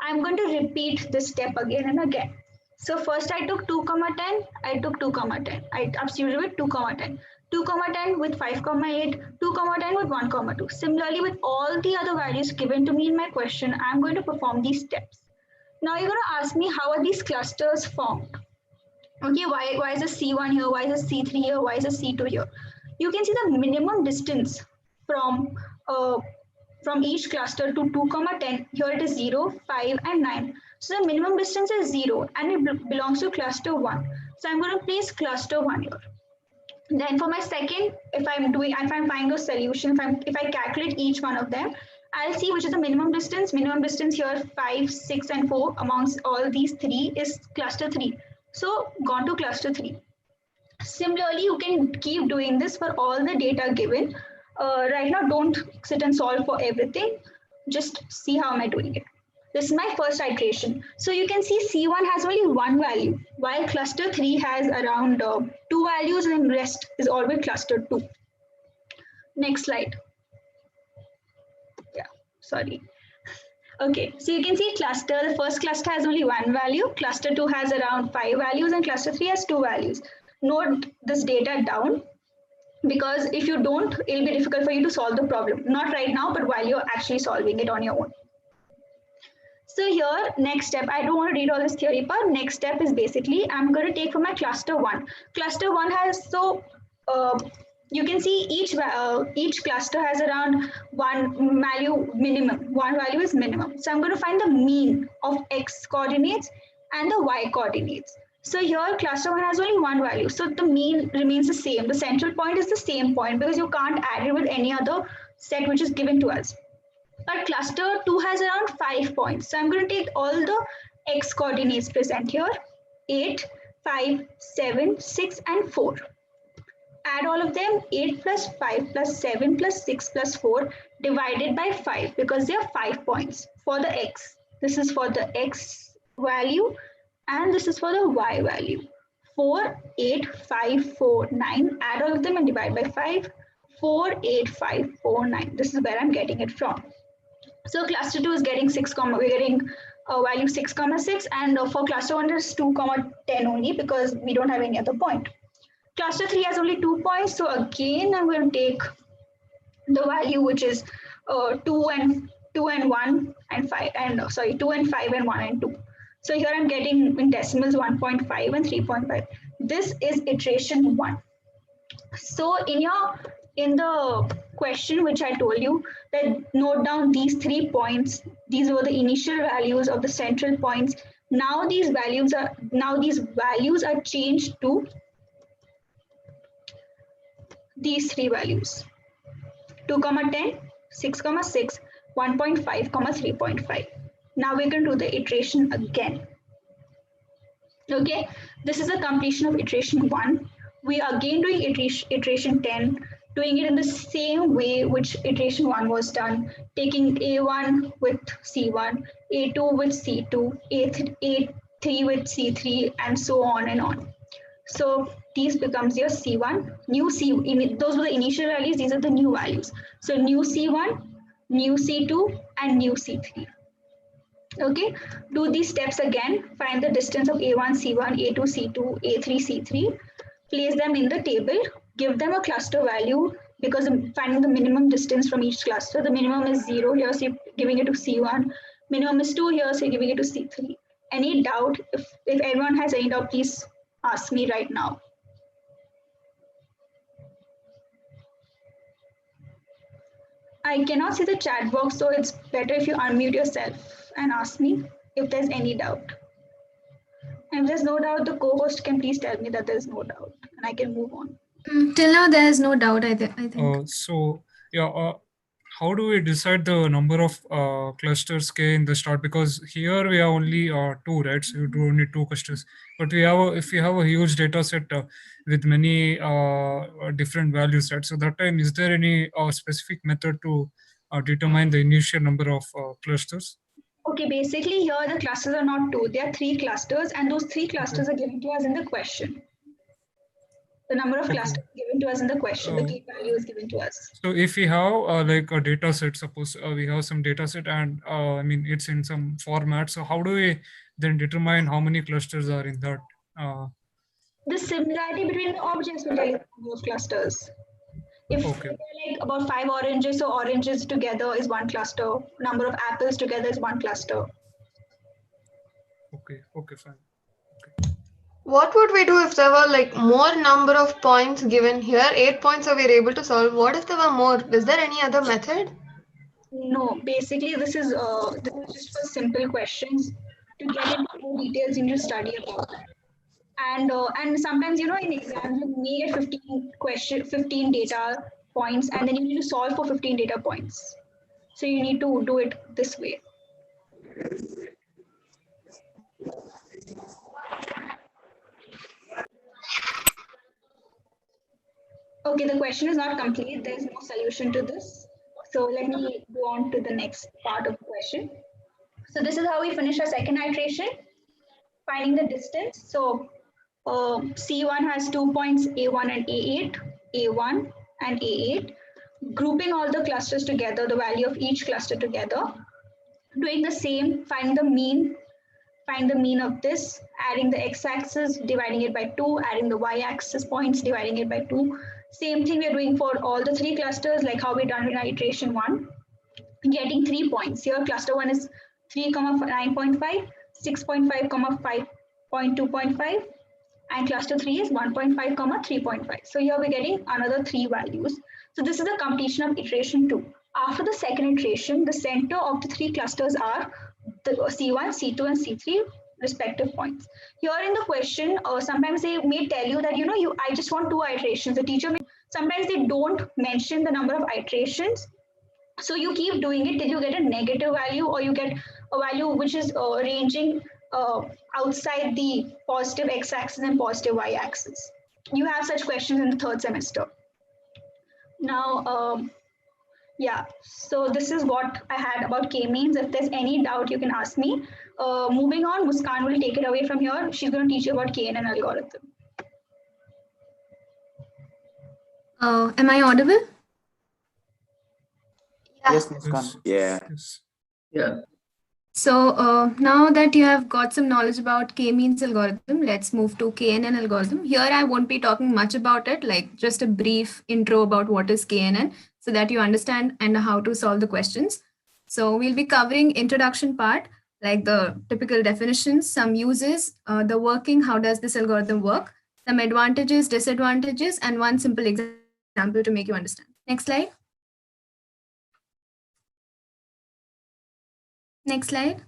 [SPEAKER 19] I'm going to repeat this step again and again. So first I took 2, 10, I took 2, 10. I substituted with 2, 10. 2, 10 with 5, 8, 2, 10 with 1, 2. Similarly, with all the other values given to me in my question, I'm going to perform these steps. Now you're going to ask me, how are these clusters formed? Okay, why is a C1 here? Why is a C3 here? Why is a C2 here? You can see the minimum distance from each cluster to 2, 10. Here it is 0, 5, and 9. So the minimum distance is 0 and it belongs to cluster 1. So I'm going to place cluster 1 here. Then for my second, if I'm finding a solution, if I calculate each one of them, I'll see which is the minimum distance. Minimum distance here 5, 6, and 4 amongst all these 3 is cluster 3. So gone to cluster 3. Similarly, you can keep doing this for all the data given. Right now, don't sit and solve for everything. Just see how am I doing it. This is my first iteration. So you can see C1 has only one value, while cluster 3 has around 2 values, and the rest is always cluster 2. Next slide. Yeah, sorry. Okay, so you can see the first cluster has only one value, cluster 2 has around 5 values, and cluster 3 has 2 values. Note this data down, because if you don't, it'll be difficult for you to solve the problem. Not right now, but while you're actually solving it on your own. So here, next step, I don't want to read all this theory part. Next step is basically, I'm going to take from my cluster 1. Cluster 1 has, you can see each cluster has around one value minimum. One value is minimum. So I'm going to find the mean of X coordinates and the Y coordinates. So here cluster 1 has only one value. So the mean remains the same. The central point is the same point because you can't add it with any other set which is given to us. But cluster 2 has around 5 points. So I'm going to take all the X coordinates present here, 8, 5, 7, 6, and 4. Add all of them, 8 plus 5 plus 7 plus 6 plus 4 divided by 5 because they are 5 points for the X. This is for the X value and this is for the Y value. 4, 8, 5, 4, 9. Add all of them and divide by 5. 4, 8, 5, 4, 9. This is where I'm getting it from. So cluster 2 is getting 6, we're getting value 6, 6, and for cluster 1 is 2, 10 only because we don't have any other point. Cluster 3 has only 2 points, so again I'm going to take the value which is 2 and 1 and 5 and 2 and 5 and 1 and 2. So here I'm getting in decimals 1.5 and 3.5. This is iteration 1. So in the question which I told you, that note down these 3 points. These were the initial values of the central points. Now these values are changed to these 3 values: 2, 10, 6, 6, 1.5, 3.5. Now we can do the iteration again. Okay, this is the completion of iteration 1. We are again doing iteration 10, doing it in the same way which iteration 1 was done, taking A1 with C1, A2 with C2, A3 with C3, and so on and on. So these becomes your C1, those were the initial values, these are the new values. So new C1, new C2, and new C3. Okay, do these steps again. Find the distance of A1, C1, A2, C2, A3, C3. Place them in the table. Give them a cluster value because I'm finding the minimum distance from each cluster. The minimum is 0 here, so you're giving it to C1. Minimum is 2 here, so you're giving it to C3. Any doubt? If anyone has any doubt, please ask me right now. I cannot see the chat box, so it's better if you unmute yourself and ask me if there's any doubt. And if there's no doubt, the co-host can please tell me that there's no doubt and I can move on.
[SPEAKER 18] Till now, there is no doubt, I think.
[SPEAKER 9] How do we decide the number of clusters K in the start? Because here we have only 2, right? So you do only 2 clusters. But if we have a huge data set with many different values, right? So that time, is there any specific method to determine the initial number of clusters?
[SPEAKER 19] Okay, basically here the clusters are not 2, there are 3 clusters, and those 3 clusters are given to us in the question. The number of clusters given to us in the question, the key value is given to us.
[SPEAKER 9] So if we have like a data set, suppose we have some data set and I mean it's in some format. So how do we then determine how many clusters are in that
[SPEAKER 19] The similarity between the objects will tell you the number of clusters. If
[SPEAKER 9] Okay.
[SPEAKER 19] there are like about 5 oranges, so oranges together is one cluster. Number of apples together is one cluster.
[SPEAKER 9] Okay. Okay. Fine.
[SPEAKER 20] What would we do if there were like more number of points given here? 8 points are we able to solve. What if there were more? Is there any other method?
[SPEAKER 19] No, basically this is just for simple questions. To get into more details, you need to study about that. And sometimes, you know, in exams you may get 15 data points, and then you need to solve for 15 data points. So you need to do it this way. Okay, the question is not complete. There's no solution to this. So let me go on to the next part of the question. So this is how we finish our second iteration, finding the distance. So C1 has 2 points, A1 and A8, A1 and A8, grouping all the clusters together, the value of each cluster together, doing the same, find the mean of this, adding the x-axis, dividing it by 2, adding the y-axis points, dividing it by 2. Same thing we're doing for all the 3 clusters, like how we done in iteration 1, getting 3 points. Here cluster 1 is 3, 9.5, 6.5, 5.2.5, and cluster 3 is 1.5, 3.5. So here we're getting another 3 values. So this is the completion of iteration 2. After the second iteration, the center of the 3 clusters are the C1, C2, and C3 respective points. Here in the question, sometimes they may tell you that, you know, I just want 2 iterations. The teacher may, sometimes they don't mention the number of iterations. So you keep doing it till you get a negative value, or you get a value which is ranging outside the positive x-axis and positive y-axis. You have such questions in the 3rd semester. Now, yeah, so this is what I had about k-means. If there's any doubt, you can ask me. Moving on, Muskan will take it away from here. She's going to teach you about KNN algorithm.
[SPEAKER 18] Am I audible?
[SPEAKER 17] Yes, Muskan. Yeah.
[SPEAKER 18] Yeah. So now that you have got some knowledge about k-means algorithm, let's move to KNN algorithm. Here I won't be talking much about it, like just a brief intro about what is KNN so that you understand and how to solve the questions. So we'll be covering introduction part, like the typical definitions, some uses, the working, how does this algorithm work, some advantages, disadvantages, and one simple example to make you understand. Next slide. Next slide.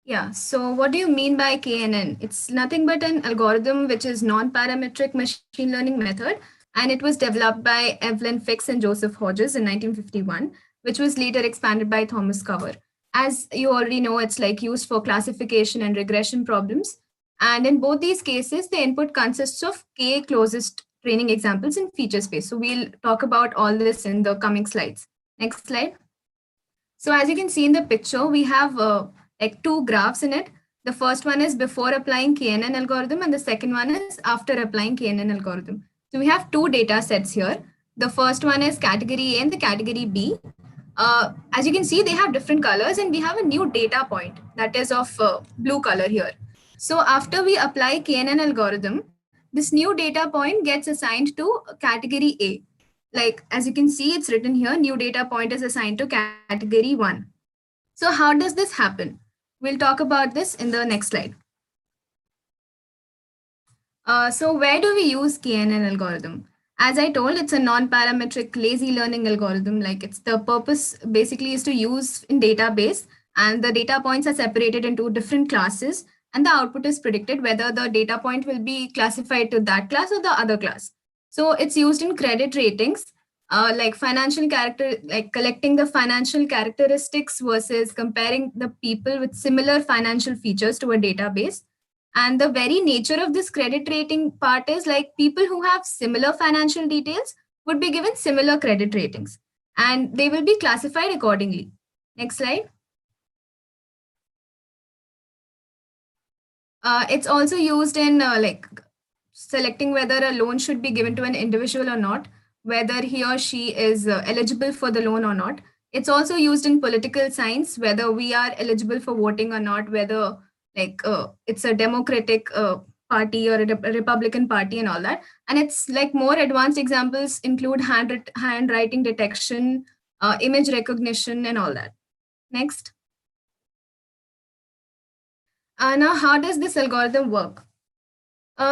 [SPEAKER 18] Yeah, so what do you mean by KNN? It's nothing but an algorithm which is non-parametric machine learning method, and it was developed by Evelyn Fix and Joseph Hodges in 1951, which was later expanded by Thomas Cover. As you already know, it's like used for classification and regression problems. And in both these cases, the input consists of k closest training examples in feature space. So we'll talk about all this in the coming slides. Next slide. So as you can see in the picture, we have like 2 graphs in it. The first one is before applying KNN algorithm, and the second one is after applying KNN algorithm. So we have 2 data sets here. The first one is category A and the category B. As you can see, they have different colors, and we have a new data point that is of blue color here. So after we apply KNN algorithm, this new data point gets assigned to category A. Like, as you can see, it's written here, new data point is assigned to category 1. So how does this happen? We'll talk about this in the next slide. So where do we use KNN algorithm? As I told, it's a non-parametric lazy learning algorithm. Like, it's the purpose basically is to use in database, and the data points are separated into different classes, and the output is predicted whether the data point will be classified to that class or the other class. So it's used in credit ratings, like financial character, like collecting the financial characteristics versus comparing the people with similar financial features to a database. And the very nature of this credit rating part is like people who have similar financial details would be given similar credit ratings, and they will be classified accordingly. Next slide. It's also used in like selecting whether a loan should be given to an individual or not, whether he or she is eligible for the loan or not. It's also used in political science, whether we are eligible for voting or not, whether it's a Democratic party or a Republican party and all that. And it's like more advanced examples include handwriting detection, image recognition, and all that. Next. Now, how does this algorithm work?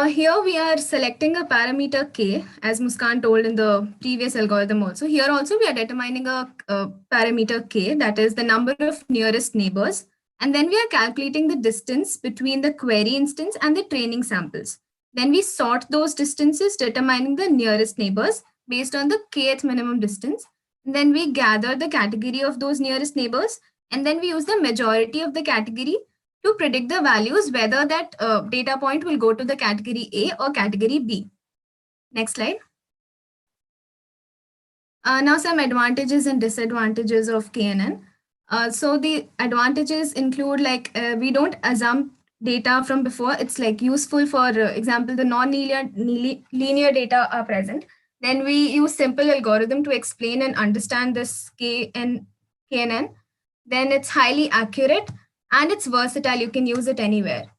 [SPEAKER 18] Here we are selecting a parameter k, as Muskan told in the previous algorithm also. Here also we are determining a parameter k, that is the number of nearest neighbors. And then we are calculating the distance between the query instance and the training samples. Then we sort those distances, determining the nearest neighbors based on the kth minimum distance. And then we gather the category of those nearest neighbors. And then we use the majority of the category to predict the values, whether that data point will go to the category A or category B. Next slide. Now some advantages and disadvantages of KNN. So the advantages include we don't assume data from before. It's like useful for example, the non-linear data are present. Then we use simple algorithm to explain and understand this KNN. Then it's highly accurate and it's versatile. You can use it anywhere.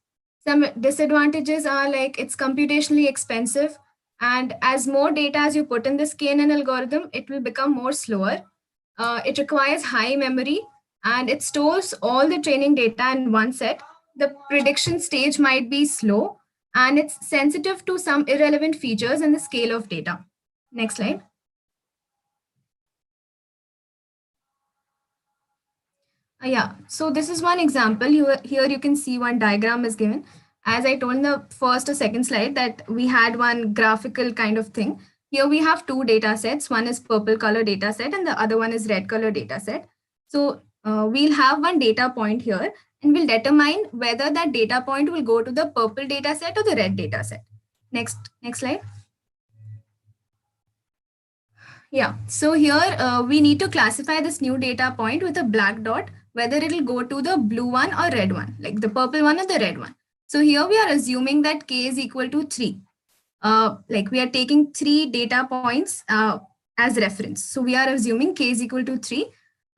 [SPEAKER 18] Some disadvantages are like it's computationally expensive. And as more data as you put in this KNN algorithm, it will become more slower. It requires high memory and it stores all the training data in one set. The prediction stage might be slow and it's sensitive to some irrelevant features in the scale of data. Next slide. Yeah, so this is one example. Here you can see one diagram is given. As I told in the first or second slide that we had one graphical kind of thing. Here we have two data sets. One is purple color data set and the other one is red color data set. So we'll have one data point here and we'll determine whether that data point will go to the purple data set or the red data set. Next slide. Yeah, so here we need to classify this new data point with a black dot, whether it will go to the blue one or red one, like the purple one or the red one. So here we are assuming that k is equal to 3. Like we are taking 3 data points as reference. So we are assuming k is equal to 3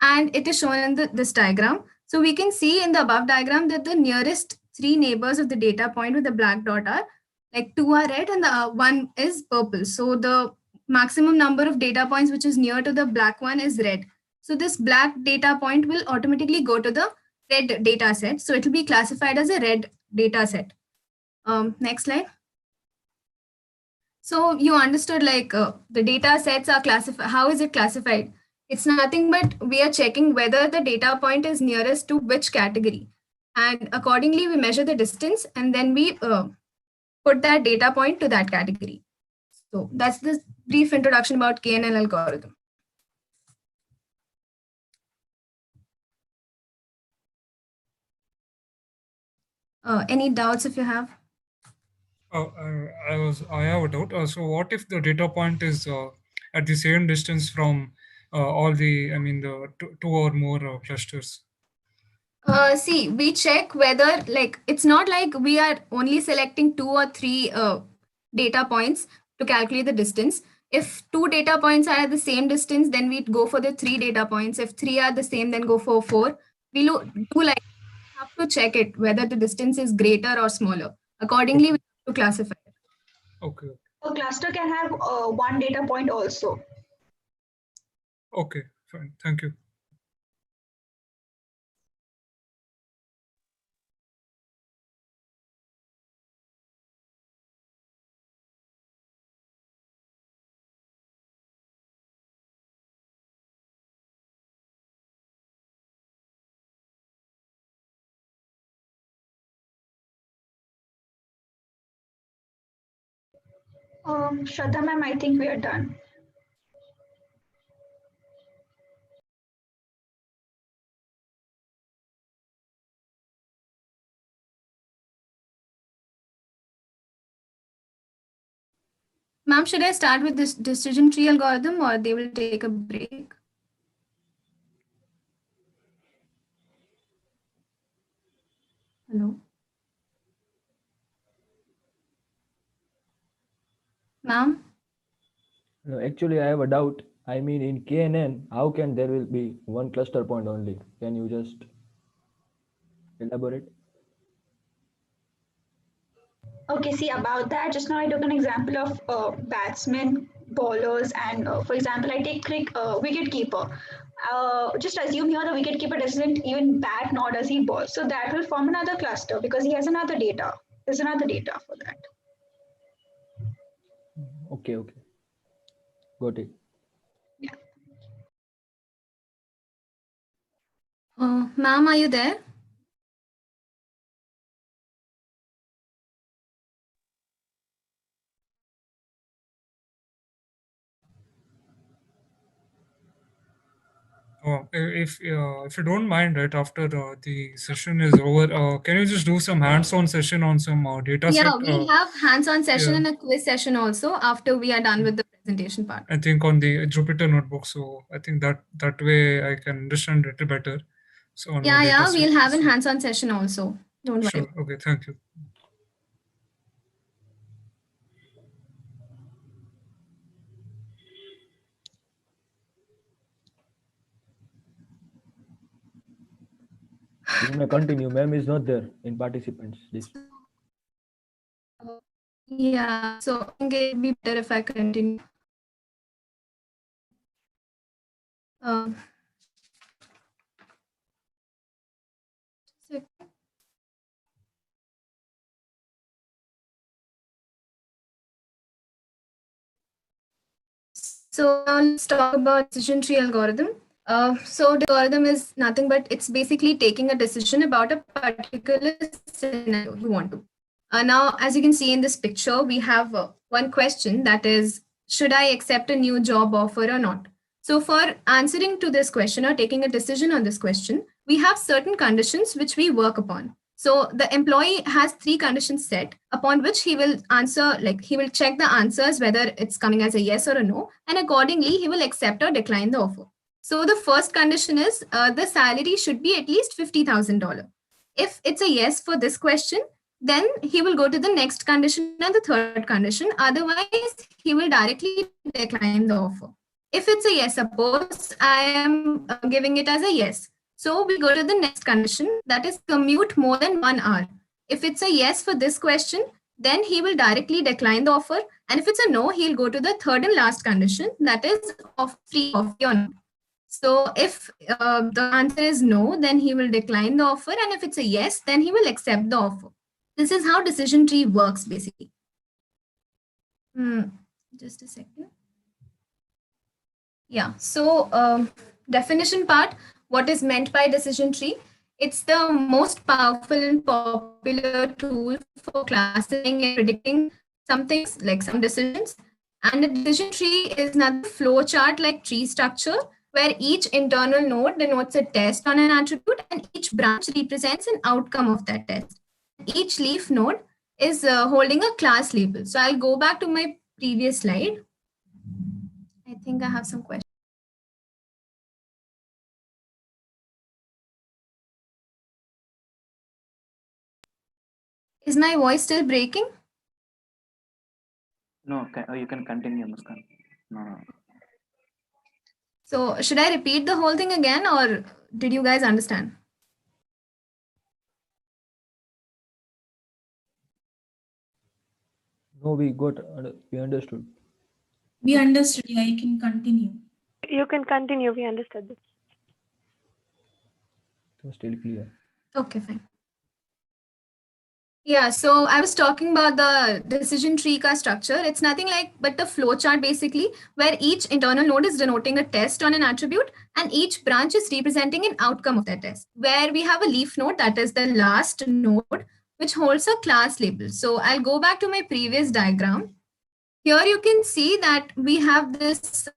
[SPEAKER 18] and it is shown in this diagram. So we can see in the above diagram that the nearest 3 neighbors of the data point with the black dot are like 2 are red and the 1 is purple. So the maximum number of data points which is near to the black one is red. So this black data point will automatically go to the red data set. So it will be classified as a red data set. Next slide. So you understood like the data sets are classified. How is it classified? It's nothing but we are checking whether the data point is nearest to which category. And accordingly, we measure the distance and then we put that data point to that category. So that's the brief introduction about KNN algorithm. Any doubts if you have?
[SPEAKER 9] I have a doubt. So what if the data point is at the same distance from all the, the two or more clusters?
[SPEAKER 18] See, we check whether like, it's not like we are only selecting 2 or 3 data points to calculate the distance. If 2 data points are at the same distance, then we go for the 3 data points. If 3 are the same, then go for 4. We have to check it whether the distance is greater or smaller. Accordingly, we have to classify it.
[SPEAKER 9] Okay.
[SPEAKER 19] A cluster can have 1 data point also.
[SPEAKER 9] Okay, fine. Thank you.
[SPEAKER 19] Shraddha ma'am, I think we are done.
[SPEAKER 18] Ma'am, should I start with this decision tree algorithm or they will take a break? Hello? Ma'am?
[SPEAKER 13] No, actually, I have a doubt. I mean, in KNN, how can there will be one cluster point only? Can you just elaborate?
[SPEAKER 19] Okay, see about that. Just now I took an example of batsmen, bowlers, and for example, I take wicket keeper. Just assume here the wicket keeper doesn't even bat nor does he bowl. So that will form another cluster because he has another data. There's another data for that.
[SPEAKER 13] Okay. Got it.
[SPEAKER 18] Ma'am, are you there?
[SPEAKER 9] If you don't mind, right after the session is over, can you just do some hands-on session on some data set?
[SPEAKER 18] Yeah, we'll have hands-on session
[SPEAKER 9] yeah.
[SPEAKER 18] and a quiz session also after we are done with the presentation part.
[SPEAKER 9] I think on the Jupyter notebook, so I think that way I can understand it better. So on my data
[SPEAKER 18] Yeah,
[SPEAKER 9] set.
[SPEAKER 18] we'll have a hands-on session also. Don't worry.
[SPEAKER 9] Sure. Okay. Thank you.
[SPEAKER 13] You may continue. Ma'am is not there in participants list.
[SPEAKER 18] Yeah, so I think it'd be better if I continue. So now let's talk about decision tree algorithm. So the algorithm is nothing but it's basically taking a decision about a particular scenario you want to. Now, as you can see in this picture, we have one question that is, should I accept a new job offer or not? So for answering to this question or taking a decision on this question, we have certain conditions which we work upon. So the employee has 3 conditions set upon which he will answer, like he will check the answers, whether it's coming as a yes or a no, and accordingly, he will accept or decline the offer. So the first condition is the salary should be at least $50,000. If it's a yes for this question, then he will go to the next condition and the third condition. Otherwise, he will directly decline the offer. If it's a yes, suppose I am giving it as a yes. So we go to the next condition, that is commute more than 1 hour. If it's a yes for this question, then he will directly decline the offer. And if it's a no, he'll go to the third and last condition, that is of free coffee or not. So if the answer is no, then he will decline the offer. And if it's a yes, then he will accept the offer. This is how decision tree works basically. Just a second. Yeah, so definition part, what is meant by decision tree? It's the most powerful and popular tool for classifying and predicting some things like some decisions. And a decision tree is not a flow chart like tree structure, where each internal node denotes a test on an attribute and each branch represents an outcome of that test. Each leaf node is holding a class label. So I'll go back to my previous slide. I think I have some questions. Is my voice still breaking?
[SPEAKER 17] No, you can continue, Muskan. No.
[SPEAKER 18] So should I repeat the whole thing again, or did you guys understand?
[SPEAKER 13] No, we understood.
[SPEAKER 16] We understood. Yeah, you can continue.
[SPEAKER 20] You can continue. We understood this.
[SPEAKER 13] It was still clear.
[SPEAKER 18] Okay, fine. Yeah, so I was talking about the decision tree ka structure. It's nothing like but the flow chart basically, where each internal node is denoting a test on an attribute and each branch is representing an outcome of that test. Where we have a leaf node, that is the last node, which holds a class label. So I'll go back to my previous diagram. Here you can see that we have this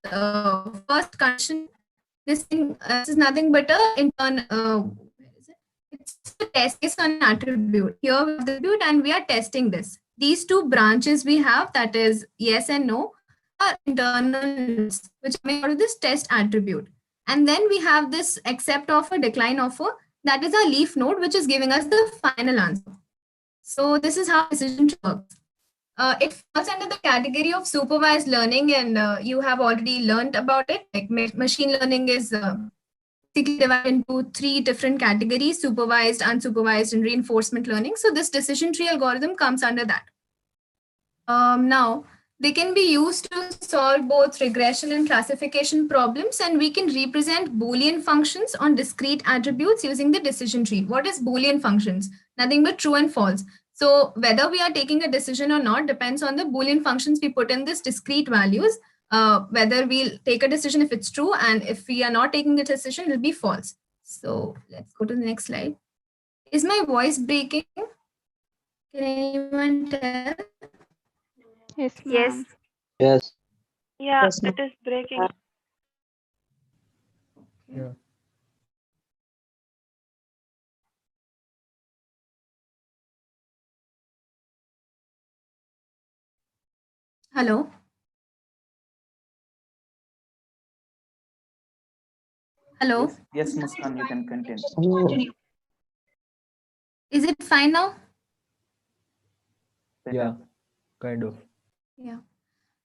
[SPEAKER 18] first condition. This is nothing but a internal. It's a test case on an attribute. Here we have the attribute and we are testing this. These two branches we have, that is yes and no, are internals, which are made out of this test attribute. And then we have this accept offer, decline offer. That is our leaf node, which is giving us the final answer. So this is how decision tree works. It falls under the category of supervised learning, and you have already learned about it. Like machine learning is basically divided into 3 different categories: supervised, unsupervised, and reinforcement learning. So this decision tree algorithm comes under that. Now, they can be used to solve both regression and classification problems, and we can represent Boolean functions on discrete attributes using the decision tree. What is Boolean functions? Nothing but true and false. So whether we are taking a decision or not depends on the Boolean functions we put in this discrete values, whether we'll take a decision if it's true, and if we are not taking a decision, it'll be false. So let's go to the next slide. Is my voice breaking? Can anyone tell?
[SPEAKER 21] Yes,
[SPEAKER 8] Yes.
[SPEAKER 21] ma'am.
[SPEAKER 11] Yes.
[SPEAKER 8] Yeah,
[SPEAKER 21] Yes, ma'am.
[SPEAKER 8] it is breaking.
[SPEAKER 13] Yeah.
[SPEAKER 18] Hello? Hello?
[SPEAKER 17] Yes, yes, Muskan, you can continue.
[SPEAKER 11] Oh,
[SPEAKER 18] Is it fine now?
[SPEAKER 13] Yeah, kind of.
[SPEAKER 18] Yeah.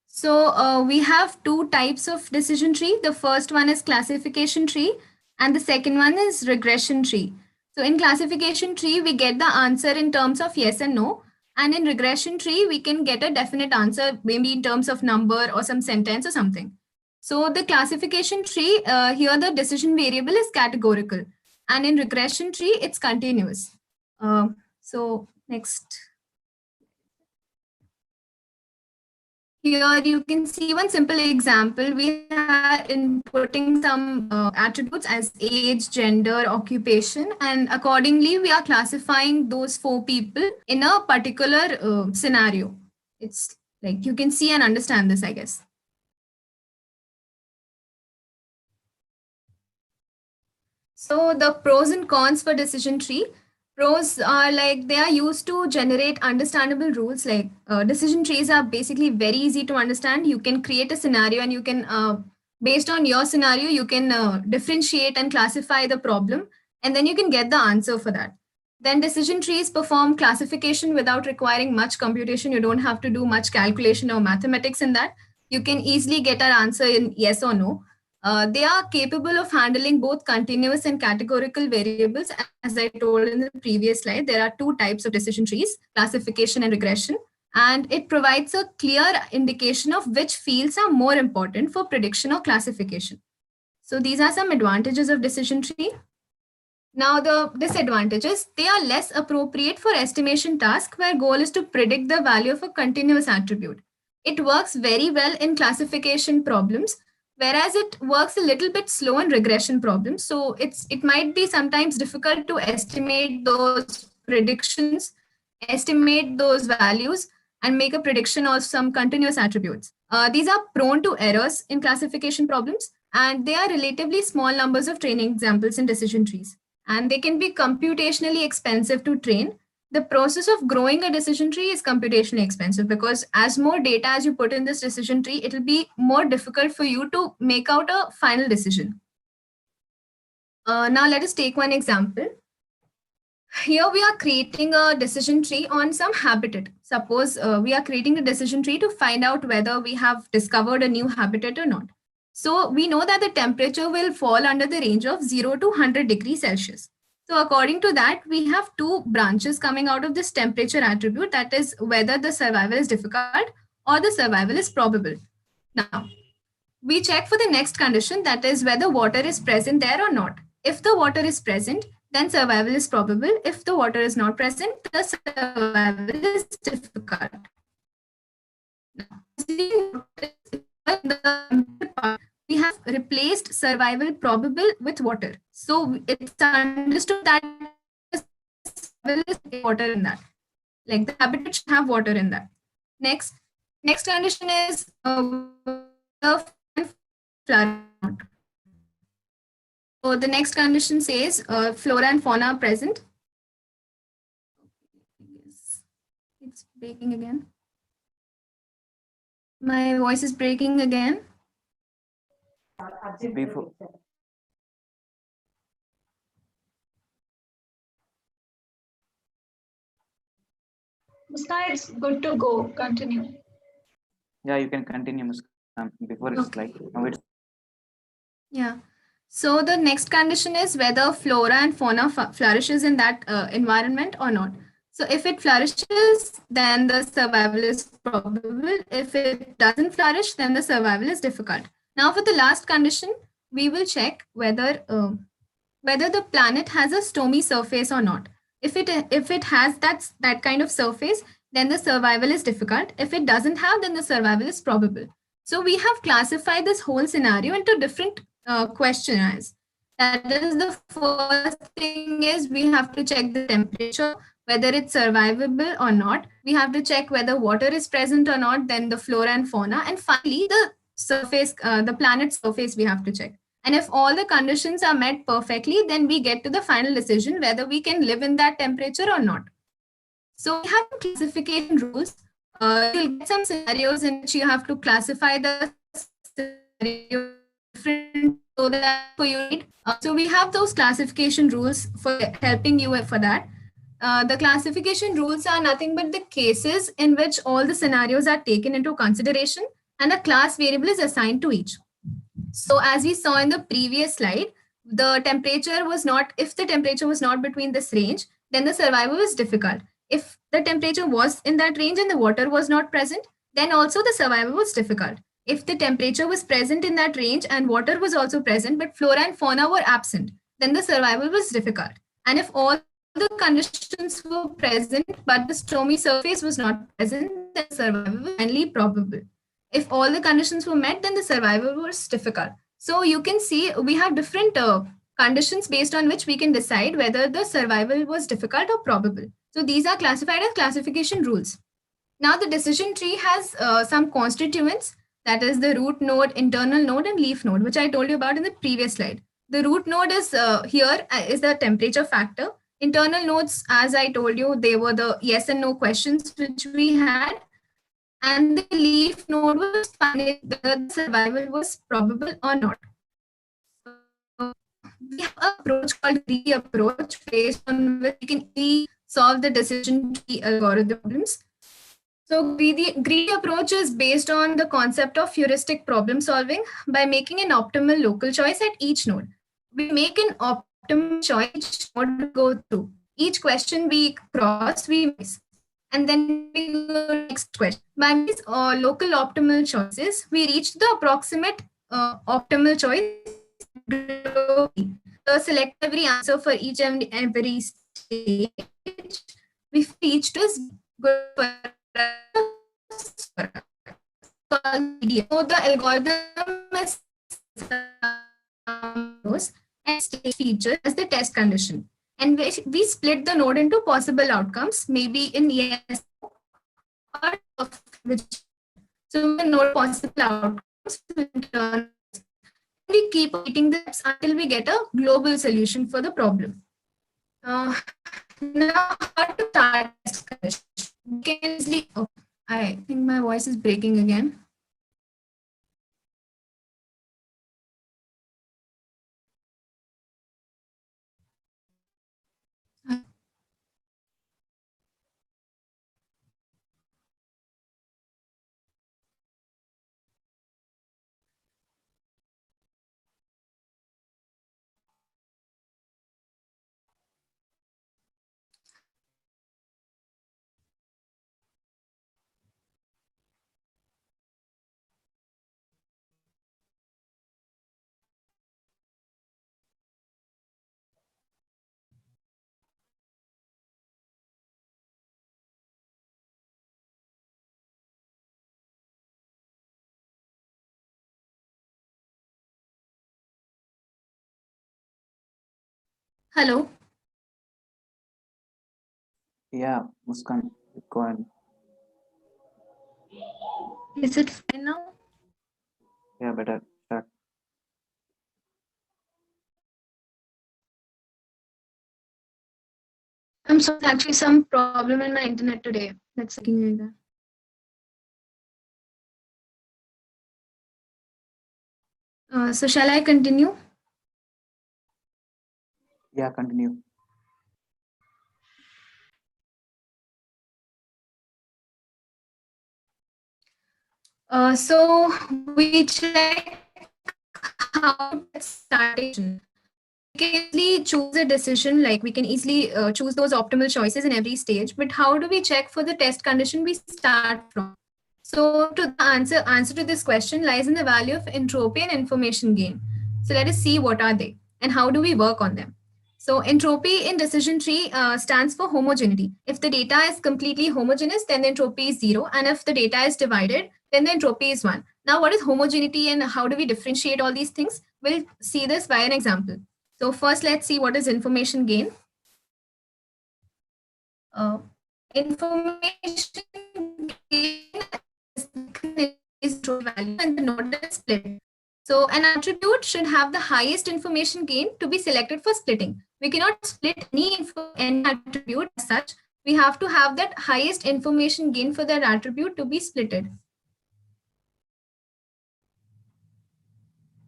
[SPEAKER 18] So we have 2 types of decision tree. The first one is classification tree, and the second one is regression tree. So in classification tree, we get the answer in terms of yes and no. And in regression tree, we can get a definite answer, maybe in terms of number or some sentence or something. So the classification tree, here the decision variable is categorical. And in regression tree, it's continuous. So next. Here you can see one simple example. We are inputting some attributes as age, gender, occupation, and accordingly we are classifying those 4 people in a particular scenario. It's like you can see and understand this, I guess. So the pros and cons for decision tree. Pros are like they are used to generate understandable rules. Like decision trees are basically very easy to understand. You can create a scenario and you can, based on your scenario, you can differentiate and classify the problem, and then you can get the answer for that. Then decision trees perform classification without requiring much computation. You don't have to do much calculation or mathematics in that. You can easily get an answer in yes or no. They are capable of handling both continuous and categorical variables. As I told in the previous slide, there are 2 types of decision trees, classification and regression, and it provides a clear indication of which fields are more important for prediction or classification. So these are some advantages of decision tree. Now the disadvantages, they are less appropriate for estimation tasks where goal is to predict the value of a continuous attribute. It works very well in classification problems, whereas it works a little bit slow in regression problems. So it might be sometimes difficult to estimate those predictions, estimate those values, and make a prediction of some continuous attributes. These are prone to errors in classification problems, and they are relatively small numbers of training examples in decision trees. And they can be computationally expensive to train. The process of growing a decision tree is computationally expensive because as more data as you put in this decision tree, it will be more difficult for you to make out a final decision. Now let us take one example. Here we are creating a decision tree on some habitat. Suppose we are creating a decision tree to find out whether we have discovered a new habitat or not. So we know that the temperature will fall under the range of 0 to 100 degrees Celsius. So according to that, we have 2 branches coming out of this temperature attribute, that is whether the survival is difficult or the survival is probable. Now, we check for the next condition, that is whether water is present there or not. If the water is present, then survival is probable. If the water is not present, the survival is difficult. Now, we have replaced survival probable with water. So it's understood that survival is water in that. Like the habitat should have water in that. Next condition is flora. So the next condition says flora and fauna are present. It's breaking again. My voice is breaking again.
[SPEAKER 17] Before.
[SPEAKER 19] Muskan, it's good to go. Continue.
[SPEAKER 17] Yeah, you can continue, Muskan. Before it's like now it's
[SPEAKER 18] Yeah. So the next condition is whether flora and fauna flourishes in that environment or not. So if it flourishes, then the survival is probable. If it doesn't flourish, then the survival is difficult. Now for the last condition, we will check whether the planet has a stormy surface or not. If it has that kind of surface, then the survival is difficult. If it doesn't have, then the survival is probable. So we have classified this whole scenario into different questionnaires. That is, the first thing is we have to check the temperature, whether it's survivable or not. We have to check whether water is present or not, then the flora and fauna, and finally the surface, the planet's surface we have to check. And if all the conditions are met perfectly, then we get to the final decision whether we can live in that temperature or not. So we have classification rules. You'll get some scenarios in which you have to classify the scenario different so that for you need. So we have those classification rules for helping you for that. The classification rules are nothing but the cases in which all the scenarios are taken into consideration and a class variable is assigned to each. So as we saw in the previous slide, the temperature was not, if the temperature was not between this range, then the survival was difficult. If the temperature was in that range and the water was not present, then also the survival was difficult. If the temperature was present in that range and water was also present, but flora and fauna were absent, then the survival was difficult. And if all the conditions were present, but the stormy surface was not present, then survival was finally probable. If all the conditions were met, then the survival was difficult. So you can see we have different conditions based on which we can decide whether the survival was difficult or probable. So these are classified as classification rules. Now the decision tree has some constituents, that is the root node, internal node, and leaf node, which I told you about in the previous slide. The root node is here is the temperature factor. Internal nodes, as I told you, they were the yes and no questions which we had. And the leaf node was finding whether the survival was probable or not. So we have an approach called greedy approach, based on which we can solve the decision tree algorithm problems. So greedy approach is based on the concept of heuristic problem solving by making an optimal local choice at each node. We make an optimal choice node to go through. Each question we cross, we miss. And then we go to the next question. By these local optimal choices, we reach the approximate optimal choice. So select every answer for each and every stage. We reach to good for so the algorithm is and stage feature as the test condition. And we split the node into possible outcomes, maybe in yes or which. So the node possible outcomes, we keep repeating this until we get a global solution for the problem. Now, how to start this condition? Oh, I think my voice is breaking again. Hello.
[SPEAKER 17] yeah, Muskan, go ahead.
[SPEAKER 18] Is it fine now?
[SPEAKER 17] Yeah, better start.
[SPEAKER 18] I'm sorry, actually some problem in my internet today. That's looking like that. So shall I continue?
[SPEAKER 17] Yeah, continue.
[SPEAKER 18] So we check how it's starting. We can easily choose a decision, like we can easily choose those optimal choices in every stage. But how do we check for the test condition we start from? So to the answer to this question lies in the value of entropy and information gain. So let us see what are they and how do we work on them. So entropy in decision tree stands for homogeneity. If the data is completely homogeneous, then the entropy is 0. And if the data is divided, then the entropy is 1. Now, what is homogeneity and how do we differentiate all these things? We'll see this by an example. So first, let's see what is information gain. Information gain is true value and the node is split. So an attribute should have the highest information gain to be selected for splitting. We cannot split any attribute as such. We have to have that highest information gain for that attribute to be splitted.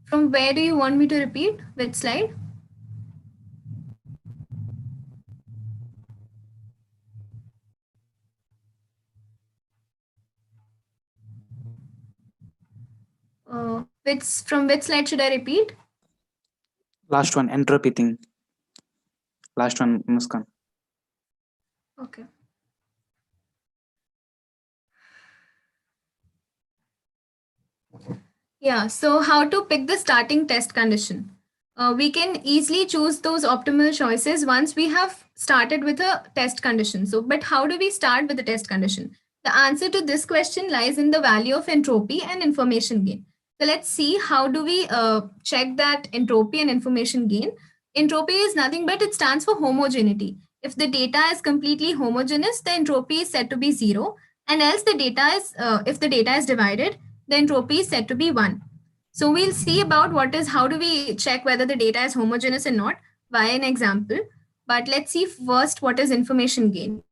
[SPEAKER 18] From where do you want me to repeat? Which slide? From which slide should I repeat?
[SPEAKER 17] Last one, entropy thing. Last one, Muskan.
[SPEAKER 18] Okay. Yeah, so how to pick the starting test condition? We can easily choose those optimal choices once we have started with a test condition. So, but how do we start with the test condition? The answer to this question lies in the value of entropy and information gain. So let's see how do we check that entropy and information gain. Entropy is nothing but it stands for homogeneity. If the data is completely homogeneous, the entropy is said to be 0. And else the data is, if the data is divided, the entropy is said to be 1. So we'll see about how do we check whether the data is homogeneous or not by an example. But let's see first what is information gain.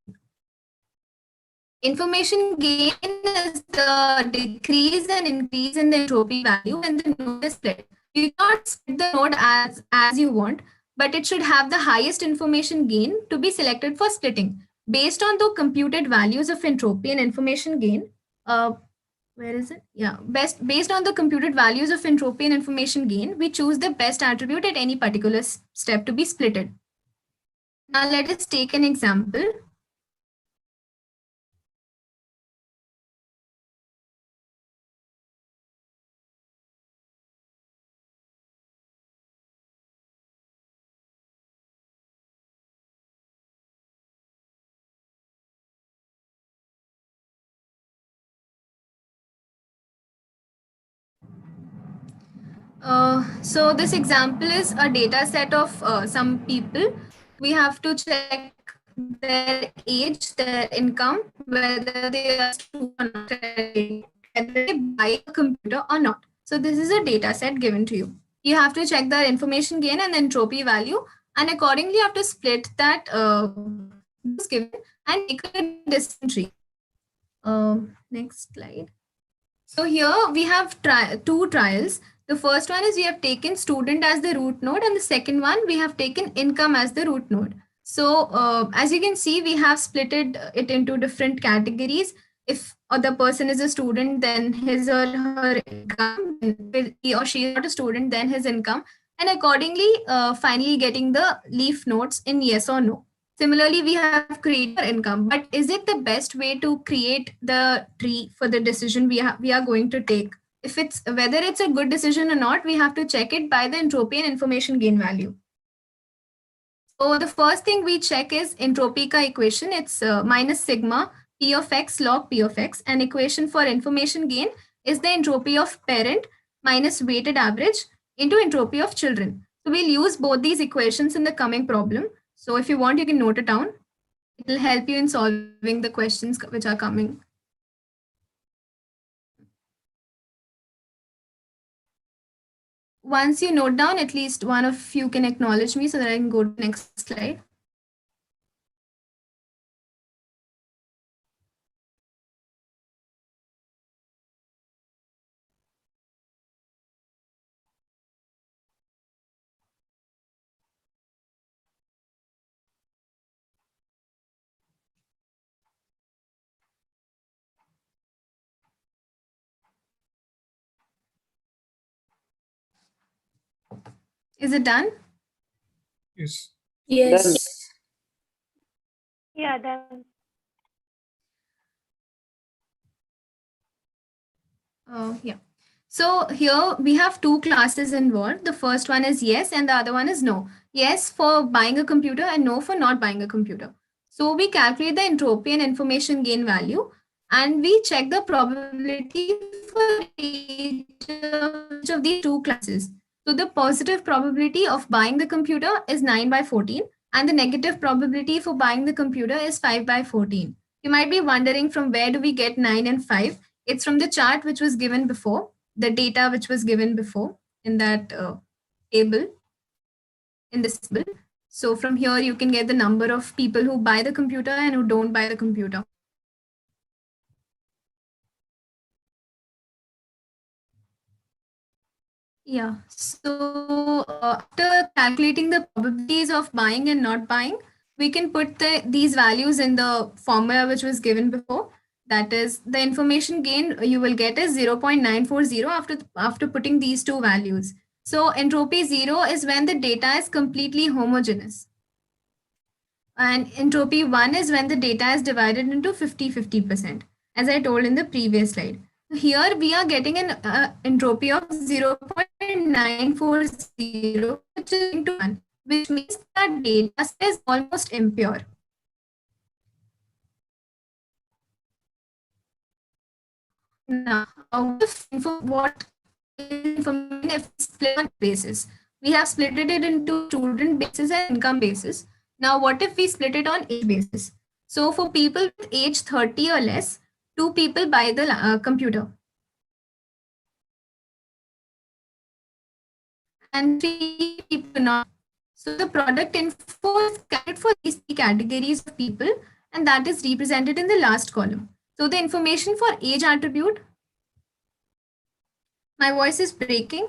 [SPEAKER 18] Information gain is the decrease and increase in the entropy value when the node is split. You cannot split the node as you want, but it should have the highest information gain to be selected for splitting. Based on the computed values of entropy and information gain, where is it? Yeah, based on the computed values of entropy and information gain, we choose the best attribute at any particular step to be splitted. Now let us take an example. So this example is a data set of some people. We have to check their age, their income, whether they are student or not, whether they buy a computer or not. So this is a data set given to you. You have to check the information gain and the entropy value, and accordingly you have to split that given and make a decision tree. Next slide. So here we have two trials. The first one is we have taken student as the root node, and the second one we have taken income as the root node. So as you can see, we have splitted it into different categories. If the person is a student, then his or her income. If he or she is not a student, then his income. And accordingly, finally getting the leaf nodes in yes or no. Similarly, we have created our income, but is it the best way to create the tree for the decision we are going to take? If it's whether it's a good decision or not, we have to check it by the entropy and information gain value. So the first thing we check is entropy ka equation. It's minus sigma p of x log p of x. An equation for information gain is the entropy of parent minus weighted average into entropy of children. So we'll use both these equations in the coming problem. So if you want, you can note it down. It will help you in solving the questions which are coming. Once you note down, at least one of you can acknowledge me so that I can go to the next slide. Is it done?
[SPEAKER 9] Yes.
[SPEAKER 16] Yes.
[SPEAKER 21] Yeah, done.
[SPEAKER 18] Yeah. So here we have two classes involved. The first one is yes and the other one is no. Yes for buying a computer and no for not buying a computer. So we calculate the entropy and information gain value and we check the probability for each of these two classes. So the positive probability of buying the computer is 9 by 14 and the negative probability for buying the computer is 5 by 14. You might be wondering from where do we get 9 and 5? It's from the chart which was given before, the data which was given before in that table, in this table. So from here, you can get the number of people who buy the computer and who don't buy the computer. Yeah, so after calculating the probabilities of buying and not buying, we can put these values in the formula which was given before. That is, the information gain you will get is 0.940 after putting these two values. So entropy 0 is when the data is completely homogeneous. And entropy 1 is when the data is divided into 50-50%, as I told in the previous slide. Here we are getting an entropy of 0.940, which is into 1, which means that data set is almost impure. Now, what information if split on basis? We have split it into student basis and income basis. Now, what if we split it on age basis? So, for people with age 30 or less, 2 people buy the computer. And 3 people not. So, the product info is counted for these 3 categories of people, and that is represented in the last column. So, the information for age attribute. My voice is breaking.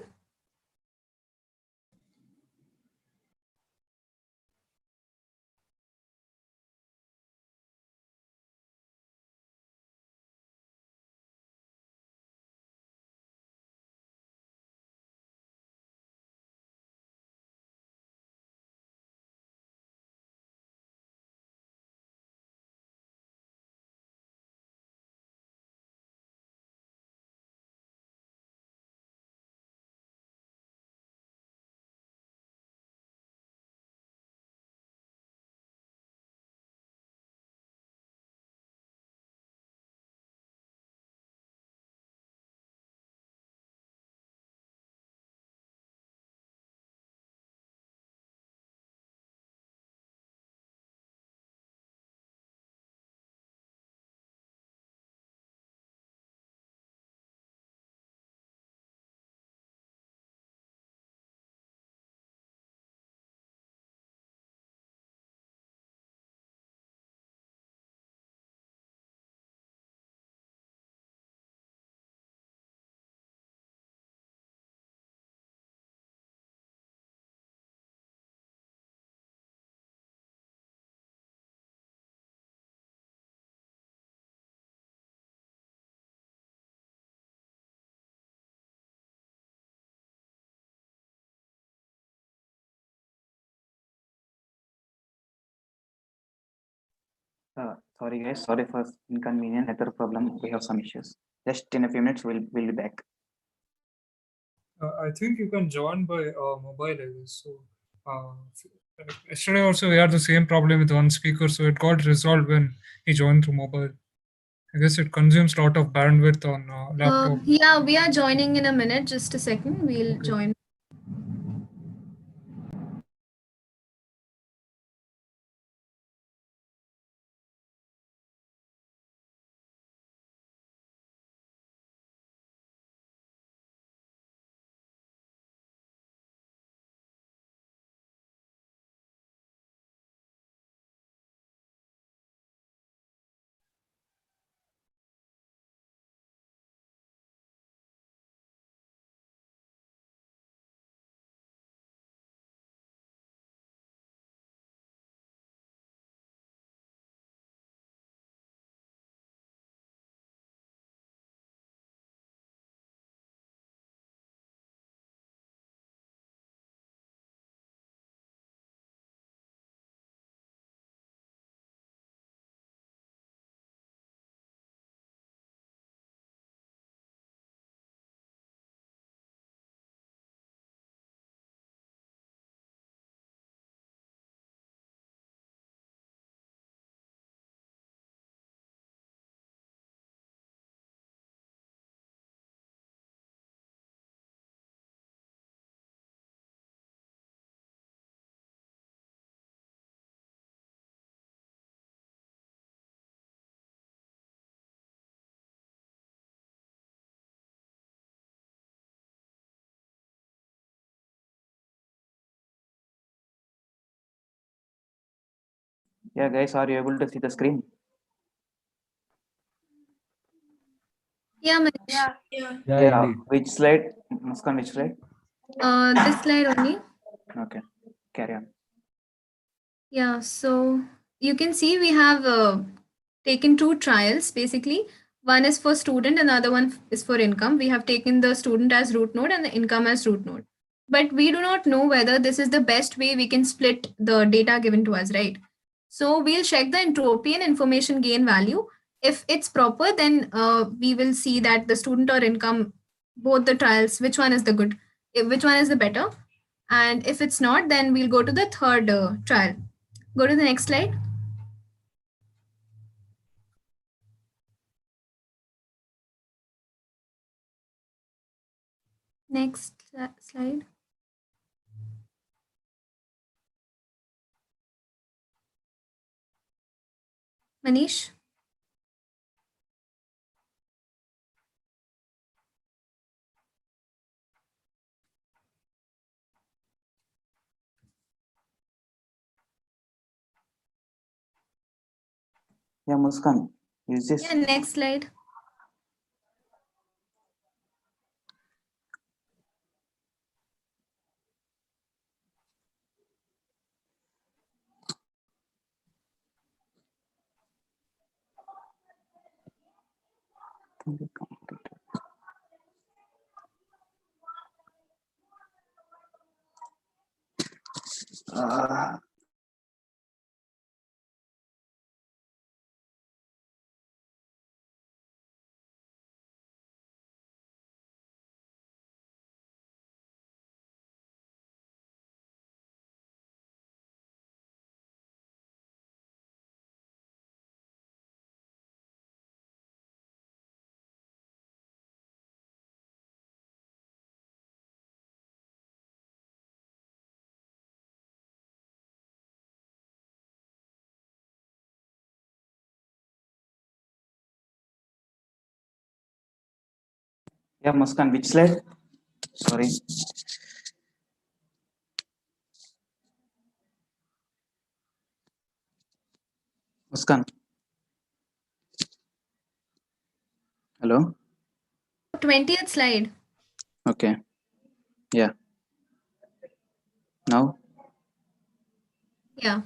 [SPEAKER 17] Sorry guys, sorry for inconvenience, network problem. We have some issues. Just in a few minutes, we'll be back.
[SPEAKER 9] I think you can join by mobile, I guess. So yesterday also we had the same problem with one speaker, so it got resolved when he joined through mobile. I guess it consumes a lot of bandwidth on laptop.
[SPEAKER 18] Yeah, we are joining in a minute. Just a second. We'll join.
[SPEAKER 17] Yeah, guys, are you able to see the screen?
[SPEAKER 18] Yeah, Manish.
[SPEAKER 21] Yeah.
[SPEAKER 17] Yeah. Which slide? Muskan, which slide?
[SPEAKER 18] This slide only.
[SPEAKER 17] Okay. Carry on.
[SPEAKER 18] Yeah, so you can see we have taken two trials basically. One is for student, another one is for income. We have taken the student as root node and the income as root node. But we do not know whether this is the best way we can split the data given to us, right? So we'll check the entropy and information gain value. If it's proper, then we will see that the student or income, both the trials, which one is the good, which one is the better. And if it's not, then we'll go to the third trial. Go to the next slide. Next slide. Manish.
[SPEAKER 17] Yeah, Muskan, is this?
[SPEAKER 18] Yeah, next slide.
[SPEAKER 17] Yeah, Muskan, which slide? Sorry. Muskan. Hello?
[SPEAKER 18] 20th slide.
[SPEAKER 17] Okay. Yeah. Now?
[SPEAKER 18] Yeah.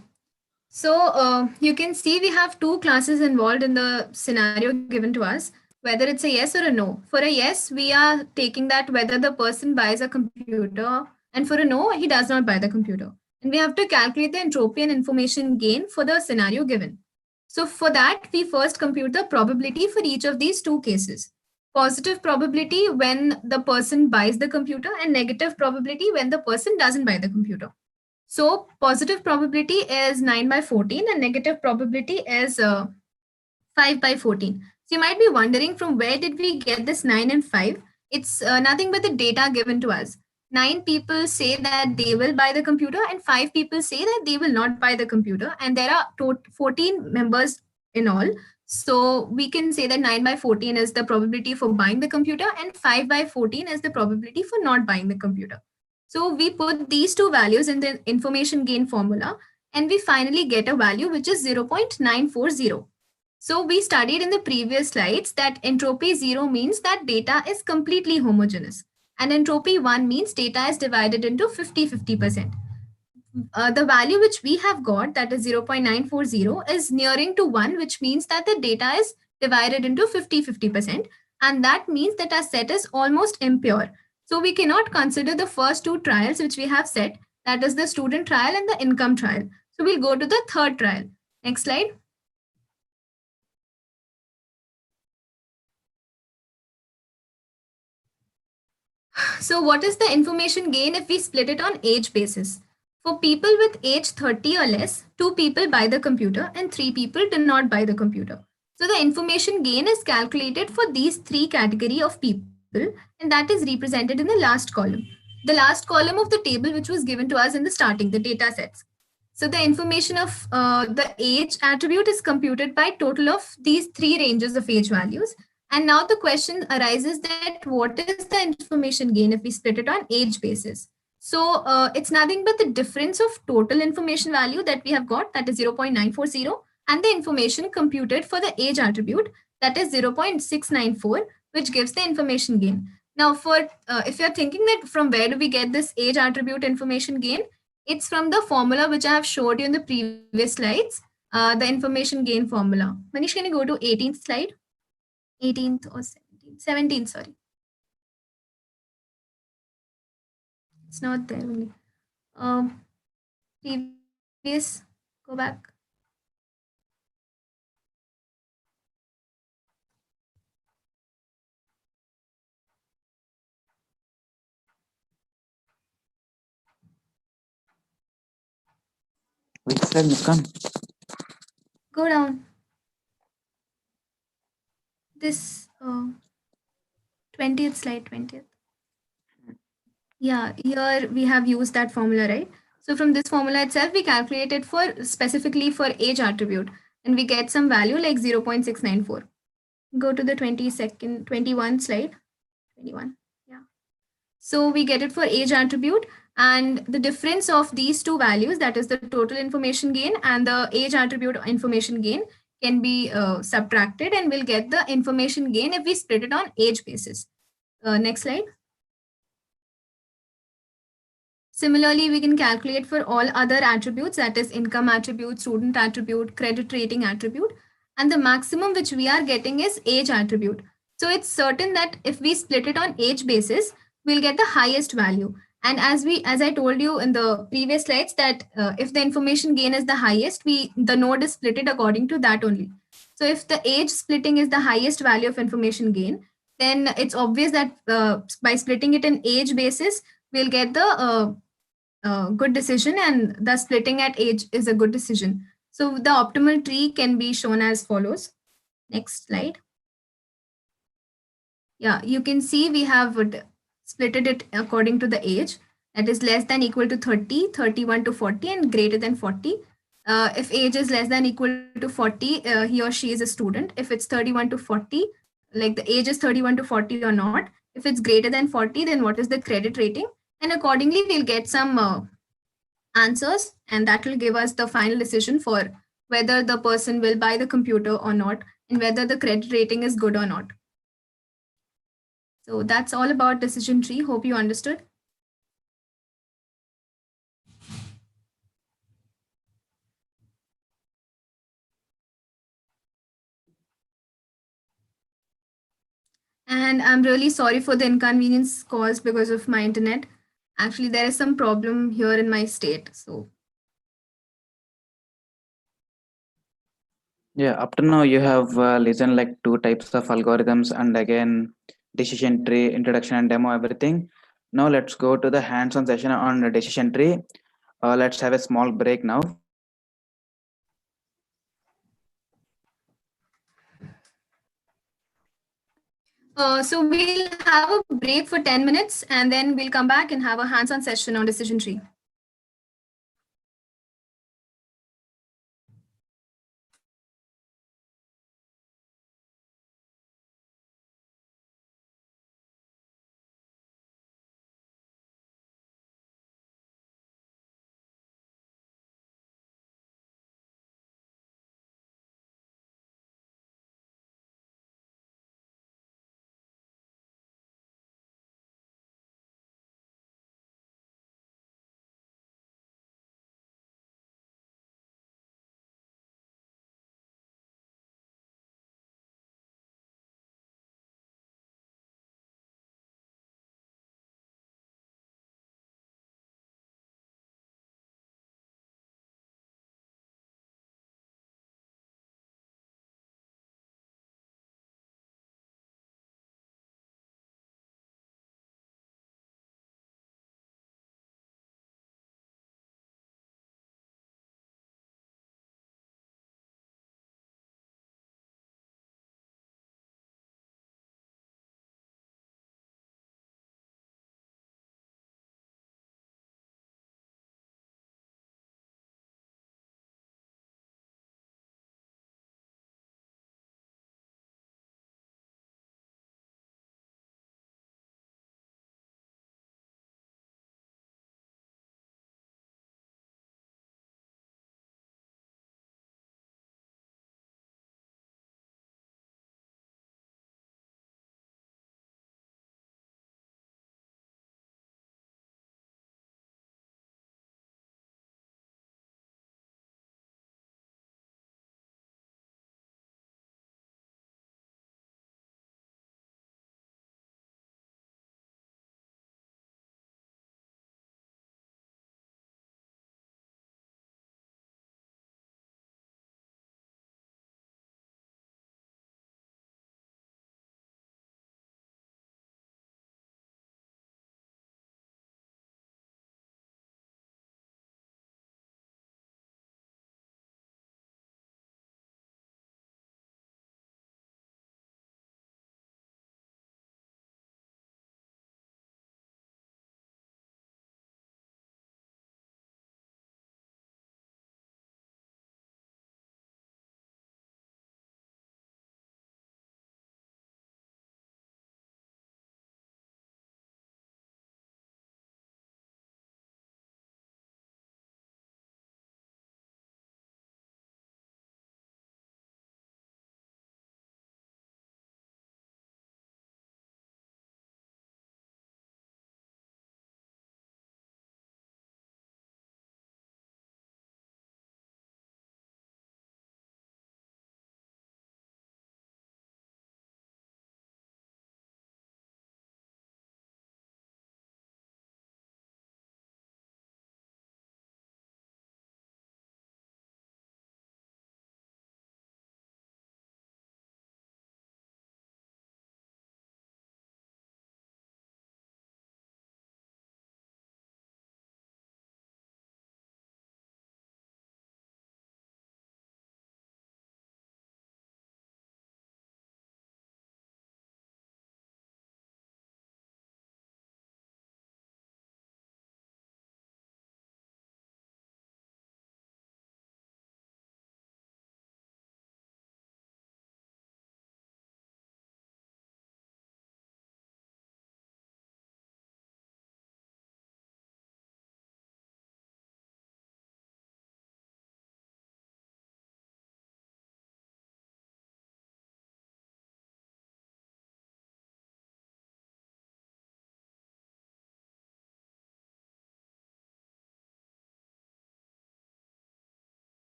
[SPEAKER 18] So you can see we have two classes involved in the scenario given to us, whether it's a yes or a no. For a yes, we are taking that whether the person buys a computer, and for a no, he does not buy the computer. And we have to calculate the entropy and information gain for the scenario given. So for that, we first compute the probability for each of these two cases. Positive probability when the person buys the computer and negative probability when the person doesn't buy the computer. So positive probability is 9 by 14 and negative probability is 5 by 14. So you might be wondering from where did we get this 9 and 5? It's nothing but the data given to us. 9 people say that they will buy the computer and 5 people say that they will not buy the computer. And there are 14 members in all. So we can say that 9 by 14 is the probability for buying the computer and 5 by 14 is the probability for not buying the computer. So we put these two values in the information gain formula and we finally get a value which is 0.940. So we studied in the previous slides that entropy 0 means that data is completely homogeneous and entropy 1 means data is divided into 50-50%. The value which we have got, that is 0.940, is nearing to 1, which means that the data is divided into 50-50%. And that means that our set is almost impure. So we cannot consider the first two trials which we have set, that is the student trial and the income trial. So we'll go to the third trial. Next slide. So what is the information gain if we split it on age basis? For people with age 30 or less, 2 people buy the computer and 3 people do not buy the computer. So the information gain is calculated for these 3 category of people, and that is represented in the last column. The last column of the table which was given to us in the starting, the data sets. So the information of the age attribute is computed by total of these 3 ranges of age values. And now the question arises that what is the information gain if we split it on age basis? So it's nothing but the difference of total information value that we have got, that is 0.940, and the information computed for the age attribute, that is 0.694, which gives the information gain. Now, for if you're thinking that from where do we get this age attribute information gain, it's from the formula which I have showed you in the previous slides, the information gain formula. Manish, can you go to 18th slide? 18th or 17th? 17th, sorry. It's not there only. Previous, go back.
[SPEAKER 17] Which slide, Muskan?
[SPEAKER 18] Go down. This 20th slide, 20th. Yeah, here we have used that formula, right? So from this formula itself, we calculated for specifically for age attribute, and we get some value like 0.694. Go to the 21 slide. 21. Yeah. So we get it for age attribute, and the difference of these two values, that is the total information gain and the age attribute information gain, can be subtracted, and we'll get the information gain if we split it on age basis. Next slide. Similarly, we can calculate for all other attributes, that is income attribute, student attribute, credit rating attribute, and the maximum which we are getting is age attribute. So it's certain that if we split it on age basis, we'll get the highest value. And as I told you in the previous slides, that if the information gain is the highest, the node is split it according to that only. So if the age splitting is the highest value of information gain, then it's obvious that by splitting it in age basis, we'll get the good decision, and thus splitting at age is a good decision. So the optimal tree can be shown as follows. Next slide. Yeah, you can see we have splitted it according to the age, that is less than equal to 30, 31 to 40, and greater than 40. If age is less than equal to 40, he or she is a student. If it's 31 to 40, like the age is 31 to 40 or not. If it's greater than 40, then what is the credit rating? And accordingly, we'll get some answers, and that will give us the final decision for whether the person will buy the computer or not, and whether the credit rating is good or not. So that's all about decision tree. Hope you understood. And I'm really sorry for the inconvenience caused because of my internet. Actually, there is some problem here in my state. So
[SPEAKER 17] Yeah, up to now you have listened like 2 types of algorithms, and again decision tree, introduction and demo, everything. Now let's go to the hands-on session on the decision tree. Let's have a small break now.
[SPEAKER 18] so we'll have a break for 10 minutes, and then we'll come back and have a hands-on session on decision tree.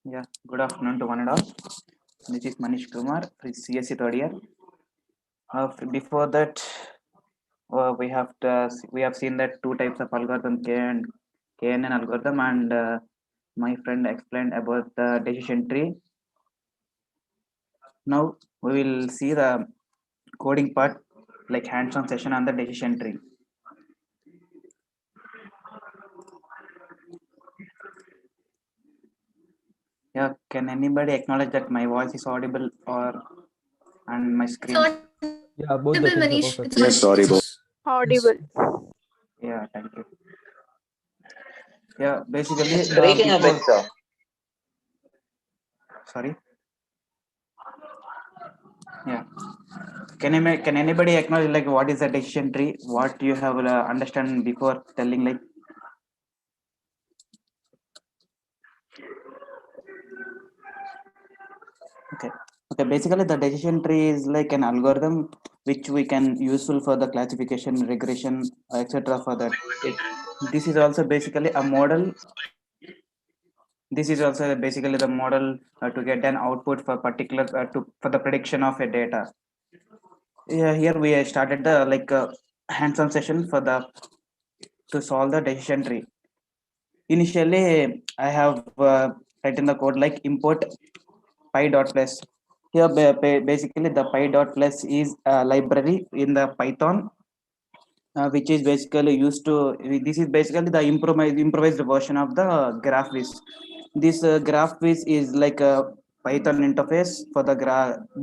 [SPEAKER 17] Yeah, good afternoon to one and all. This is Manish Kumar, CSE third year. Before that, we have seen that two types of algorithm, KNN algorithm, and my friend explained about the decision tree. Now we will see the coding part, like hands-on session on the decision tree. Yeah, can anybody acknowledge that my voice is audible or and my screen?
[SPEAKER 13] Yeah, both the things are
[SPEAKER 18] Manish.
[SPEAKER 13] perfect.
[SPEAKER 18] It's
[SPEAKER 11] audible.
[SPEAKER 21] Audible.
[SPEAKER 17] Yeah, thank you. Yeah, basically
[SPEAKER 15] It's breaking a bit, sir.
[SPEAKER 17] Sorry. Yeah. Can anybody acknowledge like what is a decision tree? What you have understand before telling like? Okay. Okay. Basically, the decision tree is like an algorithm which we can useful for the classification, regression, etc. For that. This is also basically a model. This is also basically the model to get an output for particular for the prediction of a data. Yeah, here we started the like hands-on session for the to solve the decision tree. Initially, I have written the code like import py.plus. Here, basically, the py.plus is a library in the Python, which is basically used to. This is basically the improvised version of the GraphViz. This GraphViz is like a Python interface for the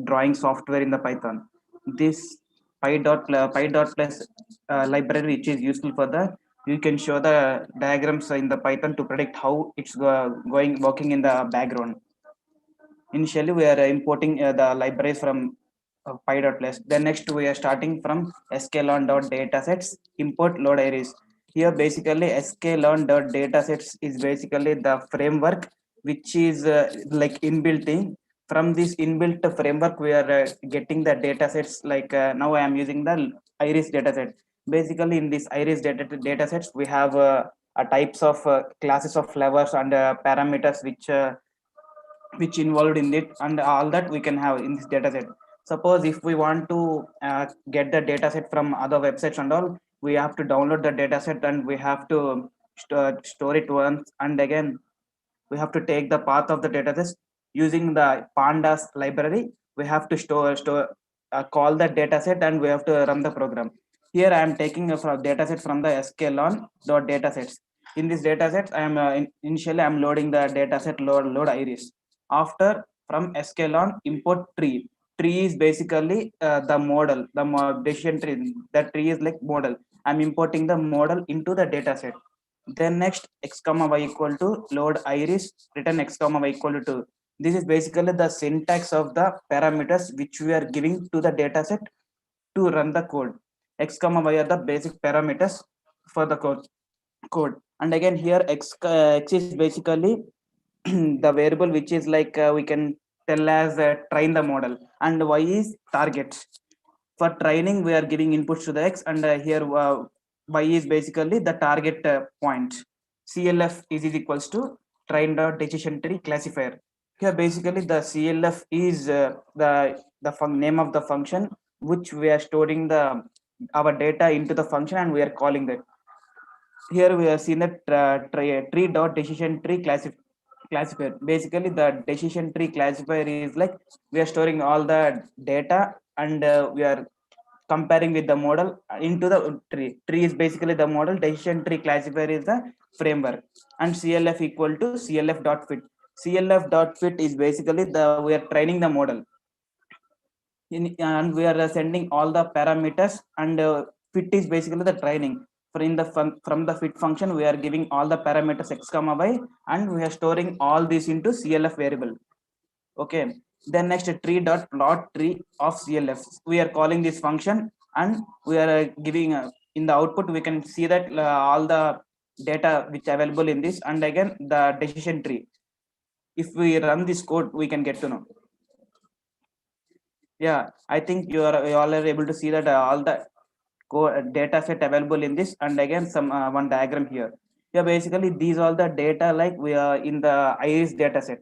[SPEAKER 17] drawing software in the Python. This py.plus library, which is useful for the, you can show the diagrams in the Python to predict how it's working in the background. Initially, we are importing the libraries from py.plus. Then next, we are starting from sklearn.datasets, import load iris. Here, basically, sklearn.datasets is basically the framework which is like inbuilt in. From this inbuilt framework, we are getting the datasets. Like now, I am using the iris dataset. Basically, in this iris datasets, we have types of classes of flavors and parameters which involved in it, and all that we can have in this dataset. Suppose if we want to get the dataset from other websites and all, we have to download the dataset and we have to store it once, and again we have to take the path of the dataset using the pandas library. We have to call the dataset and we have to run the program. Here I am taking a dataset from the sklearn.datasets. In this dataset, I am initially I am loading the dataset load iris. After, from sklearn import tree. Tree is basically the model, the decision tree. That tree is like model. I'm importing the model into the dataset. Then next, x comma y equal to load iris, return x comma y equal to 2. This is basically the syntax of the parameters which we are giving to the dataset to run the code. X comma y are the basic parameters for the code. And again here x is basically the variable which is like we can tell as train the model, and y is target. For training, we are giving inputs to the x, and here y is basically the target point. CLF is equals to train dot decision tree classifier. Here basically the CLF is the name of the function which we are storing the our data into the function, and we are calling that. Here we have seen that tree dot decision tree classifier. Basically the decision tree classifier is like we are storing all the data, and we are comparing with the model into the tree is basically the model. Decision tree classifier is the framework, and CLF equal to CLF dot fit. CLF dot fit is basically the we are training the model and we are sending all the parameters, and fit is basically the training. From the fit function, we are giving all the parameters x comma y, and we are storing all this into CLF variable. Okay. Then next, tree dot plot tree of CLF. We are calling this function, and we are giving in the output we can see that all the data which available in this, and again the decision tree. If we run this code, we can get to know. Yeah, I think you all are able to see that all the data set available in this, and again some one diagram here. Yeah, basically these all the data like we are in the iris data set.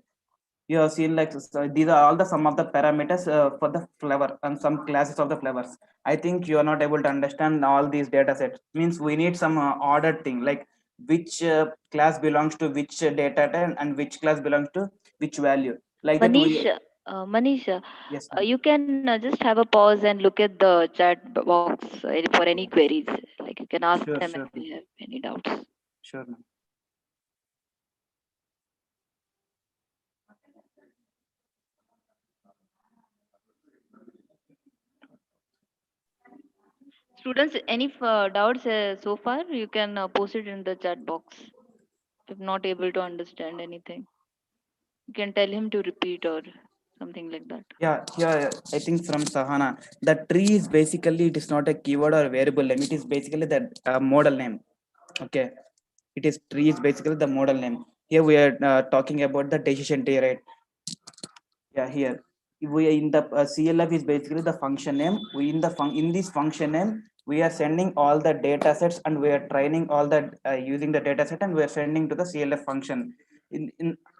[SPEAKER 17] You have seen like so these are all the sum of the parameters for the flower and some classes of the flowers. I think you are not able to understand all these data sets. Means we need some ordered thing like which class belongs to which data type and which class belongs to which value. Like that we.
[SPEAKER 8] Manish,
[SPEAKER 17] Yes.
[SPEAKER 8] you can just have a pause and look at the chat box for any queries. Like you can ask
[SPEAKER 17] Sure,
[SPEAKER 8] them
[SPEAKER 17] sure.
[SPEAKER 8] if they have any doubts.
[SPEAKER 17] Sure, ma'am.
[SPEAKER 8] Students, any doubts so far, you can post it in the chat box. If not able to understand anything, you can tell him to repeat or something like that.
[SPEAKER 17] Yeah, yeah, I think from Sahana, the tree is basically, it is not a keyword or variable name. It is basically the model name. Okay, it is tree is basically the model name. Here we are talking about the decision tree, right? Yeah, here we are in the CLF is basically the function name. We in this function name we are sending all the data sets and we are training all the using the data set and we are sending to the CLF function.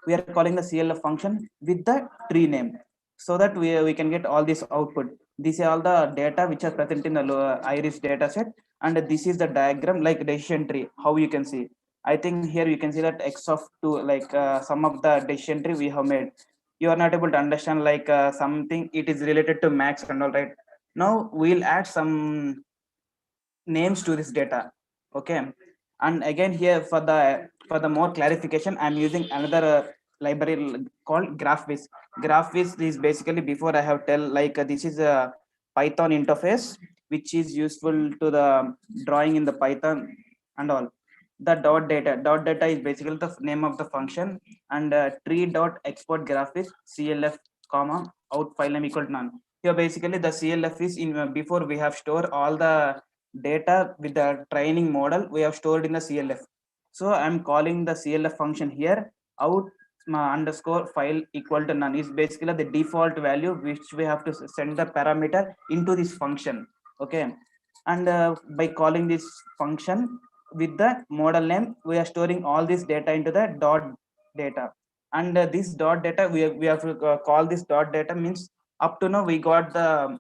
[SPEAKER 17] We are calling the CLF function with the tree name so that we can get all this output. These are all the data which are present in the iris data set, and this is the diagram like decision tree. How you can see. I think here you can see that x of 2 like some of the decision tree we have made. You are not able to understand like something it is related to max and all, right? Now we'll add some names to this data. Okay, and again here for the more clarification I'm using another library called GraphViz. GraphViz is basically, before I have tell like this is a Python interface which is useful to the drawing in the Python and all. The dot data is basically the name of the function, and tree dot export graph is CLF comma out file name equal to none. Here basically the CLF is in before we have stored all the data with the training model we have stored in the CLF. So I'm calling the CLF function here out underscore file equal to none is basically the default value which we have to send the parameter into this function. Okay, and by calling this function with the model name we are storing all this data into the dot data, and this dot data we have to call this dot data means up to now we got the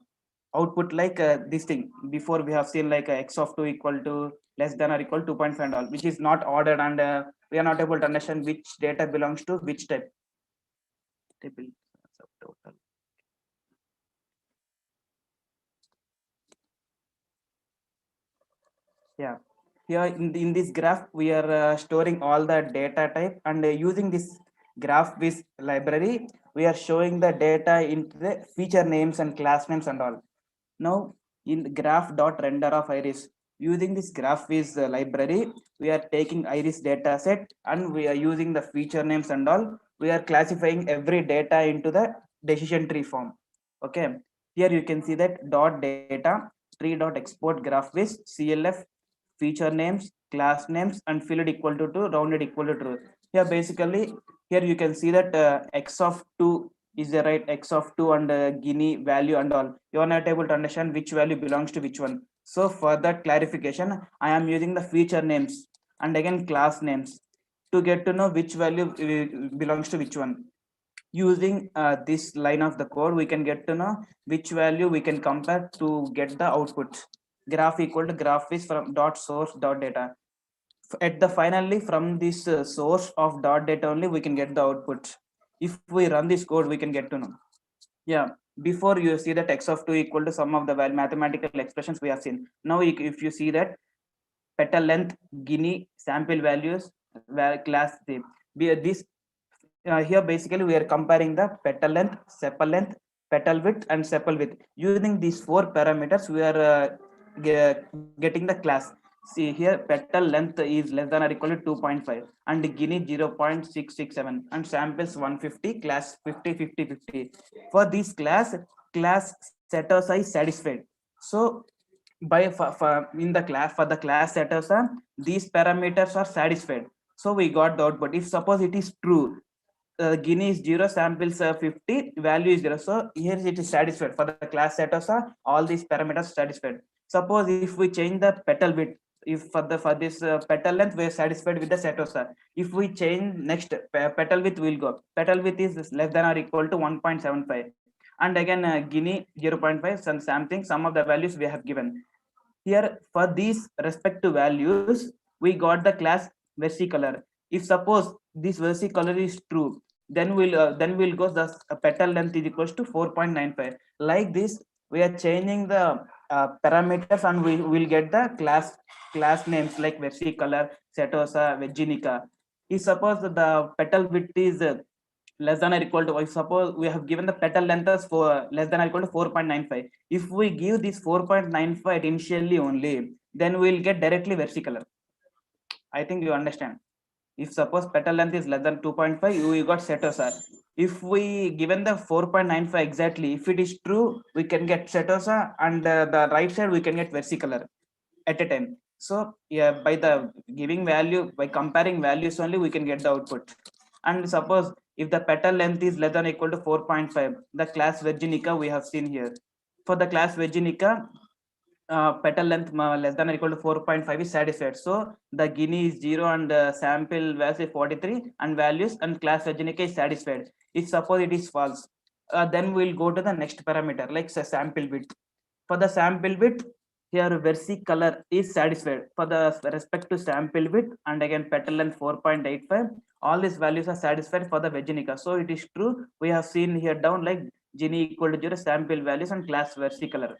[SPEAKER 17] output like this thing. Before we have seen like x of 2 equal to less than or equal to 2.5 and all, which is not ordered, and we are not able to understand which data belongs to which type table subtotal. Yeah, here in this graph we are storing all the data type, and using this GraphViz library we are showing the data into the feature names and class names and all. Now in graph.render of iris, using this GraphViz library we are taking iris data set and we are using the feature names and all. We are classifying every data into the decision tree form. Okay, here you can see that dot data tree dot export GraphViz CLF feature names, class names, and field equal to true, rounded equal to true. Here basically, here you can see that x of 2 is the right x of 2 and Guinea value and all. You are not able to understand which value belongs to which one. So for that clarification, I am using the feature names and again class names to get to know which value belongs to which one. Using this line of the code, we can get to know which value we can compare to get the output. Graph equal to graph is from dot source dot data. At the finally from this source of dot data only we can get the output. If we run this code, we can get to know. Yeah, before you see that x of 2 equal to sum of the mathematical expressions we have seen. Now if you see that petal length, Guinea, sample values, class this here basically we are comparing the petal length, sepal length, petal width, and sepal width. Using these 4 parameters we are getting the class. See here petal length is less than or equal to 2.5 and Guinea 0.667 and samples 150, class 50 50 50. For this class setter size satisfied. So by in the class for the class setters these parameters are satisfied, so we got the output. If suppose it is true, Guinea is 0, samples 50, value is 0, so here it is satisfied. For the class setters all these parameters satisfied. Suppose if we change the petal width, if for this petal length we are satisfied with the setosa. If we change next petal width, will go petal width is less than or equal to 1.75, and again Guinea 0.5, and something, some of the values we have given here. For these respective values, we got the class versicolor. If suppose this versicolor is true, then we'll go the petal length is equals to 4.95. Like this, we are changing the parameters, and we will get the class names like versicolor, setosa, virginica. If suppose the petal width is less than or equal to, if suppose we have given the petal length as for less than or equal to 4.95, if we give this 4.95 initially only, then we'll get directly versicolor. I think you understand. If suppose petal length is less than 2.5, we got setosa. If we given the 4.95 exactly, if it is true, we can get setosa, and the right side we can get versicolor at a time. So yeah, by the giving value, by comparing values only, we can get the output. And suppose if the petal length is less than or equal to 4.5, the class virginica we have seen here. For the class virginica, petal length less than or equal to 4.5 is satisfied. So the Guinea is 0 and sample value is 43 and values, and class virginica is satisfied. If suppose it is false, then we'll go to the next parameter like sample width. For the sample width, here versicolor is satisfied for the respect to sample width, and again petal length 4.85. All these values are satisfied for the virginica. So it is true. We have seen here down like Gini equal to 0, sample values, and class versicolor.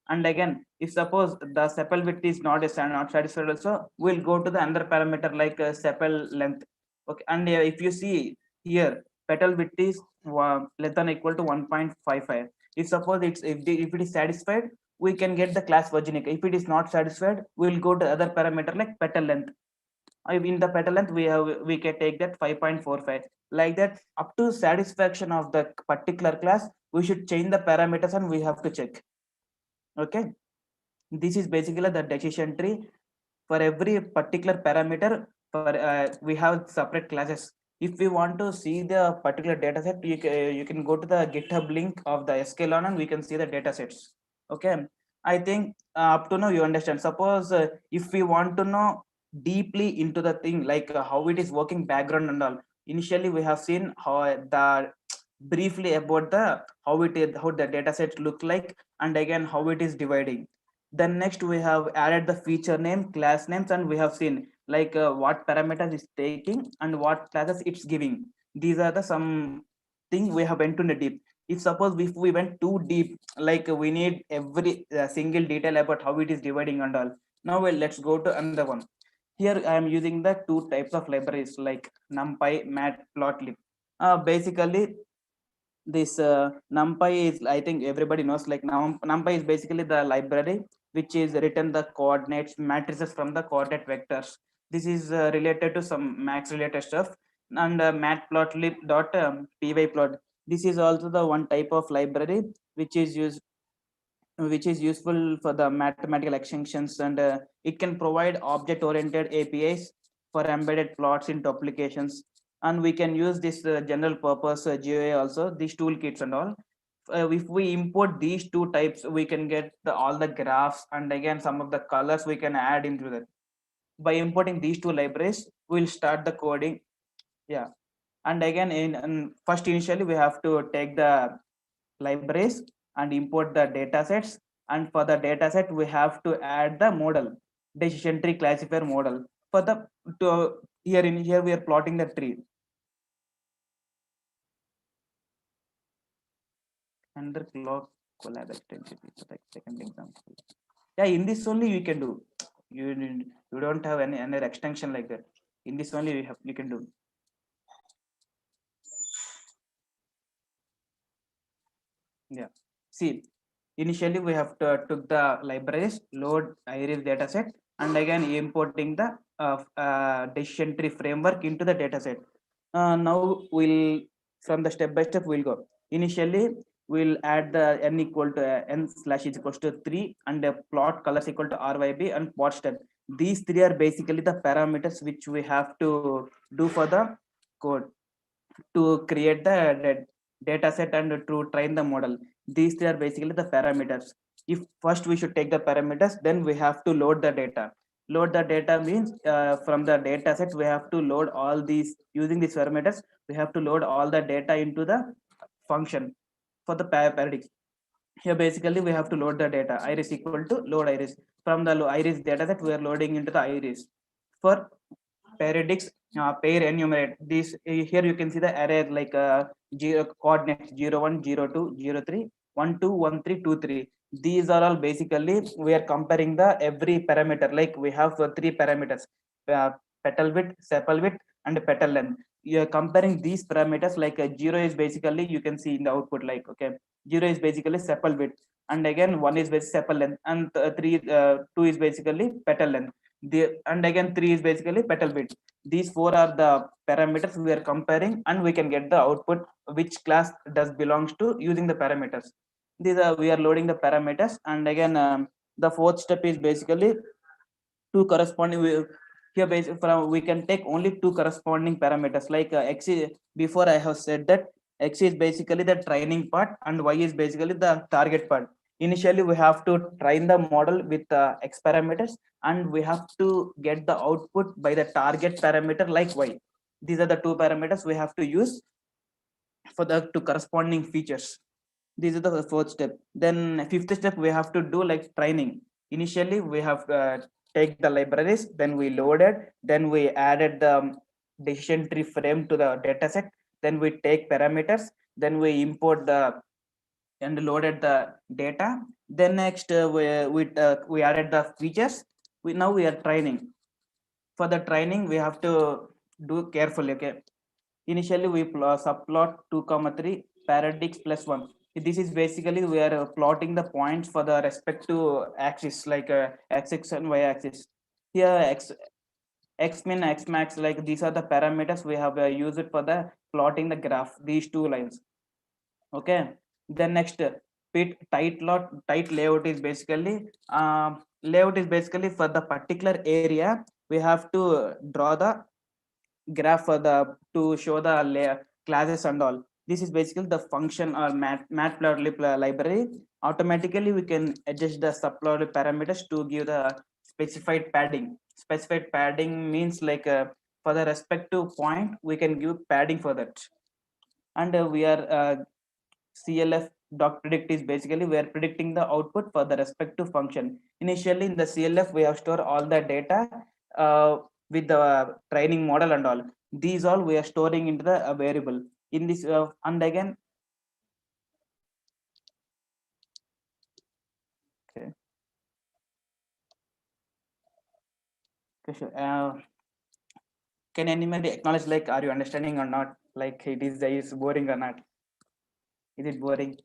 [SPEAKER 17] And again, if suppose the sepal width is not satisfied also, we'll go to the another parameter like sepal length. Okay, and if you see here, petal width is less than or equal to 1.55. If suppose if it is satisfied, we can get the class virginica. If it is not satisfied, we'll go to other parameter like petal length. In the petal length, we can take that 5.45. Like that, up to satisfaction of the particular class, we should change the parameters and we have to check. Okay, this is basically the decision tree. For every particular parameter, we have separate classes. If we want to see the particular data set, you can go to the GitHub link of the sklearn and we can see the data sets. Okay, I think up to now you understand. Suppose if we want to know deeply into the thing, like how it is working background and all, initially we have seen how the briefly about the how the data sets look like, and again how it is dividing. Then next we have added the feature name, class names, and we have seen like what parameters it's taking and what classes it's giving. These are the some thing we have went to the deep. If suppose if we went too deep, like we need every single detail about how it is dividing and all. Now let's go to another one. Here I am using the two types of libraries like NumPy, Matplotlib. Basically this NumPy is, I think everybody knows, like NumPy is basically the library which is written the coordinates matrices from the coordinate vectors. This is related to some max related stuff. And matplotlib.pyplot, this is also the one type of library which is useful for the mathematical extensions, and it can provide object oriented APIs for embedded plots into applications. And we can use this general purpose GUI also, these toolkits and all. If we import these two types, we can get all the graphs, and again some of the colors we can add into that. By importing these two libraries, we'll start the coding. Yeah, and again first initially we have to take the libraries and import the data sets, and for the data set we have to add the model, decision tree classifier model. For the here we are plotting the tree. Under clock collab extension, second example. Yeah, in this only you can do. You don't have any other extension like that. In this only you can do. Yeah, see, initially we have to took the libraries, load iris dataset, and again importing the decision tree framework into the dataset. Now we'll, from the step by step we'll go. Initially we'll add the n equal to n slash is equals to 3, and the plot colors equal to RYB and plot step. These three are basically the parameters which we have to do for the code to create the data set and to train the model. These three are basically the parameters. If first we should take the parameters, then we have to load the data. Load the data means from the data set, we have to load all these using these parameters. We have to load all the data into the function for the paradigm. Here basically we have to load the data. Iris equal to load iris. From the iris data set, we are loading into the iris. For paradigms, pair enumerate. This here you can see the array like coordinates 0, 1, 0, 2, 0, 3, 1, 2, 1, 3, 2, 3. These are all basically we are comparing the every parameter. Like we have 3 parameters: petal width, sepal width, and petal length. You are comparing these parameters. Like 0 is basically you can see in the output. Like 0 is basically sepal width, and again 1 is sepal length, and 2 is basically petal length. And again 3 is basically petal width. These 4 are the parameters we are comparing, and we can get the output which class does belongs to using the parameters. These are we are loading the parameters, and again the fourth step is basically two corresponding. Here from we can take only 2 corresponding parameters. Like x is, before I have said that x is basically the training part and y is basically the target part. Initially we have to train the model with x parameters, and we have to get the output by the target parameter like y. These are the 2 parameters we have to use for the 2 corresponding features. This is the fourth step. Then fifth step we have to do like training. Initially we have take the libraries, then we loaded, then we added the decision tree frame to the data set, then we take parameters, then we import the and loaded the data. Then next we added the features. Now we are training. For the training we have to do carefully. Initially we subplot 2, 3 paradigms plus 1. This is basically we are plotting the points for the respective axis, like x and y axis. Here x min, x max, like these are the parameters we have used for the plotting the graph, these 2 lines. Then next tight layout is basically for the particular area we have to draw the graph for the to show the classes and all. This is basically the function or matplotlib library. Automatically we can adjust the subplotly parameters to give the specified padding. Specified padding means like for the respective point we can give padding for that. And we are CLF dot predict is basically we are predicting the output for the respective function. Initially in the CLF we have stored all the data with the training model and all. These all we are storing into the variable in this and again sure. Can anybody acknowledge, like, are you understanding or not? Like it is boring or not? Is it boring?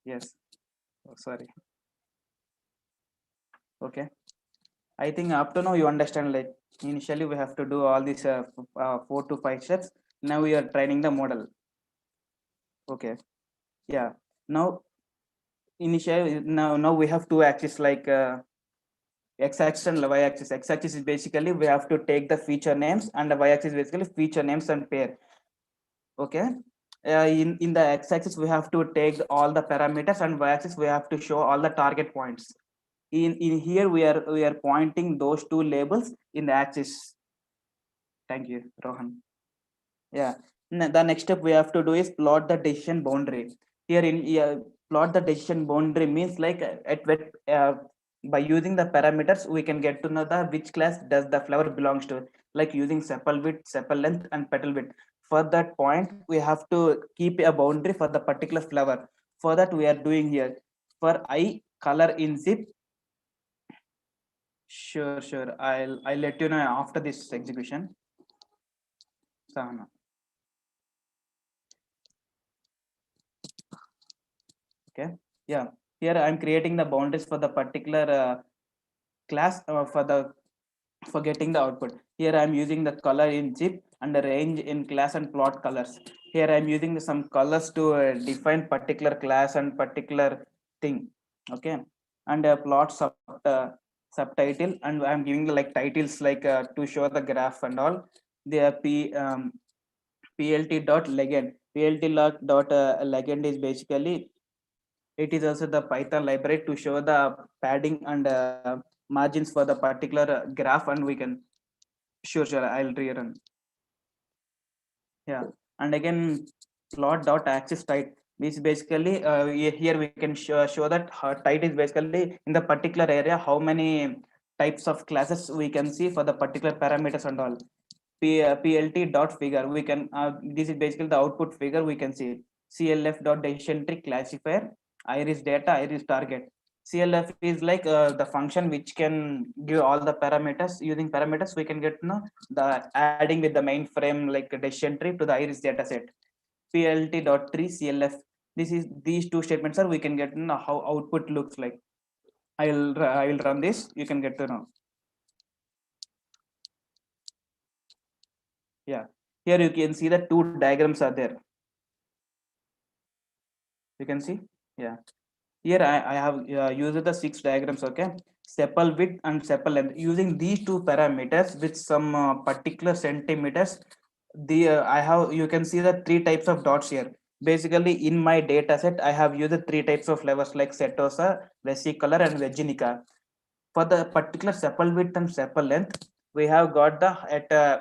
[SPEAKER 17] Yes. Oh, sorry. Okay. I think up to now you understand, like initially we have to do all these 4 to 5 steps. Now we are training the model. Okay. Yeah. Now initially now we have 2 axes, like x-axis and y-axis. X-axis is basically we have to take the feature names, and the y-axis is basically feature names and pair. In the x-axis we have to take all the parameters, and y-axis we have to show all the target points. In here we are pointing those 2 labels in the axis. Thank you, Rohan. Yeah. The next step we have to do is plot the decision boundary. Here plot the decision boundary means like by using the parameters we can get to know the which class does the flower belongs to, like using sepal width, sepal length, and petal width. For that point we have to keep a boundary for the particular flower. For that we are doing here for I color in zip. Sure. I'll let you know after this execution. Sana. Okay. Yeah. Here I'm creating the boundaries for the particular class for getting the output. Here I'm using the color in zip and the range in class and plot colors. Here I'm using some colors to define particular class and particular thing. Okay. And plot subtitle, and I'm giving like titles like to show the graph and all. The plt.legend. Plt.legend is basically It is also the Python library to show the padding and margins for the particular graph, and we can sure I'll rerun. Yeah, and again plot dot axis height. This basically here we can show that height is basically in the particular area how many types of classes we can see for the particular parameters and all. PLT dot figure we can this is basically the output figure we can see. CLF dot decision tree classifier, iris data, iris target. CLF is like the function which can give all the parameters. Using parameters we can get the adding with the mainframe like decision tree to the iris data set. PLT dot tree CLF. This is these two statements are we can get how output looks like. I'll run this. You can get to know. Yeah, here you can see the two diagrams are there. You can see, yeah. Here I have used the 6 diagrams, okay. Sepal width and sepal length. Using these two parameters with some particular centimeters, I have, you can see the 3 types of dots here. Basically, in my data set, I have used 3 types of flowers like setosa, vesicolor, and virginica. For the particular sepal width and sepal length, we have got the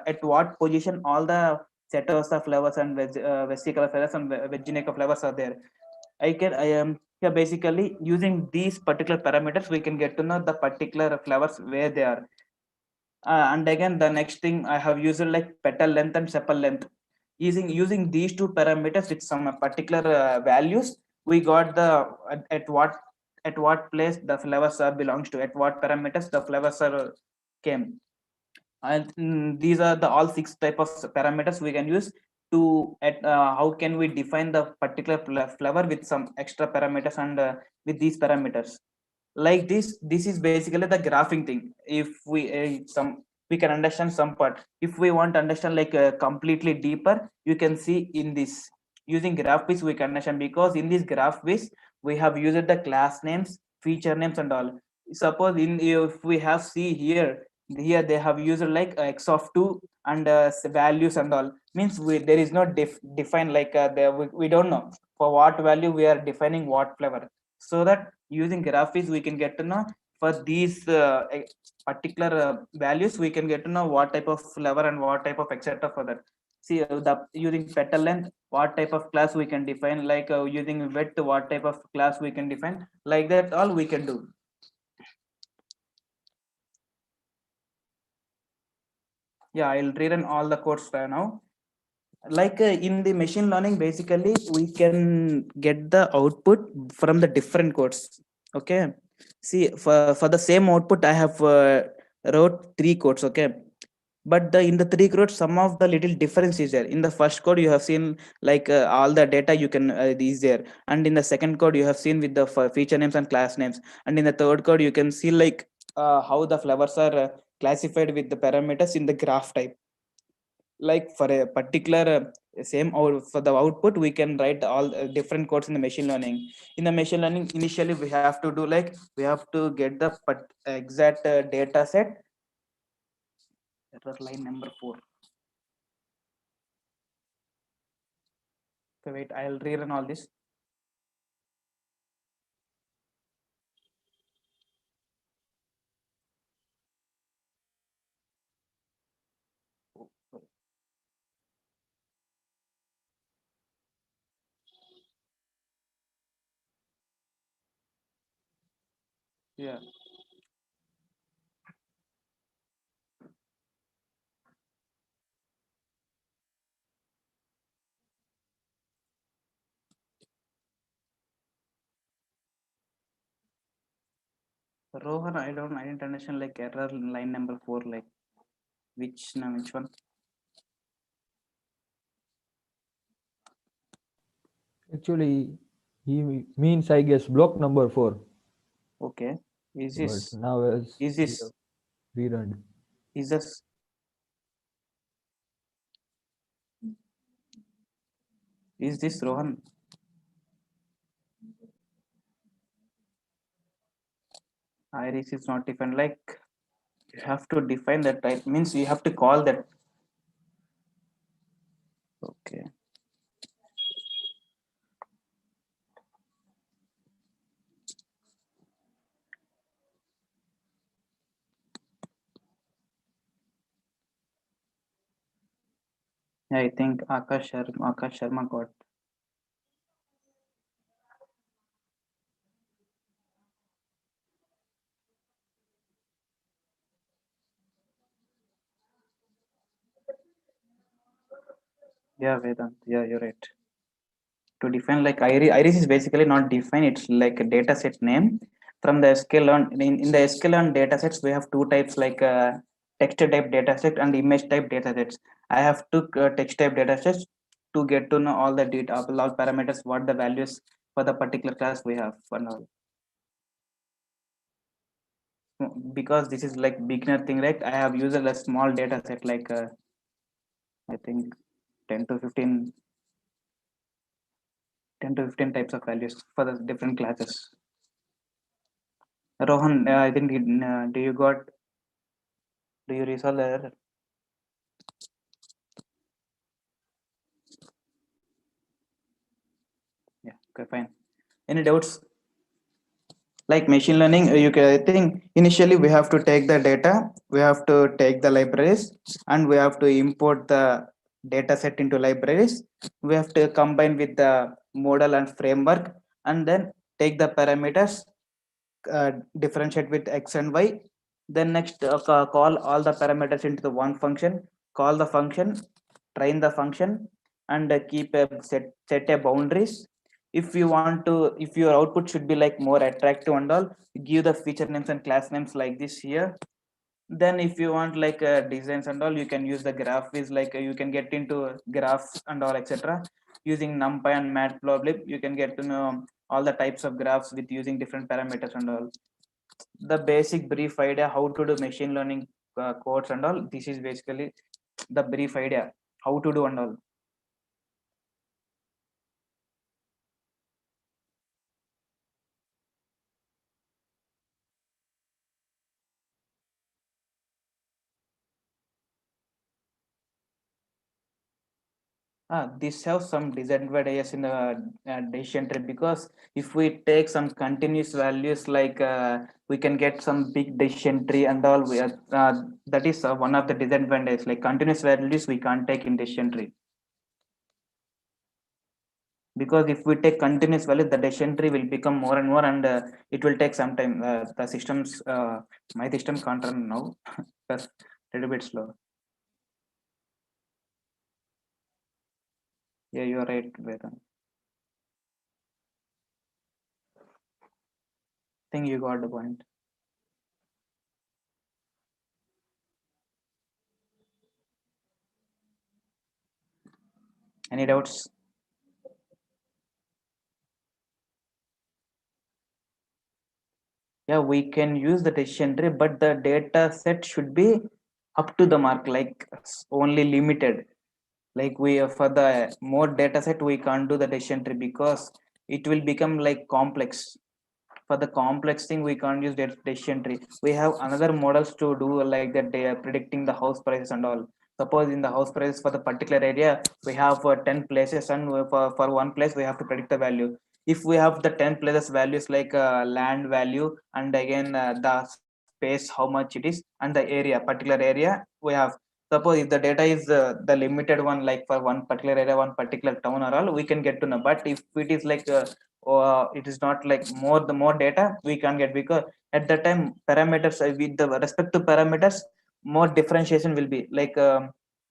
[SPEAKER 17] at what position all the setosa flowers and vesicolor flowers and virginica flowers are there. I am here basically using these particular parameters we can get to know the particular flowers where they are. And again the next thing I have used like petal length and sepal length. Using these two parameters with some particular values, we got the at what place the flowers belongs to, at what parameters the flowers are came. And these are the all 6 type of parameters we can use to how can we define the particular flower with some extra parameters and with these parameters like this is basically the graphing thing. If we we can understand some part. If we want to understand like completely deeper, you can see in this using graph base we can understand, because in this graph base we have used the class names, feature names and all. Suppose if we have see here they have used like x of 2 and values and all, means there is no define like we don't know for what value we are defining what flavor. So that using graphics we can get to know for these particular values we can get to know what type of flavor and what type of etc for that. See using petal length what type of class we can define, like using width what type of class we can define, like that all we can do. Yeah, I'll rerun all the codes now. Like in the machine learning, basically we can get the output from the different codes. Okay, see for the same output I have wrote 3 codes. Okay, but in the 3 codes some of the little difference is there. In the first code you have seen like all the data you can is there, and in the second code you have seen with the feature names and class names, and in the third code you can see like how the flowers are classified with the parameters in the graph type. Like for a particular same or for the output we can write all different codes in the machine learning. In the machine learning initially we have to do like we have to get the exact data set. Error line number 4. Okay, wait, I'll rerun all this. Yeah. Rohan, I didn't understand like error line number 4, like which one?
[SPEAKER 13] Actually, he means I guess block number 4.
[SPEAKER 17] Okay. Is
[SPEAKER 13] But
[SPEAKER 17] this
[SPEAKER 13] now as
[SPEAKER 17] is this
[SPEAKER 13] rerun.
[SPEAKER 17] is this is this Rohan? Iris is not defined. Like you have to define that type, means you have to call that. Okay. I think Akash Sharma got. Yeah, Vedant. Yeah, you're right. To define like iris is basically not defined. It's like a data set name from the sklearn. In the sklearn data sets we have two types, like text type data set and image type data sets. I have two text type data sets to get to know all the data, all parameters, what the values for the particular class we have for now. Because this is like beginner thing, right? I have used a small data set, like I think 10 to 15 types of values for the different classes. Rohan, I think do you resolve the error? Yeah, okay, fine. Any doubts? Like machine learning, you can, I think initially we have to take the data, we have to take the libraries, and we have to import the data set into libraries. We have to combine with the model and framework, and then take the parameters, differentiate with x and y. Then next call all the parameters into the one function, call the function, train the function, and keep a set a boundaries. If you want to, if your output should be like more attractive and all, give the feature names and class names like this here. Then if you want like designs and all, you can use the graph is like you can get into graphs and all, etc. Using NumPy and Matplotlib, you can get to know all the types of graphs with using different parameters and all. The basic brief idea how to do machine learning codes and all, this is basically the brief idea how to do and all. This has some disadvantages in the decision tree, because if we take some continuous values, like we can get some big decision tree and all. We are, that is one of the disadvantages. Like continuous values we can't take in decision tree, because if we take continuous value, the decision tree will become more and more, and it will take some time. The systems, my system can't run now. That's a little bit slow. Yeah, you are right, Vedant. I think you got the point. Any doubts? Yeah, we can use the decision tree, but the data set should be up to the mark, like only limited. Like we for the more data set we can't do the decision tree, because it will become like complex. For the complex thing we can't use decision tree. We have another models to do like that, they are predicting the house prices and all. Suppose in the house prices for the particular area we have 10 places, and for one place we have to predict the value. If we have the 10 places values, like land value, and again the space how much it is, and the area, particular area we have. Suppose if the data is the limited one, like for one particular area, one particular town or all, we can get to know. But if it is like or it is not like the more data we can get, because at that time parameters, with the respect to parameters, more differentiation will be like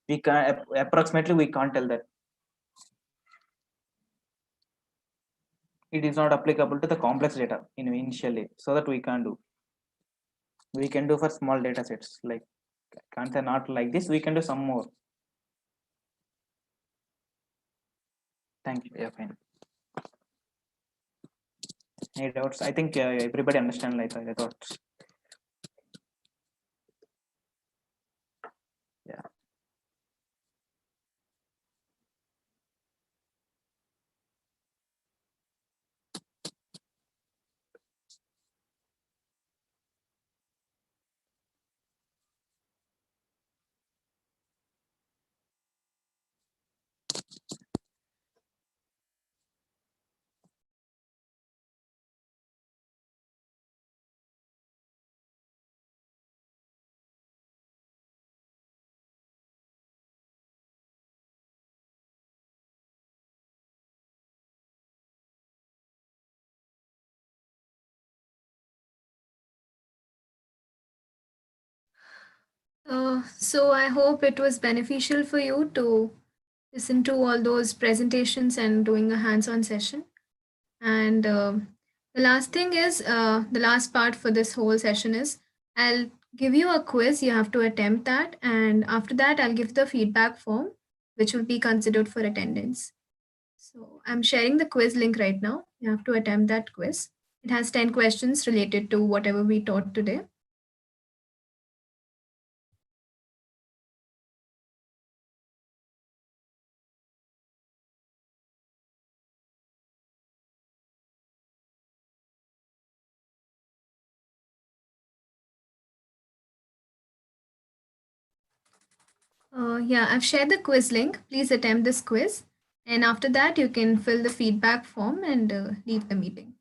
[SPEAKER 17] we can approximately we can't tell that. It is not applicable to the complex data initially, so that we can do. We can do for small data sets, like can't say not like this, we can do some more. Thank you. Yeah, fine. Any doubts? I think everybody understand, like I thought. Yeah.
[SPEAKER 18] So I hope it was beneficial for you to listen to all those presentations and doing a hands-on session. And the last thing is, the last part for this whole session is I'll give you a quiz. You have to attempt that. And after that, I'll give the feedback form, which will be considered for attendance. So I'm sharing the quiz link right now. You have to attempt that quiz. It has 10 questions related to whatever we taught today. Yeah, I've shared the quiz link. Please attempt this quiz. And after that, you can fill the feedback form and leave the meeting.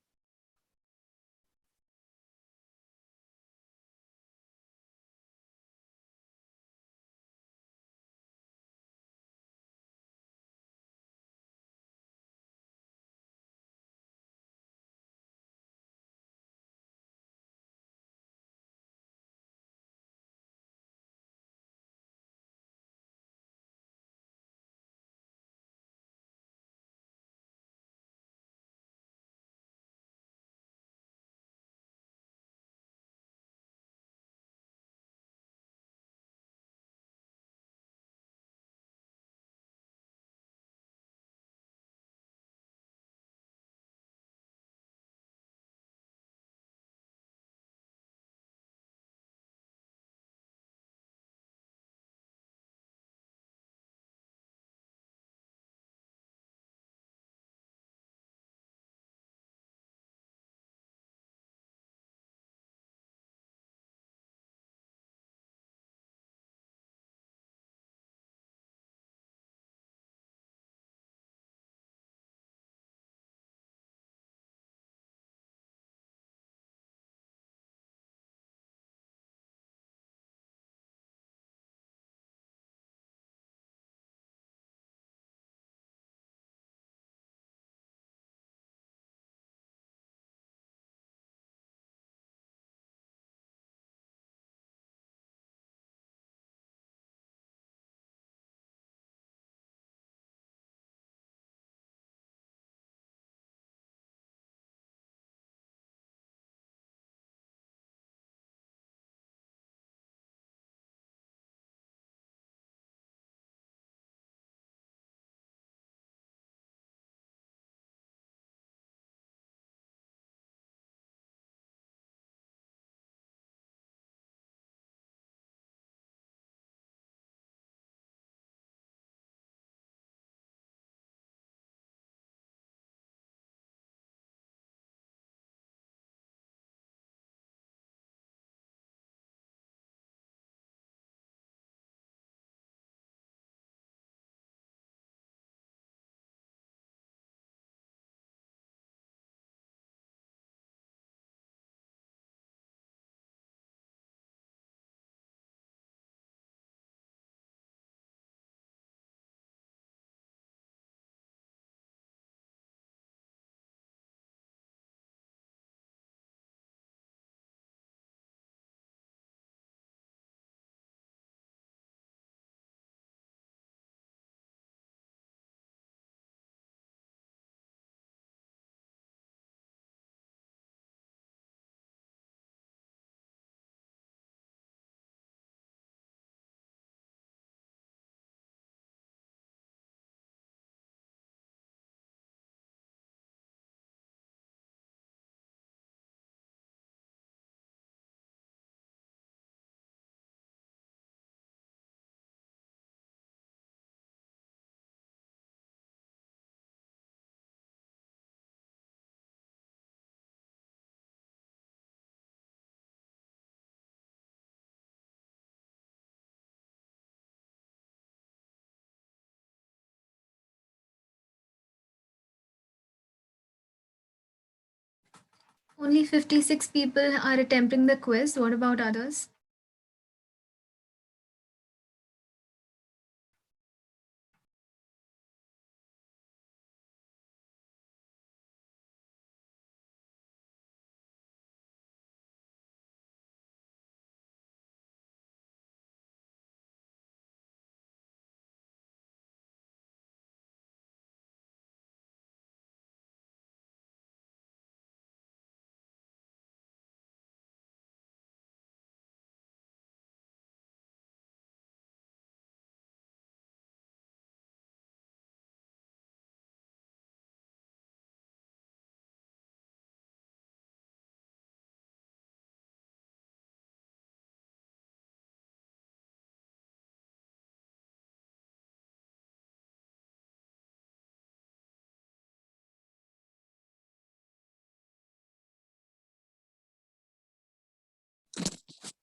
[SPEAKER 18] Only 56 people are attempting the quiz. What about others?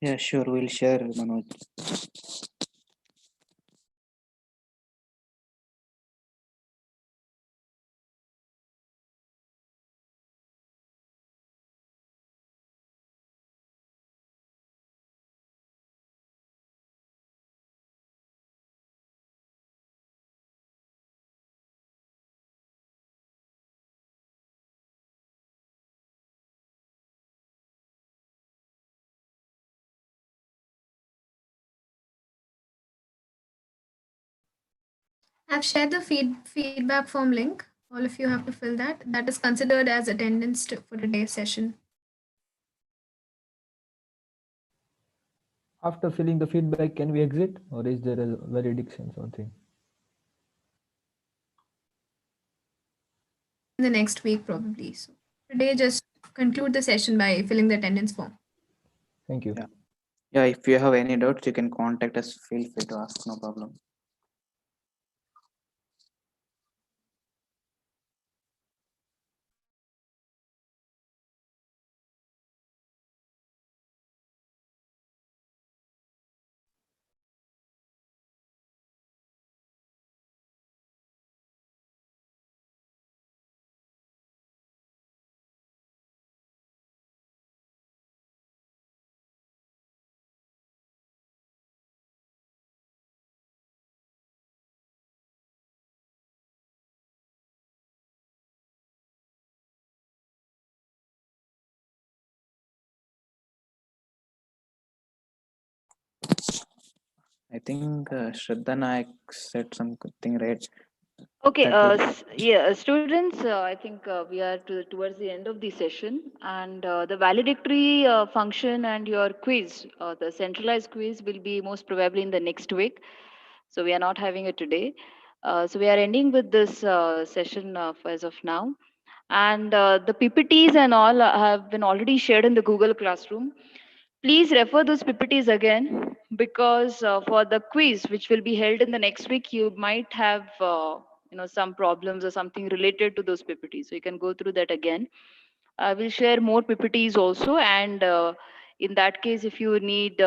[SPEAKER 17] Yeah, sure. We'll share, Manoj.
[SPEAKER 18] I've shared the feedback form link. All of you have to fill that. That is considered as attendance for today's session.
[SPEAKER 13] After filling the feedback, can we exit, or is there a valediction something?
[SPEAKER 18] In the next week, probably. So today, just conclude the session by filling the attendance form.
[SPEAKER 13] Thank you.
[SPEAKER 17] Yeah. Yeah, if you have any doubts, you can contact us. Feel free to ask, no problem. I think Shraddha Naik said something, right?
[SPEAKER 8] Okay,
[SPEAKER 17] That was-
[SPEAKER 8] students, I think we are towards the end of the session, and the valedictory function and your quiz, the centralized quiz, will be most probably in the next week. So we are not having it today. So we are ending with this session as of now. And the PPTs and all have been already shared in the Google Classroom. Please refer those PPTs again, because for the quiz, which will be held in the next week, you might have some problems or something related to those PPTs. So you can go through that again. I will share more PPTs also, and in that case, if you need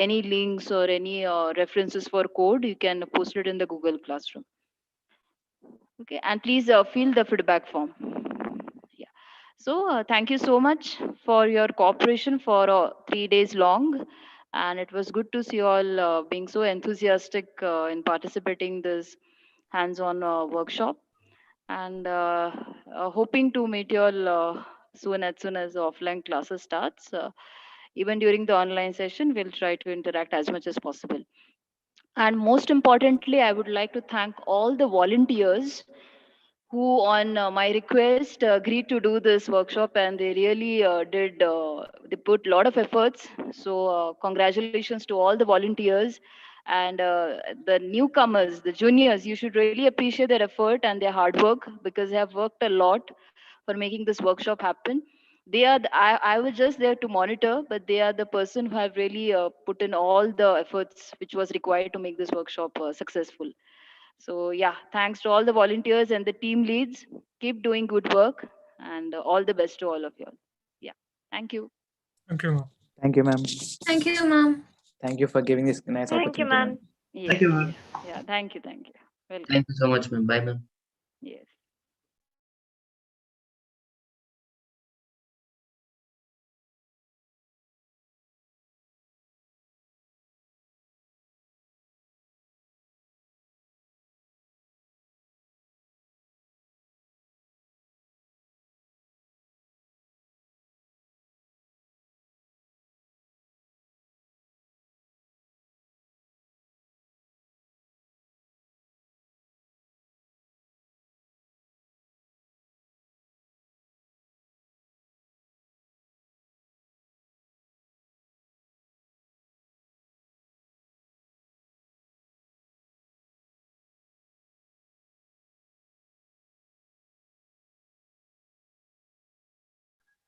[SPEAKER 8] any links or any references for code, you can post it in the Google Classroom. Okay, and please fill the feedback form. Yeah. So thank you so much for your cooperation for 3 days long, and it was good to see you all being so enthusiastic in participating this hands-on workshop, and hoping to meet you all soon as the offline classes starts. Even during the online session, we'll try to interact as much as possible. And most importantly, I would like to thank all the volunteers who, on my request, agreed to do this workshop, and they really they put a lot of efforts. So congratulations to all the volunteers, and the newcomers, the juniors. You should really appreciate their effort and their hard work, because they have worked a lot for making this workshop happen. They are I was just there to monitor, but they are the person who have really put in all the efforts which was required to make this workshop successful. So yeah, thanks to all the volunteers and the team leads. Keep doing good work, and all the best to all of you all. Yeah, thank you.
[SPEAKER 9] Thank you.
[SPEAKER 17] Thank you, ma'am.
[SPEAKER 18] Thank you, ma'am.
[SPEAKER 17] Thank you for giving this nice
[SPEAKER 21] Thank you,
[SPEAKER 17] opportunity,
[SPEAKER 21] ma'am.
[SPEAKER 17] ma'am.
[SPEAKER 8] Yes,
[SPEAKER 4] Thank you, ma'am.
[SPEAKER 8] yes. Yeah, thank you. Welcome.
[SPEAKER 4] Thank you so much, ma'am. Bye, ma'am.
[SPEAKER 8] Yes.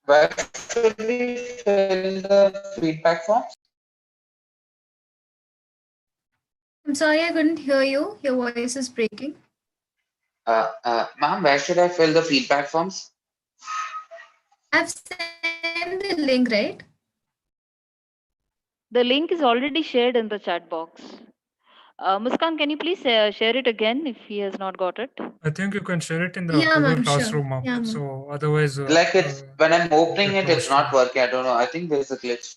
[SPEAKER 15] Where should we fill the feedback form?
[SPEAKER 18] I'm sorry, I couldn't hear you. Your voice is breaking.
[SPEAKER 15] Ma'am, where should I fill the feedback forms?
[SPEAKER 18] I've sent the link, right?
[SPEAKER 8] The link is already shared in the chat box. Muskan, can you please share it again if he has not got it?
[SPEAKER 9] I think you can share it in the
[SPEAKER 21] Yeah,
[SPEAKER 9] Google
[SPEAKER 21] ma'am, sure.
[SPEAKER 9] Classroom. Ma'am.
[SPEAKER 21] Yeah, ma'am.
[SPEAKER 9] So otherwise,
[SPEAKER 15] Like it's when I'm opening it, it's
[SPEAKER 9] lost.
[SPEAKER 15] not working. I don't know. I think there's a glitch.